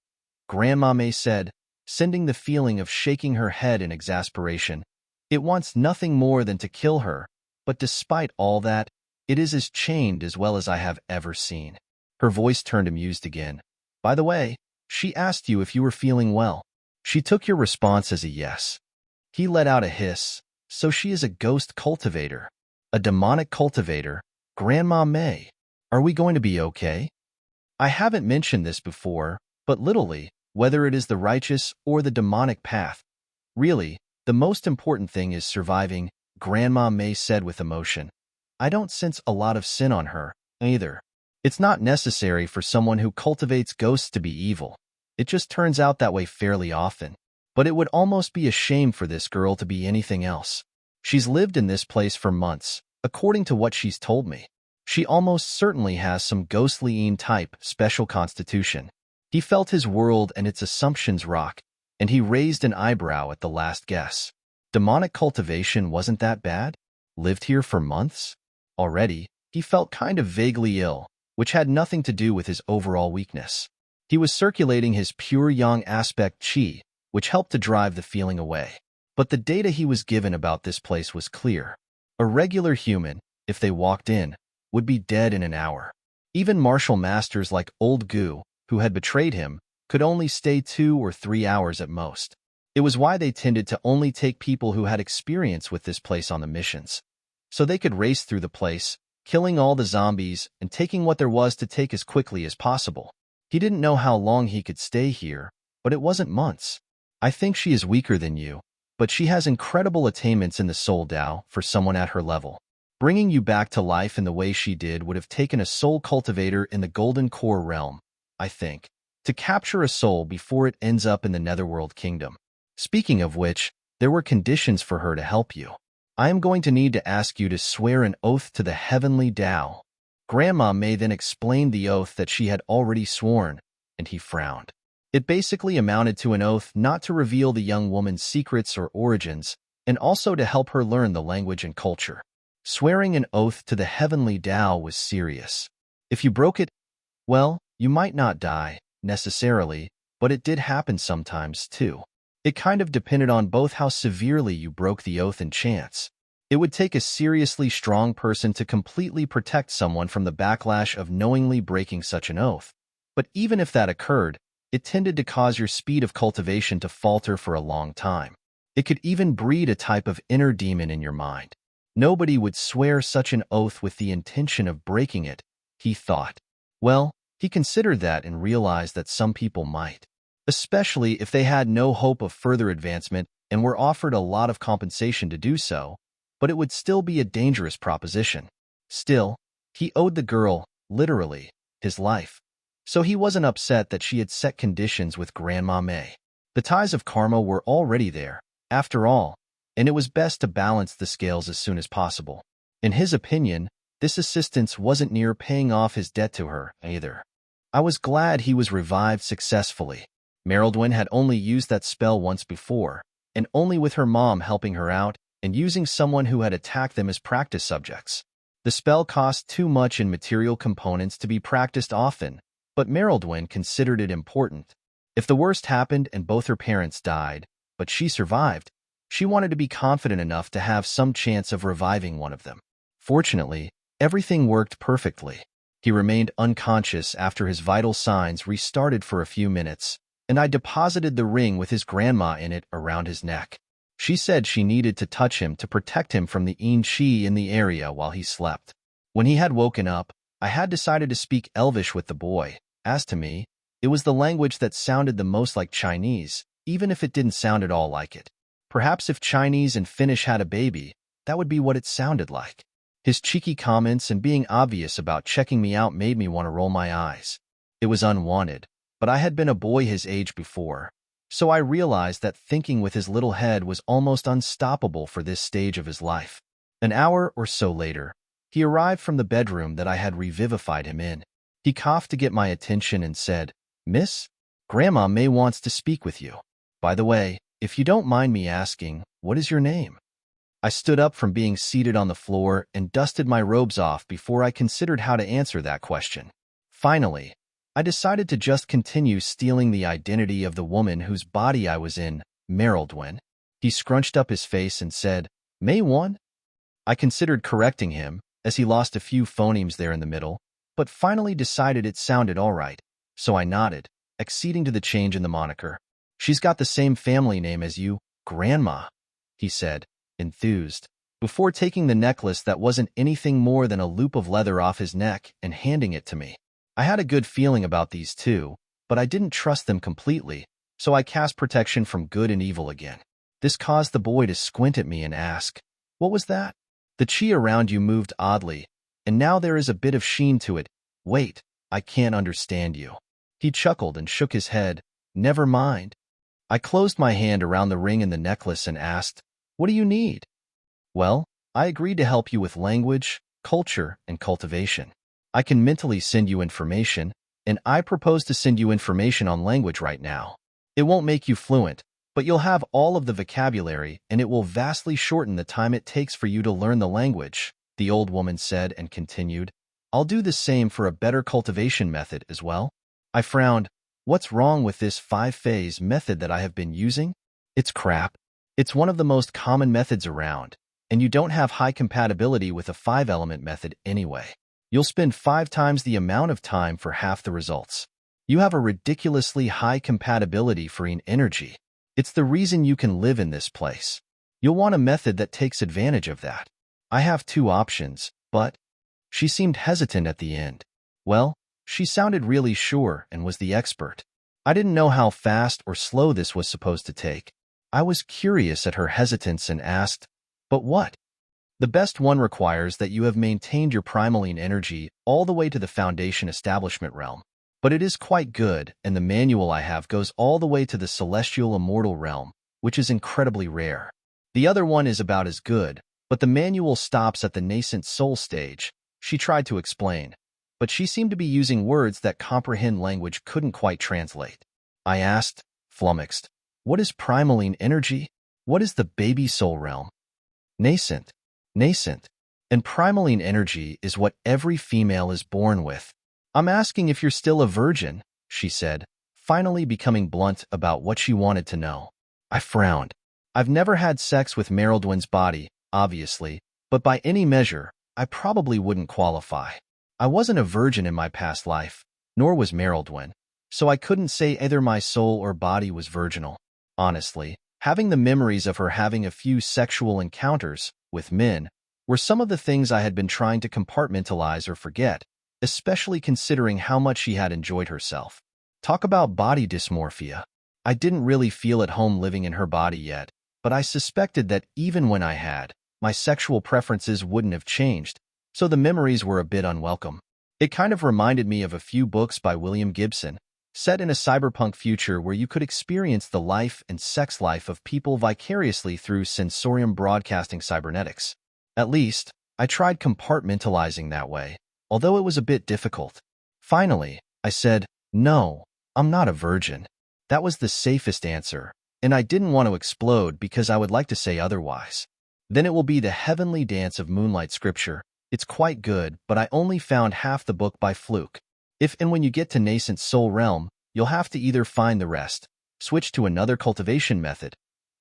Grandma May said, sending the feeling of shaking her head in exasperation. "It wants nothing more than to kill her, but despite all that, it is as chained as well as I have ever seen." Her voice turned amused again. "By the way, she asked you if you were feeling well. She took your response as a yes." He let out a hiss. "So she is a ghost cultivator. A demonic cultivator. Grandma May. Are we going to be okay?" I haven't mentioned this before, but literally, whether it is the righteous or the demonic path, really, the most important thing is surviving, Grandma May said with emotion. "I don't sense a lot of sin on her, either. It's not necessary for someone who cultivates ghosts to be evil. It just turns out that way fairly often. But it would almost be a shame for this girl to be anything else. She's lived in this place for months, according to what she's told me. She almost certainly has some ghostly type special constitution." He felt his world and its assumptions rock, and he raised an eyebrow at the last guess. Demonic cultivation wasn't that bad? Lived here for months? Already, he felt kind of vaguely ill, which had nothing to do with his overall weakness. He was circulating his pure yang aspect qi, which helped to drive the feeling away. But the data he was given about this place was clear. A regular human, if they walked in, would be dead in an hour. Even martial masters like Old Gu, who had betrayed him, could only stay 2 or 3 hours at most. It was why they tended to only take people who had experience with this place on the missions. So they could race through the place, killing all the zombies and taking what there was to take as quickly as possible. He didn't know how long he could stay here, but it wasn't months. "I think she is weaker than you, but she has incredible attainments in the soul Dao for someone at her level. Bringing you back to life in the way she did would have taken a soul cultivator in the Golden Core realm, I think, to capture a soul before it ends up in the Netherworld Kingdom. Speaking of which, there were conditions for her to help you. I am going to need to ask you to swear an oath to the Heavenly Dao." Grandma May then explained the oath that she had already sworn, and he frowned. It basically amounted to an oath not to reveal the young woman's secrets or origins, and also to help her learn the language and culture. Swearing an oath to the Heavenly Dao was serious. If you broke it, well, You might not die, necessarily, but it did happen sometimes, too. It kind of depended on both how severely you broke the oath and chance. It would take a seriously strong person to completely protect someone from the backlash of knowingly breaking such an oath. But even if that occurred, it tended to cause your speed of cultivation to falter for a long time. It could even breed a type of inner demon in your mind. Nobody would swear such an oath with the intention of breaking it, he thought. Well, he considered that and realized that some people might, especially if they had no hope of further advancement and were offered a lot of compensation to do so, but it would still be a dangerous proposition. Still, he owed the girl, literally, his life. So he wasn't upset that she had set conditions with Grandma May. The ties of karma were already there, after all, and it was best to balance the scales as soon as possible. In his opinion, this assistance wasn't near paying off his debt to her, either. I was glad he was revived successfully. Merildwin had only used that spell once before, and only with her mom helping her out and using someone who had attacked them as practice subjects. The spell cost too much in material components to be practiced often, but Merildwin considered it important. If the worst happened and both her parents died, but she survived, she wanted to be confident enough to have some chance of reviving one of them. Fortunately, everything worked perfectly. He remained unconscious after his vital signs restarted for a few minutes, and I deposited the ring with his grandma in it around his neck. She said she needed to touch him to protect him from the ensue in the area while he slept. When he had woken up, I had decided to speak Elvish with the boy. As to me, it was the language that sounded the most like Chinese, even if it didn't sound at all like it. Perhaps if Chinese and Finnish had a baby, that would be what it sounded like. His cheeky comments and being obvious about checking me out made me want to roll my eyes. It was unwanted, but I had been a boy his age before, so I realized that thinking with his little head was almost unstoppable for this stage of his life. An hour or so later, he arrived from the bedroom that I had revivified him in. He coughed to get my attention and said, "Miss, Grandma May wants to speak with you. By the way, if you don't mind me asking, what is your name?" I stood up from being seated on the floor and dusted my robes off before I considered how to answer that question. Finally, I decided to just continue stealing the identity of the woman whose body I was in, Merildwin. He scrunched up his face and said, "May 1?" I considered correcting him, as he lost a few phonemes there in the middle, but finally decided it sounded all right, so I nodded, acceding to the change in the moniker. "She's got the same family name as you, Grandma," he said, enthused, before taking the necklace that wasn't anything more than a loop of leather off his neck and handing it to me. I had a good feeling about these two, but I didn't trust them completely, so I cast protection from good and evil again. This caused the boy to squint at me and ask, "What was that?" "The chi around you moved oddly, and now there is a bit of sheen to it. Wait, I can't understand you." He chuckled and shook his head. "Never mind." I closed my hand around the ring and the necklace and asked, "What do you need?" "Well, I agreed to help you with language, culture, and cultivation. I can mentally send you information, and I propose to send you information on language right now. It won't make you fluent, but you'll have all of the vocabulary, and it will vastly shorten the time it takes for you to learn the language," the old woman said and continued, "I'll do the same for a better cultivation method as well." I frowned. What's wrong with this 5-phase method that I have been using? It's crap. It's one of the most common methods around, and you don't have high compatibility with a 5-element method anyway. You'll spend 5 times the amount of time for half the results. You have a ridiculously high compatibility for energy. It's the reason you can live in this place. You'll want a method that takes advantage of that. I have 2 options, but... She seemed hesitant at the end. Well, she sounded really sure and was the expert. I didn't know how fast or slow this was supposed to take. I was curious at her hesitance and asked, "But what?" "The best one requires that you have maintained your primaline energy all the way to the foundation establishment realm. But it is quite good, and the manual I have goes all the way to the celestial immortal realm, which is incredibly rare. The other one is about as good, but the manual stops at the nascent soul stage," she tried to explain, but she seemed to be using words that comprehend language couldn't quite translate. I asked, flummoxed, "What is primaline energy? What is the baby soul realm?" "Nascent. Nascent. And primaline energy is what every female is born with. I'm asking if you're still a virgin, she said, finally becoming blunt about what she wanted to know. I frowned. I've never had sex with Merildwin's body, obviously, but by any measure, I probably wouldn't qualify. I wasn't a virgin in my past life, nor was Merildwin, so I couldn't say either my soul or body was virginal. Honestly, having the memories of her having a few sexual encounters with men were some of the things I had been trying to compartmentalize or forget, especially considering how much she had enjoyed herself. Talk about body dysmorphia. I didn't really feel at home living in her body yet, but I suspected that even when I had, my sexual preferences wouldn't have changed, so the memories were a bit unwelcome. It kind of reminded me of a few books by William Gibson, set in a cyberpunk future where you could experience the life and sex life of people vicariously through sensorium broadcasting cybernetics. At least, I tried compartmentalizing that way, although it was a bit difficult. Finally, I said, "No, I'm not a virgin." That was the safest answer, and I didn't want to explode because I would like to say otherwise. Then it will be the heavenly dance of moonlight scripture. It's quite good, but I only found half the book by fluke. If and when you get to nascent soul realm, you'll have to either find the rest, switch to another cultivation method,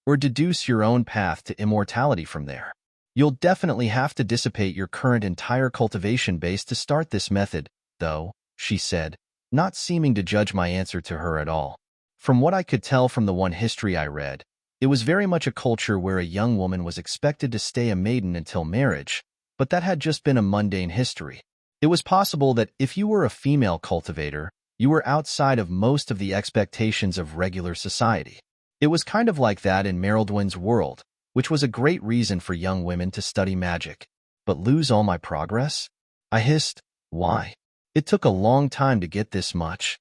or deduce your own path to immortality from there. You'll definitely have to dissipate your current entire cultivation base to start this method, though, she said, not seeming to judge my answer to her at all. From what I could tell from the one history I read, it was very much a culture where a young woman was expected to stay a maiden until marriage, but that had just been a mundane history. It was possible that if you were a female cultivator, you were outside of most of the expectations of regular society. It was kind of like that in Merildwin's world, which was a great reason for young women to study magic. But lose all my progress? I hissed, why? It took a long time to get this much.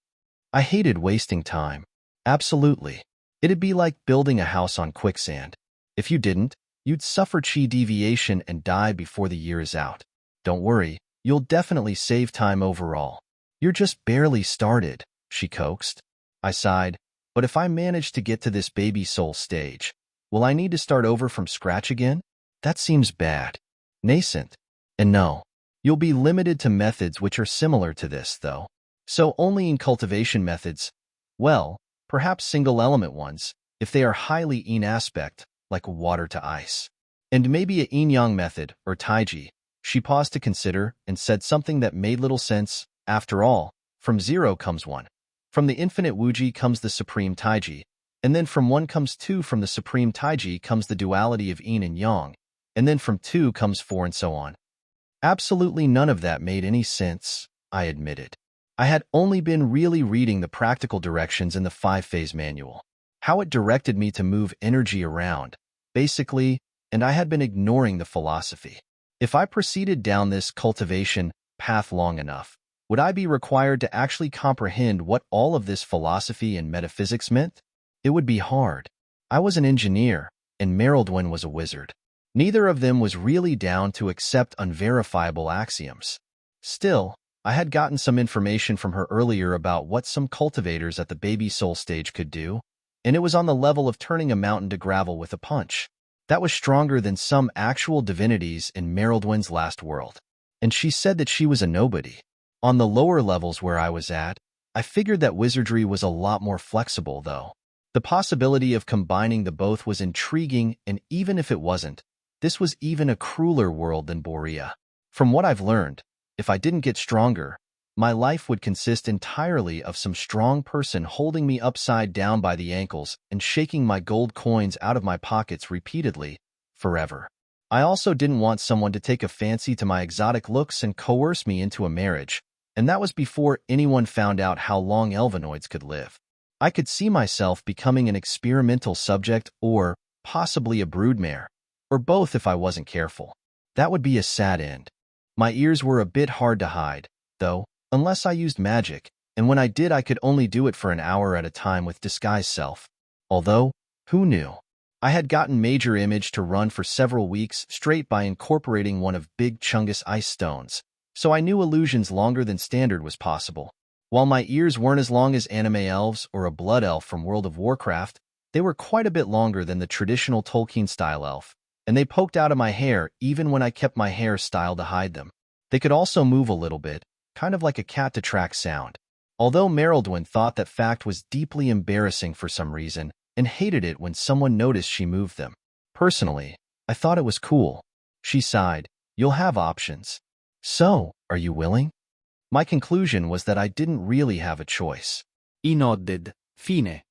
I hated wasting time. Absolutely. It'd be like building a house on quicksand. If you didn't, you'd suffer chi deviation and die before the year is out. Don't worry, you'll definitely save time overall. You're just barely started, she coaxed. I sighed, but if I manage to get to this baby soul stage, will I need to start over from scratch again? That seems bad. Nascent. And no, you'll be limited to methods which are similar to this, though. So only in cultivation methods, well, perhaps single-element ones, if they are highly yin aspect, like water to ice. And maybe a yin-yang method, or taiji. She paused to consider and said something that made little sense. After all, from 0 comes 1. From the infinite wuji comes the supreme taiji, and then from 1 comes 2. From the supreme taiji comes the duality of yin and yang, and then from 2 comes 4 and so on. Absolutely none of that made any sense, I admitted. I had only been really reading the practical directions in the 5-phase manual. How it directed me to move energy around, basically, and I had been ignoring the philosophy. If I proceeded down this cultivation path long enough, would I be required to actually comprehend what all of this philosophy and metaphysics meant? It would be hard. I was an engineer, and Merildwin was a wizard. Neither of them was really down to accept unverifiable axioms. Still, I had gotten some information from her earlier about what some cultivators at the baby soul stage could do, and it was on the level of turning a mountain to gravel with a punch. That was stronger than some actual divinities in Merildwin's last world. And she said that she was a nobody. On the lower levels where I was at, I figured that wizardry was a lot more flexible, though. The possibility of combining the both was intriguing, and even if it wasn't, this was even a crueler world than Borea. From what I've learned, if I didn't get stronger, my life would consist entirely of some strong person holding me upside down by the ankles and shaking my gold coins out of my pockets repeatedly, forever. I also didn't want someone to take a fancy to my exotic looks and coerce me into a marriage, and that was before anyone found out how long Elvenoids could live. I could see myself becoming an experimental subject or possibly a broodmare, or both if I wasn't careful. That would be a sad end. My ears were a bit hard to hide, though, unless I used magic, and when I did I could only do it for an hour at a time with disguise self. Although, who knew? I had gotten Major Image to run for several weeks straight by incorporating one of Big Chungus ice stones, so I knew illusions longer than standard was possible. While my ears weren't as long as anime elves or a blood elf from World of Warcraft, they were quite a bit longer than the traditional Tolkien-style elf, and they poked out of my hair even when I kept my hair styled to hide them. They could also move a little bit, kind of like a cat-to-track sound. Although Merildwin thought that fact was deeply embarrassing for some reason and hated it when someone noticed she moved them. Personally, I thought it was cool. She sighed, "You'll have options. So, are you willing?" My conclusion was that I didn't really have a choice. I nodded. Fine.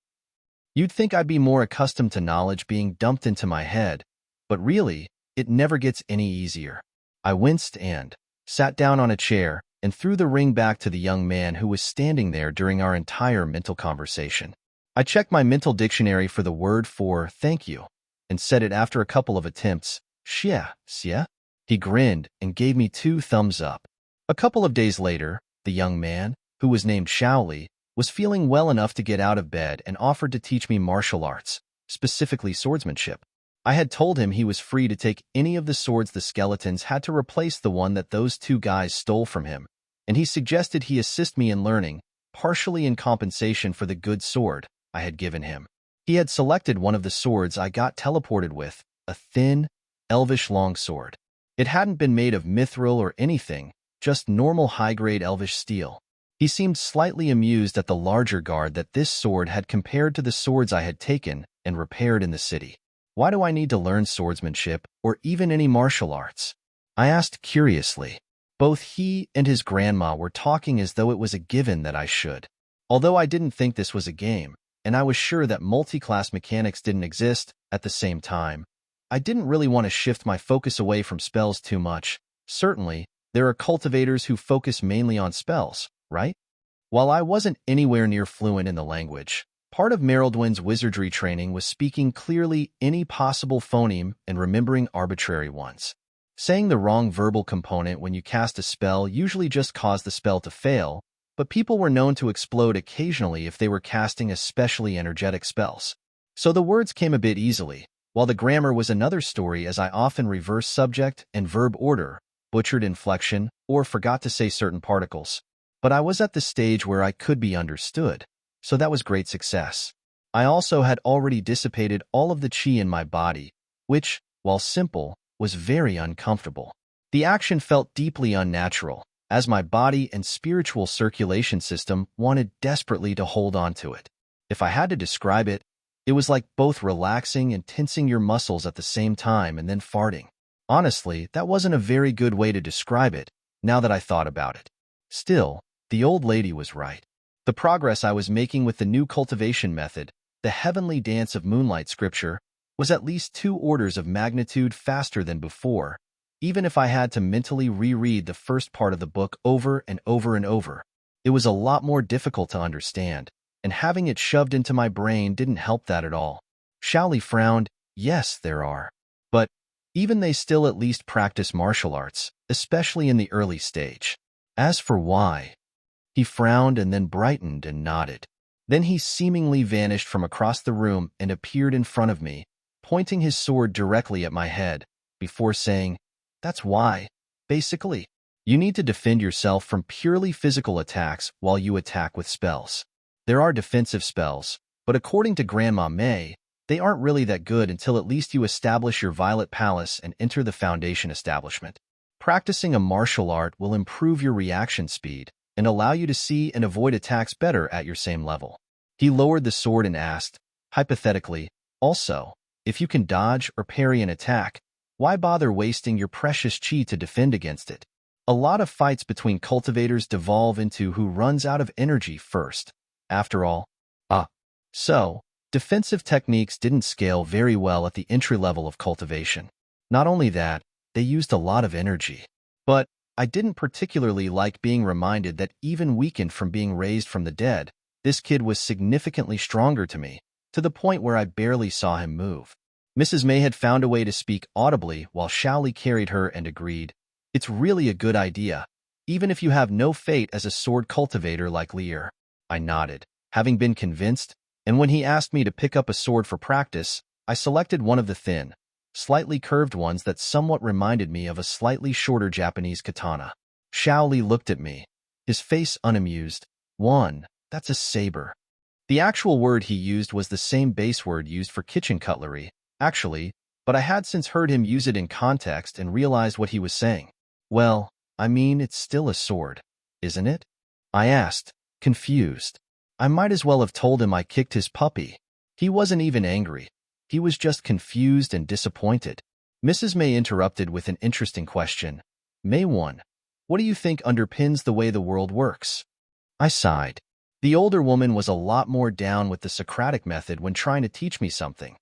You'd think I'd be more accustomed to knowledge being dumped into my head, but really, it never gets any easier. I winced and sat down on a chair and threw the ring back to the young man who was standing there during our entire mental conversation. I checked my mental dictionary for the word for thank you and said it after a couple of attempts, Xianxia. He grinned and gave me 2 thumbs up. A couple of days later, the young man, who was named Shaoli, was feeling well enough to get out of bed and offered to teach me martial arts, specifically swordsmanship. I had told him he was free to take any of the swords the skeletons had to replace the one that those 2 guys stole from him, and he suggested he assist me in learning, partially in compensation for the good sword I had given him. He had selected one of the swords I got teleported with, a thin, elvish longsword. It hadn't been made of mithril or anything, just normal high-grade elvish steel. He seemed slightly amused at the larger guard that this sword had compared to the swords I had taken and repaired in the city. Why do I need to learn swordsmanship or even any martial arts? I asked curiously. Both he and his grandma were talking as though it was a given that I should. Although I didn't think this was a game, and I was sure that multi-class mechanics didn't exist at the same time, I didn't really want to shift my focus away from spells too much. Certainly, there are cultivators who focus mainly on spells, right? While I wasn't anywhere near fluent in the language, part of Merildwin's wizardry training was speaking clearly any possible phoneme and remembering arbitrary ones. Saying the wrong verbal component when you cast a spell usually just caused the spell to fail, but people were known to explode occasionally if they were casting especially energetic spells. So the words came a bit easily, while the grammar was another story as I often reversed subject and verb order, butchered inflection, or forgot to say certain particles. But I was at the stage where I could be understood, so that was great success. I also had already dissipated all of the chi in my body, which, while simple, was very uncomfortable. The action felt deeply unnatural, as my body and spiritual circulation system wanted desperately to hold on to it. If I had to describe it, it was like both relaxing and tensing your muscles at the same time and then farting. Honestly, that wasn't a very good way to describe it, now that I thought about it. Still, the old lady was right. The progress I was making with the new cultivation method, the heavenly dance of moonlight scripture, was at least 2 orders of magnitude faster than before, even if I had to mentally reread the first part of the book over and over and over. It was a lot more difficult to understand, and having it shoved into my brain didn't help that at all. Shaoli frowned. Yes, there are. But even they still at least practice martial arts, especially in the early stage. As for why, he frowned and then brightened and nodded. Then he seemingly vanished from across the room and appeared in front of me, pointing his sword directly at my head, before saying, "That's why, basically. You need to defend yourself from purely physical attacks while you attack with spells. There are defensive spells, but according to Grandma May, they aren't really that good until at least you establish your Violet Palace and enter the Foundation establishment. Practicing a martial art will improve your reaction speed and allow you to see and avoid attacks better at your same level." He lowered the sword and asked, hypothetically, also, if you can dodge or parry an attack, why bother wasting your precious chi to defend against it? A lot of fights between cultivators devolve into who runs out of energy first. After all, so, defensive techniques didn't scale very well at the entry level of cultivation. Not only that, they used a lot of energy. But I didn't particularly like being reminded that even weakened from being raised from the dead, this kid was significantly stronger to me, to the point where I barely saw him move. Mrs. May had found a way to speak audibly while Shaoli carried her and agreed, "It's really a good idea, even if you have no fate as a sword cultivator like Lear." I nodded, having been convinced, and when he asked me to pick up a sword for practice, I selected one of the thin, slightly curved ones that somewhat reminded me of a slightly shorter Japanese katana. Shaoli looked at me, his face unamused. That's a saber." The actual word he used was the same base word used for kitchen cutlery, actually, but I had since heard him use it in context and realized what he was saying. "Well, I mean, it's still a sword. isn't it? I asked, confused. I might as well have told him I kicked his puppy. He wasn't even angry. He was just confused and disappointed. Mrs. May interrupted with an interesting question. May 1. What do you think underpins the way the world works? I sighed. The older woman was a lot more down with the Socratic method when trying to teach me something.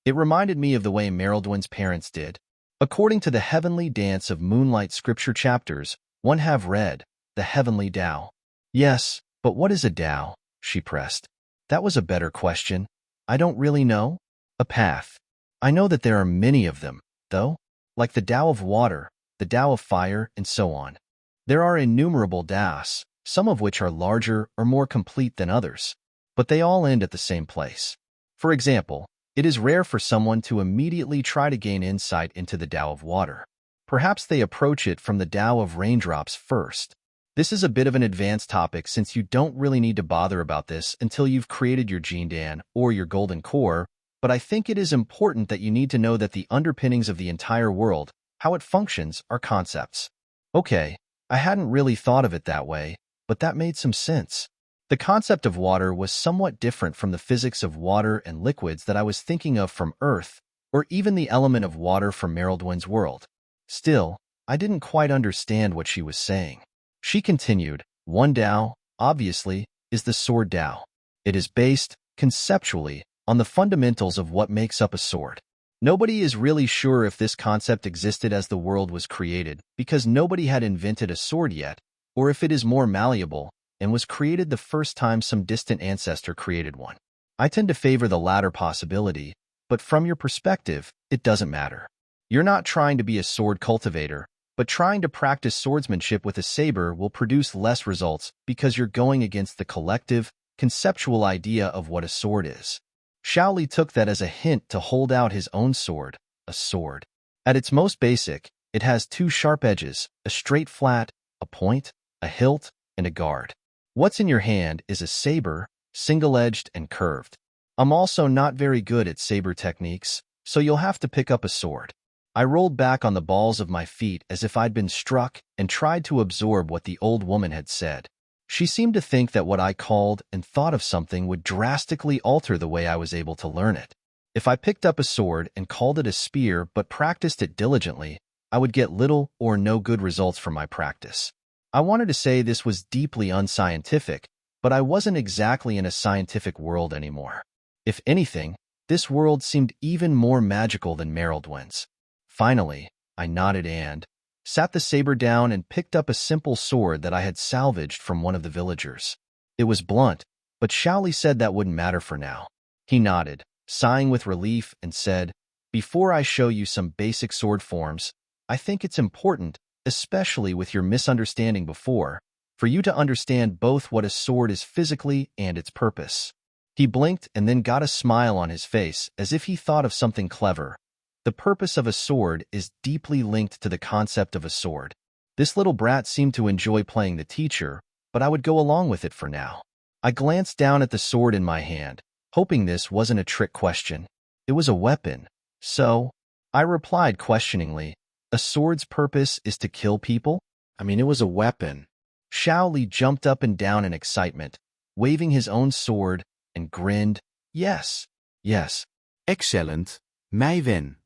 It reminded me of the way Merildwin's parents did. According to the heavenly dance of moonlight scripture chapters, one have read, the heavenly Dao. Yes, but what is a Dao? She pressed. That was a better question. I don't really know. A path. I know that there are many of them, though, like the Dao of water, the Dao of fire, and so on. There are innumerable Daos, some of which are larger or more complete than others, but they all end at the same place. For example, it is rare for someone to immediately try to gain insight into the Dao of water. Perhaps they approach it from the Dao of raindrops first. This is a bit of an advanced topic since you don't really need to bother about this until you've created your Jindan or your golden core, but I think it is important that you need to know that the underpinnings of the entire world, how it functions, are concepts. Okay, I hadn't really thought of it that way, but that made some sense. The concept of water was somewhat different from the physics of water and liquids that I was thinking of from Earth, or even the element of water from Merildwin's world. Still, I didn't quite understand what she was saying. She continued, one Dao, obviously, is the sword Dao. It is based, conceptually, on the fundamentals of what makes up a sword. Nobody is really sure if this concept existed as the world was created, because nobody had invented a sword yet, or if it is more malleable, and was created the first time some distant ancestor created one. I tend to favor the latter possibility, but from your perspective, it doesn't matter. You're not trying to be a sword cultivator, but trying to practice swordsmanship with a saber will produce less results because you're going against the collective, conceptual idea of what a sword is. Shaoli took that as a hint to hold out his own sword, a sword. At its most basic, it has two sharp edges, a straight flat, a point, a hilt, and a guard. What's in your hand is a saber, single-edged and curved. I'm also not very good at saber techniques, so you'll have to pick up a sword. I rolled back on the balls of my feet as if I'd been struck and tried to absorb what the old woman had said. She seemed to think that what I called and thought of something would drastically alter the way I was able to learn it. If I picked up a sword and called it a spear but practiced it diligently, I would get little or no good results from my practice. I wanted to say this was deeply unscientific, but I wasn't exactly in a scientific world anymore. If anything, this world seemed even more magical than Merildwin's. Finally, I nodded and sat the saber down and picked up a simple sword that I had salvaged from one of the villagers. It was blunt, but Shaoli said that wouldn't matter for now. He nodded, sighing with relief, and said, before I show you some basic sword forms, I think it's important, especially with your misunderstanding before, for you to understand both what a sword is physically and its purpose. He blinked and then got a smile on his face as if he thought of something clever. The purpose of a sword is deeply linked to the concept of a sword. This little brat seemed to enjoy playing the teacher, but I would go along with it for now. I glanced down at the sword in my hand, hoping this wasn't a trick question. It was a weapon. So, I replied questioningly, a sword's purpose is to kill people? It was a weapon. Shaoli jumped up and down in excitement, waving his own sword, and grinned, yes, yes. Excellent. Mij wen.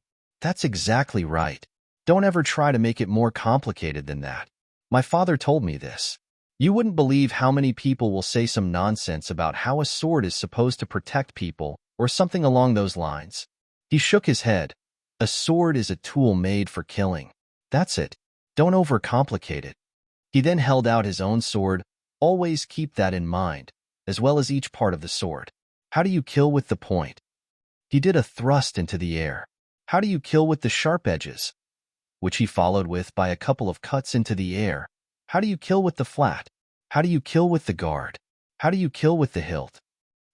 That's exactly right. Don't ever try to make it more complicated than that. My father told me this. You wouldn't believe how many people will say some nonsense about how a sword is supposed to protect people, or something along those lines. He shook his head. A sword is a tool made for killing. That's it. Don't overcomplicate it. He then held out his own sword. Always keep that in mind, as well as each part of the sword. How do you kill with the point? He did a thrust into the air. How do you kill with the sharp edges? Which he followed with by a couple of cuts into the air. How do you kill with the flat? How do you kill with the guard? How do you kill with the hilt?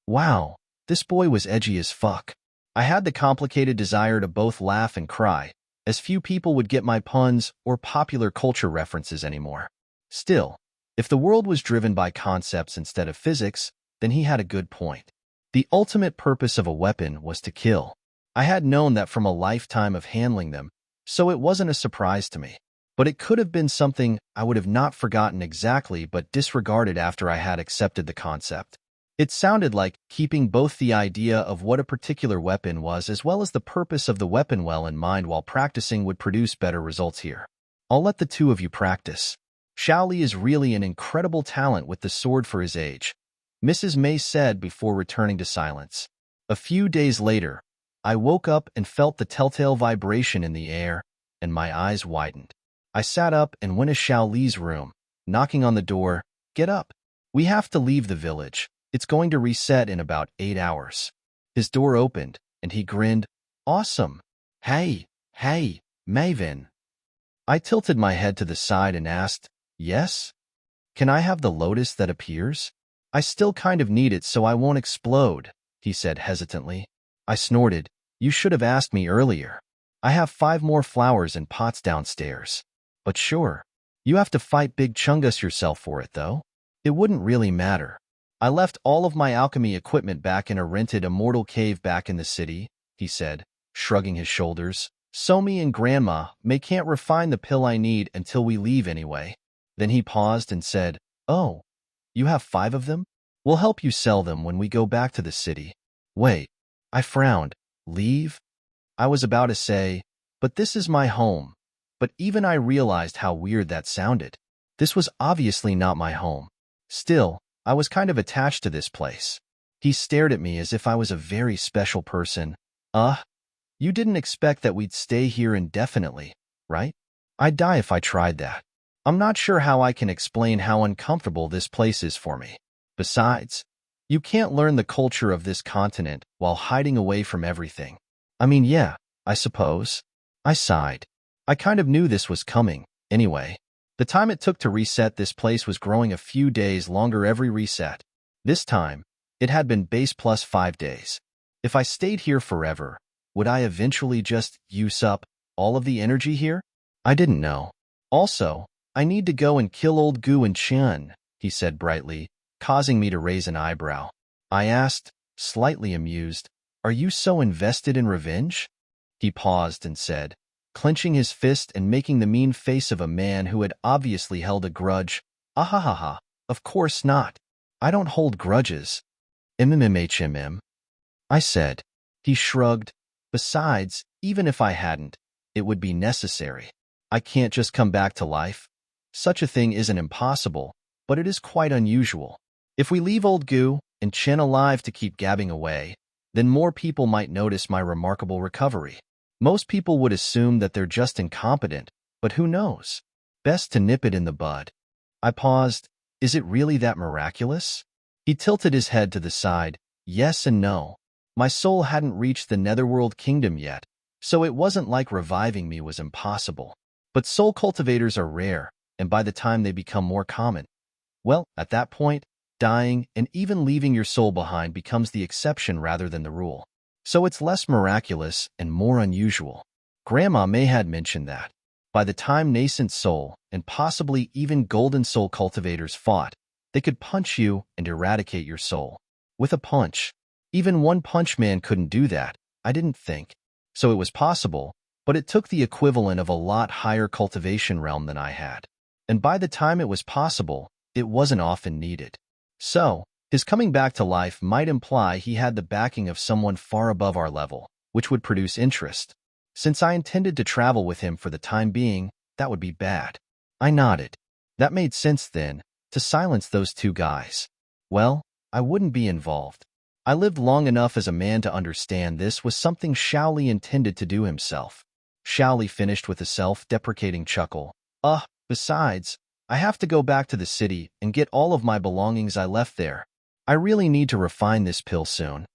Wow, this boy was edgy as fuck. I had the complicated desire to both laugh and cry, as few people would get my puns or popular culture references anymore. Still, if the world was driven by concepts instead of physics, then he had a good point. The ultimate purpose of a weapon was to kill. I had known that from a lifetime of handling them, so it wasn't a surprise to me. but it could have been something I would have not forgotten exactly but disregarded after I had accepted the concept. It sounded like keeping both the idea of what a particular weapon was as well as the purpose of the weapon well in mind while practicing would produce better results here. I'll let the two of you practice. Xiaoli is really an incredible talent with the sword for his age, Mrs. May said before returning to silence. A few days later, I woke up and felt the telltale vibration in the air, and my eyes widened. I sat up and went to Xiaoli's room, knocking on the door. Get up. We have to leave the village. It's going to reset in about 8 hours. His door opened, and he grinned. Awesome. Hey, Maven. I tilted my head to the side and asked, yes? Can I have the lotus that appears? I still kind of need it so I won't explode, he said hesitantly. I snorted. You should have asked me earlier. I have 5 more flowers in pots downstairs. But sure. You have to fight Big Chungus yourself for it, though. It wouldn't really matter. I left all of my alchemy equipment back in a rented immortal cave back in the city, he said, shrugging his shoulders. Somi and Grandma May can't refine the pill I need until we leave anyway. Then he paused and said, oh, you have 5 of them? We'll help you sell them when we go back to the city. Wait, I frowned. Leave? I was about to say, but this is my home. But even I realized how weird that sounded. This was obviously not my home. Still, I was kind of attached to this place. He stared at me as if I was a very special person. You didn't expect that we'd stay here indefinitely, right? I'd die if I tried that. I'm not sure how I can explain how uncomfortable this place is for me. Besides, you can't learn the culture of this continent while hiding away from everything. I mean, yeah, I suppose. I sighed. I kind of knew this was coming, anyway. The time it took to reset this place was growing a few days longer every reset. This time, it had been base plus 5 days. If I stayed here forever, would I eventually just use up all of the energy here? I didn't know. Also, I need to go and kill old Gu and Chen, he said brightly, causing me to raise an eyebrow. I asked, slightly amused, are you so invested in revenge? He paused and said, clenching his fist and making the mean face of a man who had obviously held a grudge, ahahaha, of course not. I don't hold grudges. MMMHMM. I said. He shrugged. Besides, even if I hadn't, it would be necessary. I can't just come back to life. Such a thing isn't impossible, but it is quite unusual. If we leave old Gu and Chen alive to keep gabbing away, then more people might notice my remarkable recovery. Most people would assume that they're just incompetent, but who knows? Best to nip it in the bud. I paused. Is it really that miraculous? He tilted his head to the side. Yes and no. My soul hadn't reached the Netherworld Kingdom yet, so it wasn't like reviving me was impossible. But soul cultivators are rare, and by the time they become more common, well, at that point, dying and even leaving your soul behind becomes the exception rather than the rule. So it's less miraculous and more unusual. Grandma May had mentioned that. By the time nascent soul and possibly even golden soul cultivators fought, they could punch you and eradicate your soul. With a punch. Even one punch man couldn't do that, I didn't think. So it was possible, but it took the equivalent of a lot higher cultivation realm than I had. And by the time it was possible, it wasn't often needed. So, his coming back to life might imply he had the backing of someone far above our level, which would produce interest. Since I intended to travel with him for the time being, that would be bad. I nodded. That made sense then, to silence those 2 guys. Well, I wouldn't be involved. I lived long enough as a man to understand this was something Xiaoli intended to do himself. Xiaoli finished with a self-deprecating chuckle. Besides, I have to go back to the city and get all of my belongings I left there. I really need to refine this pill soon.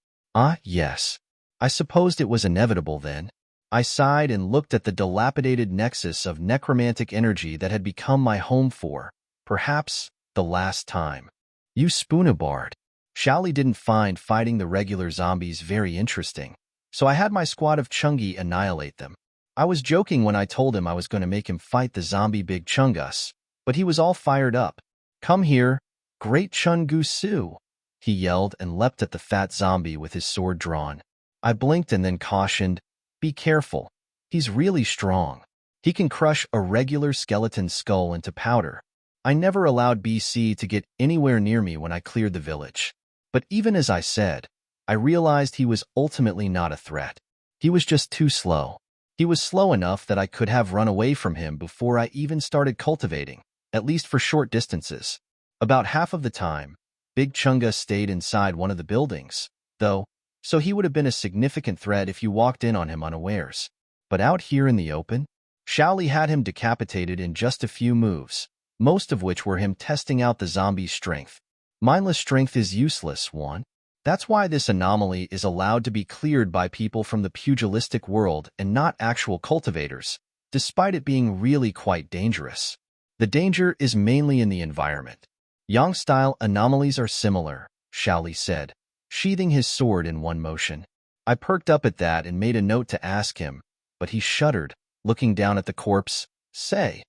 Yes. I supposed it was inevitable then. I sighed and looked at the dilapidated nexus of necromantic energy that had become my home for, perhaps, the last time. You spoonabarred. Xiaoli didn't find fighting the regular zombies very interesting, so I had my squad of Chungi annihilate them. I was joking when I told him I was going to make him fight the zombie Big Chungus, but he was all fired up. Come here, great Chungusu, he yelled and leapt at the fat zombie with his sword drawn. I blinked and then cautioned, be careful. He's really strong. He can crush a regular skeleton skull into powder. I never allowed BC to get anywhere near me when I cleared the village. But even as I said, I realized he was ultimately not a threat. He was just too slow. He was slow enough that I could have run away from him before I even started cultivating, at least for short distances. About half of the time, Big Chunga stayed inside one of the buildings, though, so he would have been a significant threat if you walked in on him unawares. But out here in the open, Xiaoli had him decapitated in just a few moves, most of which were him testing out the zombie's strength. Mindless strength is useless, one. That's why this anomaly is allowed to be cleared by people from the pugilistic world and not actual cultivators, despite it being really quite dangerous. The danger is mainly in the environment. Yang-style anomalies are similar, Xiaoli said, sheathing his sword in one motion. I perked up at that and made a note to ask him, but he shuddered, looking down at the corpse. Say,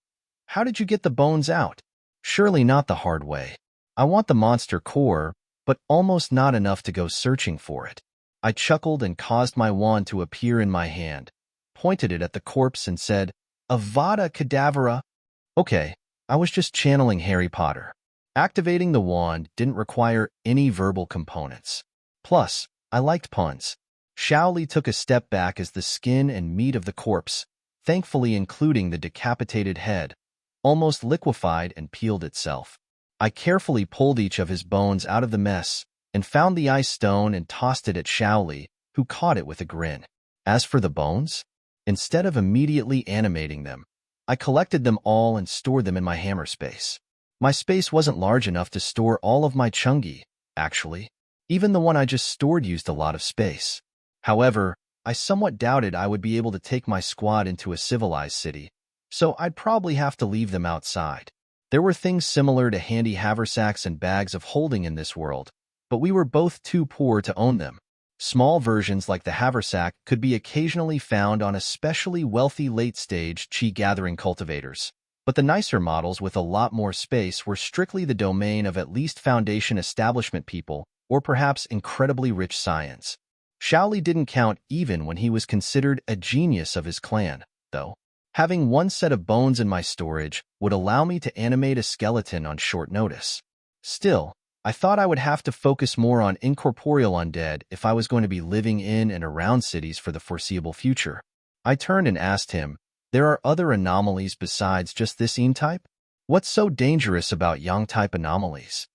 how did you get the bones out? Surely not the hard way. I want the monster core, but almost not enough to go searching for it. I chuckled and caused my wand to appear in my hand, pointed it at the corpse and said, Avada Kedavra. Okay, I was just channeling Harry Potter. Activating the wand didn't require any verbal components. Plus, I liked puns. Xiaoli took a step back as the skin and meat of the corpse, thankfully including the decapitated head, almost liquefied and peeled itself. I carefully pulled each of his bones out of the mess and found the ice stone and tossed it at Xiaoli, who caught it with a grin. As for the bones, instead of immediately animating them, I collected them all and stored them in my hammer space. My space wasn't large enough to store all of my chungi, actually. Even the one I just stored used a lot of space. However, I somewhat doubted I would be able to take my squad into a civilized city, so I'd probably have to leave them outside. There were things similar to handy haversacks and bags of holding in this world, but we were both too poor to own them. Small versions like the haversack could be occasionally found on especially wealthy late-stage chi-gathering cultivators, but the nicer models with a lot more space were strictly the domain of at least Foundation establishment people or perhaps incredibly rich scions. Xiaoli didn't count even when he was considered a genius of his clan, though. Having one set of bones in my storage would allow me to animate a skeleton on short notice. Still, I thought I would have to focus more on incorporeal undead if I was going to be living in and around cities for the foreseeable future. I turned and asked him, there are other anomalies besides just this Yin type? What's so dangerous about Yang type anomalies?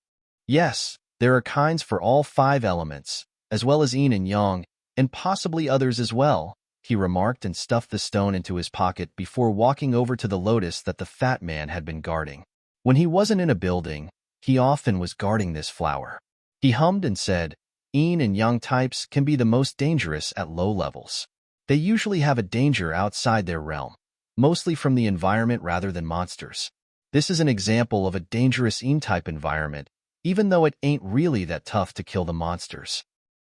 Yes, there are kinds for all 5 elements, as well as Yin and Yang, and possibly others as well, he remarked and stuffed the stone into his pocket before walking over to the lotus that the fat man had been guarding. When he wasn't in a building, he often was guarding this flower. He hummed and said, Yin and Yang types can be the most dangerous at low levels. They usually have a danger outside their realm, mostly from the environment rather than monsters. This is an example of a dangerous Yin type environment, even though it ain't really that tough to kill the monsters.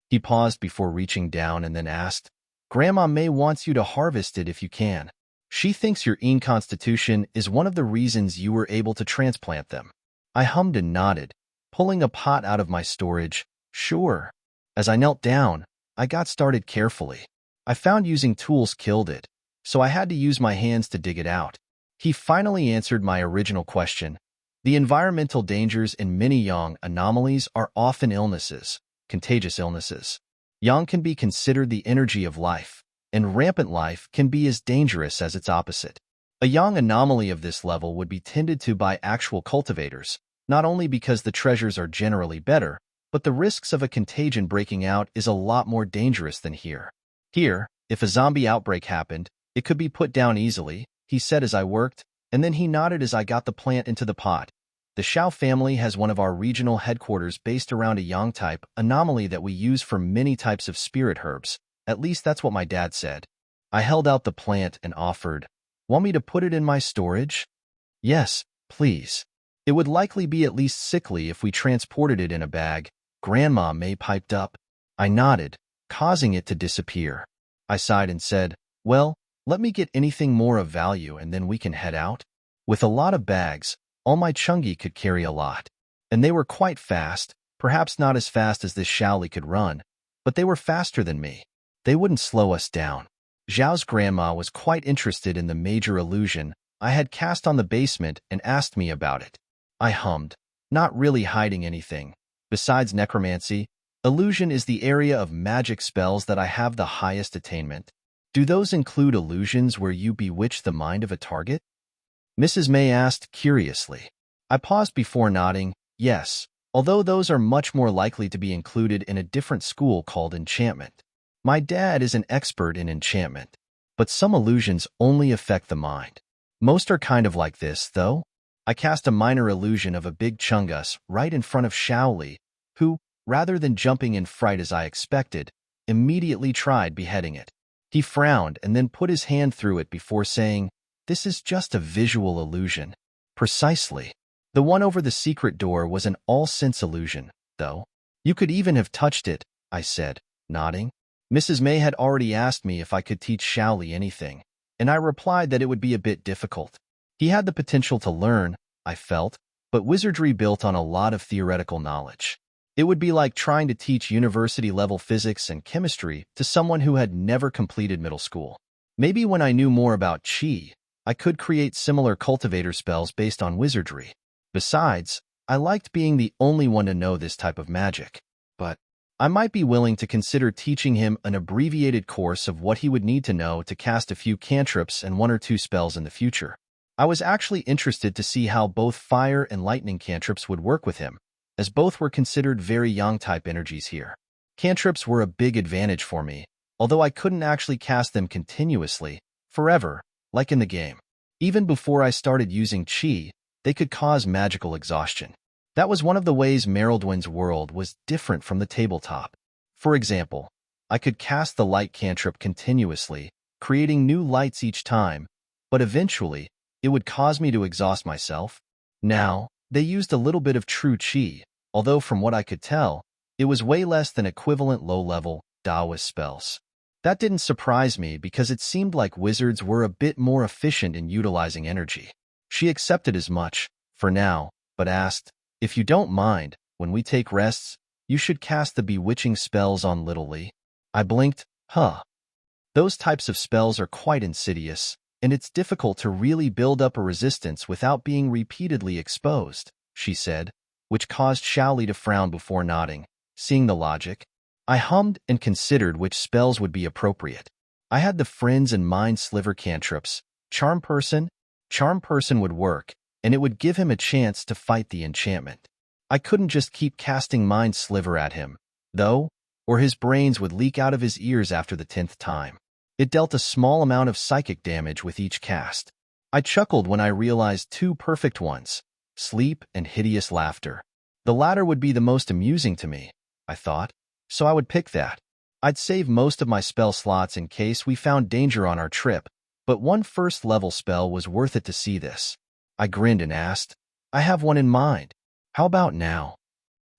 He paused before reaching down and then asked, Grandma May wants you to harvest it if you can. She thinks your Yin constitution is one of the reasons you were able to transplant them. I hummed and nodded, pulling a pot out of my storage. Sure. As I knelt down, I got started carefully. I found using tools killed it, so I had to use my hands to dig it out. He finally answered my original question. The environmental dangers in many Yang anomalies are often illnesses, contagious illnesses. Yang can be considered the energy of life, and rampant life can be as dangerous as its opposite. A Yang anomaly of this level would be tended to by actual cultivators, not only because the treasures are generally better, but the risks of a contagion breaking out is a lot more dangerous than here. Here, if a zombie outbreak happened, it could be put down easily, he said as I worked, and then he nodded as I got the plant into the pot. The Xiao family has one of our regional headquarters based around a Yang type anomaly that we use for many types of spirit herbs. At least that's what my dad said. I held out the plant and offered, Want me to put it in my storage? Yes, please. It would likely be at least sickly if we transported it in a bag, Grandma May piped up. I nodded, causing it to disappear. I sighed and said, Well, let me get anything more of value and then we can head out. With a lot of bags, all my chungi could carry a lot. And they were quite fast, perhaps not as fast as this Xiaoli could run, but they were faster than me. They wouldn't slow us down. Zhao's grandma was quite interested in the major illusion I had cast on the basement and asked me about it. I hummed, not really hiding anything. Besides necromancy, illusion is the area of magic spells that I have the highest attainment. Do those include illusions where you bewitch the mind of a target? Mrs. May asked curiously. I paused before nodding, yes, although those are much more likely to be included in a different school called enchantment. My dad is an expert in enchantment, but some illusions only affect the mind. Most are kind of like this, though. I cast a minor illusion of a big chungus right in front of Xiaoli, who, rather than jumping in fright as I expected, immediately tried beheading it. He frowned and then put his hand through it before saying, "This is just a visual illusion." Precisely. The one over the secret door was an all-sense illusion, though. You could even have touched it, I said, nodding. Mrs. May had already asked me if I could teach Xiaoli anything, and I replied that it would be a bit difficult. He had the potential to learn, I felt, but wizardry built on a lot of theoretical knowledge. It would be like trying to teach university-level physics and chemistry to someone who had never completed middle school. Maybe when I knew more about qi, I could create similar cultivator spells based on wizardry. Besides, I liked being the only one to know this type of magic. But I might be willing to consider teaching him an abbreviated course of what he would need to know to cast a few cantrips and 1 or 2 spells in the future. I was actually interested to see how both fire and lightning cantrips would work with him, as both were considered very yang-type energies here. Cantrips were a big advantage for me, although I couldn't actually cast them continuously, forever, like in the game. Even before I started using qi, they could cause magical exhaustion. That was one of the ways Merildwin's world was different from the tabletop. For example, I could cast the light cantrip continuously, creating new lights each time, but eventually, it would cause me to exhaust myself. Now, they used a little bit of true qi, although from what I could tell, it was way less than equivalent low-level Daoist spells. That didn't surprise me because it seemed like wizards were a bit more efficient in utilizing energy. She accepted as much, for now, but asked, "If you don't mind, when we take rests, you should cast the bewitching spells on Little Lee." I blinked, Those types of spells are quite insidious, and it's difficult to really build up a resistance without being repeatedly exposed, she said, which caused Xiaoli to frown before nodding, seeing the logic. I hummed and considered which spells would be appropriate. I had the Friends and Mind Sliver cantrips. Charm Person would work, and it would give him a chance to fight the enchantment. I couldn't just keep casting Mind Sliver at him, though, or his brains would leak out of his ears after the 10th time. It dealt a small amount of psychic damage with each cast. I chuckled when I realized 2 perfect ones, Sleep and Hideous Laughter. The latter would be the most amusing to me, I thought, so I would pick that. I'd save most of my spell slots in case we found danger on our trip, but one first-level spell was worth it to see this. I grinned and asked, "I have one in mind. How about now?"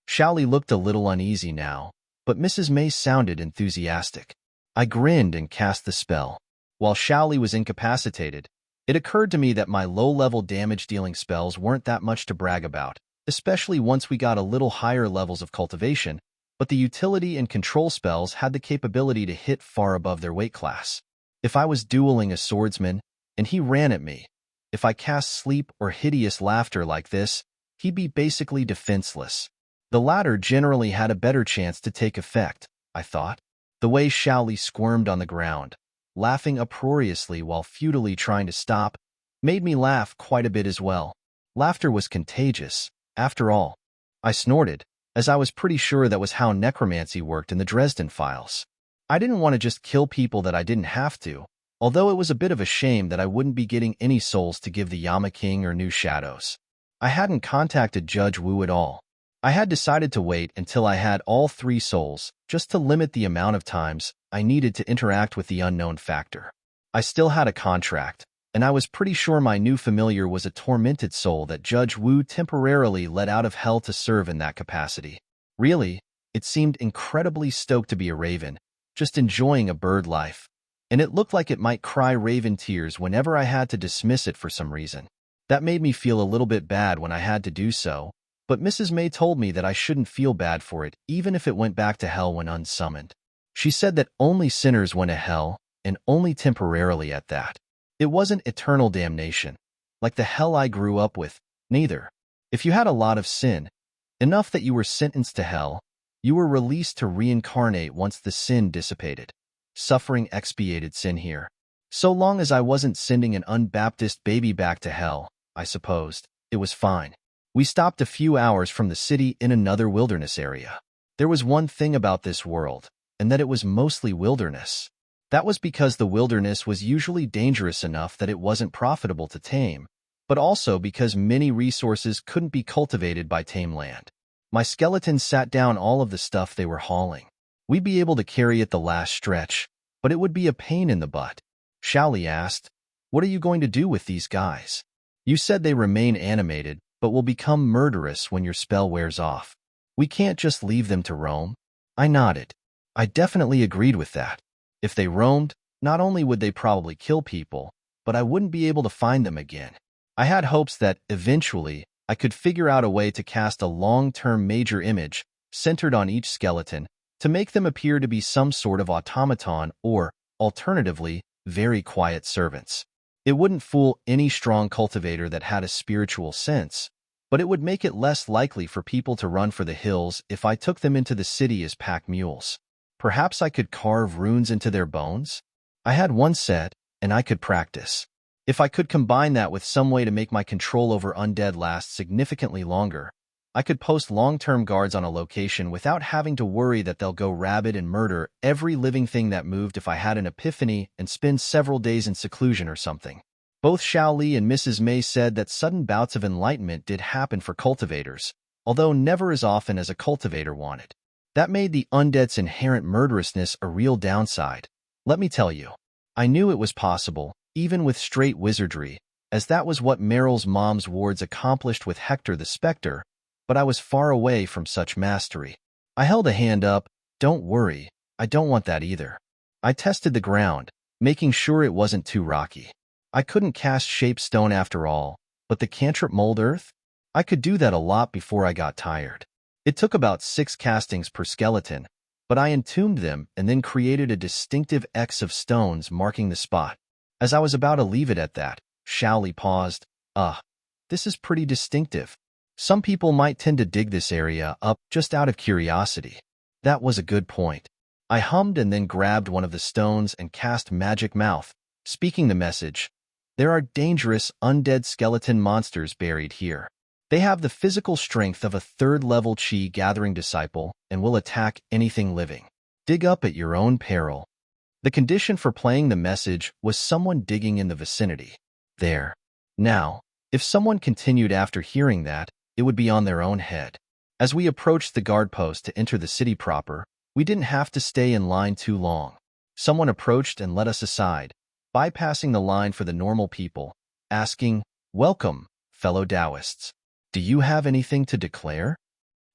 Xiaoli looked a little uneasy now, but Mrs. May sounded enthusiastic. I grinned and cast the spell. While Xiaoli was incapacitated, it occurred to me that my low-level damage-dealing spells weren't that much to brag about, especially once we got a little higher levels of cultivation, but the utility and control spells had the capability to hit far above their weight class. If I was dueling a swordsman, and he ran at me, if I cast Sleep or Hideous Laughter like this, he'd be basically defenseless. The latter generally had a better chance to take effect, I thought. The way Xiaoli squirmed on the ground, laughing uproariously while futilely trying to stop, made me laugh quite a bit as well. Laughter was contagious, after all. I snorted, as I was pretty sure that was how necromancy worked in the Dresden Files. I didn't want to just kill people that I didn't have to, although it was a bit of a shame that I wouldn't be getting any souls to give the Yama King or New Shadows. I hadn't contacted Judge Wu at all. I had decided to wait until I had all 3 souls, just to limit the amount of times I needed to interact with the unknown factor. I still had a contract, and I was pretty sure my new familiar was a tormented soul that Judge Wu temporarily let out of hell to serve in that capacity. Really, it seemed incredibly stoked to be a raven, just enjoying a bird life, and it looked like it might cry raven tears whenever I had to dismiss it for some reason. That made me feel a little bit bad when I had to do so, but Mrs. May told me that I shouldn't feel bad for it even if it went back to hell when unsummoned. She said that only sinners went to hell, and only temporarily at that. It wasn't eternal damnation, like the hell I grew up with, neither. If you had a lot of sin, enough that you were sentenced to hell, you were released to reincarnate once the sin dissipated. Suffering expiated sin here. So long as I wasn't sending an unbaptized baby back to hell, I supposed, it was fine. We stopped a few hours from the city in another wilderness area. There was one thing about this world, and that it was mostly wilderness. That was because the wilderness was usually dangerous enough that it wasn't profitable to tame, but also because many resources couldn't be cultivated by tame land. My skeletons sat down all of the stuff they were hauling. We'd be able to carry it the last stretch, but it would be a pain in the butt. Xiaoli asked, "What are you going to do with these guys? You said they remain animated, but will become murderous when your spell wears off. We can't just leave them to roam." I nodded. I definitely agreed with that. If they roamed, not only would they probably kill people, but I wouldn't be able to find them again. I had hopes that, eventually, I could figure out a way to cast a long-term major image, centered on each skeleton, to make them appear to be some sort of automaton or, alternatively, very quiet servants. It wouldn't fool any strong cultivator that had a spiritual sense, but it would make it less likely for people to run for the hills if I took them into the city as pack mules. Perhaps I could carve runes into their bones? I had one set, and I could practice. If I could combine that with some way to make my control over undead last significantly longer, I could post long-term guards on a location without having to worry that they'll go rabid and murder every living thing that moved if I had an epiphany and spend several days in seclusion or something. Both Xiaoli and Mrs. May said that sudden bouts of enlightenment did happen for cultivators, although never as often as a cultivator wanted. That made the undead's inherent murderousness a real downside. Let me tell you, I knew it was possible, even with straight wizardry, as that was what Meryl's mom's wards accomplished with Hector the Spectre, but I was far away from such mastery. I held a hand up. "Don't worry, I don't want that either." I tested the ground, making sure it wasn't too rocky. I couldn't cast shape stone after all, but the cantrip mold earth? I could do that a lot before I got tired. It took about 6 castings per skeleton, but I entombed them and then created a distinctive X of stones marking the spot. As I was about to leave it at that, Xiaoli paused. This is pretty distinctive. Some people might tend to dig this area up just out of curiosity." That was a good point. I hummed and then grabbed one of the stones and cast Magic Mouth, speaking the message. "There are dangerous undead skeleton monsters buried here. They have the physical strength of a 3rd-level Qi gathering disciple and will attack anything living. Dig up at your own peril." The condition for playing the message was someone digging in the vicinity. There. Now, if someone continued after hearing that, it would be on their own head. As we approached the guard post to enter the city proper, we didn't have to stay in line too long. Someone approached and led us aside, bypassing the line for the normal people, asking, "Welcome, fellow Taoists. Do you have anything to declare?"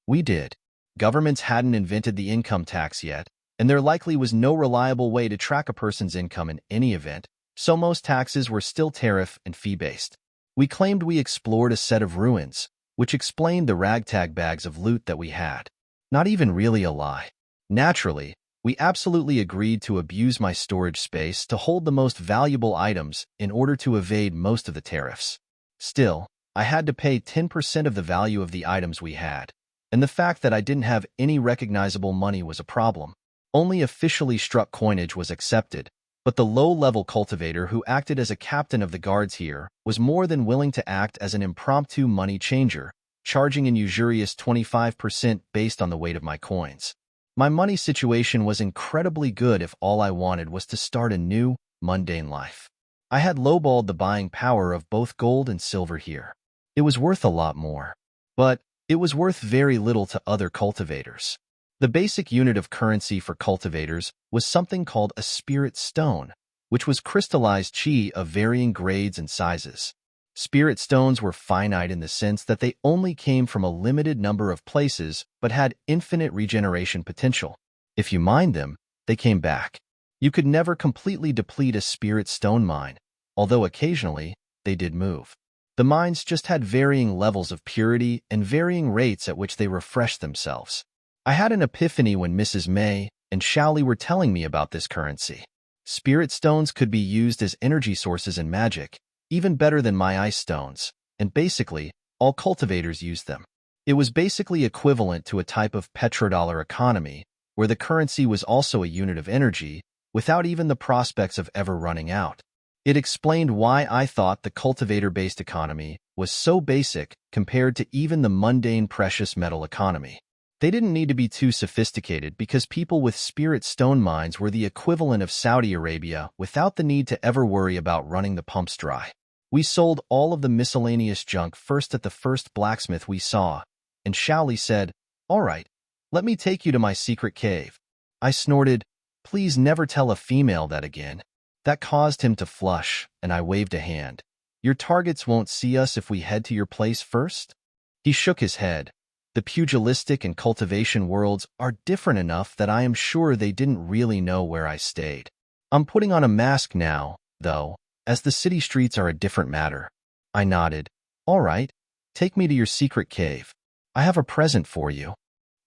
We did. Governments hadn't invented the income tax yet, and there likely was no reliable way to track a person's income in any event, so most taxes were still tariff and fee-based. We claimed we explored a set of ruins, which explained the ragtag bags of loot that we had. Not even really a lie. Naturally, we absolutely agreed to abuse my storage space to hold the most valuable items in order to evade most of the tariffs. Still, I had to pay 10% of the value of the items we had, and the fact that I didn't have any recognizable money was a problem. Only officially struck coinage was accepted, but the low-level cultivator who acted as a captain of the guards here was more than willing to act as an impromptu money changer, charging an usurious 25% based on the weight of my coins. My money situation was incredibly good if all I wanted was to start a new, mundane life. I had lowballed the buying power of both gold and silver here. It was worth a lot more, but it was worth very little to other cultivators. The basic unit of currency for cultivators was something called a spirit stone, which was crystallized qi of varying grades and sizes. Spirit stones were finite in the sense that they only came from a limited number of places but had infinite regeneration potential. If you mined them, they came back. You could never completely deplete a spirit stone mine, although occasionally they did move. The mines just had varying levels of purity and varying rates at which they refreshed themselves. I had an epiphany when Mrs. May and Xiaoli were telling me about this currency. Spirit stones could be used as energy sources in magic, even better than my ice stones, and basically, all cultivators used them. It was basically equivalent to a type of petrodollar economy, where the currency was also a unit of energy, without even the prospects of ever running out. It explained why I thought the cultivator-based economy was so basic compared to even the mundane precious metal economy. They didn't need to be too sophisticated because people with spirit stone mines were the equivalent of Saudi Arabia without the need to ever worry about running the pumps dry. We sold all of the miscellaneous junk first at the first blacksmith we saw, and Xiaoli said, "All right, let me take you to my secret cave." I snorted, "Please never tell a female that again." That caused him to flush, and I waved a hand. "Your targets won't see us if we head to your place first?" He shook his head. The pugilistic and cultivation worlds are different enough that I am sure they didn't really know where I stayed. I'm putting on a mask now, though, as the city streets are a different matter. I nodded. "All right, take me to your secret cave. I have a present for you,"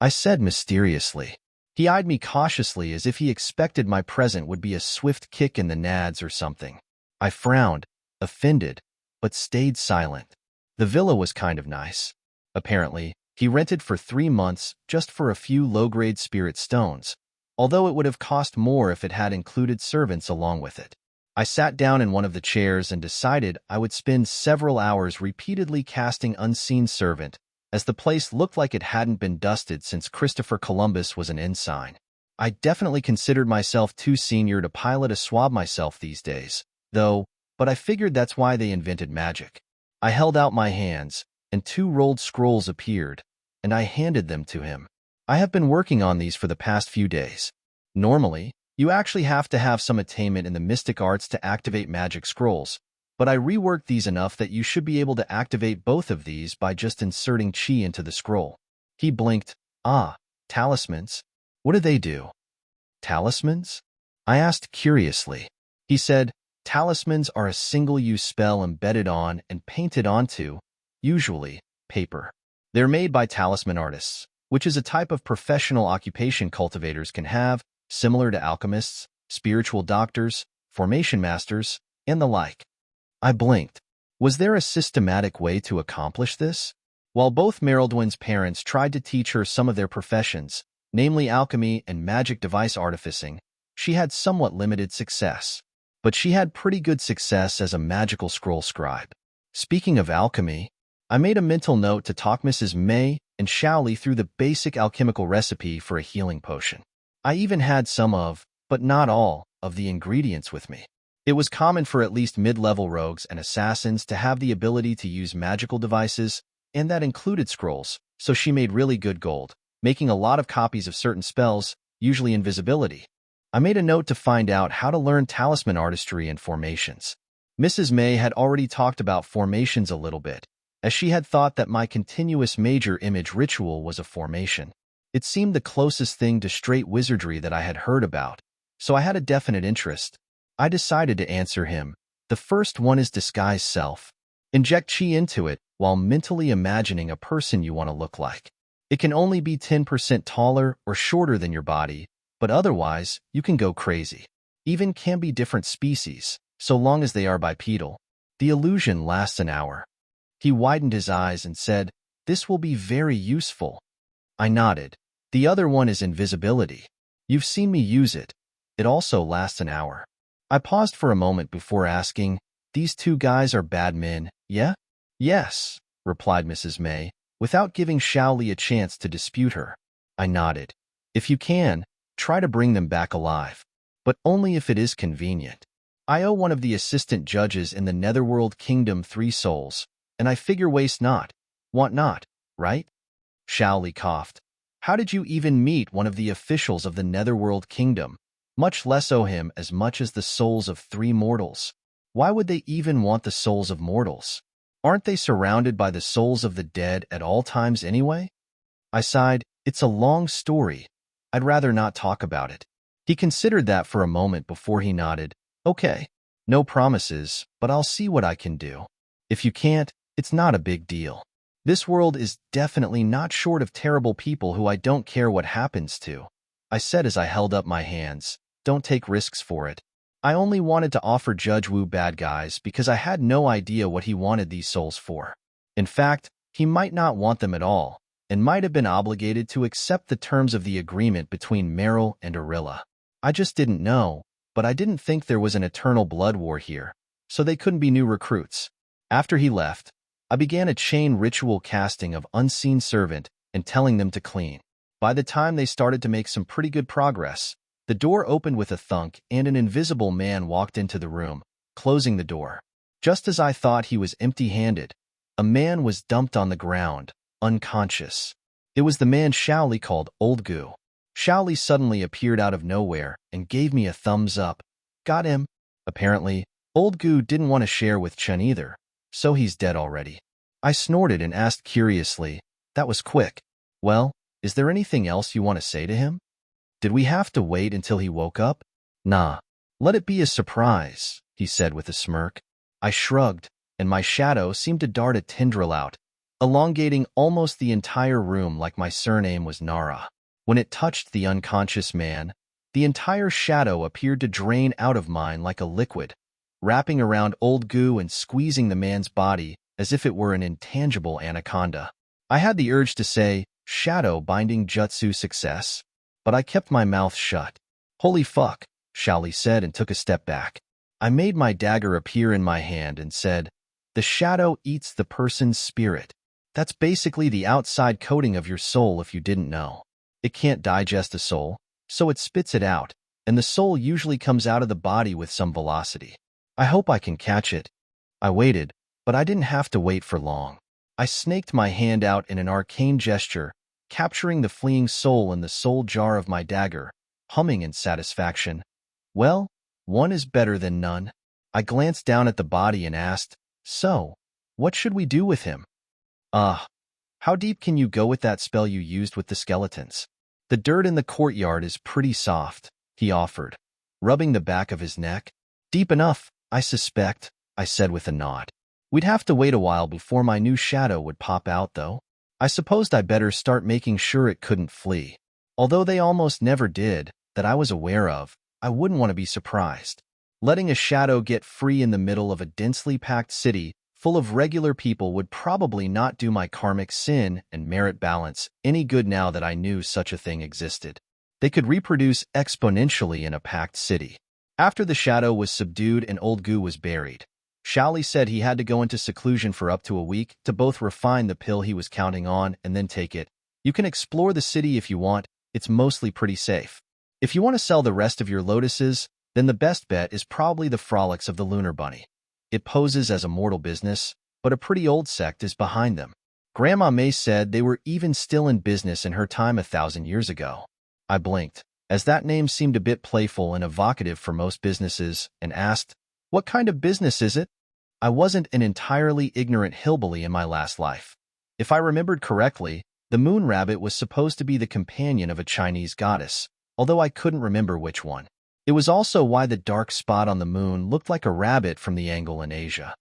I said mysteriously. He eyed me cautiously as if he expected my present would be a swift kick in the nads or something. I frowned, offended, but stayed silent. The villa was kind of nice. Apparently, he rented for 3 months just for a few low-grade spirit stones, although it would have cost more if it had included servants along with it. I sat down in one of the chairs and decided I would spend several hours repeatedly casting Unseen Servant, as the place looked like it hadn't been dusted since Christopher Columbus was an ensign. I definitely considered myself too senior to pilot a swab myself these days, though, but I figured that's why they invented magic. I held out my hands, and 2 rolled scrolls appeared, and I handed them to him. I have been working on these for the past few days. Normally, you actually have to have some attainment in the mystic arts to activate magic scrolls, but I reworked these enough that you should be able to activate both of these by just inserting chi into the scroll. He blinked. "Ah, talismans? What do they do?" "Talismans?" I asked curiously. He said, "Talismans are a single-use spell embedded on and painted onto, usually, paper. They're made by talisman artists, which is a type of professional occupation cultivators can have, similar to alchemists, spiritual doctors, formation masters, and the like." I blinked. Was there a systematic way to accomplish this? While both Merildwin's parents tried to teach her some of their professions, namely alchemy and magic device artificing, she had somewhat limited success. But she had pretty good success as a magical scroll scribe. Speaking of alchemy, I made a mental note to talk Mrs. May and Xiaoli through the basic alchemical recipe for a healing potion. I even had some of, but not all, of the ingredients with me. It was common for at least mid-level rogues and assassins to have the ability to use magical devices, and that included scrolls, so she made really good gold, making a lot of copies of certain spells, usually invisibility. I made a note to find out how to learn talisman artistry and formations. Mrs. May had already talked about formations a little bit, as she had thought that my continuous major image ritual was a formation. It seemed the closest thing to straight wizardry that I had heard about, so I had a definite interest. I decided to answer him. The first one is disguise self. Inject chi into it while mentally imagining a person you want to look like. It can only be 10% taller or shorter than your body, but otherwise, you can go crazy. Even can be different species, so long as they are bipedal. The illusion lasts an hour. He widened his eyes and said, "This will be very useful." I nodded. The other one is invisibility. You've seen me use it. It also lasts an hour. I paused for a moment before asking, "These 2 guys are bad men, yeah?" "Yes," replied Mrs. May, without giving Xiaoli a chance to dispute her. I nodded. "If you can, try to bring them back alive. But only if it is convenient. I owe one of the assistant judges in the Netherworld Kingdom 3 souls, and I figure waste not, want not, right?" Xiaoli coughed. "How did you even meet one of the officials of the Netherworld Kingdom? Much less owe him as much as the souls of 3 mortals. Why would they even want the souls of mortals? Aren't they surrounded by the souls of the dead at all times anyway?" I sighed. "It's a long story. I'd rather not talk about it." He considered that for a moment before he nodded. "Okay. No promises, but I'll see what I can do. If you can't, it's not a big deal. This world is definitely not short of terrible people who I don't care what happens to," I said as I held up my hands. "Don't take risks for it." I only wanted to offer Judge Wu bad guys because I had no idea what he wanted these souls for. In fact, he might not want them at all, and might have been obligated to accept the terms of the agreement between Meryl and Arilla. I just didn't know, but I didn't think there was an eternal blood war here, so they couldn't be new recruits. After he left, I began a chain ritual casting of Unseen Servant and telling them to clean. By the time they started to make some pretty good progress, the door opened with a thunk and an invisible man walked into the room, closing the door. Just as I thought he was empty-handed, a man was dumped on the ground, unconscious. It was the man Xiaoli called Old Gu. Xiaoli suddenly appeared out of nowhere and gave me a thumbs up. Got him. Apparently, Old Gu didn't want to share with Chen either, so he's dead already. I snorted and asked curiously, that was quick. Well, is there anything else you want to say to him? Did we have to wait until he woke up? Nah. Let it be a surprise, he said with a smirk. I shrugged, and my shadow seemed to dart a tendril out, elongating almost the entire room like my surname was Nara. When it touched the unconscious man, the entire shadow appeared to drain out of mine like a liquid, wrapping around Old Gu and squeezing the man's body as if it were an intangible anaconda. I had the urge to say, shadow binding jutsu success, but I kept my mouth shut. Holy fuck, Xiaoli said and took a step back. I made my dagger appear in my hand and said, the shadow eats the person's spirit. That's basically the outside coating of your soul if you didn't know. It can't digest a soul, so it spits it out, and the soul usually comes out of the body with some velocity. I hope I can catch it. I waited, but I didn't have to wait for long. I snaked my hand out in an arcane gesture, capturing the fleeing soul in the soul jar of my dagger, humming in satisfaction. Well, one is better than none. I glanced down at the body and asked, so, what should we do with him? How deep can you go with that spell you used with the skeletons? The dirt in the courtyard is pretty soft, he offered, rubbing the back of his neck. Deep enough, I suspect, I said with a nod. We'd have to wait a while before my new shadow would pop out, though. I supposed I better start making sure it couldn't flee. Although they almost never did, that I was aware of, I wouldn't want to be surprised. Letting a shadow get free in the middle of a densely packed city full of regular people would probably not do my karmic sin and merit balance any good now that I knew such a thing existed. They could reproduce exponentially in a packed city. After the shadow was subdued and Old Gu was buried, Xiaoli said he had to go into seclusion for up to a week to both refine the pill he was counting on and then take it. You can explore the city if you want, it's mostly pretty safe. If you want to sell the rest of your lotuses, then the best bet is probably the frolics of the Lunar Bunny. It poses as a mortal business, but a pretty old sect is behind them. Grandma May said they were even still in business in her time 1,000 years ago. I blinked, as that name seemed a bit playful and evocative for most businesses, and asked, what kind of business is it? I wasn't an entirely ignorant hillbilly in my last life. If I remembered correctly, the moon rabbit was supposed to be the companion of a Chinese goddess, although I couldn't remember which one. It was also why the dark spot on the moon looked like a rabbit from the angle in Asia.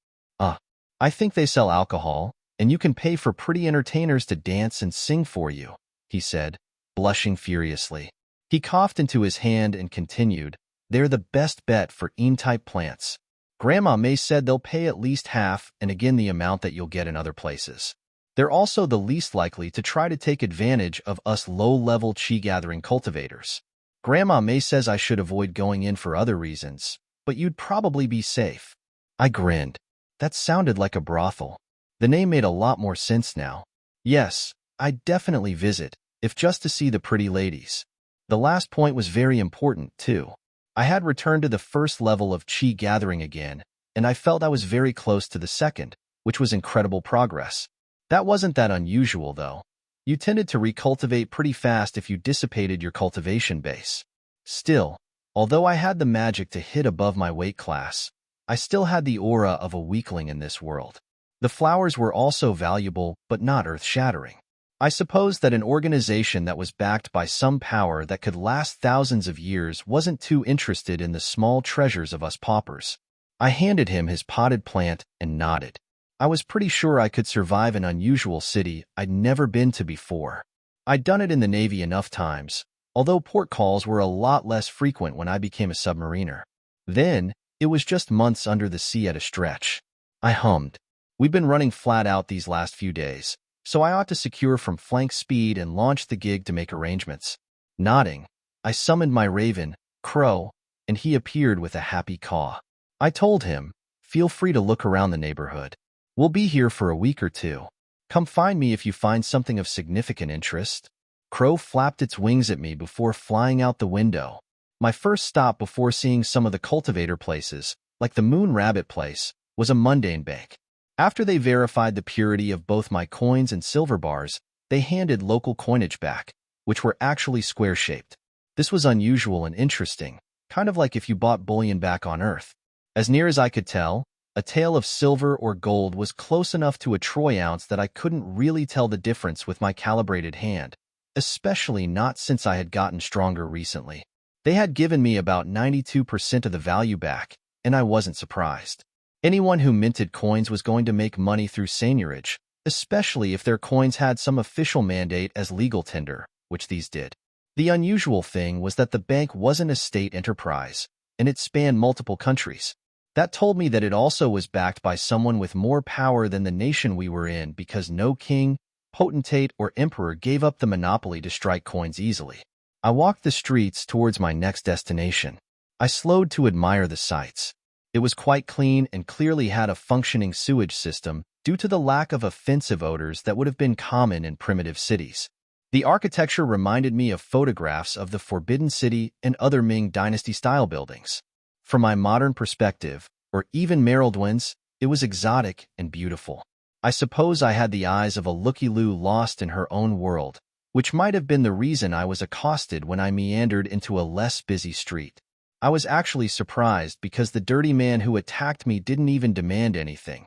I think they sell alcohol, and you can pay for pretty entertainers to dance and sing for you, he said, blushing furiously. He coughed into his hand and continued, they're the best bet for Ean-type plants. Grandma May said they'll pay at least half and again the amount that you'll get in other places. They're also the least likely to try to take advantage of us low-level chi-gathering cultivators. Grandma May says I should avoid going in for other reasons, but you'd probably be safe. I grinned. That sounded like a brothel. The name made a lot more sense now. Yes, I'd definitely visit, if just to see the pretty ladies. The last point was very important, too. I had returned to the first level of chi gathering again, and I felt I was very close to the second, which was incredible progress. That wasn't that unusual, though. You tended to recultivate pretty fast if you dissipated your cultivation base. Still, although I had the magic to hit above my weight class, I still had the aura of a weakling in this world. The flowers were also valuable, but not earth-shattering. I suppose that an organization that was backed by some power that could last thousands of years wasn't too interested in the small treasures of us paupers. I handed him his potted plant and nodded. I was pretty sure I could survive an unusual city I'd never been to before. I'd done it in the Navy enough times, although port calls were a lot less frequent when I became a submariner. Then, it was just months under the sea at a stretch. I hummed. We've been running flat out these last few days, so I ought to secure from flank speed and launch the gig to make arrangements. Nodding, I summoned my raven, Crow, and he appeared with a happy caw. I told him, feel free to look around the neighborhood. We'll be here for a week or two. Come find me if you find something of significant interest. Crow flapped its wings at me before flying out the window. My first stop before seeing some of the cultivator places, like the Moon Rabbit place, was a mundane bank. After they verified the purity of both my coins and silver bars, they handed local coinage back, which were actually square-shaped. This was unusual and interesting, kind of like if you bought bullion back on Earth. As near as I could tell, a tael of silver or gold was close enough to a troy ounce that I couldn't really tell the difference with my calibrated hand, especially not since I had gotten stronger recently. They had given me about 92% of the value back, and I wasn't surprised. Anyone who minted coins was going to make money through seigniorage, especially if their coins had some official mandate as legal tender, which these did. The unusual thing was that the bank wasn't a state enterprise, and it spanned multiple countries. That told me that it also was backed by someone with more power than the nation we were in because no king, potentate, or emperor gave up the monopoly to strike coins easily. I walked the streets towards my next destination. I slowed to admire the sights. It was quite clean and clearly had a functioning sewage system due to the lack of offensive odors that would have been common in primitive cities. The architecture reminded me of photographs of the Forbidden City and other Ming Dynasty-style buildings. From my modern perspective, or even Merildwin's, it was exotic and beautiful. I suppose I had the eyes of a looky-loo lost in her own world, which might have been the reason I was accosted when I meandered into a less busy street. I was actually surprised because the dirty man who attacked me didn't even demand anything.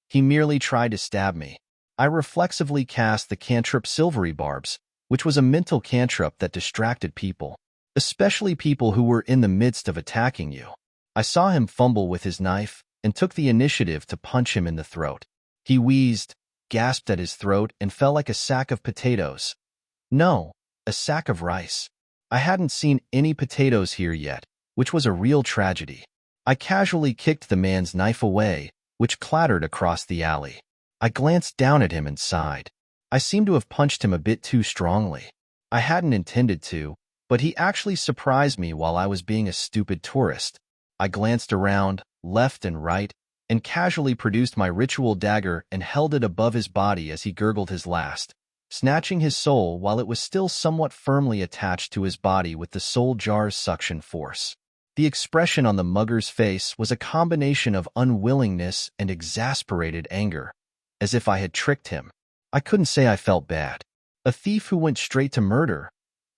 He merely tried to stab me. I reflexively cast the cantrip Silvery Barbs, which was a mental cantrip that distracted people, especially people who were in the midst of attacking you. I saw him fumble with his knife and took the initiative to punch him in the throat. He wheezed, gasped at his throat, and fell like a sack of potatoes. No, a sack of rice. I hadn't seen any potatoes here yet, which was a real tragedy. I casually kicked the man's knife away, which clattered across the alley. I glanced down at him and sighed. I seemed to have punched him a bit too strongly. I hadn't intended to, but he actually surprised me while I was being a stupid tourist. I glanced around, left and right, and casually produced my ritual dagger and held it above his body as he gurgled his last, snatching his soul while it was still somewhat firmly attached to his body with the soul jar's suction force. The expression on the mugger's face was a combination of unwillingness and exasperated anger, as if I had tricked him. I couldn't say I felt bad. A thief who went straight to murder.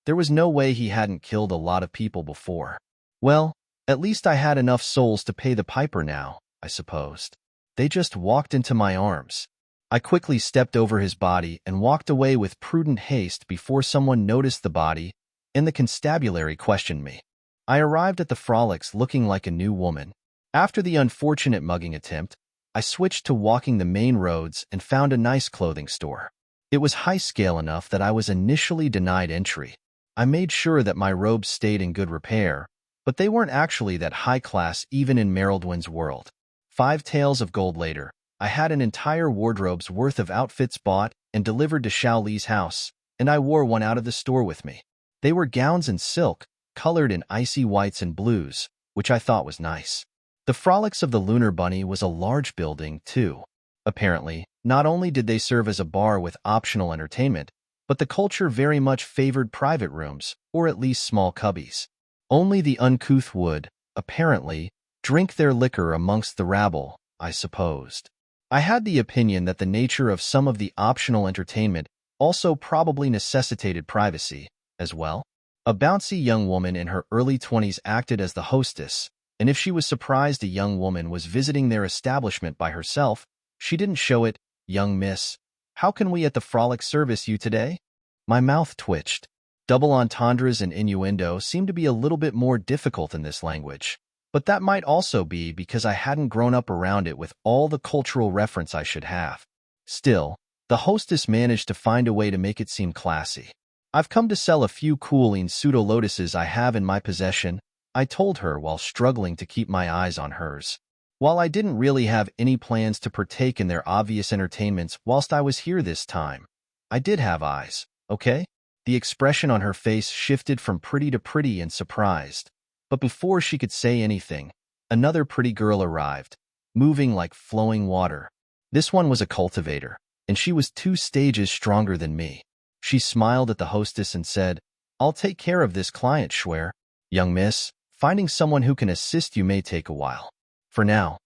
There was no way he hadn't killed a lot of people before. Well, at least I had enough souls to pay the piper now, I supposed. They just walked into my arms. I quickly stepped over his body and walked away with prudent haste before someone noticed the body, and the constabulary questioned me. I arrived at the Frolics looking like a new woman. After the unfortunate mugging attempt, I switched to walking the main roads and found a nice clothing store. It was high-scale enough that I was initially denied entry. I made sure that my robes stayed in good repair, but they weren't actually that high-class even in Merildwin's world. 5 taels of gold later, I had an entire wardrobe's worth of outfits bought and delivered to Xiao Li's house, and I wore one out of the store with me. They were gowns in silk, colored in icy whites and blues, which I thought was nice. The Frolics of the Lunar Bunny was a large building, too. Apparently, not only did they serve as a bar with optional entertainment, but the culture very much favored private rooms, or at least small cubbies. Only the uncouth would, apparently, drink their liquor amongst the rabble, I supposed. I had the opinion that the nature of some of the optional entertainment also probably necessitated privacy, as well. A bouncy young woman in her early 20s acted as the hostess, and if she was surprised a young woman was visiting their establishment by herself, she didn't show it. "Young miss, how can we at the Frolic service you today?" My mouth twitched. Double entendres and innuendo seemed to be a little bit more difficult in this language, but that might also be because I hadn't grown up around it with all the cultural reference I should have. Still, the hostess managed to find a way to make it seem classy. "I've come to sell a few cool pseudo-lotuses I have in my possession. I told her while struggling to keep my eyes on hers. While I didn't really have any plans to partake in their obvious entertainments whilst I was here this time, I did have eyes, okay? The expression on her face shifted from pretty to pretty and surprised. But before she could say anything, another pretty girl arrived, moving like flowing water. This one was a cultivator, and she was 2 stages stronger than me. She smiled at the hostess and said, "I'll take care of this client, Schwer. Young miss, finding someone who can assist you may take a while. For now,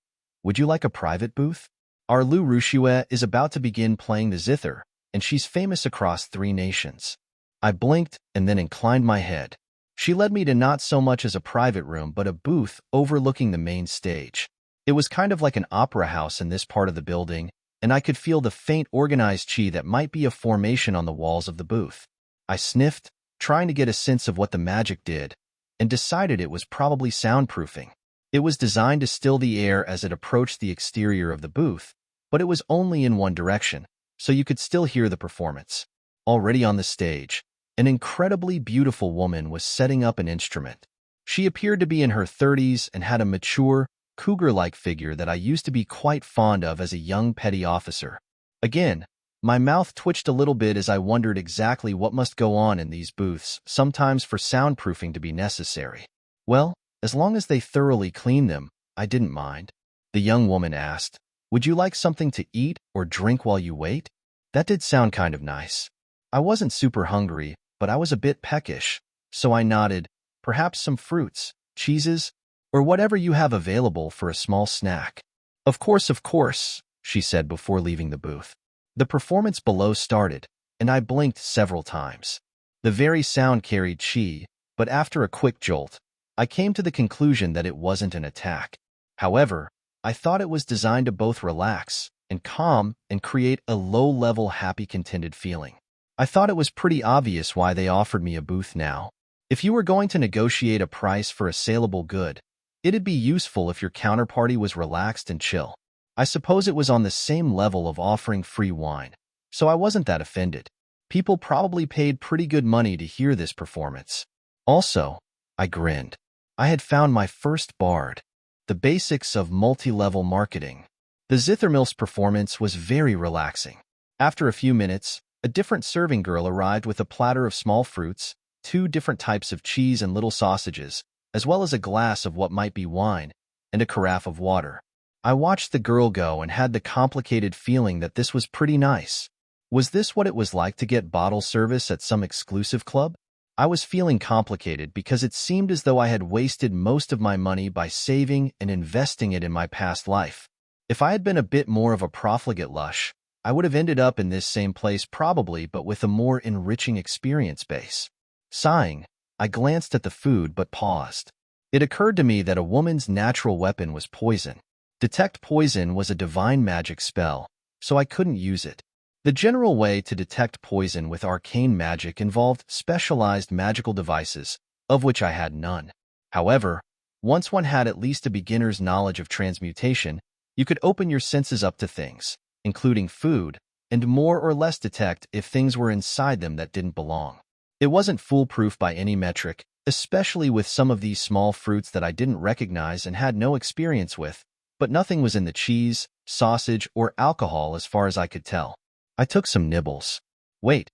would you like a private booth? Our Lu Rushue is about to begin playing the zither, and she's famous across 3 nations." I blinked and then inclined my head. She led me to not so much as a private room but a booth overlooking the main stage. It was kind of like an opera house in this part of the building, and I could feel the faint organized chi that might be a formation on the walls of the booth. I sniffed, trying to get a sense of what the magic did, and decided it was probably soundproofing. It was designed to still the air as it approached the exterior of the booth, but it was only in one direction, so you could still hear the performance. Already on the stage, an incredibly beautiful woman was setting up an instrument. She appeared to be in her 30s and had a mature, cougar-like figure that I used to be quite fond of as a young petty officer. Again, my mouth twitched a little bit as I wondered exactly what must go on in these booths, sometimes for soundproofing to be necessary. Well, as long as they thoroughly clean them, I didn't mind. The young woman asked, "Would you like something to eat or drink while you wait?" That did sound kind of nice. I wasn't super hungry, but I was a bit peckish, so I nodded, "Perhaps some fruits, cheeses, or whatever you have available for a small snack." Of course, she said before leaving the booth. The performance below started, and I blinked several times. The very sound carried chi, but after a quick jolt, I came to the conclusion that it wasn't an attack. However, I thought it was designed to both relax and calm and create a low-level happy contented feeling. I thought it was pretty obvious why they offered me a booth now. If you were going to negotiate a price for a saleable good, it'd be useful if your counterparty was relaxed and chill. I suppose it was on the same level of offering free wine, so I wasn't that offended. People probably paid pretty good money to hear this performance. Also, I grinned. I had found my first bard. The basics of multi-level marketing. The Zithermilf's performance was very relaxing. After a few minutes, a different serving girl arrived with a platter of small fruits, 2 different types of cheese and little sausages, as well as a glass of what might be wine, and a carafe of water. I watched the girl go and had the complicated feeling that this was pretty nice. Was this what it was like to get bottle service at some exclusive club? I was feeling complicated because it seemed as though I had wasted most of my money by saving and investing it in my past life. If I had been a bit more of a profligate lush, I would have ended up in this same place probably, but with a more enriching experience base. Sighing, I glanced at the food but paused. It occurred to me that a woman's natural weapon was poison. Detect poison was a divine magic spell, so I couldn't use it. The general way to detect poison with arcane magic involved specialized magical devices, of which I had none. However, once one had at least a beginner's knowledge of transmutation, you could open your senses up to things, including food, and more or less detect if things were inside them that didn't belong. It wasn't foolproof by any metric, especially with some of these small fruits that I didn't recognize and had no experience with, but nothing was in the cheese, sausage, or alcohol as far as I could tell. I took some nibbles. Wait,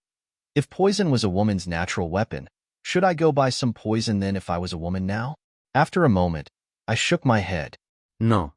if poison was a woman's natural weapon, should I go buy some poison then if I was a woman now? After a moment, I shook my head. No.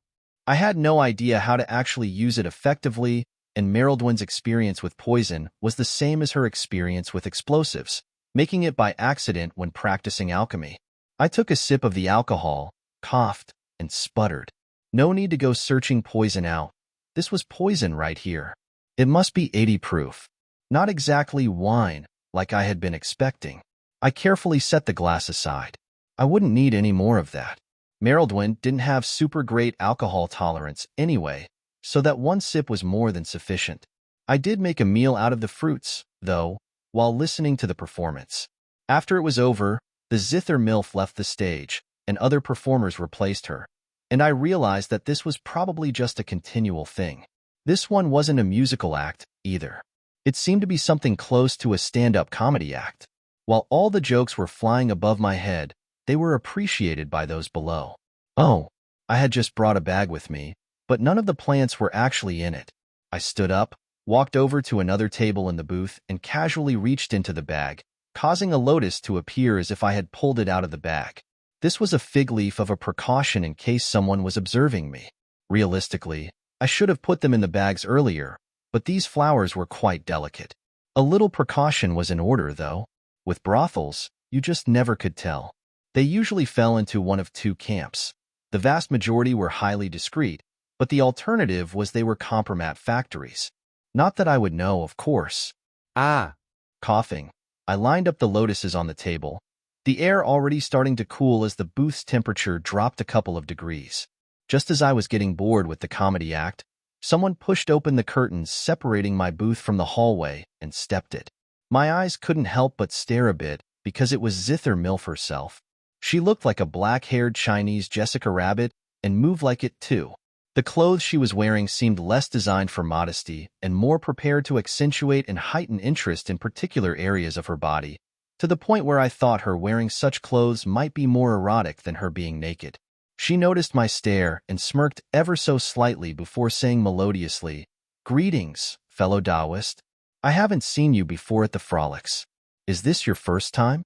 I had no idea how to actually use it effectively, and Merildwin's experience with poison was the same as her experience with explosives, making it by accident when practicing alchemy. I took a sip of the alcohol, coughed, and sputtered. No need to go searching poison out. This was poison right here. It must be 80 proof. Not exactly wine, like I had been expecting. I carefully set the glass aside. I wouldn't need any more of that. Merildwin didn't have super great alcohol tolerance anyway, so that one sip was more than sufficient. I did make a meal out of the fruits, though, while listening to the performance. After it was over, the Zither Milf left the stage, and other performers replaced her, and I realized that this was probably just a continual thing. This one wasn't a musical act, either. It seemed to be something close to a stand-up comedy act. While all the jokes were flying above my head, they were appreciated by those below. Oh, I had just brought a bag with me, but none of the plants were actually in it. I stood up, walked over to another table in the booth, and casually reached into the bag, causing a lotus to appear as if I had pulled it out of the bag. This was a fig leaf of a precaution in case someone was observing me. Realistically, I should have put them in the bags earlier, but these flowers were quite delicate. A little precaution was in order, though. With brothels, you just never could tell. They usually fell into one of two camps. The vast majority were highly discreet, but the alternative was they were compromat factories. Not that I would know, of course. Ah, Coughing, I lined up the lotuses on the table, the air already starting to cool as the booth's temperature dropped a couple of degrees. Just as I was getting bored with the comedy act, someone pushed open the curtains separating my booth from the hallway and stepped it. My eyes couldn't help but stare a bit because it was Zither Milf herself. She looked like a black-haired Chinese Jessica Rabbit and moved like it too. The clothes she was wearing seemed less designed for modesty and more prepared to accentuate and heighten interest in particular areas of her body, to the point where I thought her wearing such clothes might be more erotic than her being naked. She noticed my stare and smirked ever so slightly before saying melodiously, "Greetings, fellow Taoist. I haven't seen you before at the frolics. Is this your first time?"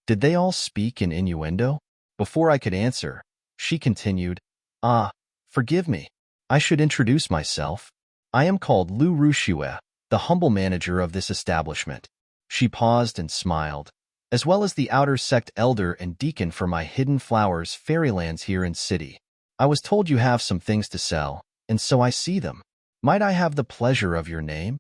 Did they all speak in innuendo? Before I could answer, she continued, "Forgive me. I should introduce myself. I am called Lu Rushue, the humble manager of this establishment." She paused and smiled, "as well as the outer sect elder and deacon for my Hidden Flowers Fairylands here in city. I was told you have some things to sell, and so I see them. Might I have the pleasure of your name?"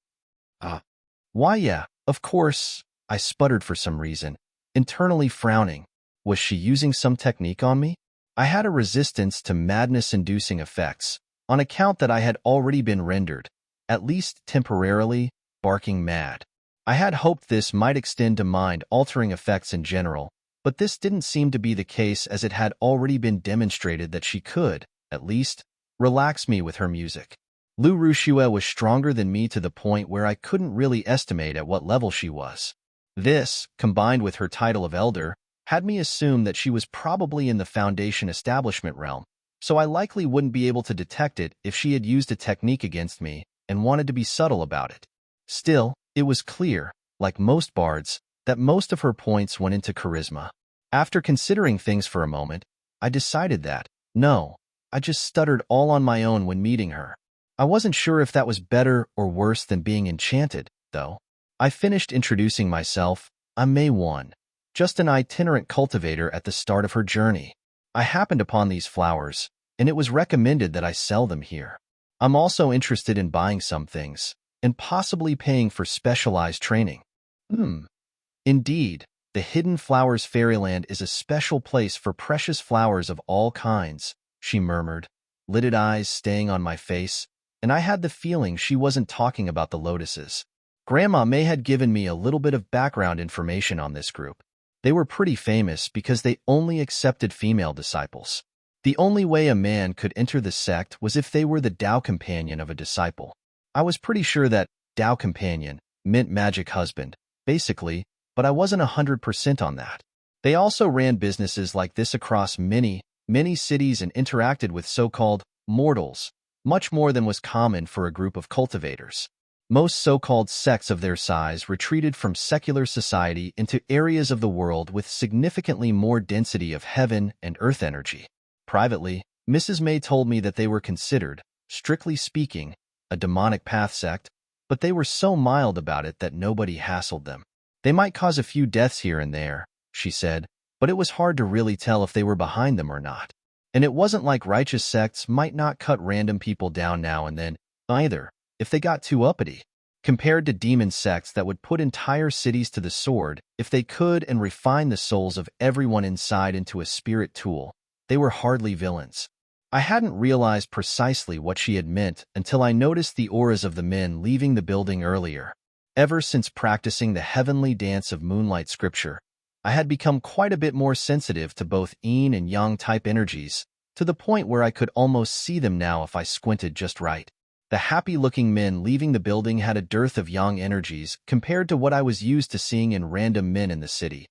Why, yeah, of course," I sputtered for some reason, internally frowning. Was she using some technique on me? I had a resistance to madness-inducing effects, on account that I had already been rendered, at least temporarily, barking mad. I had hoped this might extend to mind-altering effects in general, but this didn't seem to be the case as it had already been demonstrated that she could, at least, relax me with her music. Lu Rushue was stronger than me to the point where I couldn't really estimate at what level she was. This, combined with her title of elder, had me assume that she was probably in the Foundation establishment realm, so I likely wouldn't be able to detect it if she had used a technique against me and wanted to be subtle about it. Still, it was clear, like most bards, that most of her points went into charisma. After considering things for a moment, I decided that, no, I just stuttered all on my own when meeting her. I wasn't sure if that was better or worse than being enchanted, though. I finished introducing myself. I'm May 1. Just an itinerant cultivator at the start of her journey. I happened upon these flowers, and it was recommended that I sell them here. I'm also interested in buying some things, and possibly paying for specialized training. Indeed, the Hidden Flowers Fairyland is a special place for precious flowers of all kinds, she murmured, lidded eyes staying on my face, and I had the feeling she wasn't talking about the lotuses. Grandma May had given me a little bit of background information on this group. They were pretty famous because they only accepted female disciples. The only way a man could enter the sect was if they were the Dao companion of a disciple. I was pretty sure that Dao companion meant magic husband, basically, but I wasn't 100% on that. They also ran businesses like this across many cities and interacted with so-called mortals, much more than was common for a group of cultivators. Most so-called sects of their size retreated from secular society into areas of the world with significantly more density of heaven and earth energy. Privately, Mrs. May told me that they were considered, strictly speaking, a demonic path sect, but they were so mild about it that nobody hassled them. They might cause a few deaths here and there, she said, but it was hard to really tell if they were behind them or not. And it wasn't like righteous sects might not cut random people down now and then, either, if they got too uppity. Compared to demon sects that would put entire cities to the sword if they could and refine the souls of everyone inside into a spirit tool, they were hardly villains. I hadn't realized precisely what she had meant until I noticed the auras of the men leaving the building earlier. Ever since practicing the heavenly dance of moonlight scripture, I had become quite a bit more sensitive to both yin and yang type energies, to the point where I could almost see them now if I squinted just right. The happy-looking men leaving the building had a dearth of yang energies compared to what I was used to seeing in random men in the city.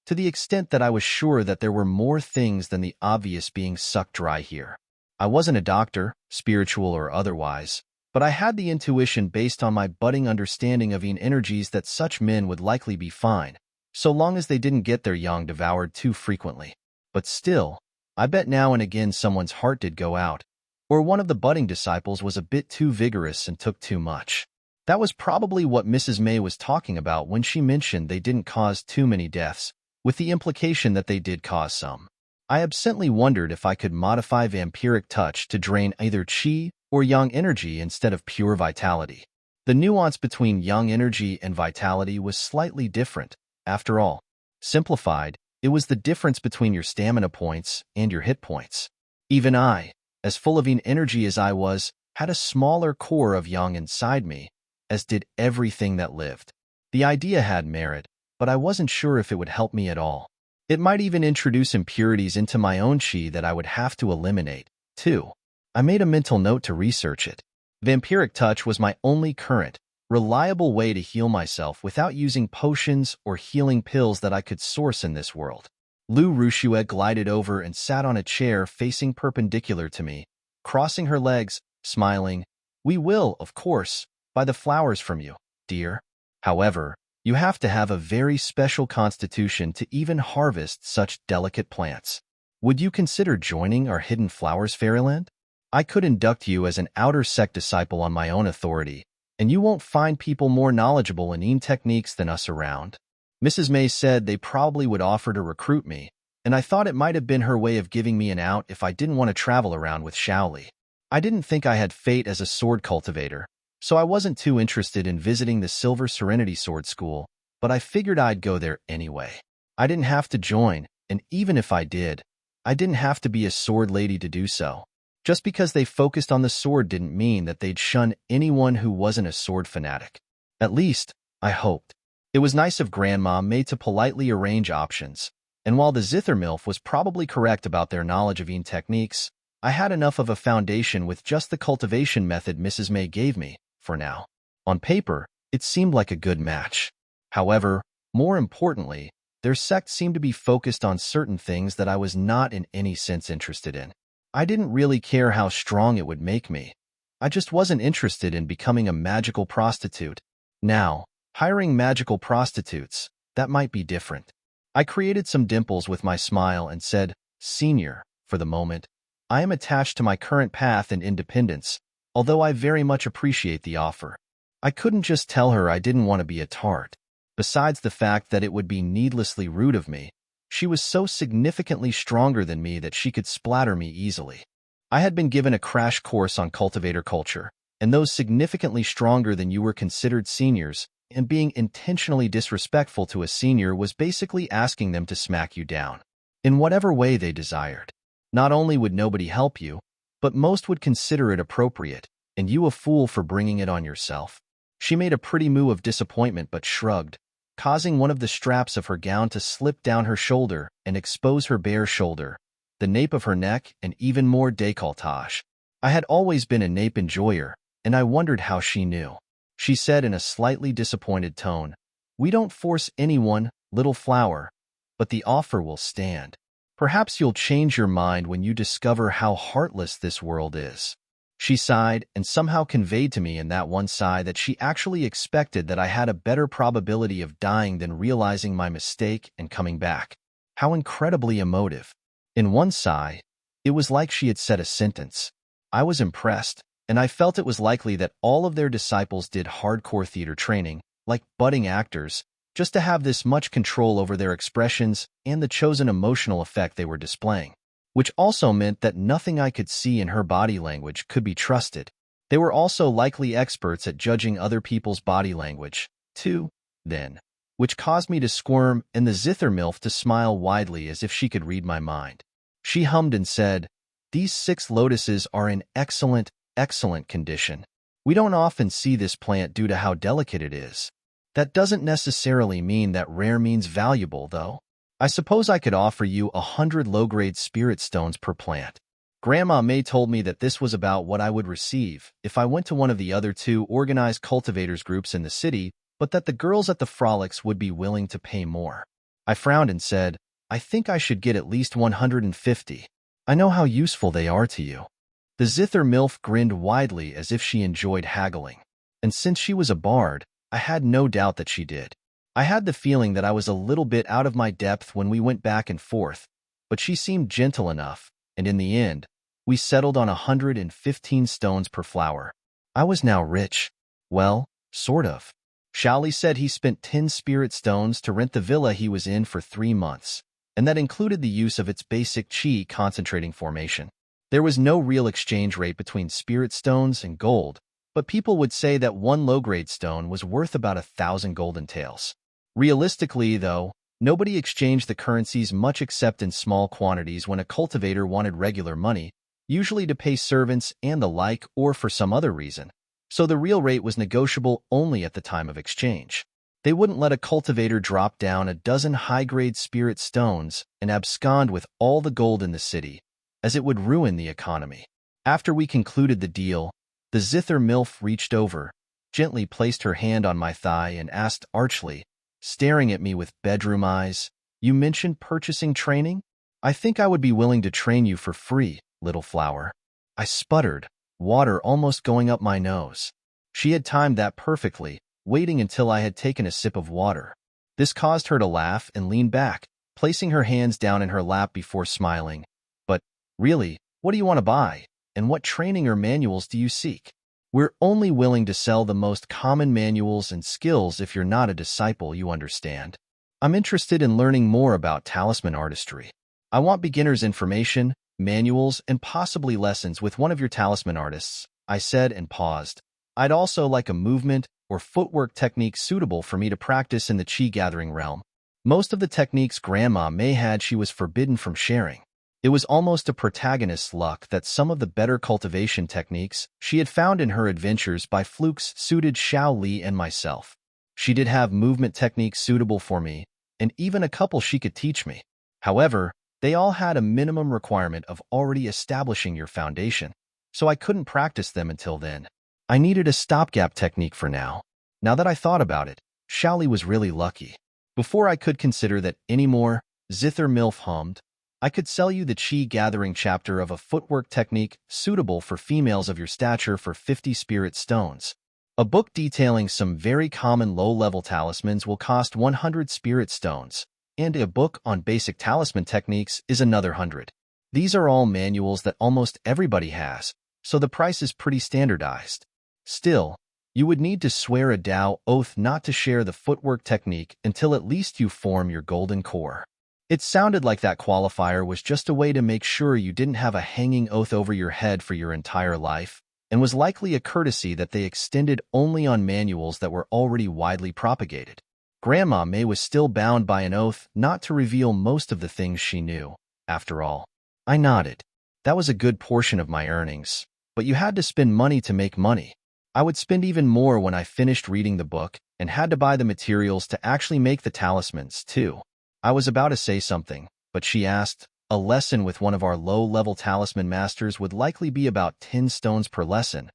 to the extent that I was sure that there were more things than the obvious being sucked dry here. I wasn't a doctor, spiritual or otherwise, but I had the intuition based on my budding understanding of energies that such men would likely be fine, so long as they didn't get their young devoured too frequently. But still, I bet now and again someone's heart did go out, or one of the budding disciples was a bit too vigorous and took too much. That was probably what Mrs. May was talking about when she mentioned they didn't cause too many deaths, with the implication that they did cause some. I absently wondered if I could modify vampiric touch to drain either chi or yang energy instead of pure vitality. The nuance between yang energy and vitality was slightly different. After all, simplified, it was the difference between your stamina points and your hit points. Even I, as full of energy as I was, had a smaller core of yang inside me, as did everything that lived. The idea had merit, but I wasn't sure if it would help me at all. It might even introduce impurities into my own chi that I would have to eliminate, too. I made a mental note to research it. Vampiric touch was my only current, reliable way to heal myself without using potions or healing pills that I could source in this world. Lu Rushue glided over and sat on a chair facing perpendicular to me, crossing her legs, smiling. "We will, of course, buy the flowers from you, dear. However, you have to have a very special constitution to even harvest such delicate plants. Would you consider joining our Hidden Flowers Fairyland? I could induct you as an outer sect disciple on my own authority, and you won't find people more knowledgeable in techniques than us around." Mrs. May said they probably would offer to recruit me, and I thought it might have been her way of giving me an out if I didn't want to travel around with Shaoli. I didn't think I had fate as a sword cultivator, so I wasn't too interested in visiting the Silver Serenity Sword School, but I figured I'd go there anyway. I didn't have to join, and even if I did, I didn't have to be a sword lady to do so. Just because they focused on the sword didn't mean that they'd shun anyone who wasn't a sword fanatic. At least, I hoped. It was nice of Grandma May to politely arrange options, and while the Zither MILF was probably correct about their knowledge of techniques, I had enough of a foundation with just the cultivation method Mrs. May gave me, for now. On paper, it seemed like a good match. However, more importantly, their sect seemed to be focused on certain things that I was not in any sense interested in. I didn't really care how strong it would make me. I just wasn't interested in becoming a magical prostitute. Now, hiring magical prostitutes, that might be different. I created some dimples with my smile and said, "Senior, for the moment, I am attached to my current path and independence, although I very much appreciate the offer." I couldn't just tell her I didn't want to be a tart. Besides the fact that it would be needlessly rude of me, she was so significantly stronger than me that she could splatter me easily. I had been given a crash course on cultivator culture, and those significantly stronger than you were considered seniors, and being intentionally disrespectful to a senior was basically asking them to smack you down, in whatever way they desired. Not only would nobody help you, but most would consider it appropriate, and you a fool for bringing it on yourself. She made a pretty moue of disappointment but shrugged, causing one of the straps of her gown to slip down her shoulder and expose her bare shoulder, the nape of her neck, and even more décolletage. I had always been a nape enjoyer, and I wondered how she knew. She said in a slightly disappointed tone, "We don't force anyone, little flower, but the offer will stand. Perhaps you'll change your mind when you discover how heartless this world is." She sighed and somehow conveyed to me in that one sigh that she actually expected that I had a better probability of dying than realizing my mistake and coming back. How incredibly emotive. In one sigh, it was like she had said a sentence. I was impressed, and I felt it was likely that all of their disciples did hardcore theater training, like budding actors, just to have this much control over their expressions and the chosen emotional effect they were displaying. Which also meant that nothing I could see in her body language could be trusted. They were also likely experts at judging other people's body language, too, then, which caused me to squirm and the Zither MILF to smile widely as if she could read my mind. She hummed and said, "These 6 lotuses are in excellent, excellent condition. We don't often see this plant due to how delicate it is. That doesn't necessarily mean that rare means valuable, though. I suppose I could offer you 100 low-grade spirit stones per plant." Grandma May told me that this was about what I would receive if I went to one of the other 2 organized cultivators groups in the city, but that the girls at the frolics would be willing to pay more. I frowned and said, I think I should get at least 150. I know how useful they are to you. The zither MILF grinned widely as if she enjoyed haggling. And since she was a bard, I had no doubt that she did. I had the feeling that I was a little bit out of my depth when we went back and forth, but she seemed gentle enough, and in the end, we settled on 115 stones per flower. I was now rich. Well, sort of. Xiaoli said he spent 10 spirit stones to rent the villa he was in for 3 months, and that included the use of its basic qi concentrating formation. There was no real exchange rate between spirit stones and gold, but people would say that one low-grade stone was worth about 1,000 golden taels. Realistically, though, nobody exchanged the currencies much except in small quantities when a cultivator wanted regular money, usually to pay servants and the like or for some other reason. So the real rate was negotiable only at the time of exchange. They wouldn't let a cultivator drop down a dozen high-grade spirit stones and abscond with all the gold in the city, as it would ruin the economy. After we concluded the deal, the zither MILF reached over, gently placed her hand on my thigh and asked archly, staring at me with bedroom eyes, You mentioned purchasing training? I think I would be willing to train you for free, little flower. I sputtered, water almost going up my nose. She had timed that perfectly, waiting until I had taken a sip of water. This caused her to laugh and lean back, placing her hands down in her lap before smiling. But, really, what do you want to buy? And what training or manuals do you seek? We're only willing to sell the most common manuals and skills if you're not a disciple, you understand. I'm interested in learning more about talisman artistry. I want beginner's information, manuals, and possibly lessons with one of your talisman artists, I said and paused. I'd also like a movement or footwork technique suitable for me to practice in the chi-gathering realm. Most of the techniques Grandma May had she was forbidden from sharing. It was almost a protagonist's luck that some of the better cultivation techniques she had found in her adventures by flukes suited Xiao Li and myself. She did have movement techniques suitable for me, and even a couple she could teach me. However, they all had a minimum requirement of already establishing your foundation, so I couldn't practice them until then. I needed a stopgap technique for now. Now that I thought about it, Xiao Li was really lucky. Before I could consider that anymore, zither MILF hummed, I could sell you the chi-gathering chapter of a footwork technique suitable for females of your stature for 50 spirit stones. A book detailing some very common low-level talismans will cost 100 spirit stones, and a book on basic talisman techniques is another 100. These are all manuals that almost everybody has, so the price is pretty standardized. Still, you would need to swear a Dao oath not to share the footwork technique until at least you form your golden core. It sounded like that qualifier was just a way to make sure you didn't have a hanging oath over your head for your entire life, and was likely a courtesy that they extended only on manuals that were already widely propagated. Grandma May was still bound by an oath not to reveal most of the things she knew, after all. I nodded. That was a good portion of my earnings, but you had to spend money to make money. I would spend even more when I finished reading the book and had to buy the materials to actually make the talismans, too. I was about to say something, but she asked, A lesson with one of our low-level talisman masters would likely be about 10 stones per lesson.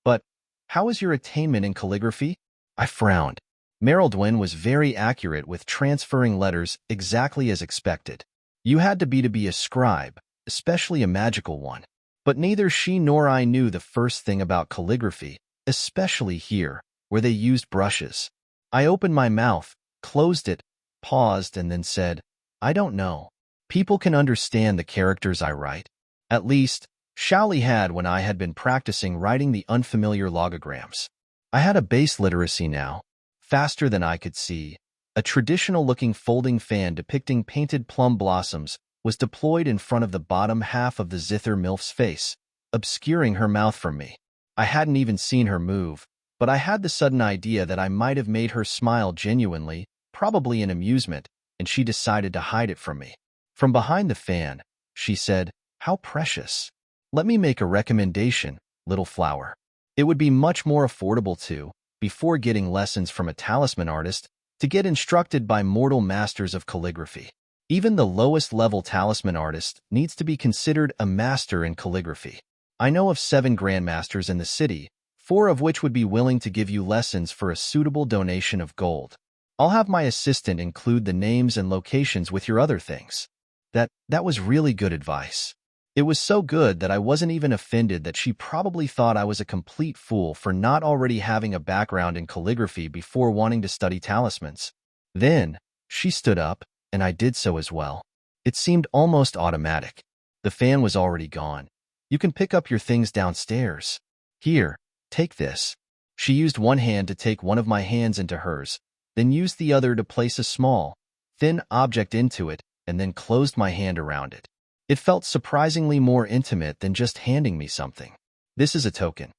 But, how is your attainment in calligraphy? I frowned. Merildwin was very accurate with transferring letters exactly as expected. You had to be a scribe, especially a magical one. But neither she nor I knew the first thing about calligraphy, especially here, where they used brushes. I opened my mouth, closed it, paused, and then said, I don't know. People can understand the characters I write. At least, Xiao Li had when I had been practicing writing the unfamiliar logograms. I had a base literacy now, faster than I could see. A traditional-looking folding fan depicting painted plum blossoms was deployed in front of the bottom half of the zither MILF's face, obscuring her mouth from me. I hadn't even seen her move, but I had the sudden idea that I might have made her smile genuinely, probably in amusement, and she decided to hide it from me. From behind the fan, she said, How precious. Let me make a recommendation, little flower. It would be much more affordable to, before getting lessons from a talisman artist, to get instructed by mortal masters of calligraphy. Even the lowest-level talisman artist needs to be considered a master in calligraphy. I know of 7 grandmasters in the city, 4 of which would be willing to give you lessons for a suitable donation of gold. I'll have my assistant include the names and locations with your other things. That was really good advice. It was so good that I wasn't even offended that she probably thought I was a complete fool for not already having a background in calligraphy before wanting to study talismans. Then, she stood up, and I did so as well. It seemed almost automatic. The fan was already gone. You can pick up your things downstairs. Here, take this. She used one hand to take one of my hands into hers, then used the other to place a small, thin object into it, and then closed my hand around it. It felt surprisingly more intimate than just handing me something. This is a token.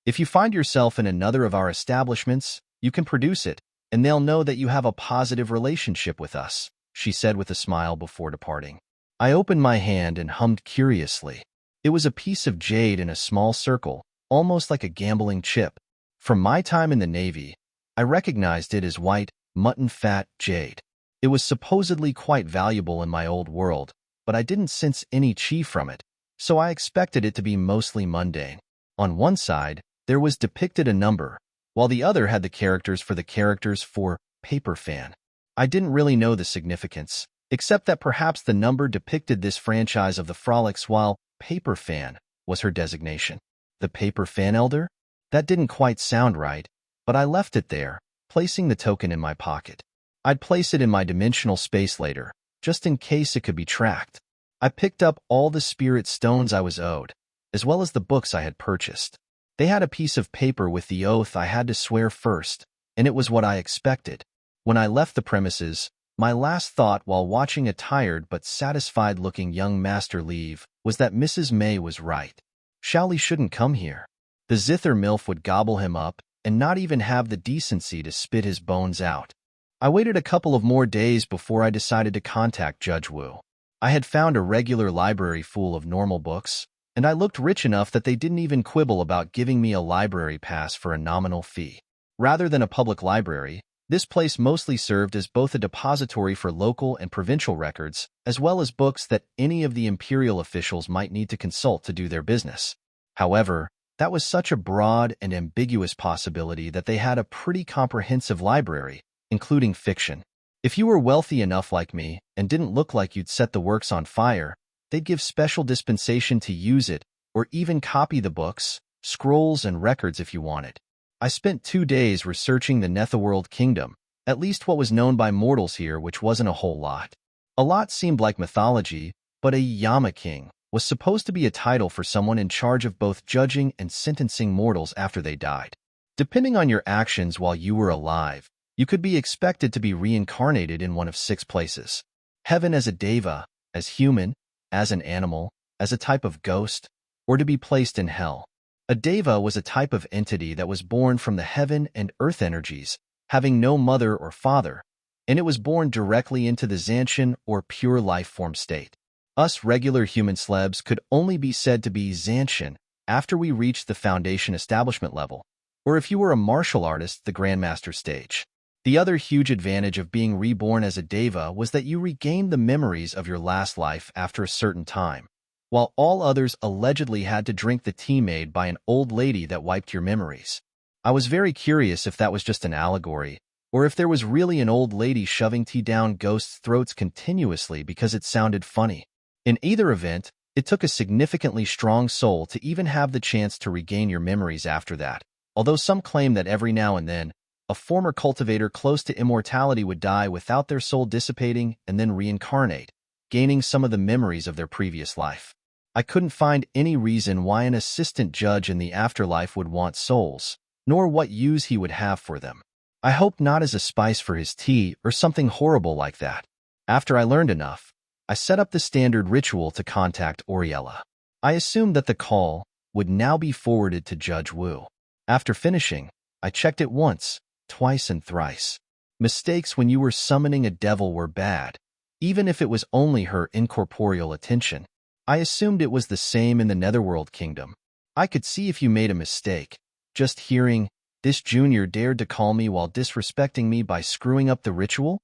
If you find yourself in another of our establishments, you can produce it, and they'll know that you have a positive relationship with us, she said with a smile before departing. I opened my hand and hummed curiously. It was a piece of jade in a small circle, almost like a gambling chip. From my time in the Navy, I recognized it as white, mutton-fat jade. It was supposedly quite valuable in my old world, but I didn't sense any chi from it, so I expected it to be mostly mundane. On one side, there was depicted a number, while the other had the characters for paper fan. I didn't really know the significance, except that perhaps the number depicted this franchise of the frolics while paper fan was her designation. The paper fan elder? That didn't quite sound right, but I left it there, placing the token in my pocket. I'd place it in my dimensional space later, just in case it could be tracked. I picked up all the spirit stones I was owed, as well as the books I had purchased. They had a piece of paper with the oath I had to swear first, and it was what I expected. When I left the premises, my last thought while watching a tired but satisfied-looking young master leave was that Mrs. May was right. Shaoli shouldn't come here. The zither MILF would gobble him up and not even have the decency to spit his bones out. I waited a couple of more days before I decided to contact Judge Wu. I had found a regular library full of normal books, and I looked rich enough that they didn't even quibble about giving me a library pass for a nominal fee. Rather than a public library, this place mostly served as both a depository for local and provincial records, as well as books that any of the imperial officials might need to consult to do their business. However, that was such a broad and ambiguous possibility that they had a pretty comprehensive library, including fiction. If you were wealthy enough like me and didn't look like you'd set the works on fire, they'd give special dispensation to use it or even copy the books, scrolls, and records if you wanted. I spent 2 days researching the Netherworld Kingdom, at least what was known by mortals here, which wasn't a whole lot. A lot seemed like mythology, but a Yama King was supposed to be a title for someone in charge of both judging and sentencing mortals after they died. Depending on your actions while you were alive, you could be expected to be reincarnated in one of 6 places. Heaven as a deva, as human, as an animal, as a type of ghost, or to be placed in hell. A deva was a type of entity that was born from the heaven and earth energies, having no mother or father, and it was born directly into the Xianxia or pure life form state. Us regular human slebs could only be said to be Xianxia after we reached the foundation establishment level, or if you were a martial artist, the grandmaster stage. The other huge advantage of being reborn as a deva was that you regained the memories of your last life after a certain time, while all others allegedly had to drink the tea made by an old lady that wiped your memories. I was very curious if that was just an allegory, or if there was really an old lady shoving tea down ghosts' throats continuously because it sounded funny. In either event, it took a significantly strong soul to even have the chance to regain your memories after that, although some claim that every now and then, a former cultivator close to immortality would die without their soul dissipating and then reincarnate, gaining some of the memories of their previous life. I couldn't find any reason why an assistant judge in the afterlife would want souls, nor what use he would have for them. I hope not as a spice for his tea or something horrible like that. After I learned enough, I set up the standard ritual to contact Oriella. I assumed that the call would now be forwarded to Judge Wu. After finishing, I checked it once, twice, and thrice. Mistakes when you were summoning a devil were bad, even if it was only her incorporeal attention. I assumed it was the same in the Netherworld Kingdom. I could see if you made a mistake. Just hearing, "This junior dared to call me while disrespecting me by screwing up the ritual?"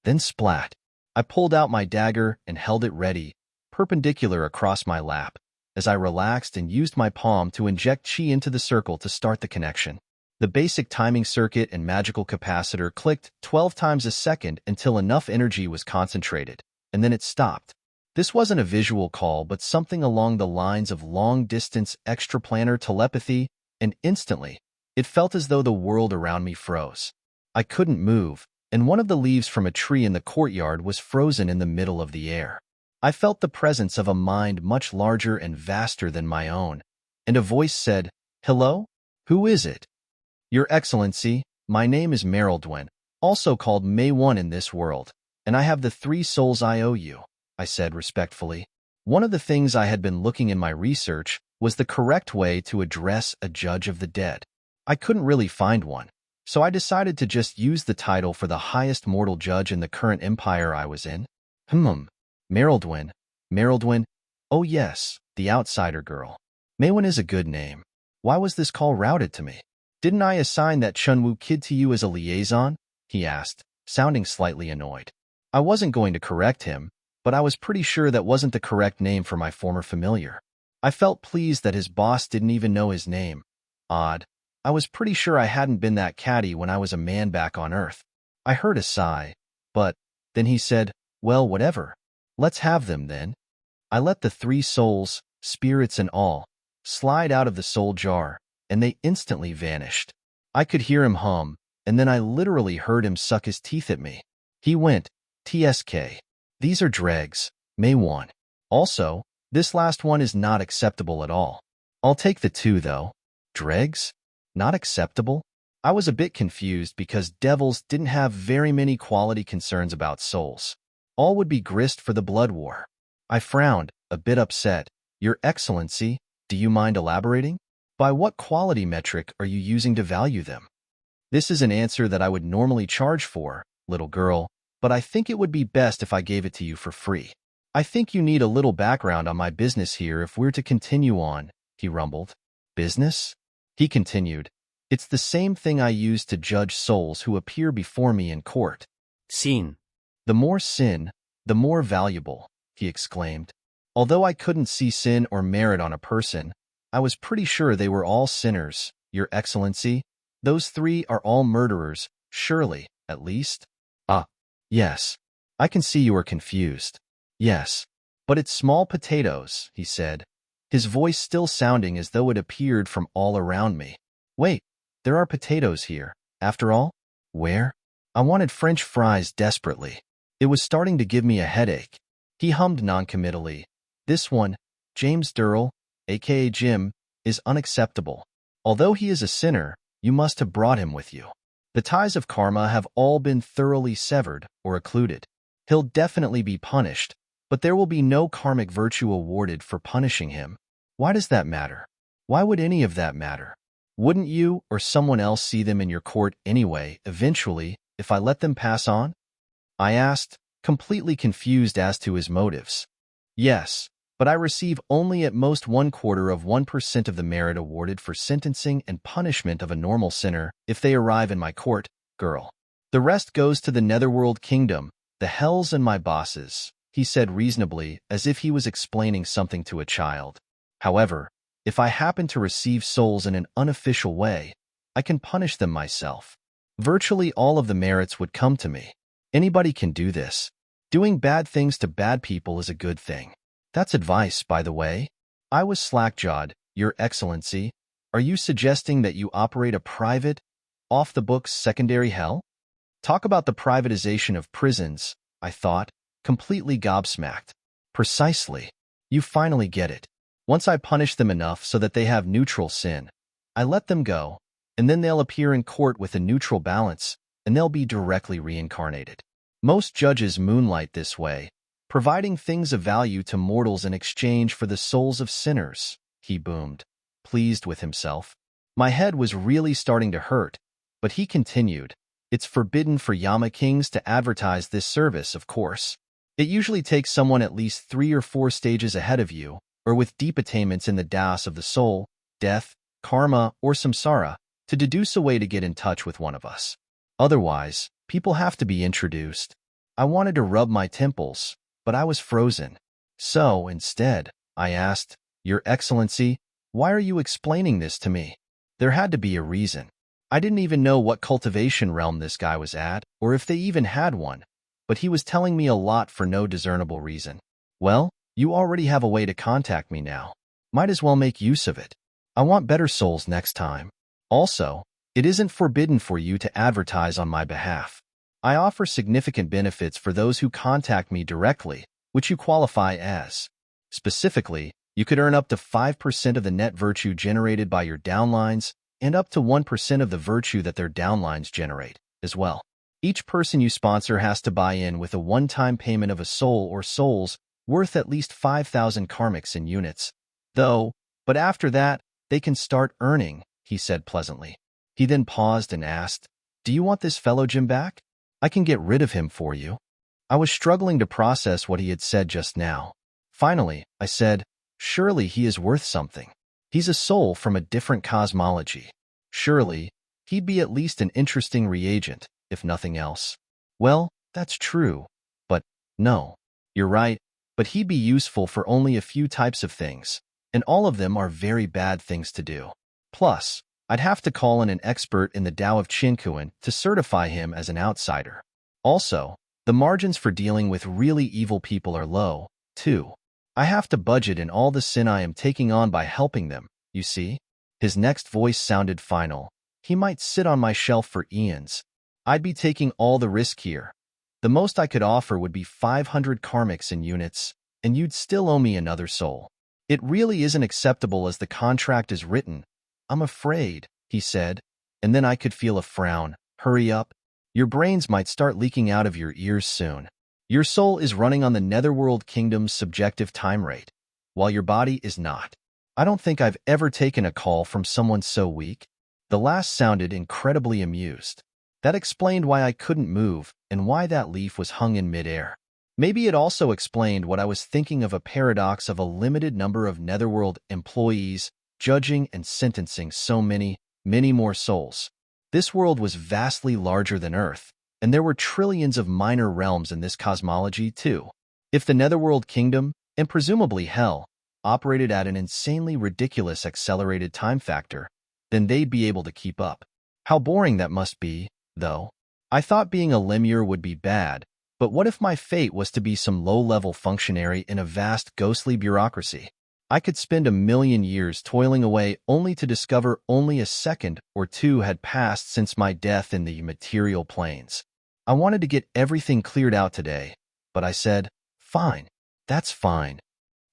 Then splat. I pulled out my dagger and held it ready, perpendicular across my lap, as I relaxed and used my palm to inject chi into the circle to start the connection. The basic timing circuit and magical capacitor clicked 12 times a second until enough energy was concentrated, and then it stopped. This wasn't a visual call, but something along the lines of long-distance extraplanar telepathy, and instantly, it felt as though the world around me froze. I couldn't move, and one of the leaves from a tree in the courtyard was frozen in the middle of the air. I felt the presence of a mind much larger and vaster than my own, and a voice said, "Hello? Who is it?" "Your Excellency, my name is Merildwen, also called May One in this world, and I have the 3 souls I owe you," I said respectfully. One of the things I had been looking in my research was the correct way to address a judge of the dead. I couldn't really find one, so I decided to just use the title for the highest mortal judge in the current empire I was in. Merildwen. Oh yes, the outsider girl. Maywin is a good name. Why was this call routed to me? "Didn't I assign that Chunwoo kid to you as a liaison?" he asked, sounding slightly annoyed. I wasn't going to correct him, but I was pretty sure that wasn't the correct name for my former familiar. I felt pleased that his boss didn't even know his name. Odd. I was pretty sure I hadn't been that catty when I was a man back on Earth. I heard a sigh, but then he said, "Well, whatever. Let's have them then." I let the 3 souls, spirits and all, slide out of the soul jar, and they instantly vanished. I could hear him hum, and then I literally heard him suck his teeth at me. He went, "TSK. These are dregs, May One. Also, this last one is not acceptable at all. I'll take the 2 though." Dregs? Not acceptable? I was a bit confused because devils didn't have very many quality concerns about souls. All would be grist for the blood war. I frowned, a bit upset. "Your Excellency, do you mind elaborating? By what quality metric are you using to value them?" "This is an answer that I would normally charge for, little girl, but I think it would be best if I gave it to you for free. I think you need a little background on my business here if we're to continue on," he rumbled. "Business?" He continued. "It's the same thing I use to judge souls who appear before me in court." Sin. "The more sin, the more valuable," he exclaimed. Although I couldn't see sin or merit on a person, I was pretty sure they were all sinners, Your Excellency. Those 3 are all murderers, surely, at least? "Ah, yes. I can see you are confused." "Yes. But it's small potatoes," he said, his voice still sounding as though it appeared from all around me. "Wait, there are potatoes here, after all?" "Where?" I wanted French fries desperately. It was starting to give me a headache. He hummed noncommittally. "This one, James Durrell, aka Jim, is unacceptable. Although he is a sinner, you must have brought him with you. The ties of karma have all been thoroughly severed or occluded. He'll definitely be punished, but there will be no karmic virtue awarded for punishing him. Why does that matter? Why would any of that matter? Wouldn't you or someone else see them in your court anyway, eventually, if I let them pass on?" I asked, completely confused as to his motives. "Yes, but I receive only at most 1/4% of the merit awarded for sentencing and punishment of a normal sinner if they arrive in my court, girl. The rest goes to the Netherworld Kingdom, the Hells and my bosses," he said reasonably, as if he was explaining something to a child. "However, if I happen to receive souls in an unofficial way, I can punish them myself. Virtually all of the merits would come to me. Anybody can do this. Doing bad things to bad people is a good thing. That's advice, by the way." I was slack-jawed. "Your Excellency, are you suggesting that you operate a private, off-the-books secondary hell?" Talk about the privatization of prisons, I thought, completely gobsmacked. "Precisely. You finally get it. Once I punish them enough so that they have neutral sin, I let them go, and then they'll appear in court with a neutral balance, and they'll be directly reincarnated. Most judges moonlight this way, providing things of value to mortals in exchange for the souls of sinners," he boomed, pleased with himself. My head was really starting to hurt, but he continued. "It's forbidden for Yama kings to advertise this service, of course. It usually takes someone at least 3 or 4 stages ahead of you, or with deep attainments in the Daos of the soul, death, karma, or samsara, to deduce a way to get in touch with one of us. Otherwise, people have to be introduced." I wanted to rub my temples, but I was frozen. So, instead, I asked, "Your Excellency, why are you explaining this to me?" There had to be a reason. I didn't even know what cultivation realm this guy was at, or if they even had one, but he was telling me a lot for no discernible reason. Well, you already have a way to contact me now. Might as well make use of it. I want better souls next time. Also, it isn't forbidden for you to advertise on my behalf. I offer significant benefits for those who contact me directly, which you qualify as. Specifically, you could earn up to 5% of the net virtue generated by your downlines and up to 1% of the virtue that their downlines generate, as well. Each person you sponsor has to buy in with a one-time payment of a soul or souls worth at least 5,000 karmics in units. But after that, they can start earning, he said pleasantly. He then paused and asked, "Do you want this fellow Jim back? I can get rid of him for you." I was struggling to process what he had said just now. Finally, I said, "Surely he is worth something. He's a soul from a different cosmology. Surely, he'd be at least an interesting reagent, if nothing else." Well, that's true. But, no. You're right, but he'd be useful for only a few types of things, and all of them are very bad things to do. Plus, I'd have to call in an expert in the Dao of Qinkuan to certify him as an outsider. Also, the margins for dealing with really evil people are low, too. I have to budget in all the sin I am taking on by helping them, you see? His next voice sounded final. He might sit on my shelf for eons. I'd be taking all the risk here. The most I could offer would be 500 karmics in units, and you'd still owe me another soul. It really isn't acceptable as the contract is written. I'm afraid, he said, and then I could feel a frown. Hurry up. Your brains might start leaking out of your ears soon. Your soul is running on the Netherworld Kingdom's subjective time rate, while your body is not. I don't think I've ever taken a call from someone so weak. The last sounded incredibly amused. That explained why I couldn't move and why that leaf was hung in midair. Maybe it also explained what I was thinking of, a paradox of a limited number of Netherworld employees judging and sentencing so many, many more souls. This world was vastly larger than Earth, and there were trillions of minor realms in this cosmology too. If the Netherworld Kingdom, and presumably Hell, operated at an insanely ridiculous accelerated time factor, then they'd be able to keep up. How boring that must be, though. I thought being a lemure would be bad, but what if my fate was to be some low-level functionary in a vast ghostly bureaucracy? I could spend 1,000,000 years toiling away only to discover only a second or two had passed since my death in the material planes. I wanted to get everything cleared out today, but I said, "Fine, that's fine.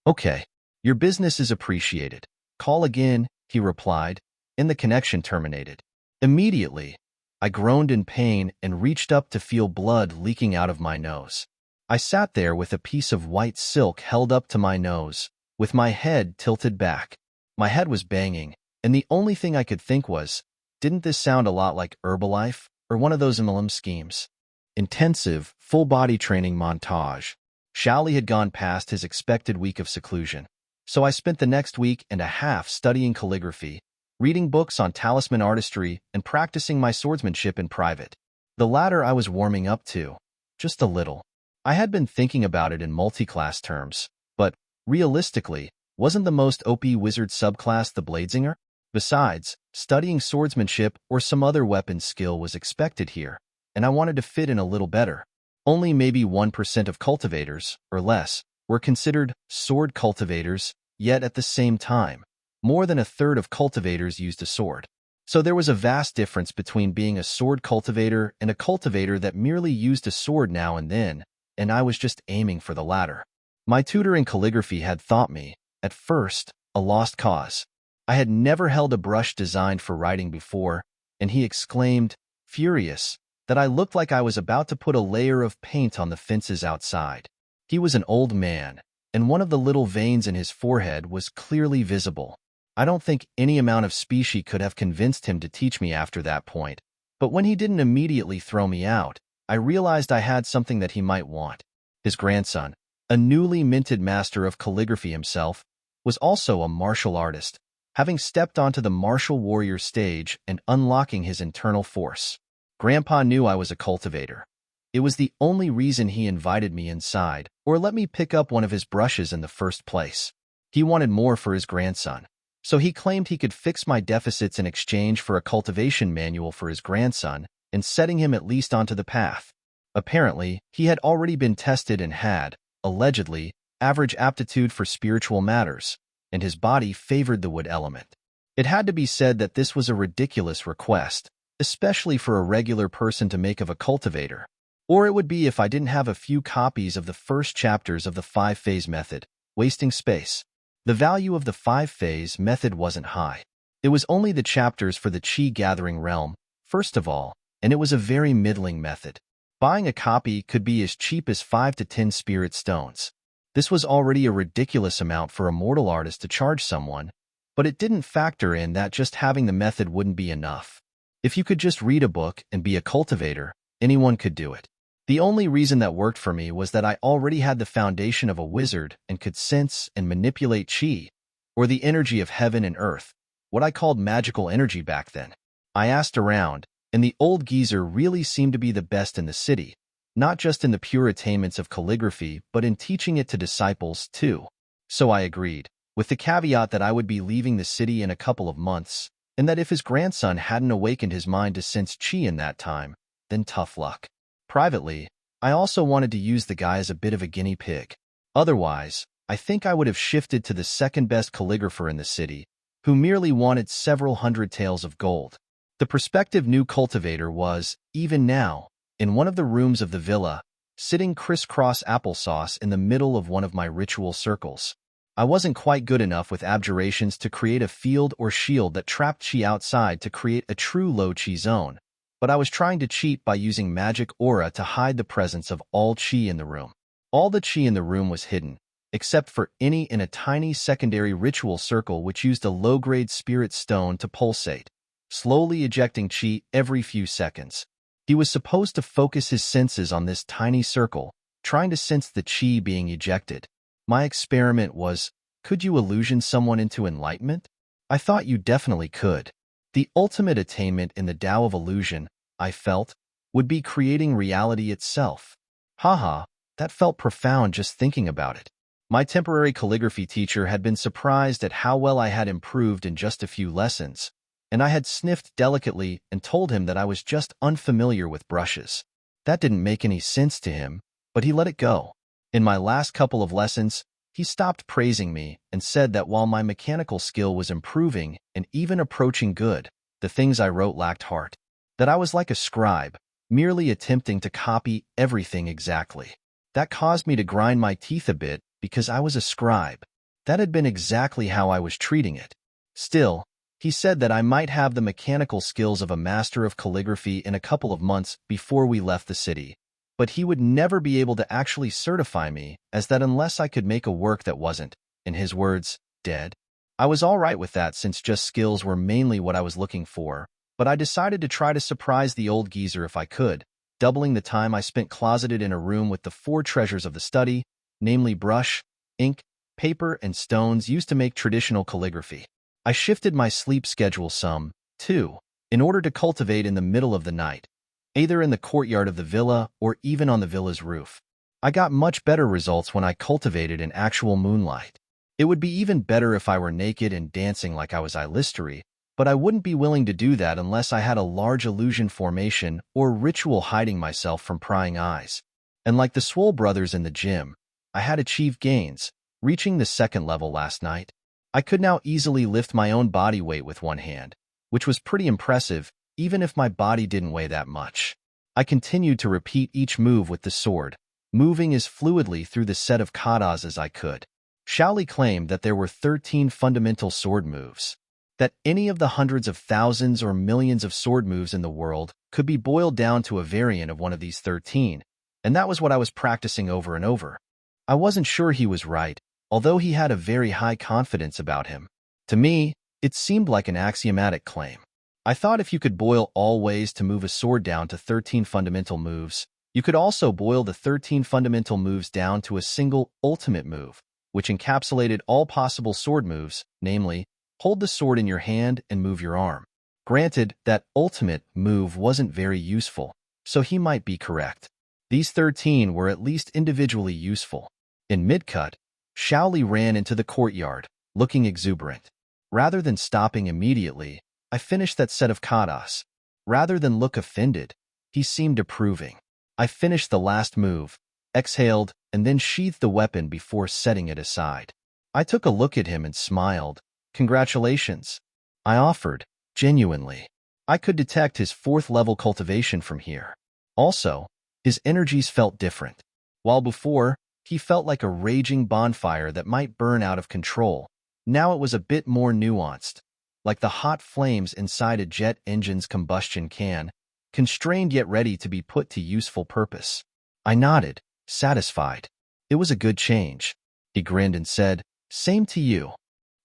Okay, your business is appreciated. Call again," he replied, and the connection terminated. Immediately, I groaned in pain and reached up to feel blood leaking out of my nose. I sat there with a piece of white silk held up to my nose, with my head tilted back. My head was banging, and the only thing I could think was, didn't this sound a lot like Herbalife or one of those MLM schemes? Intensive, full-body training montage. Xiaoli had gone past his expected week of seclusion, so I spent the next week and a half studying calligraphy, reading books on talisman artistry, and practicing my swordsmanship in private. The latter I was warming up to, just a little. I had been thinking about it in multi-class terms, but, realistically, wasn't the most OP wizard subclass the Bladesinger? Besides, studying swordsmanship or some other weapon skill was expected here, and I wanted to fit in a little better. Only maybe 1% of cultivators, or less, were considered sword cultivators, yet at the same time, more than a third of cultivators used a sword. So there was a vast difference between being a sword cultivator and a cultivator that merely used a sword now and then, and I was just aiming for the latter. My tutor in calligraphy had thought me, at first, a lost cause. I had never held a brush designed for writing before, and he exclaimed, furious, that I looked like I was about to put a layer of paint on the fences outside. He was an old man, and one of the little veins in his forehead was clearly visible. I don't think any amount of species could have convinced him to teach me after that point, but when he didn't immediately throw me out, I realized I had something that he might want. His grandson, a newly minted master of calligraphy himself, was also a martial artist, having stepped onto the martial warrior stage and unlocking his internal force. Grandpa knew I was a cultivator. It was the only reason he invited me inside or let me pick up one of his brushes in the first place. He wanted more for his grandson. So he claimed he could fix my deficits in exchange for a cultivation manual for his grandson and setting him at least onto the path. Apparently, he had already been tested and had, allegedly, average aptitude for spiritual matters, and his body favored the wood element. It had to be said that this was a ridiculous request, especially for a regular person to make of a cultivator. Or it would be if I didn't have a few copies of the first chapters of the 5-phase method, wasting space. The value of the 5-phase method wasn't high. It was only the chapters for the chi-gathering realm, first of all, and it was a very middling method. Buying a copy could be as cheap as 5 to 10 spirit stones. This was already a ridiculous amount for a mortal artist to charge someone, but it didn't factor in that just having the method wouldn't be enough. If you could just read a book and be a cultivator, anyone could do it. The only reason that worked for me was that I already had the foundation of a wizard and could sense and manipulate chi, or the energy of heaven and earth, what I called magical energy back then. I asked around, and the old geezer really seemed to be the best in the city, not just in the pure attainments of calligraphy, but in teaching it to disciples too. So I agreed, with the caveat that I would be leaving the city in a couple of months, and that if his grandson hadn't awakened his mind to sense chi in that time, then tough luck. Privately, I also wanted to use the guy as a bit of a guinea pig. Otherwise, I think I would have shifted to the second-best calligrapher in the city, who merely wanted several hundred taels of gold. The prospective new cultivator was, even now, in one of the rooms of the villa, sitting crisscross applesauce in the middle of one of my ritual circles. I wasn't quite good enough with abjurations to create a field or shield that trapped chi outside to create a true low chi zone, but I was trying to cheat by using magic aura to hide the presence of all chi in the room. All the chi in the room was hidden, except for any in a tiny secondary ritual circle which used a low-grade spirit stone to pulsate, slowly ejecting chi every few seconds. He was supposed to focus his senses on this tiny circle, trying to sense the chi being ejected. My experiment was, could you illusion someone into enlightenment? I thought you definitely could. The ultimate attainment in the Tao of illusion, I felt, would be creating reality itself. Haha, that felt profound just thinking about it. My temporary calligraphy teacher had been surprised at how well I had improved in just a few lessons, and I had sniffed delicately and told him that I was just unfamiliar with brushes. That didn't make any sense to him, but he let it go. In my last couple of lessons, he stopped praising me and said that while my mechanical skill was improving and even approaching good, the things I wrote lacked heart. That I was like a scribe, merely attempting to copy everything exactly. That caused me to grind my teeth a bit because I was a scribe. That had been exactly how I was treating it. Still, he said that I might have the mechanical skills of a master of calligraphy in a couple of months before we left the city, but he would never be able to actually certify me as that unless I could make a work that wasn't, in his words, dead. I was all right with that since just skills were mainly what I was looking for, but I decided to try to surprise the old geezer if I could, doubling the time I spent closeted in a room with the 4 treasures of the study, namely brush, ink, paper, and stones used to make traditional calligraphy. I shifted my sleep schedule some, too, in order to cultivate in the middle of the night, either in the courtyard of the villa or even on the villa's roof. I got much better results when I cultivated in actual moonlight. It would be even better if I were naked and dancing like I was Illustory, but I wouldn't be willing to do that unless I had a large illusion formation or ritual hiding myself from prying eyes. And like the Swole brothers in the gym, I had achieved gains, reaching the 2nd level last night. I could now easily lift my own body weight with one hand, which was pretty impressive, even if my body didn't weigh that much. I continued to repeat each move with the sword, moving as fluidly through the set of katas as I could. Shaoli claimed that there were 13 fundamental sword moves, that any of the hundreds of thousands or millions of sword moves in the world could be boiled down to a variant of one of these 13, and that was what I was practicing over and over. I wasn't sure he was right, although he had a very high confidence about him. To me, it seemed like an axiomatic claim. I thought if you could boil all ways to move a sword down to 13 fundamental moves, you could also boil the 13 fundamental moves down to a single ultimate move, which encapsulated all possible sword moves, namely, hold the sword in your hand and move your arm. Granted, that ultimate move wasn't very useful, so he might be correct. These 13 were at least individually useful. In mid-cut, Shaoli ran into the courtyard, looking exuberant. Rather than stopping immediately, I finished that set of katas. Rather than look offended, he seemed approving. I finished the last move, exhaled, and then sheathed the weapon before setting it aside. I took a look at him and smiled. Congratulations, I offered, genuinely. I could detect his 4th-level cultivation from here. Also, his energies felt different. While before, he felt like a raging bonfire that might burn out of control, now it was a bit more nuanced, like the hot flames inside a jet engine's combustion can, constrained yet ready to be put to useful purpose. I nodded, satisfied. It was a good change. He grinned and said, "Same to you."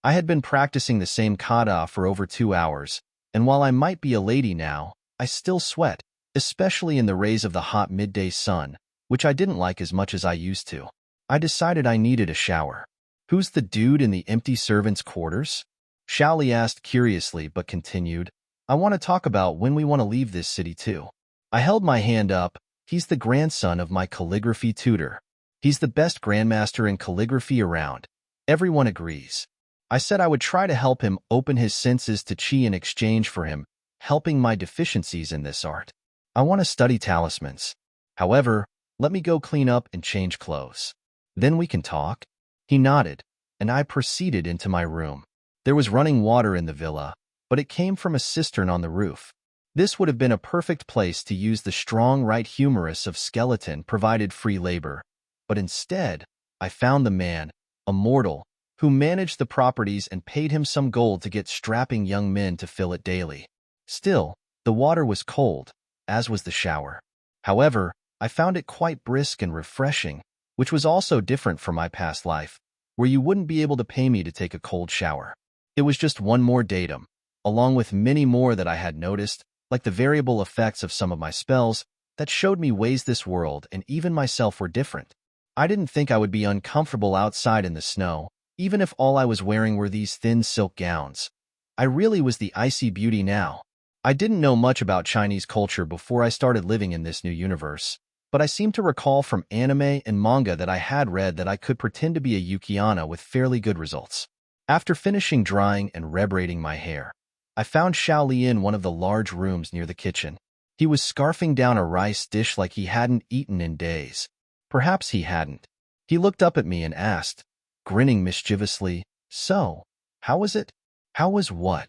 I had been practicing the same kata for over 2 hours, and while I might be a lady now, I still sweat, especially in the rays of the hot midday sun, which I didn't like as much as I used to. I decided I needed a shower. "Who's the dude in the empty servants' quarters?" Xiaoli asked curiously but continued, "I want to talk about when we want to leave this city too." I held my hand up. "He's the grandson of my calligraphy tutor. He's the best grandmaster in calligraphy around. Everyone agrees." I said I would try to help him open his senses to qi in exchange for him, helping my deficiencies in this art. I want to study talismans. However, let me go clean up and change clothes. Then we can talk. He nodded, and I proceeded into my room. There was running water in the villa, but it came from a cistern on the roof. This would have been a perfect place to use the strong right humerus of skeleton provided free labor, but instead, I found the man, a mortal, who managed the properties and paid him some gold to get strapping young men to fill it daily. Still, the water was cold, as was the shower. However, I found it quite brisk and refreshing, which was also different from my past life, where you wouldn't be able to pay me to take a cold shower. It was just one more datum, along with many more that I had noticed, like the variable effects of some of my spells, that showed me ways this world and even myself were different. I didn't think I would be uncomfortable outside in the snow, even if all I was wearing were these thin silk gowns. I really was the icy beauty now. I didn't know much about Chinese culture before I started living in this new universe, but I seem to recall from anime and manga that I had read that I could pretend to be a Yukiana with fairly good results. After finishing drying and rebraiding my hair, I found Xiaoli in one of the large rooms near the kitchen. He was scarfing down a rice dish like he hadn't eaten in days. Perhaps he hadn't. He looked up at me and asked, grinning mischievously, "So, how was it?" "How was what?"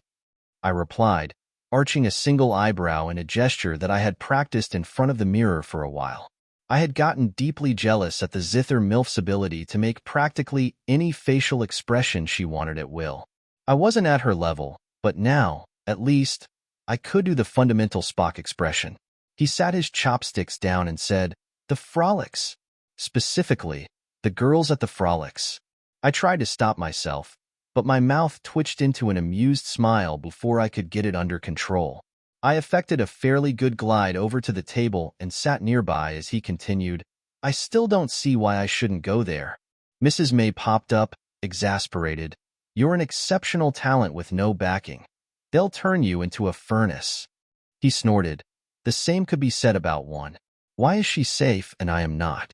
I replied, arching a single eyebrow in a gesture that I had practiced in front of the mirror for a while. I had gotten deeply jealous at the zither MILF's ability to make practically any facial expression she wanted at will. I wasn't at her level, but now, at least, I could do the fundamental Spock expression. He sat his chopsticks down and said, "The frolics." Specifically, the girls at the frolics. I tried to stop myself, but my mouth twitched into an amused smile before I could get it under control. I effected a fairly good glide over to the table and sat nearby as he continued, "I still don't see why I shouldn't go there." Mrs. May popped up, exasperated. "You're an exceptional talent with no backing. They'll turn you into a furnace." He snorted. "The same could be said about one. Why is she safe and I am not?"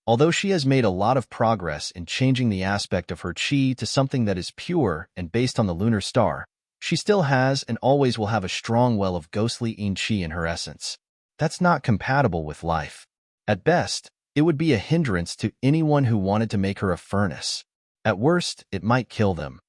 Although she has made a lot of progress in changing the aspect of her chi to something that is pure and based on the lunar star, she still has and always will have a strong well of ghostly yin chi in her essence. That's not compatible with life. At best, it would be a hindrance to anyone who wanted to make her a furnace. At worst, it might kill them.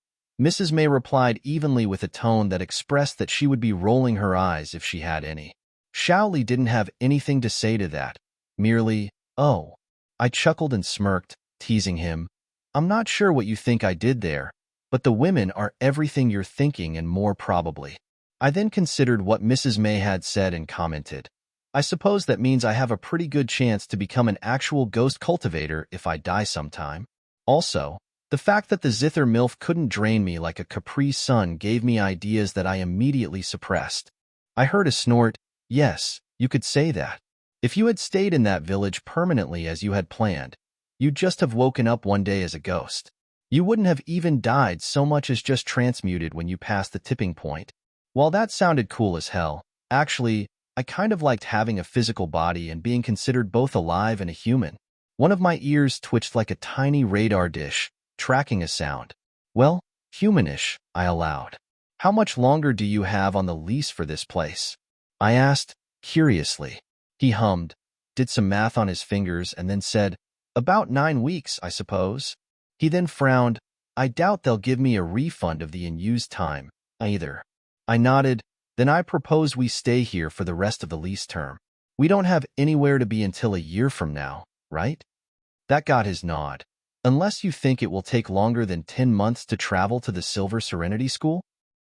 Mrs. May replied evenly with a tone that expressed that she would be rolling her eyes if she had any. Xiaoli didn't have anything to say to that, merely, "Oh." I chuckled and smirked, teasing him. "I'm not sure what you think I did there, but the women are everything you're thinking and more probably." I then considered what Mrs. May had said and commented, "I suppose that means I have a pretty good chance to become an actual ghost cultivator if I die sometime." Also, the fact that the zither MILF couldn't drain me like a Capri Sun gave me ideas that I immediately suppressed. I heard a snort. "Yes, you could say that. If you had stayed in that village permanently as you had planned, you'd just have woken up one day as a ghost. You wouldn't have even died so much as just transmuted when you passed the tipping point." While that sounded cool as hell, actually, I kind of liked having a physical body and being considered both alive and a human. One of my ears twitched like a tiny radar dish, tracking a sound. "Well, Humanish, I allowed. How much longer do you have on the lease for this place? I asked, curiously. He hummed, did some math on his fingers, and then said, about 9 weeks, I suppose. He then frowned. I doubt they'll give me a refund of the unused time, either. I nodded. Then I propose we stay here for the rest of the lease term. We don't have anywhere to be until a year from now, right? That got his nod. Unless you think it will take longer than 10 months to travel to the Silver Serenity School?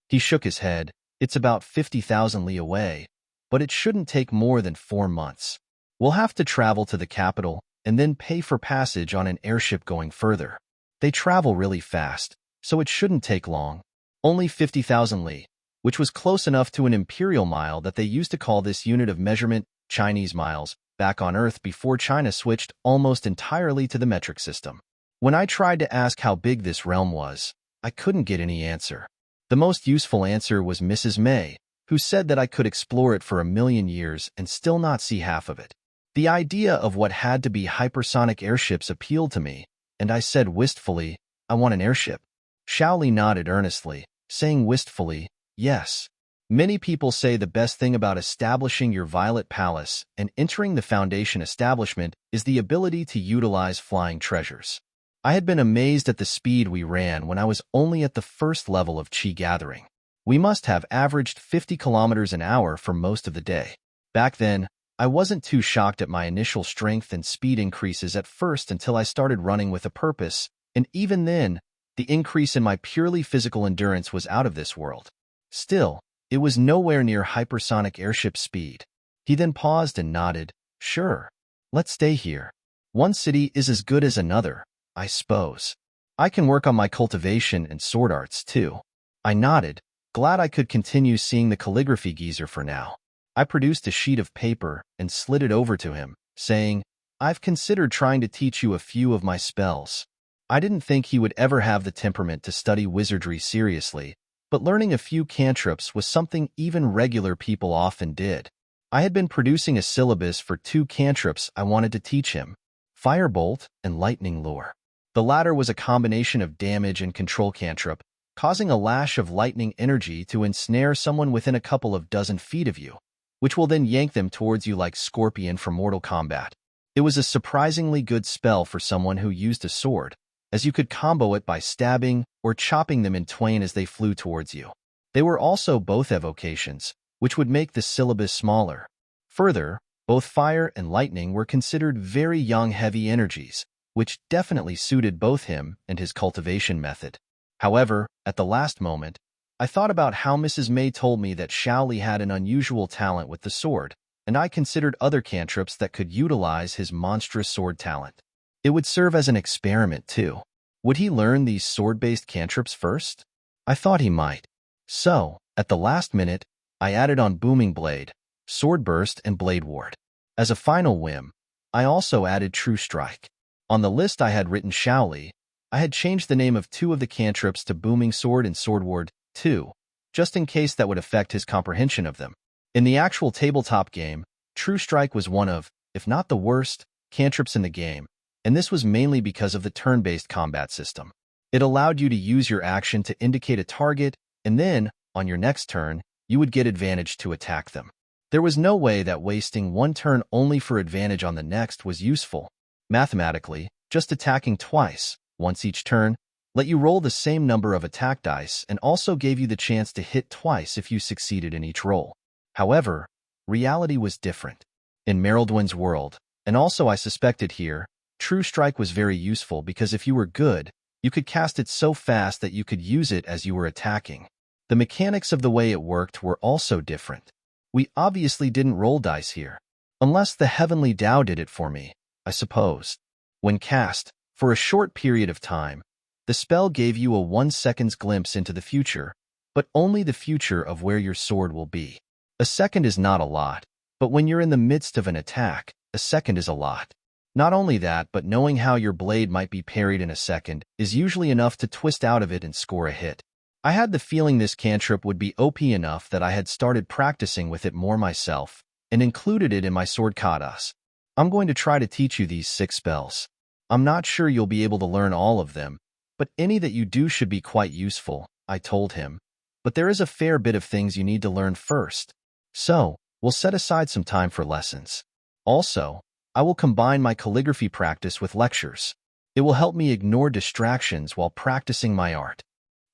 He shook his head. It's about 50,000 li away, but it shouldn't take more than 4 months. We'll have to travel to the capital and then pay for passage on an airship going further. They travel really fast, so it shouldn't take long. Only 50,000 li, which was close enough to an imperial mile that they used to call this unit of measurement Chinese miles back on Earth before China switched almost entirely to the metric system. When I tried to ask how big this realm was, I couldn't get any answer. The most useful answer was Mrs. May, who said that I could explore it for 1,000,000 years and still not see half of it. The idea of what had to be hypersonic airships appealed to me, and I said wistfully, I want an airship. Xiaoli nodded earnestly, saying wistfully, yes. Many people say the best thing about establishing your Violet Palace and entering the Foundation establishment is the ability to utilize flying treasures. I had been amazed at the speed we ran when I was only at the first level of Qi gathering. We must have averaged 50 kilometers an hour for most of the day. Back then, I wasn't too shocked at my initial strength and speed increases at first until I started running with a purpose, and even then, the increase in my purely physical endurance was out of this world. Still, it was nowhere near hypersonic airship speed. He then paused and nodded, sure. Let's stay here. One city is as good as another, I suppose. I can work on my cultivation and sword arts, too. I nodded, glad I could continue seeing the calligraphy geezer for now. I produced a sheet of paper and slid it over to him, saying, I've considered trying to teach you a few of my spells. I didn't think he would ever have the temperament to study wizardry seriously, but learning a few cantrips was something even regular people often did. I had been producing a syllabus for 2 cantrips I wanted to teach him, Firebolt and Lightning Lure. The latter was a combination of damage and control cantrip, causing a lash of lightning energy to ensnare someone within a couple of dozen feet of you, which will then yank them towards you like Scorpion from Mortal Kombat. It was a surprisingly good spell for someone who used a sword, as you could combo it by stabbing or chopping them in twain as they flew towards you. They were also both evocations, which would make the syllabus smaller. Further, both fire and lightning were considered very young heavy energies, which definitely suited both him and his cultivation method. However, at the last moment, I thought about how Mrs. May told me that Xiaoli had an unusual talent with the sword, and I considered other cantrips that could utilize his monstrous sword talent. It would serve as an experiment, too. Would he learn these sword-based cantrips first? I thought he might. So, at the last minute, I added on Booming Blade, Sword Burst, and Blade Ward. As a final whim, I also added True Strike. On the list I had written Xiaoli, I had changed the name of 2 of the cantrips to Booming Sword and Sword Ward, too, just in case that would affect his comprehension of them. In the actual tabletop game, True Strike was one of, if not the worst, cantrips in the game, and this was mainly because of the turn-based combat system. It allowed you to use your action to indicate a target, and then, on your next turn, you would get advantage to attack them. There was no way that wasting 1 turn only for advantage on the next was useful. Mathematically, just attacking twice, once each turn, let you roll the same number of attack dice and also gave you the chance to hit twice if you succeeded in each roll. However, reality was different. In Merildwin's world, and also I suspected here, True Strike was very useful because if you were good, you could cast it so fast that you could use it as you were attacking. The mechanics of the way it worked were also different. We obviously didn't roll dice here. Unless the Heavenly Dao did it for me, I suppose. When cast, for a short period of time, the spell gave you a 1-second glimpse into the future, but only the future of where your sword will be. A second is not a lot, but when you're in the midst of an attack, a second is a lot. Not only that, but knowing how your blade might be parried in a second is usually enough to twist out of it and score a hit. I had the feeling this cantrip would be OP enough that I had started practicing with it more myself and included it in my sword katas. I'm going to try to teach you these 6 spells. I'm not sure you'll be able to learn all of them, But any that you do should be quite useful, I told him. But there is a fair bit of things you need to learn first. So, we'll set aside some time for lessons. Also, I will combine my calligraphy practice with lectures. It will help me ignore distractions while practicing my art.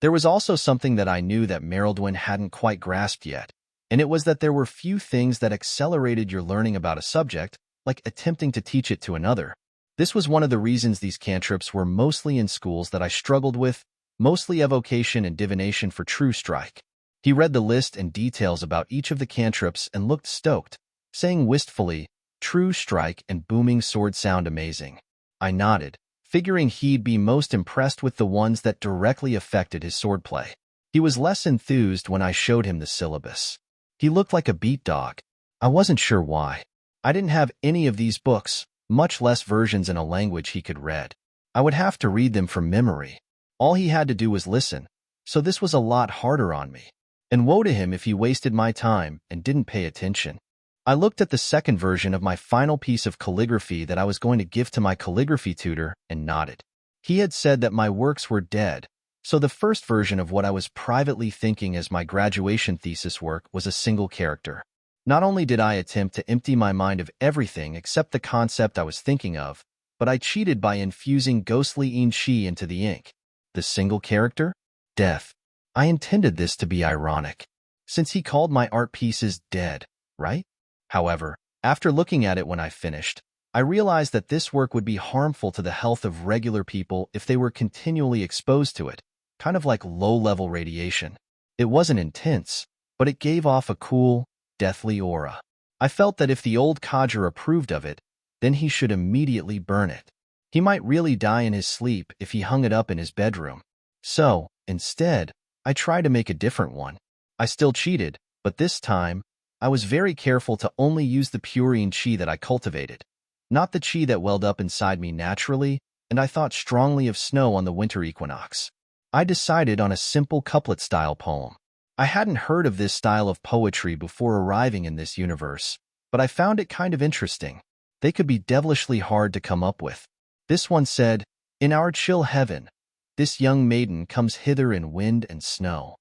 There was also something that I knew that Merildwin hadn't quite grasped yet, and it was that there were few things that accelerated your learning about a subject, like attempting to teach it to another. This was one of the reasons these cantrips were mostly in schools that I struggled with, mostly evocation and divination for true strike. He read the list and details about each of the cantrips and looked stoked, saying wistfully, "True strike and booming sword sound amazing." I nodded, figuring he'd be most impressed with the ones that directly affected his swordplay. He was less enthused when I showed him the syllabus. He looked like a beat dog. I wasn't sure why. I didn't have any of these books, much less versions in a language he could read. I would have to read them from memory. All he had to do was listen, so this was a lot harder on me. And woe to him if he wasted my time and didn't pay attention. I looked at the second version of my final piece of calligraphy that I was going to give to my calligraphy tutor and nodded. He had said that my works were dead, so the first version of what I was privately thinking as my graduation thesis work was a single character. Not only did I attempt to empty my mind of everything except the concept I was thinking of, but I cheated by infusing ghostly ensue into the ink. The single character? Death. I intended this to be ironic, since he called my art pieces dead, right? However, after looking at it when I finished, I realized that this work would be harmful to the health of regular people if they were continually exposed to it, kind of like low-level radiation. It wasn't intense, but it gave off a cool, deathly aura. I felt that if the old codger approved of it, then he should immediately burn it. He might really die in his sleep if he hung it up in his bedroom. So, instead, I tried to make a different one. I still cheated, but this time, I was very careful to only use the pure ensue that I cultivated, not the chi that welled up inside me naturally, and I thought strongly of snow on the winter equinox. I decided on a simple couplet-style poem. I hadn't heard of this style of poetry before arriving in this universe, but I found it kind of interesting. They could be devilishly hard to come up with. This one said, "In our chill heaven, this young maiden comes hither in wind and snow."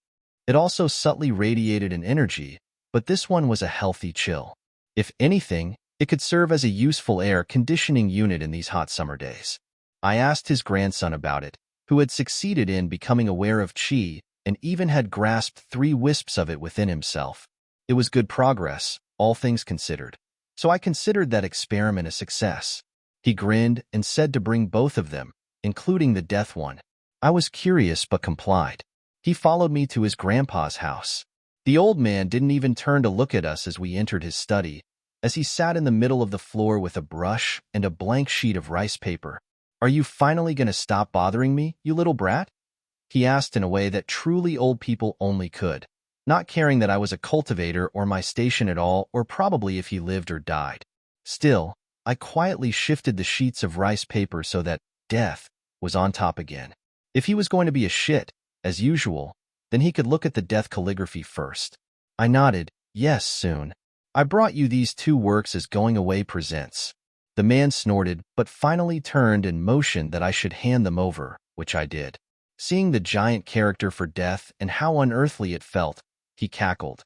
It also subtly radiated an energy, but this one was a healthy chill. If anything, it could serve as a useful air conditioning unit in these hot summer days. I asked his grandson about it, who had succeeded in becoming aware of chi and even had grasped 3 wisps of it within himself. It was good progress, all things considered, so I considered that experiment a success. He grinned and said to bring both of them, including the death one. I was curious but complied. He followed me to his grandpa's house. The old man didn't even turn to look at us as we entered his study, as he sat in the middle of the floor with a brush and a blank sheet of rice paper. "Are you finally going to stop bothering me, you little brat?" he asked in a way that truly old people only could, not caring that I was a cultivator or my station at all, or probably if he lived or died. Still, I quietly shifted the sheets of rice paper so that death was on top again. If he was going to be a shit, as usual, then he could look at the death calligraphy first. I nodded, "Yes, soon. I brought you these 2 works as Going Away presents." The man snorted, but finally turned and motioned that I should hand them over, which I did. Seeing the giant character for death and how unearthly it felt, he cackled.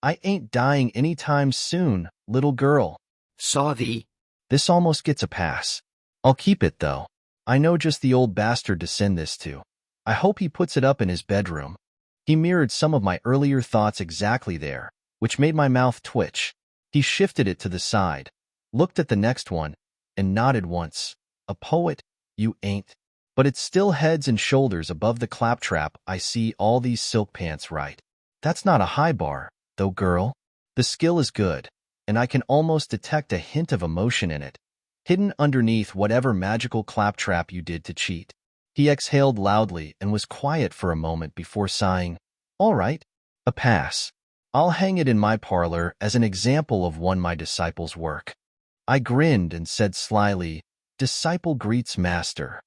"I ain't dying any time soon, little girl." Saw thee. This almost gets a pass. I'll keep it, though. I know just the old bastard to send this to. I hope he puts it up in his bedroom. He mirrored some of my earlier thoughts exactly there, which made my mouth twitch. He shifted it to the side, looked at the next one, and nodded once. "A poet, you ain't. But it's still heads and shoulders above the claptrap I see all these silk pants right. That's not a high bar, though, girl. The skill is good, and I can almost detect a hint of emotion in it, hidden underneath whatever magical claptrap you did to cheat." He exhaled loudly and was quiet for a moment before sighing, "All right, a pass. I'll hang it in my parlor as an example of my disciple's work." I grinned and said slyly, "Disciple greets master."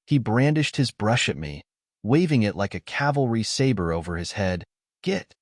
He brandished his brush at me, waving it like a cavalry saber over his head. Get.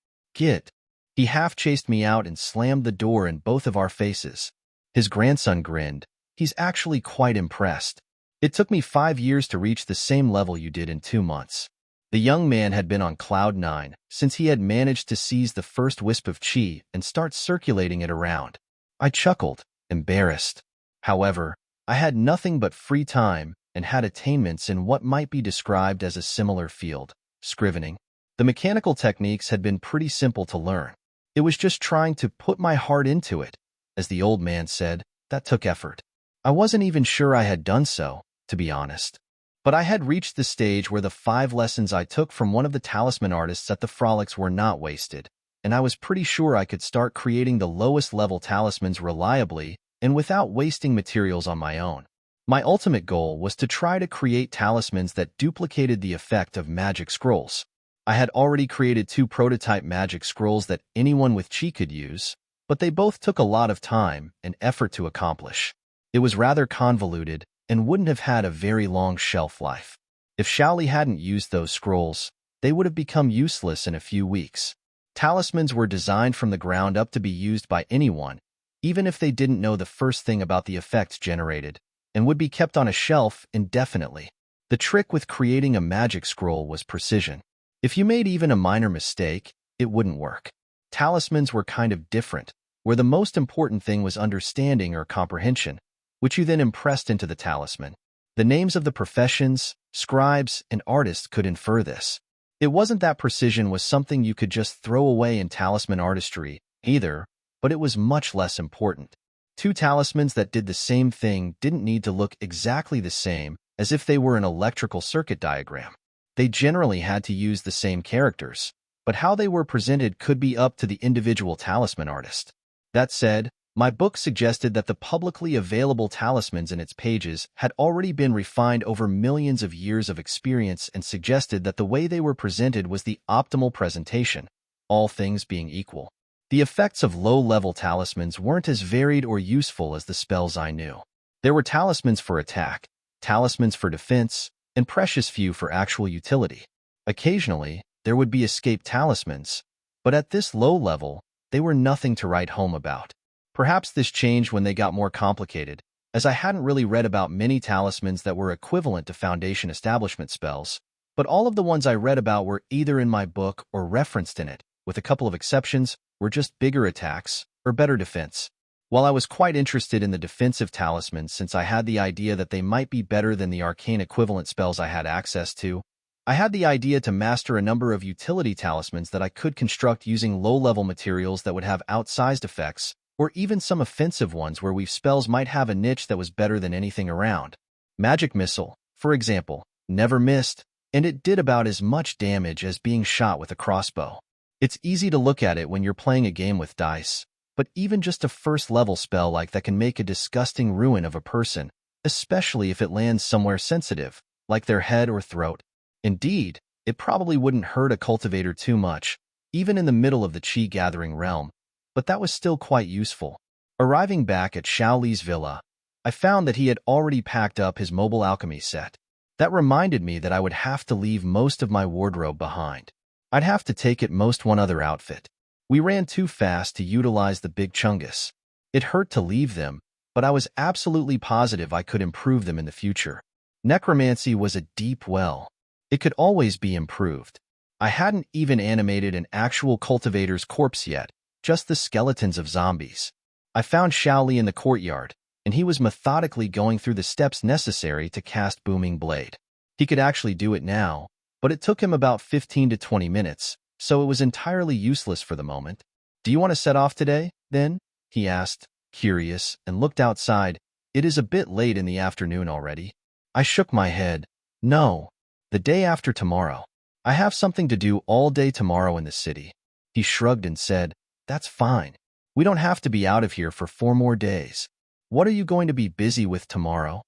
He half chased me out and slammed the door in both of our faces. His grandson grinned. He's actually quite impressed. It took me 5 years to reach the same level you did in 2 months. The young man had been on cloud 9 since he had managed to seize the first wisp of chi and start circulating it around. I chuckled, embarrassed. However, I had nothing but free time and had attainments in what might be described as a similar field, scrivening. The mechanical techniques had been pretty simple to learn. It was just trying to put my heart into it. As the old man said, that took effort. I wasn't even sure I had done so, to be honest. But I had reached the stage where the 5 lessons I took from one of the talisman artists at the frolics were not wasted, and I was pretty sure I could start creating the lowest level talismans reliably and without wasting materials on my own. My ultimate goal was to try to create talismans that duplicated the effect of magic scrolls. I had already created 2 prototype magic scrolls that anyone with chi could use, but they both took a lot of time and effort to accomplish. It was rather convoluted and wouldn't have had a very long shelf life. If Xiaoli hadn't used those scrolls, they would have become useless in a few weeks. Talismans were designed from the ground up to be used by anyone, even if they didn't know the first thing about the effects generated, and would be kept on a shelf indefinitely. The trick with creating a magic scroll was precision. If you made even a minor mistake, it wouldn't work. Talismans were kind of different, where the most important thing was understanding or comprehension, which you then impressed into the talisman. The names of the professions, scribes, and artists could infer this. It wasn't that precision was something you could just throw away in talisman artistry, either, but it was much less important. 2 talismans that did the same thing didn't need to look exactly the same as if they were an electrical circuit diagram. They generally had to use the same characters, but how they were presented could be up to the individual talisman artist. That said, my book suggested that the publicly available talismans in its pages had already been refined over millions of years of experience and suggested that the way they were presented was the optimal presentation, all things being equal. The effects of low-level talismans weren't as varied or useful as the spells I knew. There were talismans for attack, talismans for defense, and precious few for actual utility. Occasionally, there would be escape talismans, but at this low level, they were nothing to write home about. Perhaps this changed when they got more complicated, as I hadn't really read about many talismans that were equivalent to Foundation establishment spells, but all of the ones I read about were either in my book or referenced in it, with a couple of exceptions, were just bigger attacks or better defense. While I was quite interested in the defensive talismans since I had the idea that they might be better than the arcane equivalent spells I had access to, I had the idea to master a number of utility talismans that I could construct using low-level materials that would have outsized effects, or even some offensive ones where weave spells might have a niche that was better than anything around. Magic Missile, for example, never missed, and it did about as much damage as being shot with a crossbow. It's easy to look at it when you're playing a game with dice, but even just a first-level spell like that can make a disgusting ruin of a person, especially if it lands somewhere sensitive, like their head or throat. Indeed, it probably wouldn't hurt a cultivator too much, even in the middle of the chi-gathering realm, but that was still quite useful. Arriving back at Xiaoli's villa, I found that he had already packed up his mobile alchemy set. That reminded me that I would have to leave most of my wardrobe behind. I'd have to take at most one other outfit. We ran too fast to utilize the big chungus. It hurt to leave them, but I was absolutely positive I could improve them in the future. Necromancy was a deep well. It could always be improved. I hadn't even animated an actual cultivator's corpse yet, just the skeletons of zombies. I found Xiaoli in the courtyard, and he was methodically going through the steps necessary to cast Booming Blade. He could actually do it now, but it took him about 15 to 20 minutes, so it was entirely useless for the moment. "Do you want to set off today, then?" he asked, curious, and looked outside. "It is a bit late in the afternoon already." I shook my head. "No, the day after tomorrow. I have something to do all day tomorrow in the city." He shrugged and said, "That's fine. We don't have to be out of here for 4 more days. What are you going to be busy with tomorrow?"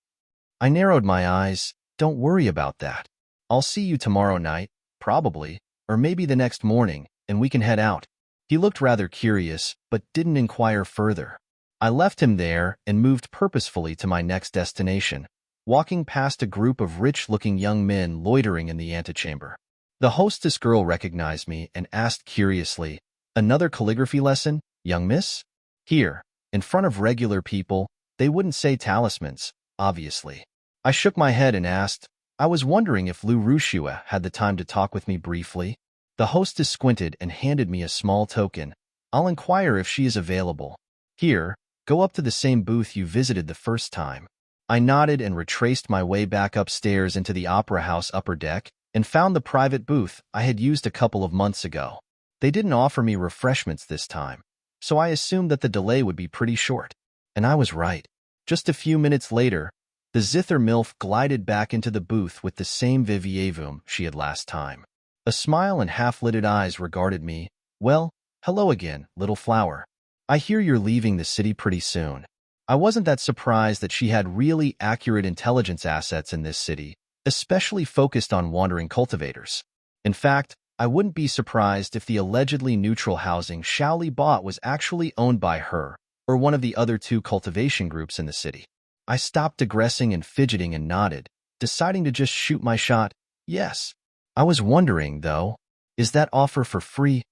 I narrowed my eyes. "Don't worry about that. I'll see you tomorrow night, probably, or maybe the next morning, and we can head out." He looked rather curious, but didn't inquire further. I left him there and moved purposefully to my next destination, walking past a group of rich-looking young men loitering in the antechamber. The hostess girl recognized me and asked curiously, "Another calligraphy lesson, young miss?" Here, in front of regular people, they wouldn't say talismans, obviously. I shook my head and asked, I was wondering if Lu Rushua had the time to talk with me briefly. The hostess squinted and handed me a small token. I'll inquire if she is available. Here, go up to the same booth you visited the first time. I nodded and retraced my way back upstairs into the Opera House upper deck and found the private booth I had used a couple of months ago. They didn't offer me refreshments this time, so I assumed that the delay would be pretty short. And I was right. Just a few minutes later, the zither MILF glided back into the booth with the same vivievum she had last time. A smile and half-lidded eyes regarded me. Well, hello again, little flower. I hear you're leaving the city pretty soon. I wasn't that surprised that she had really accurate intelligence assets in this city, especially focused on wandering cultivators. In fact, I wouldn't be surprised if the allegedly neutral housing Shaoli bought was actually owned by her or one of the other two cultivation groups in the city. I stopped digressing and fidgeting and nodded, deciding to just shoot my shot. Yes. I was wondering, though, is that offer for free,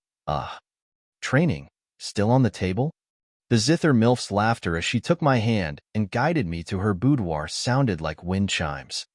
training, still on the table? The zither MILF's laughter as she took my hand and guided me to her boudoir sounded like wind chimes.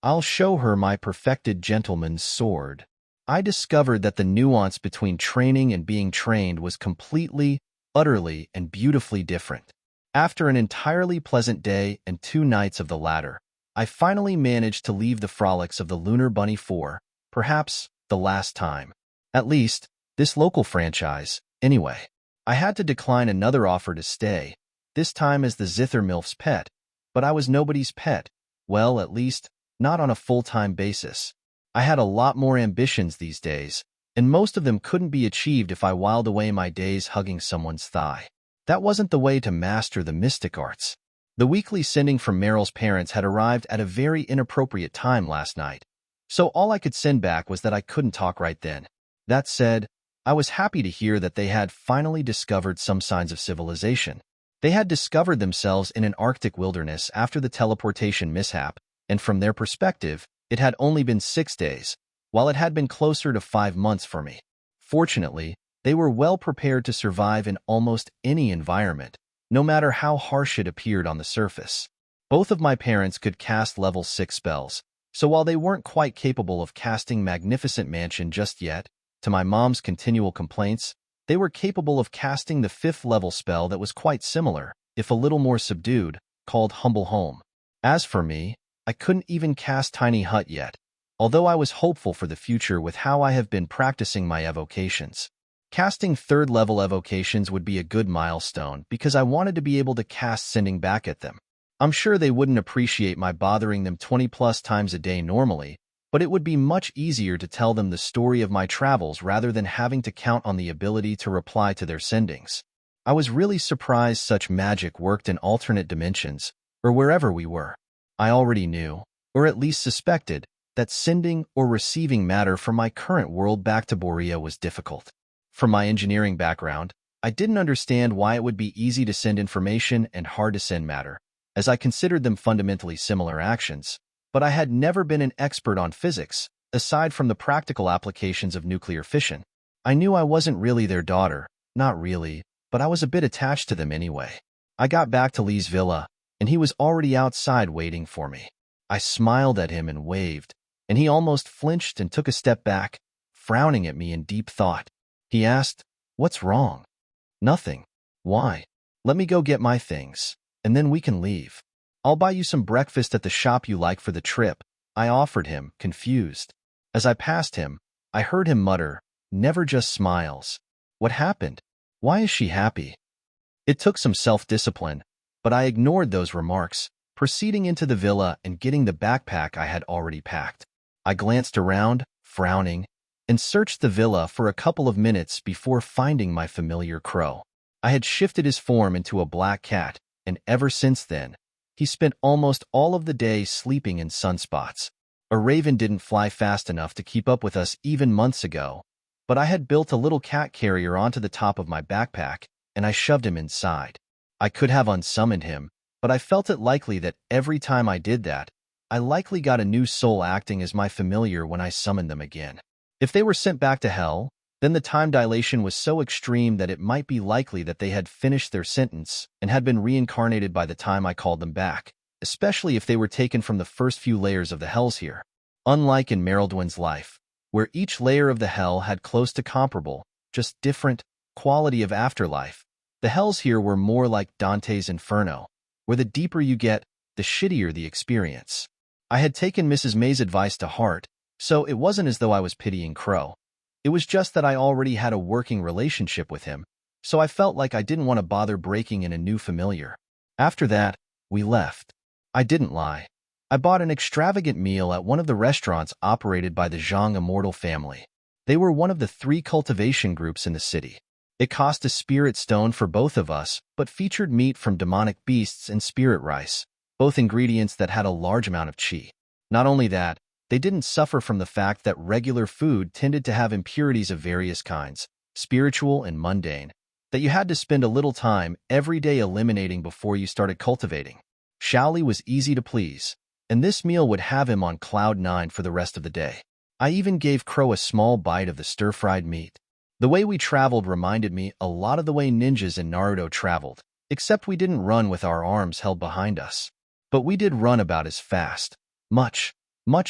I'll show her my perfected gentleman's sword. I discovered that the nuance between training and being trained was completely, utterly, and beautifully different. After an entirely pleasant day and 2 nights of the latter, I finally managed to leave the frolics of the Lunar Bunny for, perhaps, the last time. At least, this local franchise, anyway. I had to decline another offer to stay, this time as the zither MILF's pet, but I was nobody's pet. Well, at least, not on a full-time basis. I had a lot more ambitions these days, and most of them couldn't be achieved if I whiled away my days hugging someone's thigh. That wasn't the way to master the mystic arts. The weekly sending from Meryl's parents had arrived at a very inappropriate time last night, so all I could send back was that I couldn't talk right then. That said, I was happy to hear that they had finally discovered some signs of civilization. They had discovered themselves in an Arctic wilderness after the teleportation mishap, and from their perspective, it had only been 6 days, while it had been closer to 5 months for me. Fortunately, they were well prepared to survive in almost any environment, no matter how harsh it appeared on the surface. Both of my parents could cast level 6 spells, so while they weren't quite capable of casting Magnificent Mansion just yet, to my mom's continual complaints, they were capable of casting the 5th level spell that was quite similar, if a little more subdued, called Humble Home. As for me, I couldn't even cast Tiny Hut yet, although I was hopeful for the future with how I have been practicing my evocations. Casting 3rd level evocations would be a good milestone because I wanted to be able to cast sending back at them. I'm sure they wouldn't appreciate my bothering them 20+ times a day normally, but it would be much easier to tell them the story of my travels rather than having to count on the ability to reply to their sendings. I was really surprised such magic worked in alternate dimensions, or wherever we were. I already knew, or at least suspected, that sending or receiving matter from my current world back to Borea was difficult. From my engineering background, I didn't understand why it would be easy to send information and hard to send matter, as I considered them fundamentally similar actions, but I had never been an expert on physics, aside from the practical applications of nuclear fission. I knew I wasn't really their daughter, not really, but I was a bit attached to them anyway. I got back to Lee's villa, and he was already outside waiting for me. I smiled at him and waved, and he almost flinched and took a step back, frowning at me in deep thought. He asked, "What's wrong?" "Nothing." "Why?" "Let me go get my things, and then we can leave. I'll buy you some breakfast at the shop you like for the trip," I offered him, confused. As I passed him, I heard him mutter, "Never just smiles." What happened? Why is she happy? It took some self-discipline, but I ignored those remarks, proceeding into the villa and getting the backpack I had already packed. I glanced around, frowning, and searched the villa for a couple of minutes before finding my familiar crow. I had shifted his form into a black cat, and ever since then, he spent almost all of the day sleeping in sunspots. A raven didn't fly fast enough to keep up with us even months ago, but I had built a little cat carrier onto the top of my backpack, and I shoved him inside. I could have unsummoned him, but I felt it likely that every time I did that, I likely got a new soul acting as my familiar when I summoned them again. If they were sent back to hell, then the time dilation was so extreme that it might be likely that they had finished their sentence and had been reincarnated by the time I called them back, especially if they were taken from the first few layers of the hells here. Unlike in Merildwin's life, where each layer of the hell had close to comparable, just different, quality of afterlife, the hells here were more like Dante's Inferno, where the deeper you get, the shittier the experience. I had taken Mrs. May's advice to heart, so it wasn't as though I was pitying Crow. It was just that I already had a working relationship with him, so I felt like I didn't want to bother breaking in a new familiar. After that, we left. I didn't lie. I bought an extravagant meal at one of the restaurants operated by the Zhang immortal family. They were one of the 3 cultivation groups in the city. It cost a spirit stone for both of us, but featured meat from demonic beasts and spirit rice, both ingredients that had a large amount of qi. Not only that, they didn't suffer from the fact that regular food tended to have impurities of various kinds, spiritual and mundane, that you had to spend a little time every day eliminating before you started cultivating. Xiaoli was easy to please, and this meal would have him on cloud 9 for the rest of the day. I even gave Crow a small bite of the stir-fried meat. The way we traveled reminded me a lot of the way ninjas in Naruto traveled, except we didn't run with our arms held behind us. But we did run about as fast, much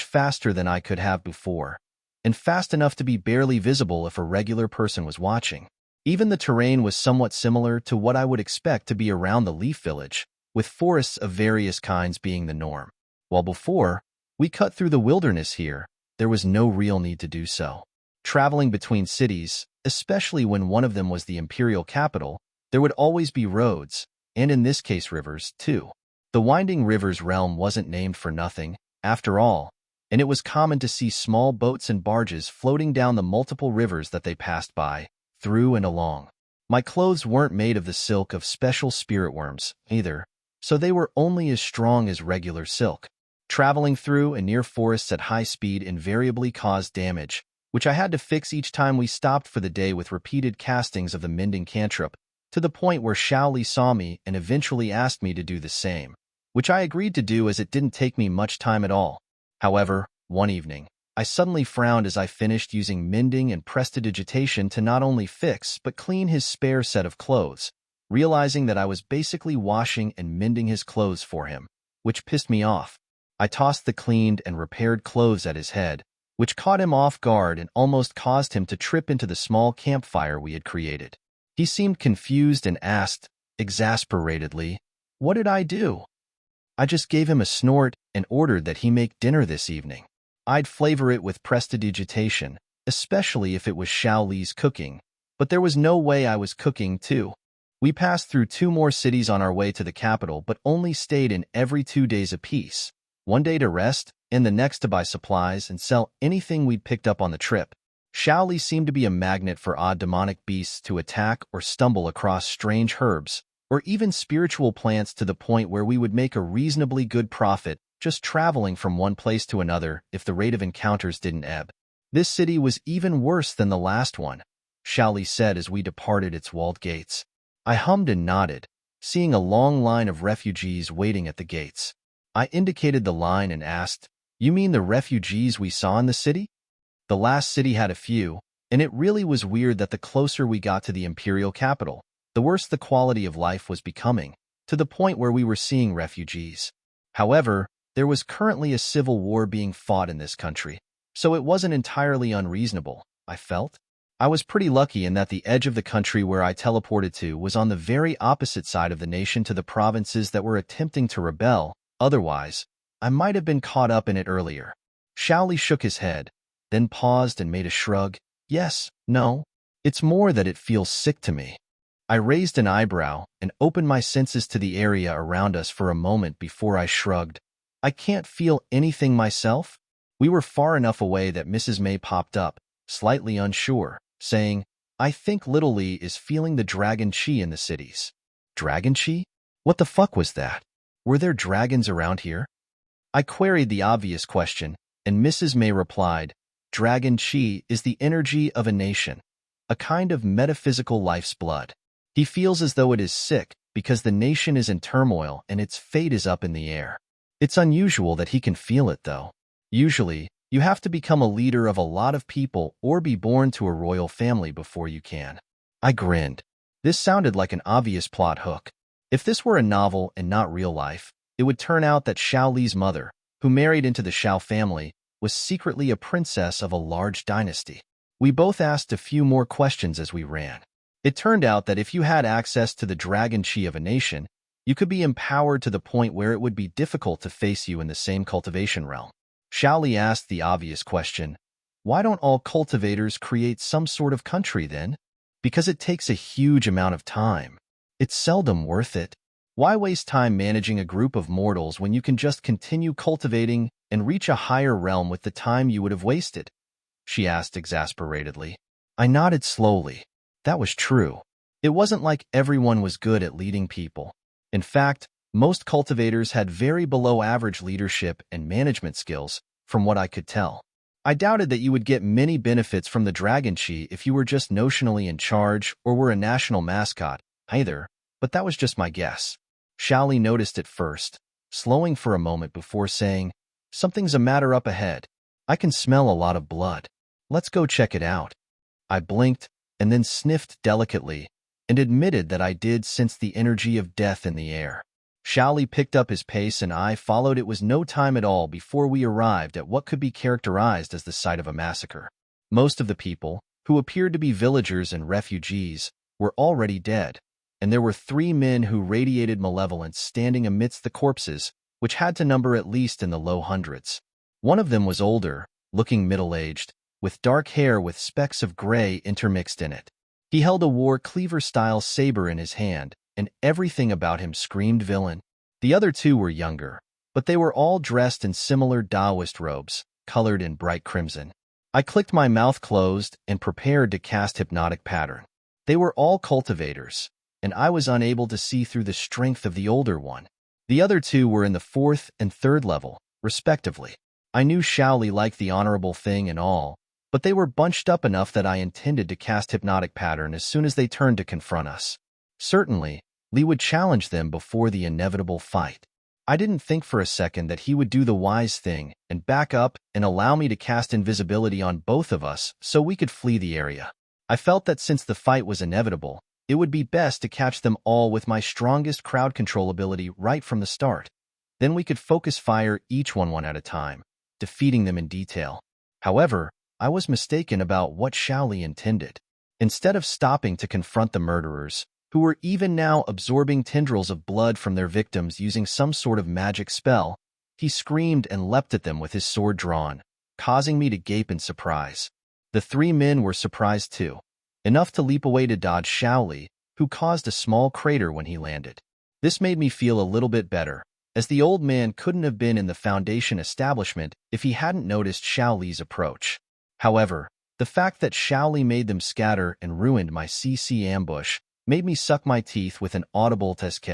faster than I could have before, and fast enough to be barely visible if a regular person was watching. Even the terrain was somewhat similar to what I would expect to be around the Leaf Village, with forests of various kinds being the norm. While before, we cut through the wilderness here, there was no real need to do so. Traveling between cities, especially when one of them was the imperial capital, there would always be roads, and in this case rivers, too. The Winding Rivers realm wasn't named for nothing, after all, and it was common to see small boats and barges floating down the multiple rivers that they passed by, through and along. My clothes weren't made of the silk of special spirit worms, either, so they were only as strong as regular silk. Traveling through and near forests at high speed invariably caused damage, which I had to fix each time we stopped for the day with repeated castings of the mending cantrip, to the point where Xiaoli saw me and eventually asked me to do the same, which I agreed to do as it didn't take me much time at all. However, one evening, I suddenly frowned as I finished using mending and prestidigitation to not only fix but clean his spare set of clothes, realizing that I was basically washing and mending his clothes for him, which pissed me off. I tossed the cleaned and repaired clothes at his head, which caught him off guard and almost caused him to trip into the small campfire we had created. He seemed confused and asked, exasperatedly, "What did I do?" I just gave him a snort and ordered that he make dinner this evening. I'd flavor it with prestidigitation, especially if it was Xiaoli's cooking, but there was no way I was cooking too. We passed through 2 more cities on our way to the capital but only stayed in every 2 days apiece, one day to rest and the next to buy supplies and sell anything we'd picked up on the trip. Xiaoli seemed to be a magnet for odd demonic beasts to attack or stumble across strange herbs, or even spiritual plants, to the point where we would make a reasonably good profit just traveling from one place to another if the rate of encounters didn't ebb. This city was even worse than the last one, Xiaoli said as we departed its walled gates. I hummed and nodded, seeing a long line of refugees waiting at the gates. I indicated the line and asked, "You mean the refugees we saw in the city?" The last city had a few, and it really was weird that the closer we got to the imperial capital, the worse the quality of life was becoming, to the point where we were seeing refugees. However, there was currently a civil war being fought in this country, so it wasn't entirely unreasonable, I felt. I was pretty lucky in that the edge of the country where I teleported to was on the very opposite side of the nation to the provinces that were attempting to rebel. Otherwise, I might have been caught up in it earlier. Xiaoli shook his head, then paused and made a shrug. Yes, no. It's more that it feels sick to me. I raised an eyebrow and opened my senses to the area around us for a moment before I shrugged. I can't feel anything myself. We were far enough away that Mrs. May popped up, slightly unsure, saying, "I think Little Lee is feeling the dragon chi in the cities." Dragon chi? What the fuck was that? Were there dragons around here? I queried the obvious question, and Mrs. May replied, "Dragon chi is the energy of a nation, a kind of metaphysical life's blood. He feels as though it is sick because the nation is in turmoil and its fate is up in the air. It's unusual that he can feel it, though. Usually, you have to become a leader of a lot of people or be born to a royal family before you can." I grinned. This sounded like an obvious plot hook. If this were a novel and not real life, It would turn out that Xiao Li's mother, who married into the Xiao family, was secretly a princess of a large dynasty. We both asked a few more questions as we ran. It turned out that if you had access to the dragon chi of a nation, you could be empowered to the point where it would be difficult to face you in the same cultivation realm. Xiao Li asked the obvious question, why don't all cultivators create some sort of country then? Because it takes a huge amount of time. It's seldom worth it. Why waste time managing a group of mortals when you can just continue cultivating and reach a higher realm with the time you would have wasted? She asked exasperatedly. I nodded slowly. That was true. It wasn't like everyone was good at leading people. In fact, most cultivators had very below-average leadership and management skills, from what I could tell. I doubted that you would get many benefits from the Dragon Chi if you were just notionally in charge or were a national mascot, either, but that was just my guess. Xiao Li noticed it first, slowing for a moment before saying, something's a matter up ahead. I can smell a lot of blood. Let's go check it out. I blinked and then sniffed delicately and admitted that I did sense the energy of death in the air. Xiao Li picked up his pace and I followed. It was no time at all before we arrived at what could be characterized as the site of a massacre. Most of the people, who appeared to be villagers and refugees, were already dead, and there were 3 men who radiated malevolence standing amidst the corpses, which had to number at least in the low hundreds. One of them was older, looking middle-aged, with dark hair with specks of gray intermixed in it. He held a war cleaver-style saber in his hand, and everything about him screamed villain. The other 2 were younger, but they were all dressed in similar Taoist robes, colored in bright crimson. I clicked my mouth closed and prepared to cast hypnotic pattern. They were all cultivators, and I was unable to see through the strength of the older one. The other 2 were in the 4th and 3rd level, respectively. I knew Xiao Li liked the honorable thing and all, but they were bunched up enough that I intended to cast hypnotic pattern as soon as they turned to confront us. Certainly, Li would challenge them before the inevitable fight. I didn't think for a second that he would do the wise thing and back up and allow me to cast invisibility on both of us so we could flee the area. I felt that since the fight was inevitable, it would be best to catch them all with my strongest crowd control ability right from the start. Then we could focus fire each one at a time, defeating them in detail. However, I was mistaken about what Xiao Li intended. Instead of stopping to confront the murderers, who were even now absorbing tendrils of blood from their victims using some sort of magic spell, he screamed and leapt at them with his sword drawn, causing me to gape in surprise. The 3 men were surprised too, enough to leap away to dodge Xiao Li, who caused a small crater when he landed. This made me feel a little bit better, as the old man couldn't have been in the Foundation establishment if he hadn't noticed Xiao Li's approach. However, the fact that Xiao Li made them scatter and ruined my CC ambush made me suck my teeth with an audible tsk.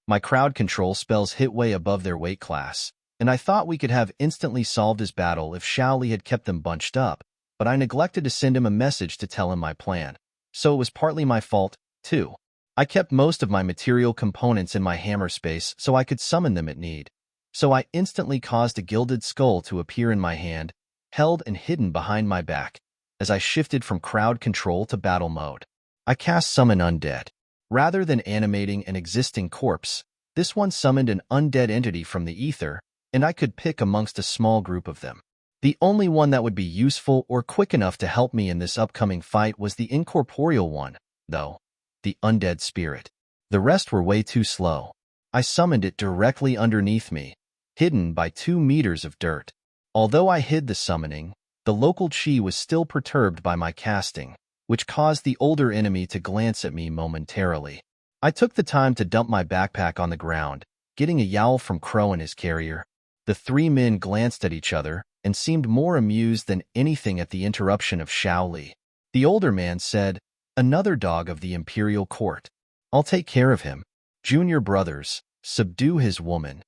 My crowd control spells hit way above their weight class, and I thought we could have instantly solved his battle if Xiao Li had kept them bunched up, but I neglected to send him a message to tell him my plan, so it was partly my fault, too. I kept most of my material components in my hammer space so I could summon them at need, so I instantly caused a gilded skull to appear in my hand, held and hidden behind my back, as I shifted from crowd control to battle mode. I cast Summon Undead. Rather than animating an existing corpse, this one summoned an undead entity from the ether, and I could pick amongst a small group of them. The only one that would be useful or quick enough to help me in this upcoming fight was the incorporeal one, though, the undead spirit. The rest were way too slow. I summoned it directly underneath me, hidden by 2 meters of dirt. Although I hid the summoning, the local chi was still perturbed by my casting, which caused the older enemy to glance at me momentarily. I took the time to dump my backpack on the ground, getting a yowl from Crow and his carrier. The 3 men glanced at each other and seemed more amused than anything at the interruption of Xiao Li. The older man said, "Another dog of the imperial court. I'll take care of him. Junior brothers, subdue his woman."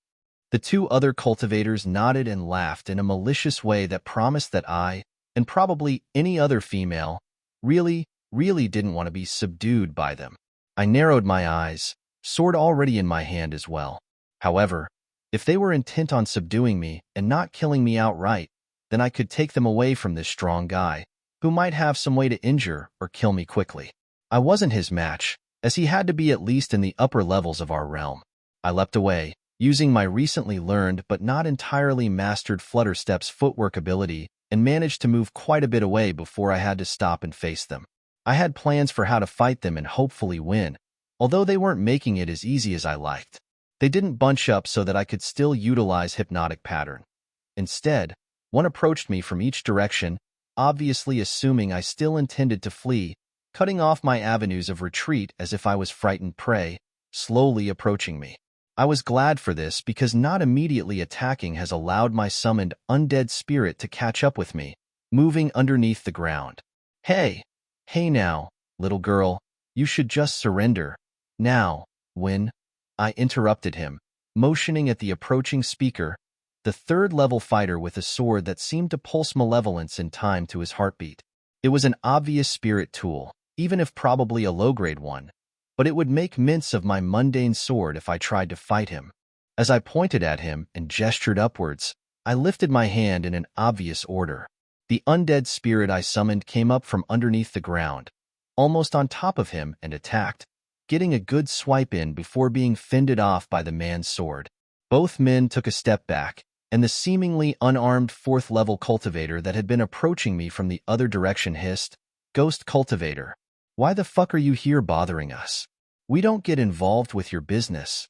The 2 other cultivators nodded and laughed in a malicious way that promised that I, and probably any other female, really didn't want to be subdued by them. I narrowed my eyes, sword already in my hand as well. However, if they were intent on subduing me and not killing me outright, then I could take them away from this strong guy, who might have some way to injure or kill me quickly. I wasn't his match, as he had to be at least in the upper levels of our realm. I leapt away, using my recently learned but not entirely mastered flutter steps footwork ability, and managed to move quite a bit away before I had to stop and face them. I had plans for how to fight them and hopefully win, although they weren't making it as easy as I liked. They didn't bunch up so that I could still utilize hypnotic pattern. Instead, one approached me from each direction, obviously assuming I still intended to flee, cutting off my avenues of retreat as if I was frightened prey, slowly approaching me. I was glad for this because not immediately attacking has allowed my summoned undead spirit to catch up with me, moving underneath the ground. Hey now, little girl, you should just surrender. Now, when I interrupted him, motioning at the approaching speaker, the third-level fighter with a sword that seemed to pulse malevolence in time to his heartbeat. It was an obvious spirit tool, even if probably a low-grade one, but it would make mince of my mundane sword if I tried to fight him. As I pointed at him and gestured upwards, I lifted my hand in an obvious order. The undead spirit I summoned came up from underneath the ground, almost on top of him, and attacked, getting a good swipe in before being fended off by the man's sword. Both men took a step back, and the seemingly unarmed fourth-level cultivator that had been approaching me from the other direction hissed, "Ghost cultivator, why the fuck are you here bothering us? We don't get involved with your business."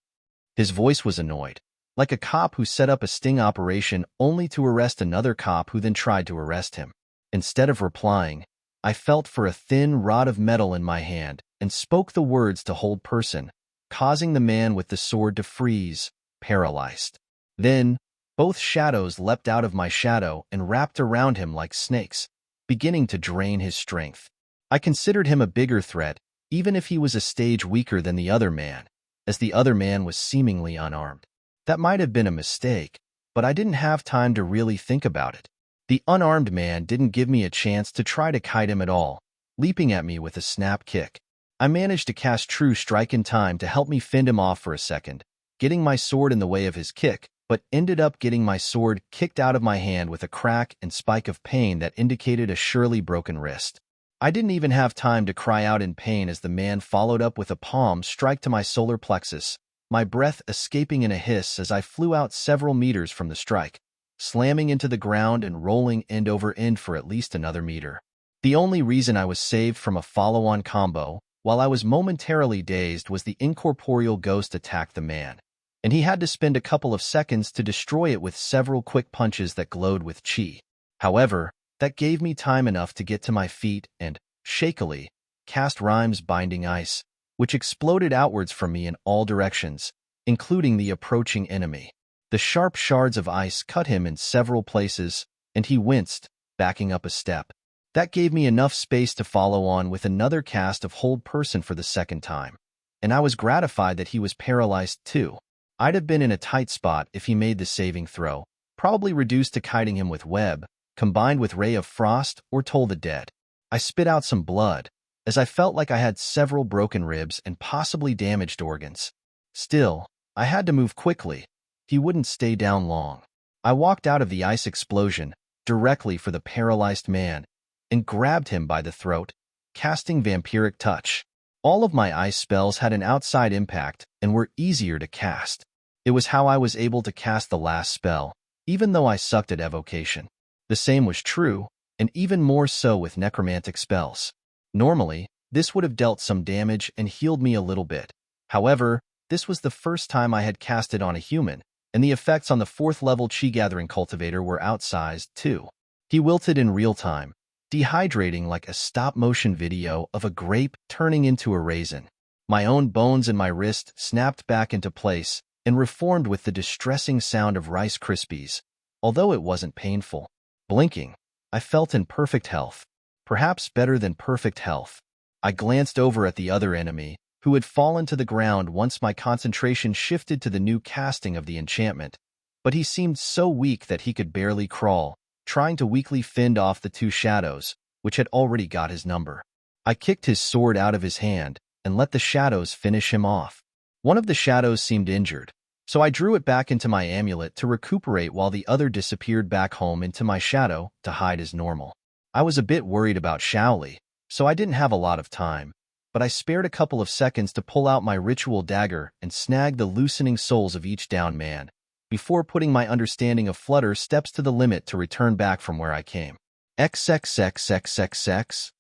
His voice was annoyed, like a cop who set up a sting operation only to arrest another cop who then tried to arrest him. Instead of replying, I felt for a thin rod of metal in my hand and spoke the words to hold person, causing the man with the sword to freeze, paralyzed. Then, both shadows leapt out of my shadow and wrapped around him like snakes, beginning to drain his strength. I considered him a bigger threat, even if he was a stage weaker than the other man, as the other man was seemingly unarmed. That might have been a mistake, but I didn't have time to really think about it. The unarmed man didn't give me a chance to try to kite him at all, leaping at me with a snap kick. I managed to cast True Strike in time to help me fend him off for a second, getting my sword in the way of his kick, but ended up getting my sword kicked out of my hand with a crack and spike of pain that indicated a surely broken wrist. I didn't even have time to cry out in pain as the man followed up with a palm strike to my solar plexus, my breath escaping in a hiss as I flew out several meters from the strike, slamming into the ground and rolling end over end for at least another meter. The only reason I was saved from a follow-on combo, while I was momentarily dazed, was the incorporeal ghost attacked the man, and he had to spend a couple of seconds to destroy it with several quick punches that glowed with chi. However, that gave me time enough to get to my feet and, shakily, cast Rhyme's Binding Ice, which exploded outwards from me in all directions, including the approaching enemy. The sharp shards of ice cut him in several places, and he winced, backing up a step. That gave me enough space to follow on with another cast of Hold Person for the second time, and I was gratified that he was paralyzed too. I'd have been in a tight spot if he made the saving throw, probably reduced to kiting him with Web, combined with Ray of Frost or Toll the Dead. I spit out some blood, as I felt like I had several broken ribs and possibly damaged organs. Still, I had to move quickly. He wouldn't stay down long. I walked out of the ice explosion, directly for the paralyzed man, and grabbed him by the throat, casting Vampiric Touch. All of my ice spells had an outside impact and were easier to cast. It was how I was able to cast the last spell, even though I sucked at evocation. The same was true, and even more so with necromantic spells. Normally, this would have dealt some damage and healed me a little bit. However, this was the first time I had cast it on a human, and the effects on the fourth-level Chi-Gathering Cultivator were outsized, too. He wilted in real time, dehydrating like a stop-motion video of a grape turning into a raisin. My own bones and my wrist snapped back into place and reformed with the distressing sound of Rice Krispies, although it wasn't painful. Blinking, I felt in perfect health, perhaps better than perfect health. I glanced over at the other enemy, who had fallen to the ground once my concentration shifted to the new casting of the enchantment, but he seemed so weak that he could barely crawl, trying to weakly fend off the two shadows, which had already got his number. I kicked his sword out of his hand and let the shadows finish him off. One of the shadows seemed injured, so I drew it back into my amulet to recuperate while the other disappeared back home into my shadow to hide as normal. I was a bit worried about Shaoli, so I didn't have a lot of time, but I spared a couple of seconds to pull out my ritual dagger and snag the loosening souls of each downed man, before putting my understanding of flutter steps to the limit to return back from where I came. XXXXXX.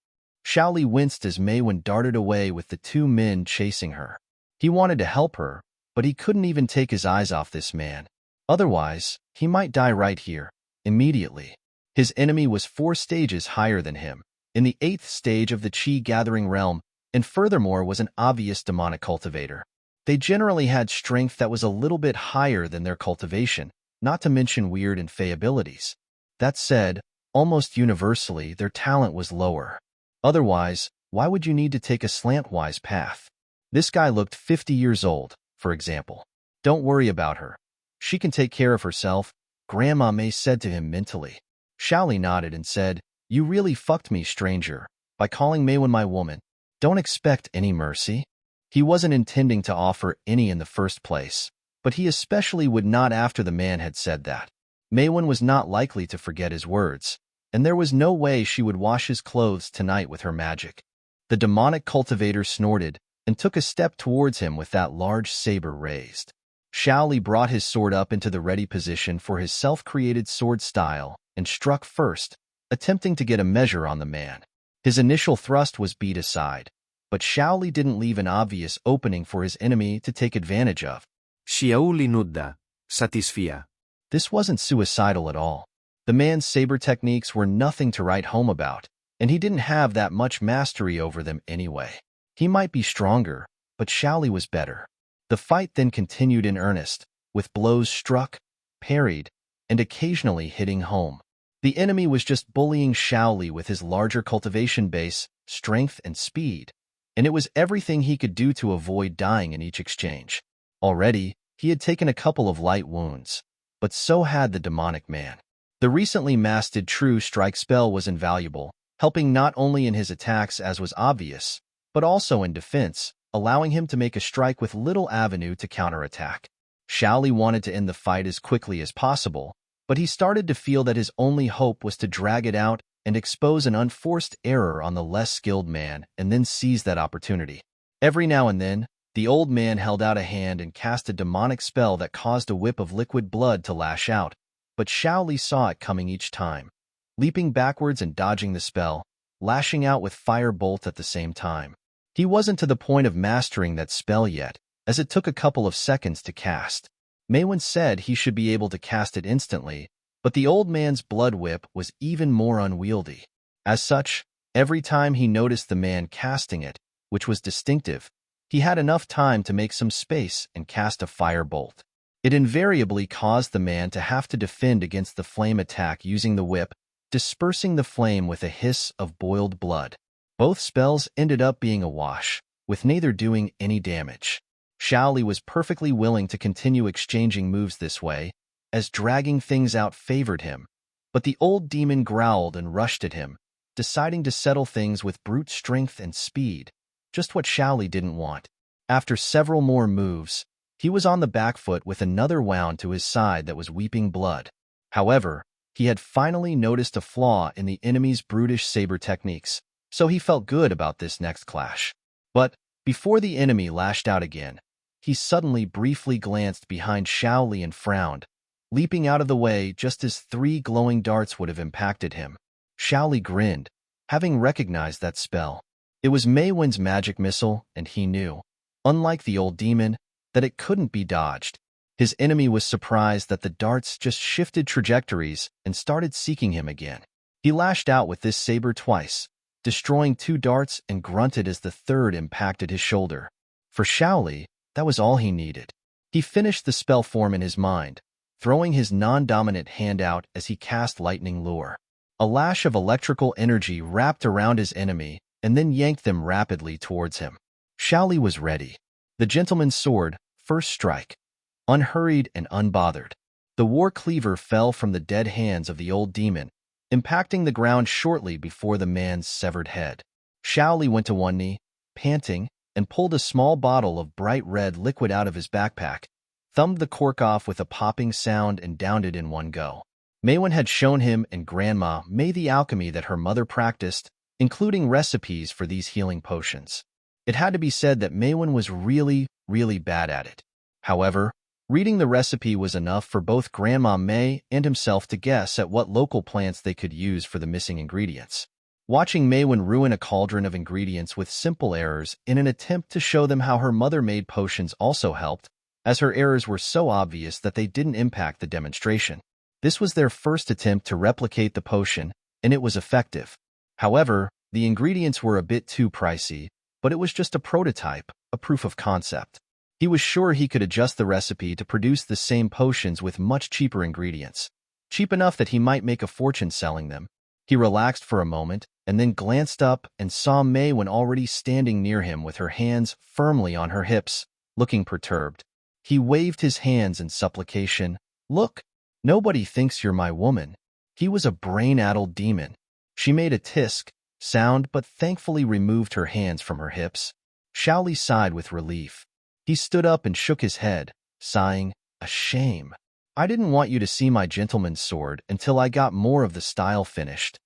Xiaoli winced as Mei Wen darted away with the two men chasing her. He wanted to help her, but he couldn't even take his eyes off this man. Otherwise, he might die right here, immediately. His enemy was 4 stages higher than him, in the 8th stage of the Qi-gathering realm, and furthermore was an obvious demonic cultivator. They generally had strength that was a little bit higher than their cultivation, not to mention weird and fey abilities. That said, almost universally, their talent was lower. Otherwise, why would you need to take a slantwise path? This guy looked 50 years old, for example. Don't worry about her. She can take care of herself, Grandma Mei said to him mentally. Xiaoli nodded and said, You really fucked me, stranger, by calling Mei Wen my woman. Don't expect any mercy. He wasn't intending to offer any in the first place, but he especially would not after the man had said that. Mei Wen was not likely to forget his words, and there was no way she would wash his clothes tonight with her magic. The demonic cultivator snorted and took a step towards him with that large saber raised. Xiaoli brought his sword up into the ready position for his self-created sword style and struck first, attempting to get a measure on the man. His initial thrust was beat aside, but Xiaoli didn't leave an obvious opening for his enemy to take advantage of. Xiaoli nudda, satisfia. This wasn't suicidal at all. The man's saber techniques were nothing to write home about, and he didn't have that much mastery over them anyway. He might be stronger, but Xiaoli was better. The fight then continued in earnest, with blows struck, parried, and occasionally hitting home. The enemy was just bullying Xiaoli with his larger cultivation base, strength, and speed, and it was everything he could do to avoid dying in each exchange. Already, he had taken a couple of light wounds, but so had the demonic man. The recently mastered True Strike spell was invaluable, helping not only in his attacks as was obvious, but also in defense, allowing him to make a strike with little avenue to counterattack. Xiaoli wanted to end the fight as quickly as possible, but he started to feel that his only hope was to drag it out and expose an unforced error on the less skilled man and then seize that opportunity. Every now and then, the old man held out a hand and cast a demonic spell that caused a whip of liquid blood to lash out, but Xiaoli saw it coming each time, leaping backwards and dodging the spell, lashing out with fire bolt at the same time. He wasn't to the point of mastering that spell yet, as it took a couple of seconds to cast. Mei Wen said he should be able to cast it instantly, but the old man's blood whip was even more unwieldy. As such, every time he noticed the man casting it, which was distinctive, he had enough time to make some space and cast a fire bolt. It invariably caused the man to have to defend against the flame attack using the whip, dispersing the flame with a hiss of boiled blood. Both spells ended up being a wash, with neither doing any damage. Xiaoli was perfectly willing to continue exchanging moves this way, as dragging things out favored him, but the old demon growled and rushed at him, deciding to settle things with brute strength and speed, just what Xiaoli didn't want. After several more moves, he was on the back foot with another wound to his side that was weeping blood. However, he had finally noticed a flaw in the enemy's brutish saber techniques, so he felt good about this next clash. But before the enemy lashed out again, he suddenly briefly glanced behind Xiaoli and frowned, leaping out of the way just as 3 glowing darts would have impacted him. Xiaoli grinned, having recognized that spell. It was Mei Wen's magic missile, and he knew, unlike the old demon, that it couldn't be dodged. His enemy was surprised that the darts just shifted trajectories and started seeking him again. He lashed out with this saber twice, destroying 2 darts and grunted as the third impacted his shoulder. For Xiaoli, that was all he needed. He finished the spell form in his mind, throwing his non-dominant hand out as he cast Lightning Lure. A lash of electrical energy wrapped around his enemy and then yanked them rapidly towards him. Xiaoli was ready. The gentleman's sword, first strike. Unhurried and unbothered. The war cleaver fell from the dead hands of the old demon, impacting the ground shortly before the man's severed head. Xiaoli went to one knee, panting, and pulled a small bottle of bright red liquid out of his backpack, thumbed the cork off with a popping sound and downed it in one go. Mei Wen had shown him and Grandma Mei the alchemy that her mother practiced, including recipes for these healing potions. It had to be said that Maewyn was really, really bad at it. However, reading the recipe was enough for both Grandma May and himself to guess at what local plants they could use for the missing ingredients. Watching Maewyn ruin a cauldron of ingredients with simple errors in an attempt to show them how her mother-made potions also helped, as her errors were so obvious that they didn't impact the demonstration. This was their first attempt to replicate the potion, and it was effective. However, the ingredients were a bit too pricey, but it was just a prototype, a proof of concept. He was sure he could adjust the recipe to produce the same potions with much cheaper ingredients, cheap enough that he might make a fortune selling them. He relaxed for a moment, and then glanced up and saw Maewyn already standing near him with her hands firmly on her hips, looking perturbed. He waved his hands in supplication. "Look, nobody thinks you're my woman." He was a brain-addled demon. She made a tisk sound but thankfully removed her hands from her hips. Shaoli sighed with relief. He stood up and shook his head, sighing, "A shame. I didn't want you to see my gentleman's sword until I got more of the style finished."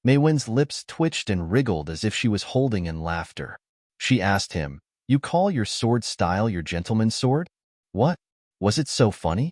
Maewyn's lips twitched and wriggled as if she was holding in laughter. She asked him, "You call your sword style your gentleman's sword? What? Was it so funny?"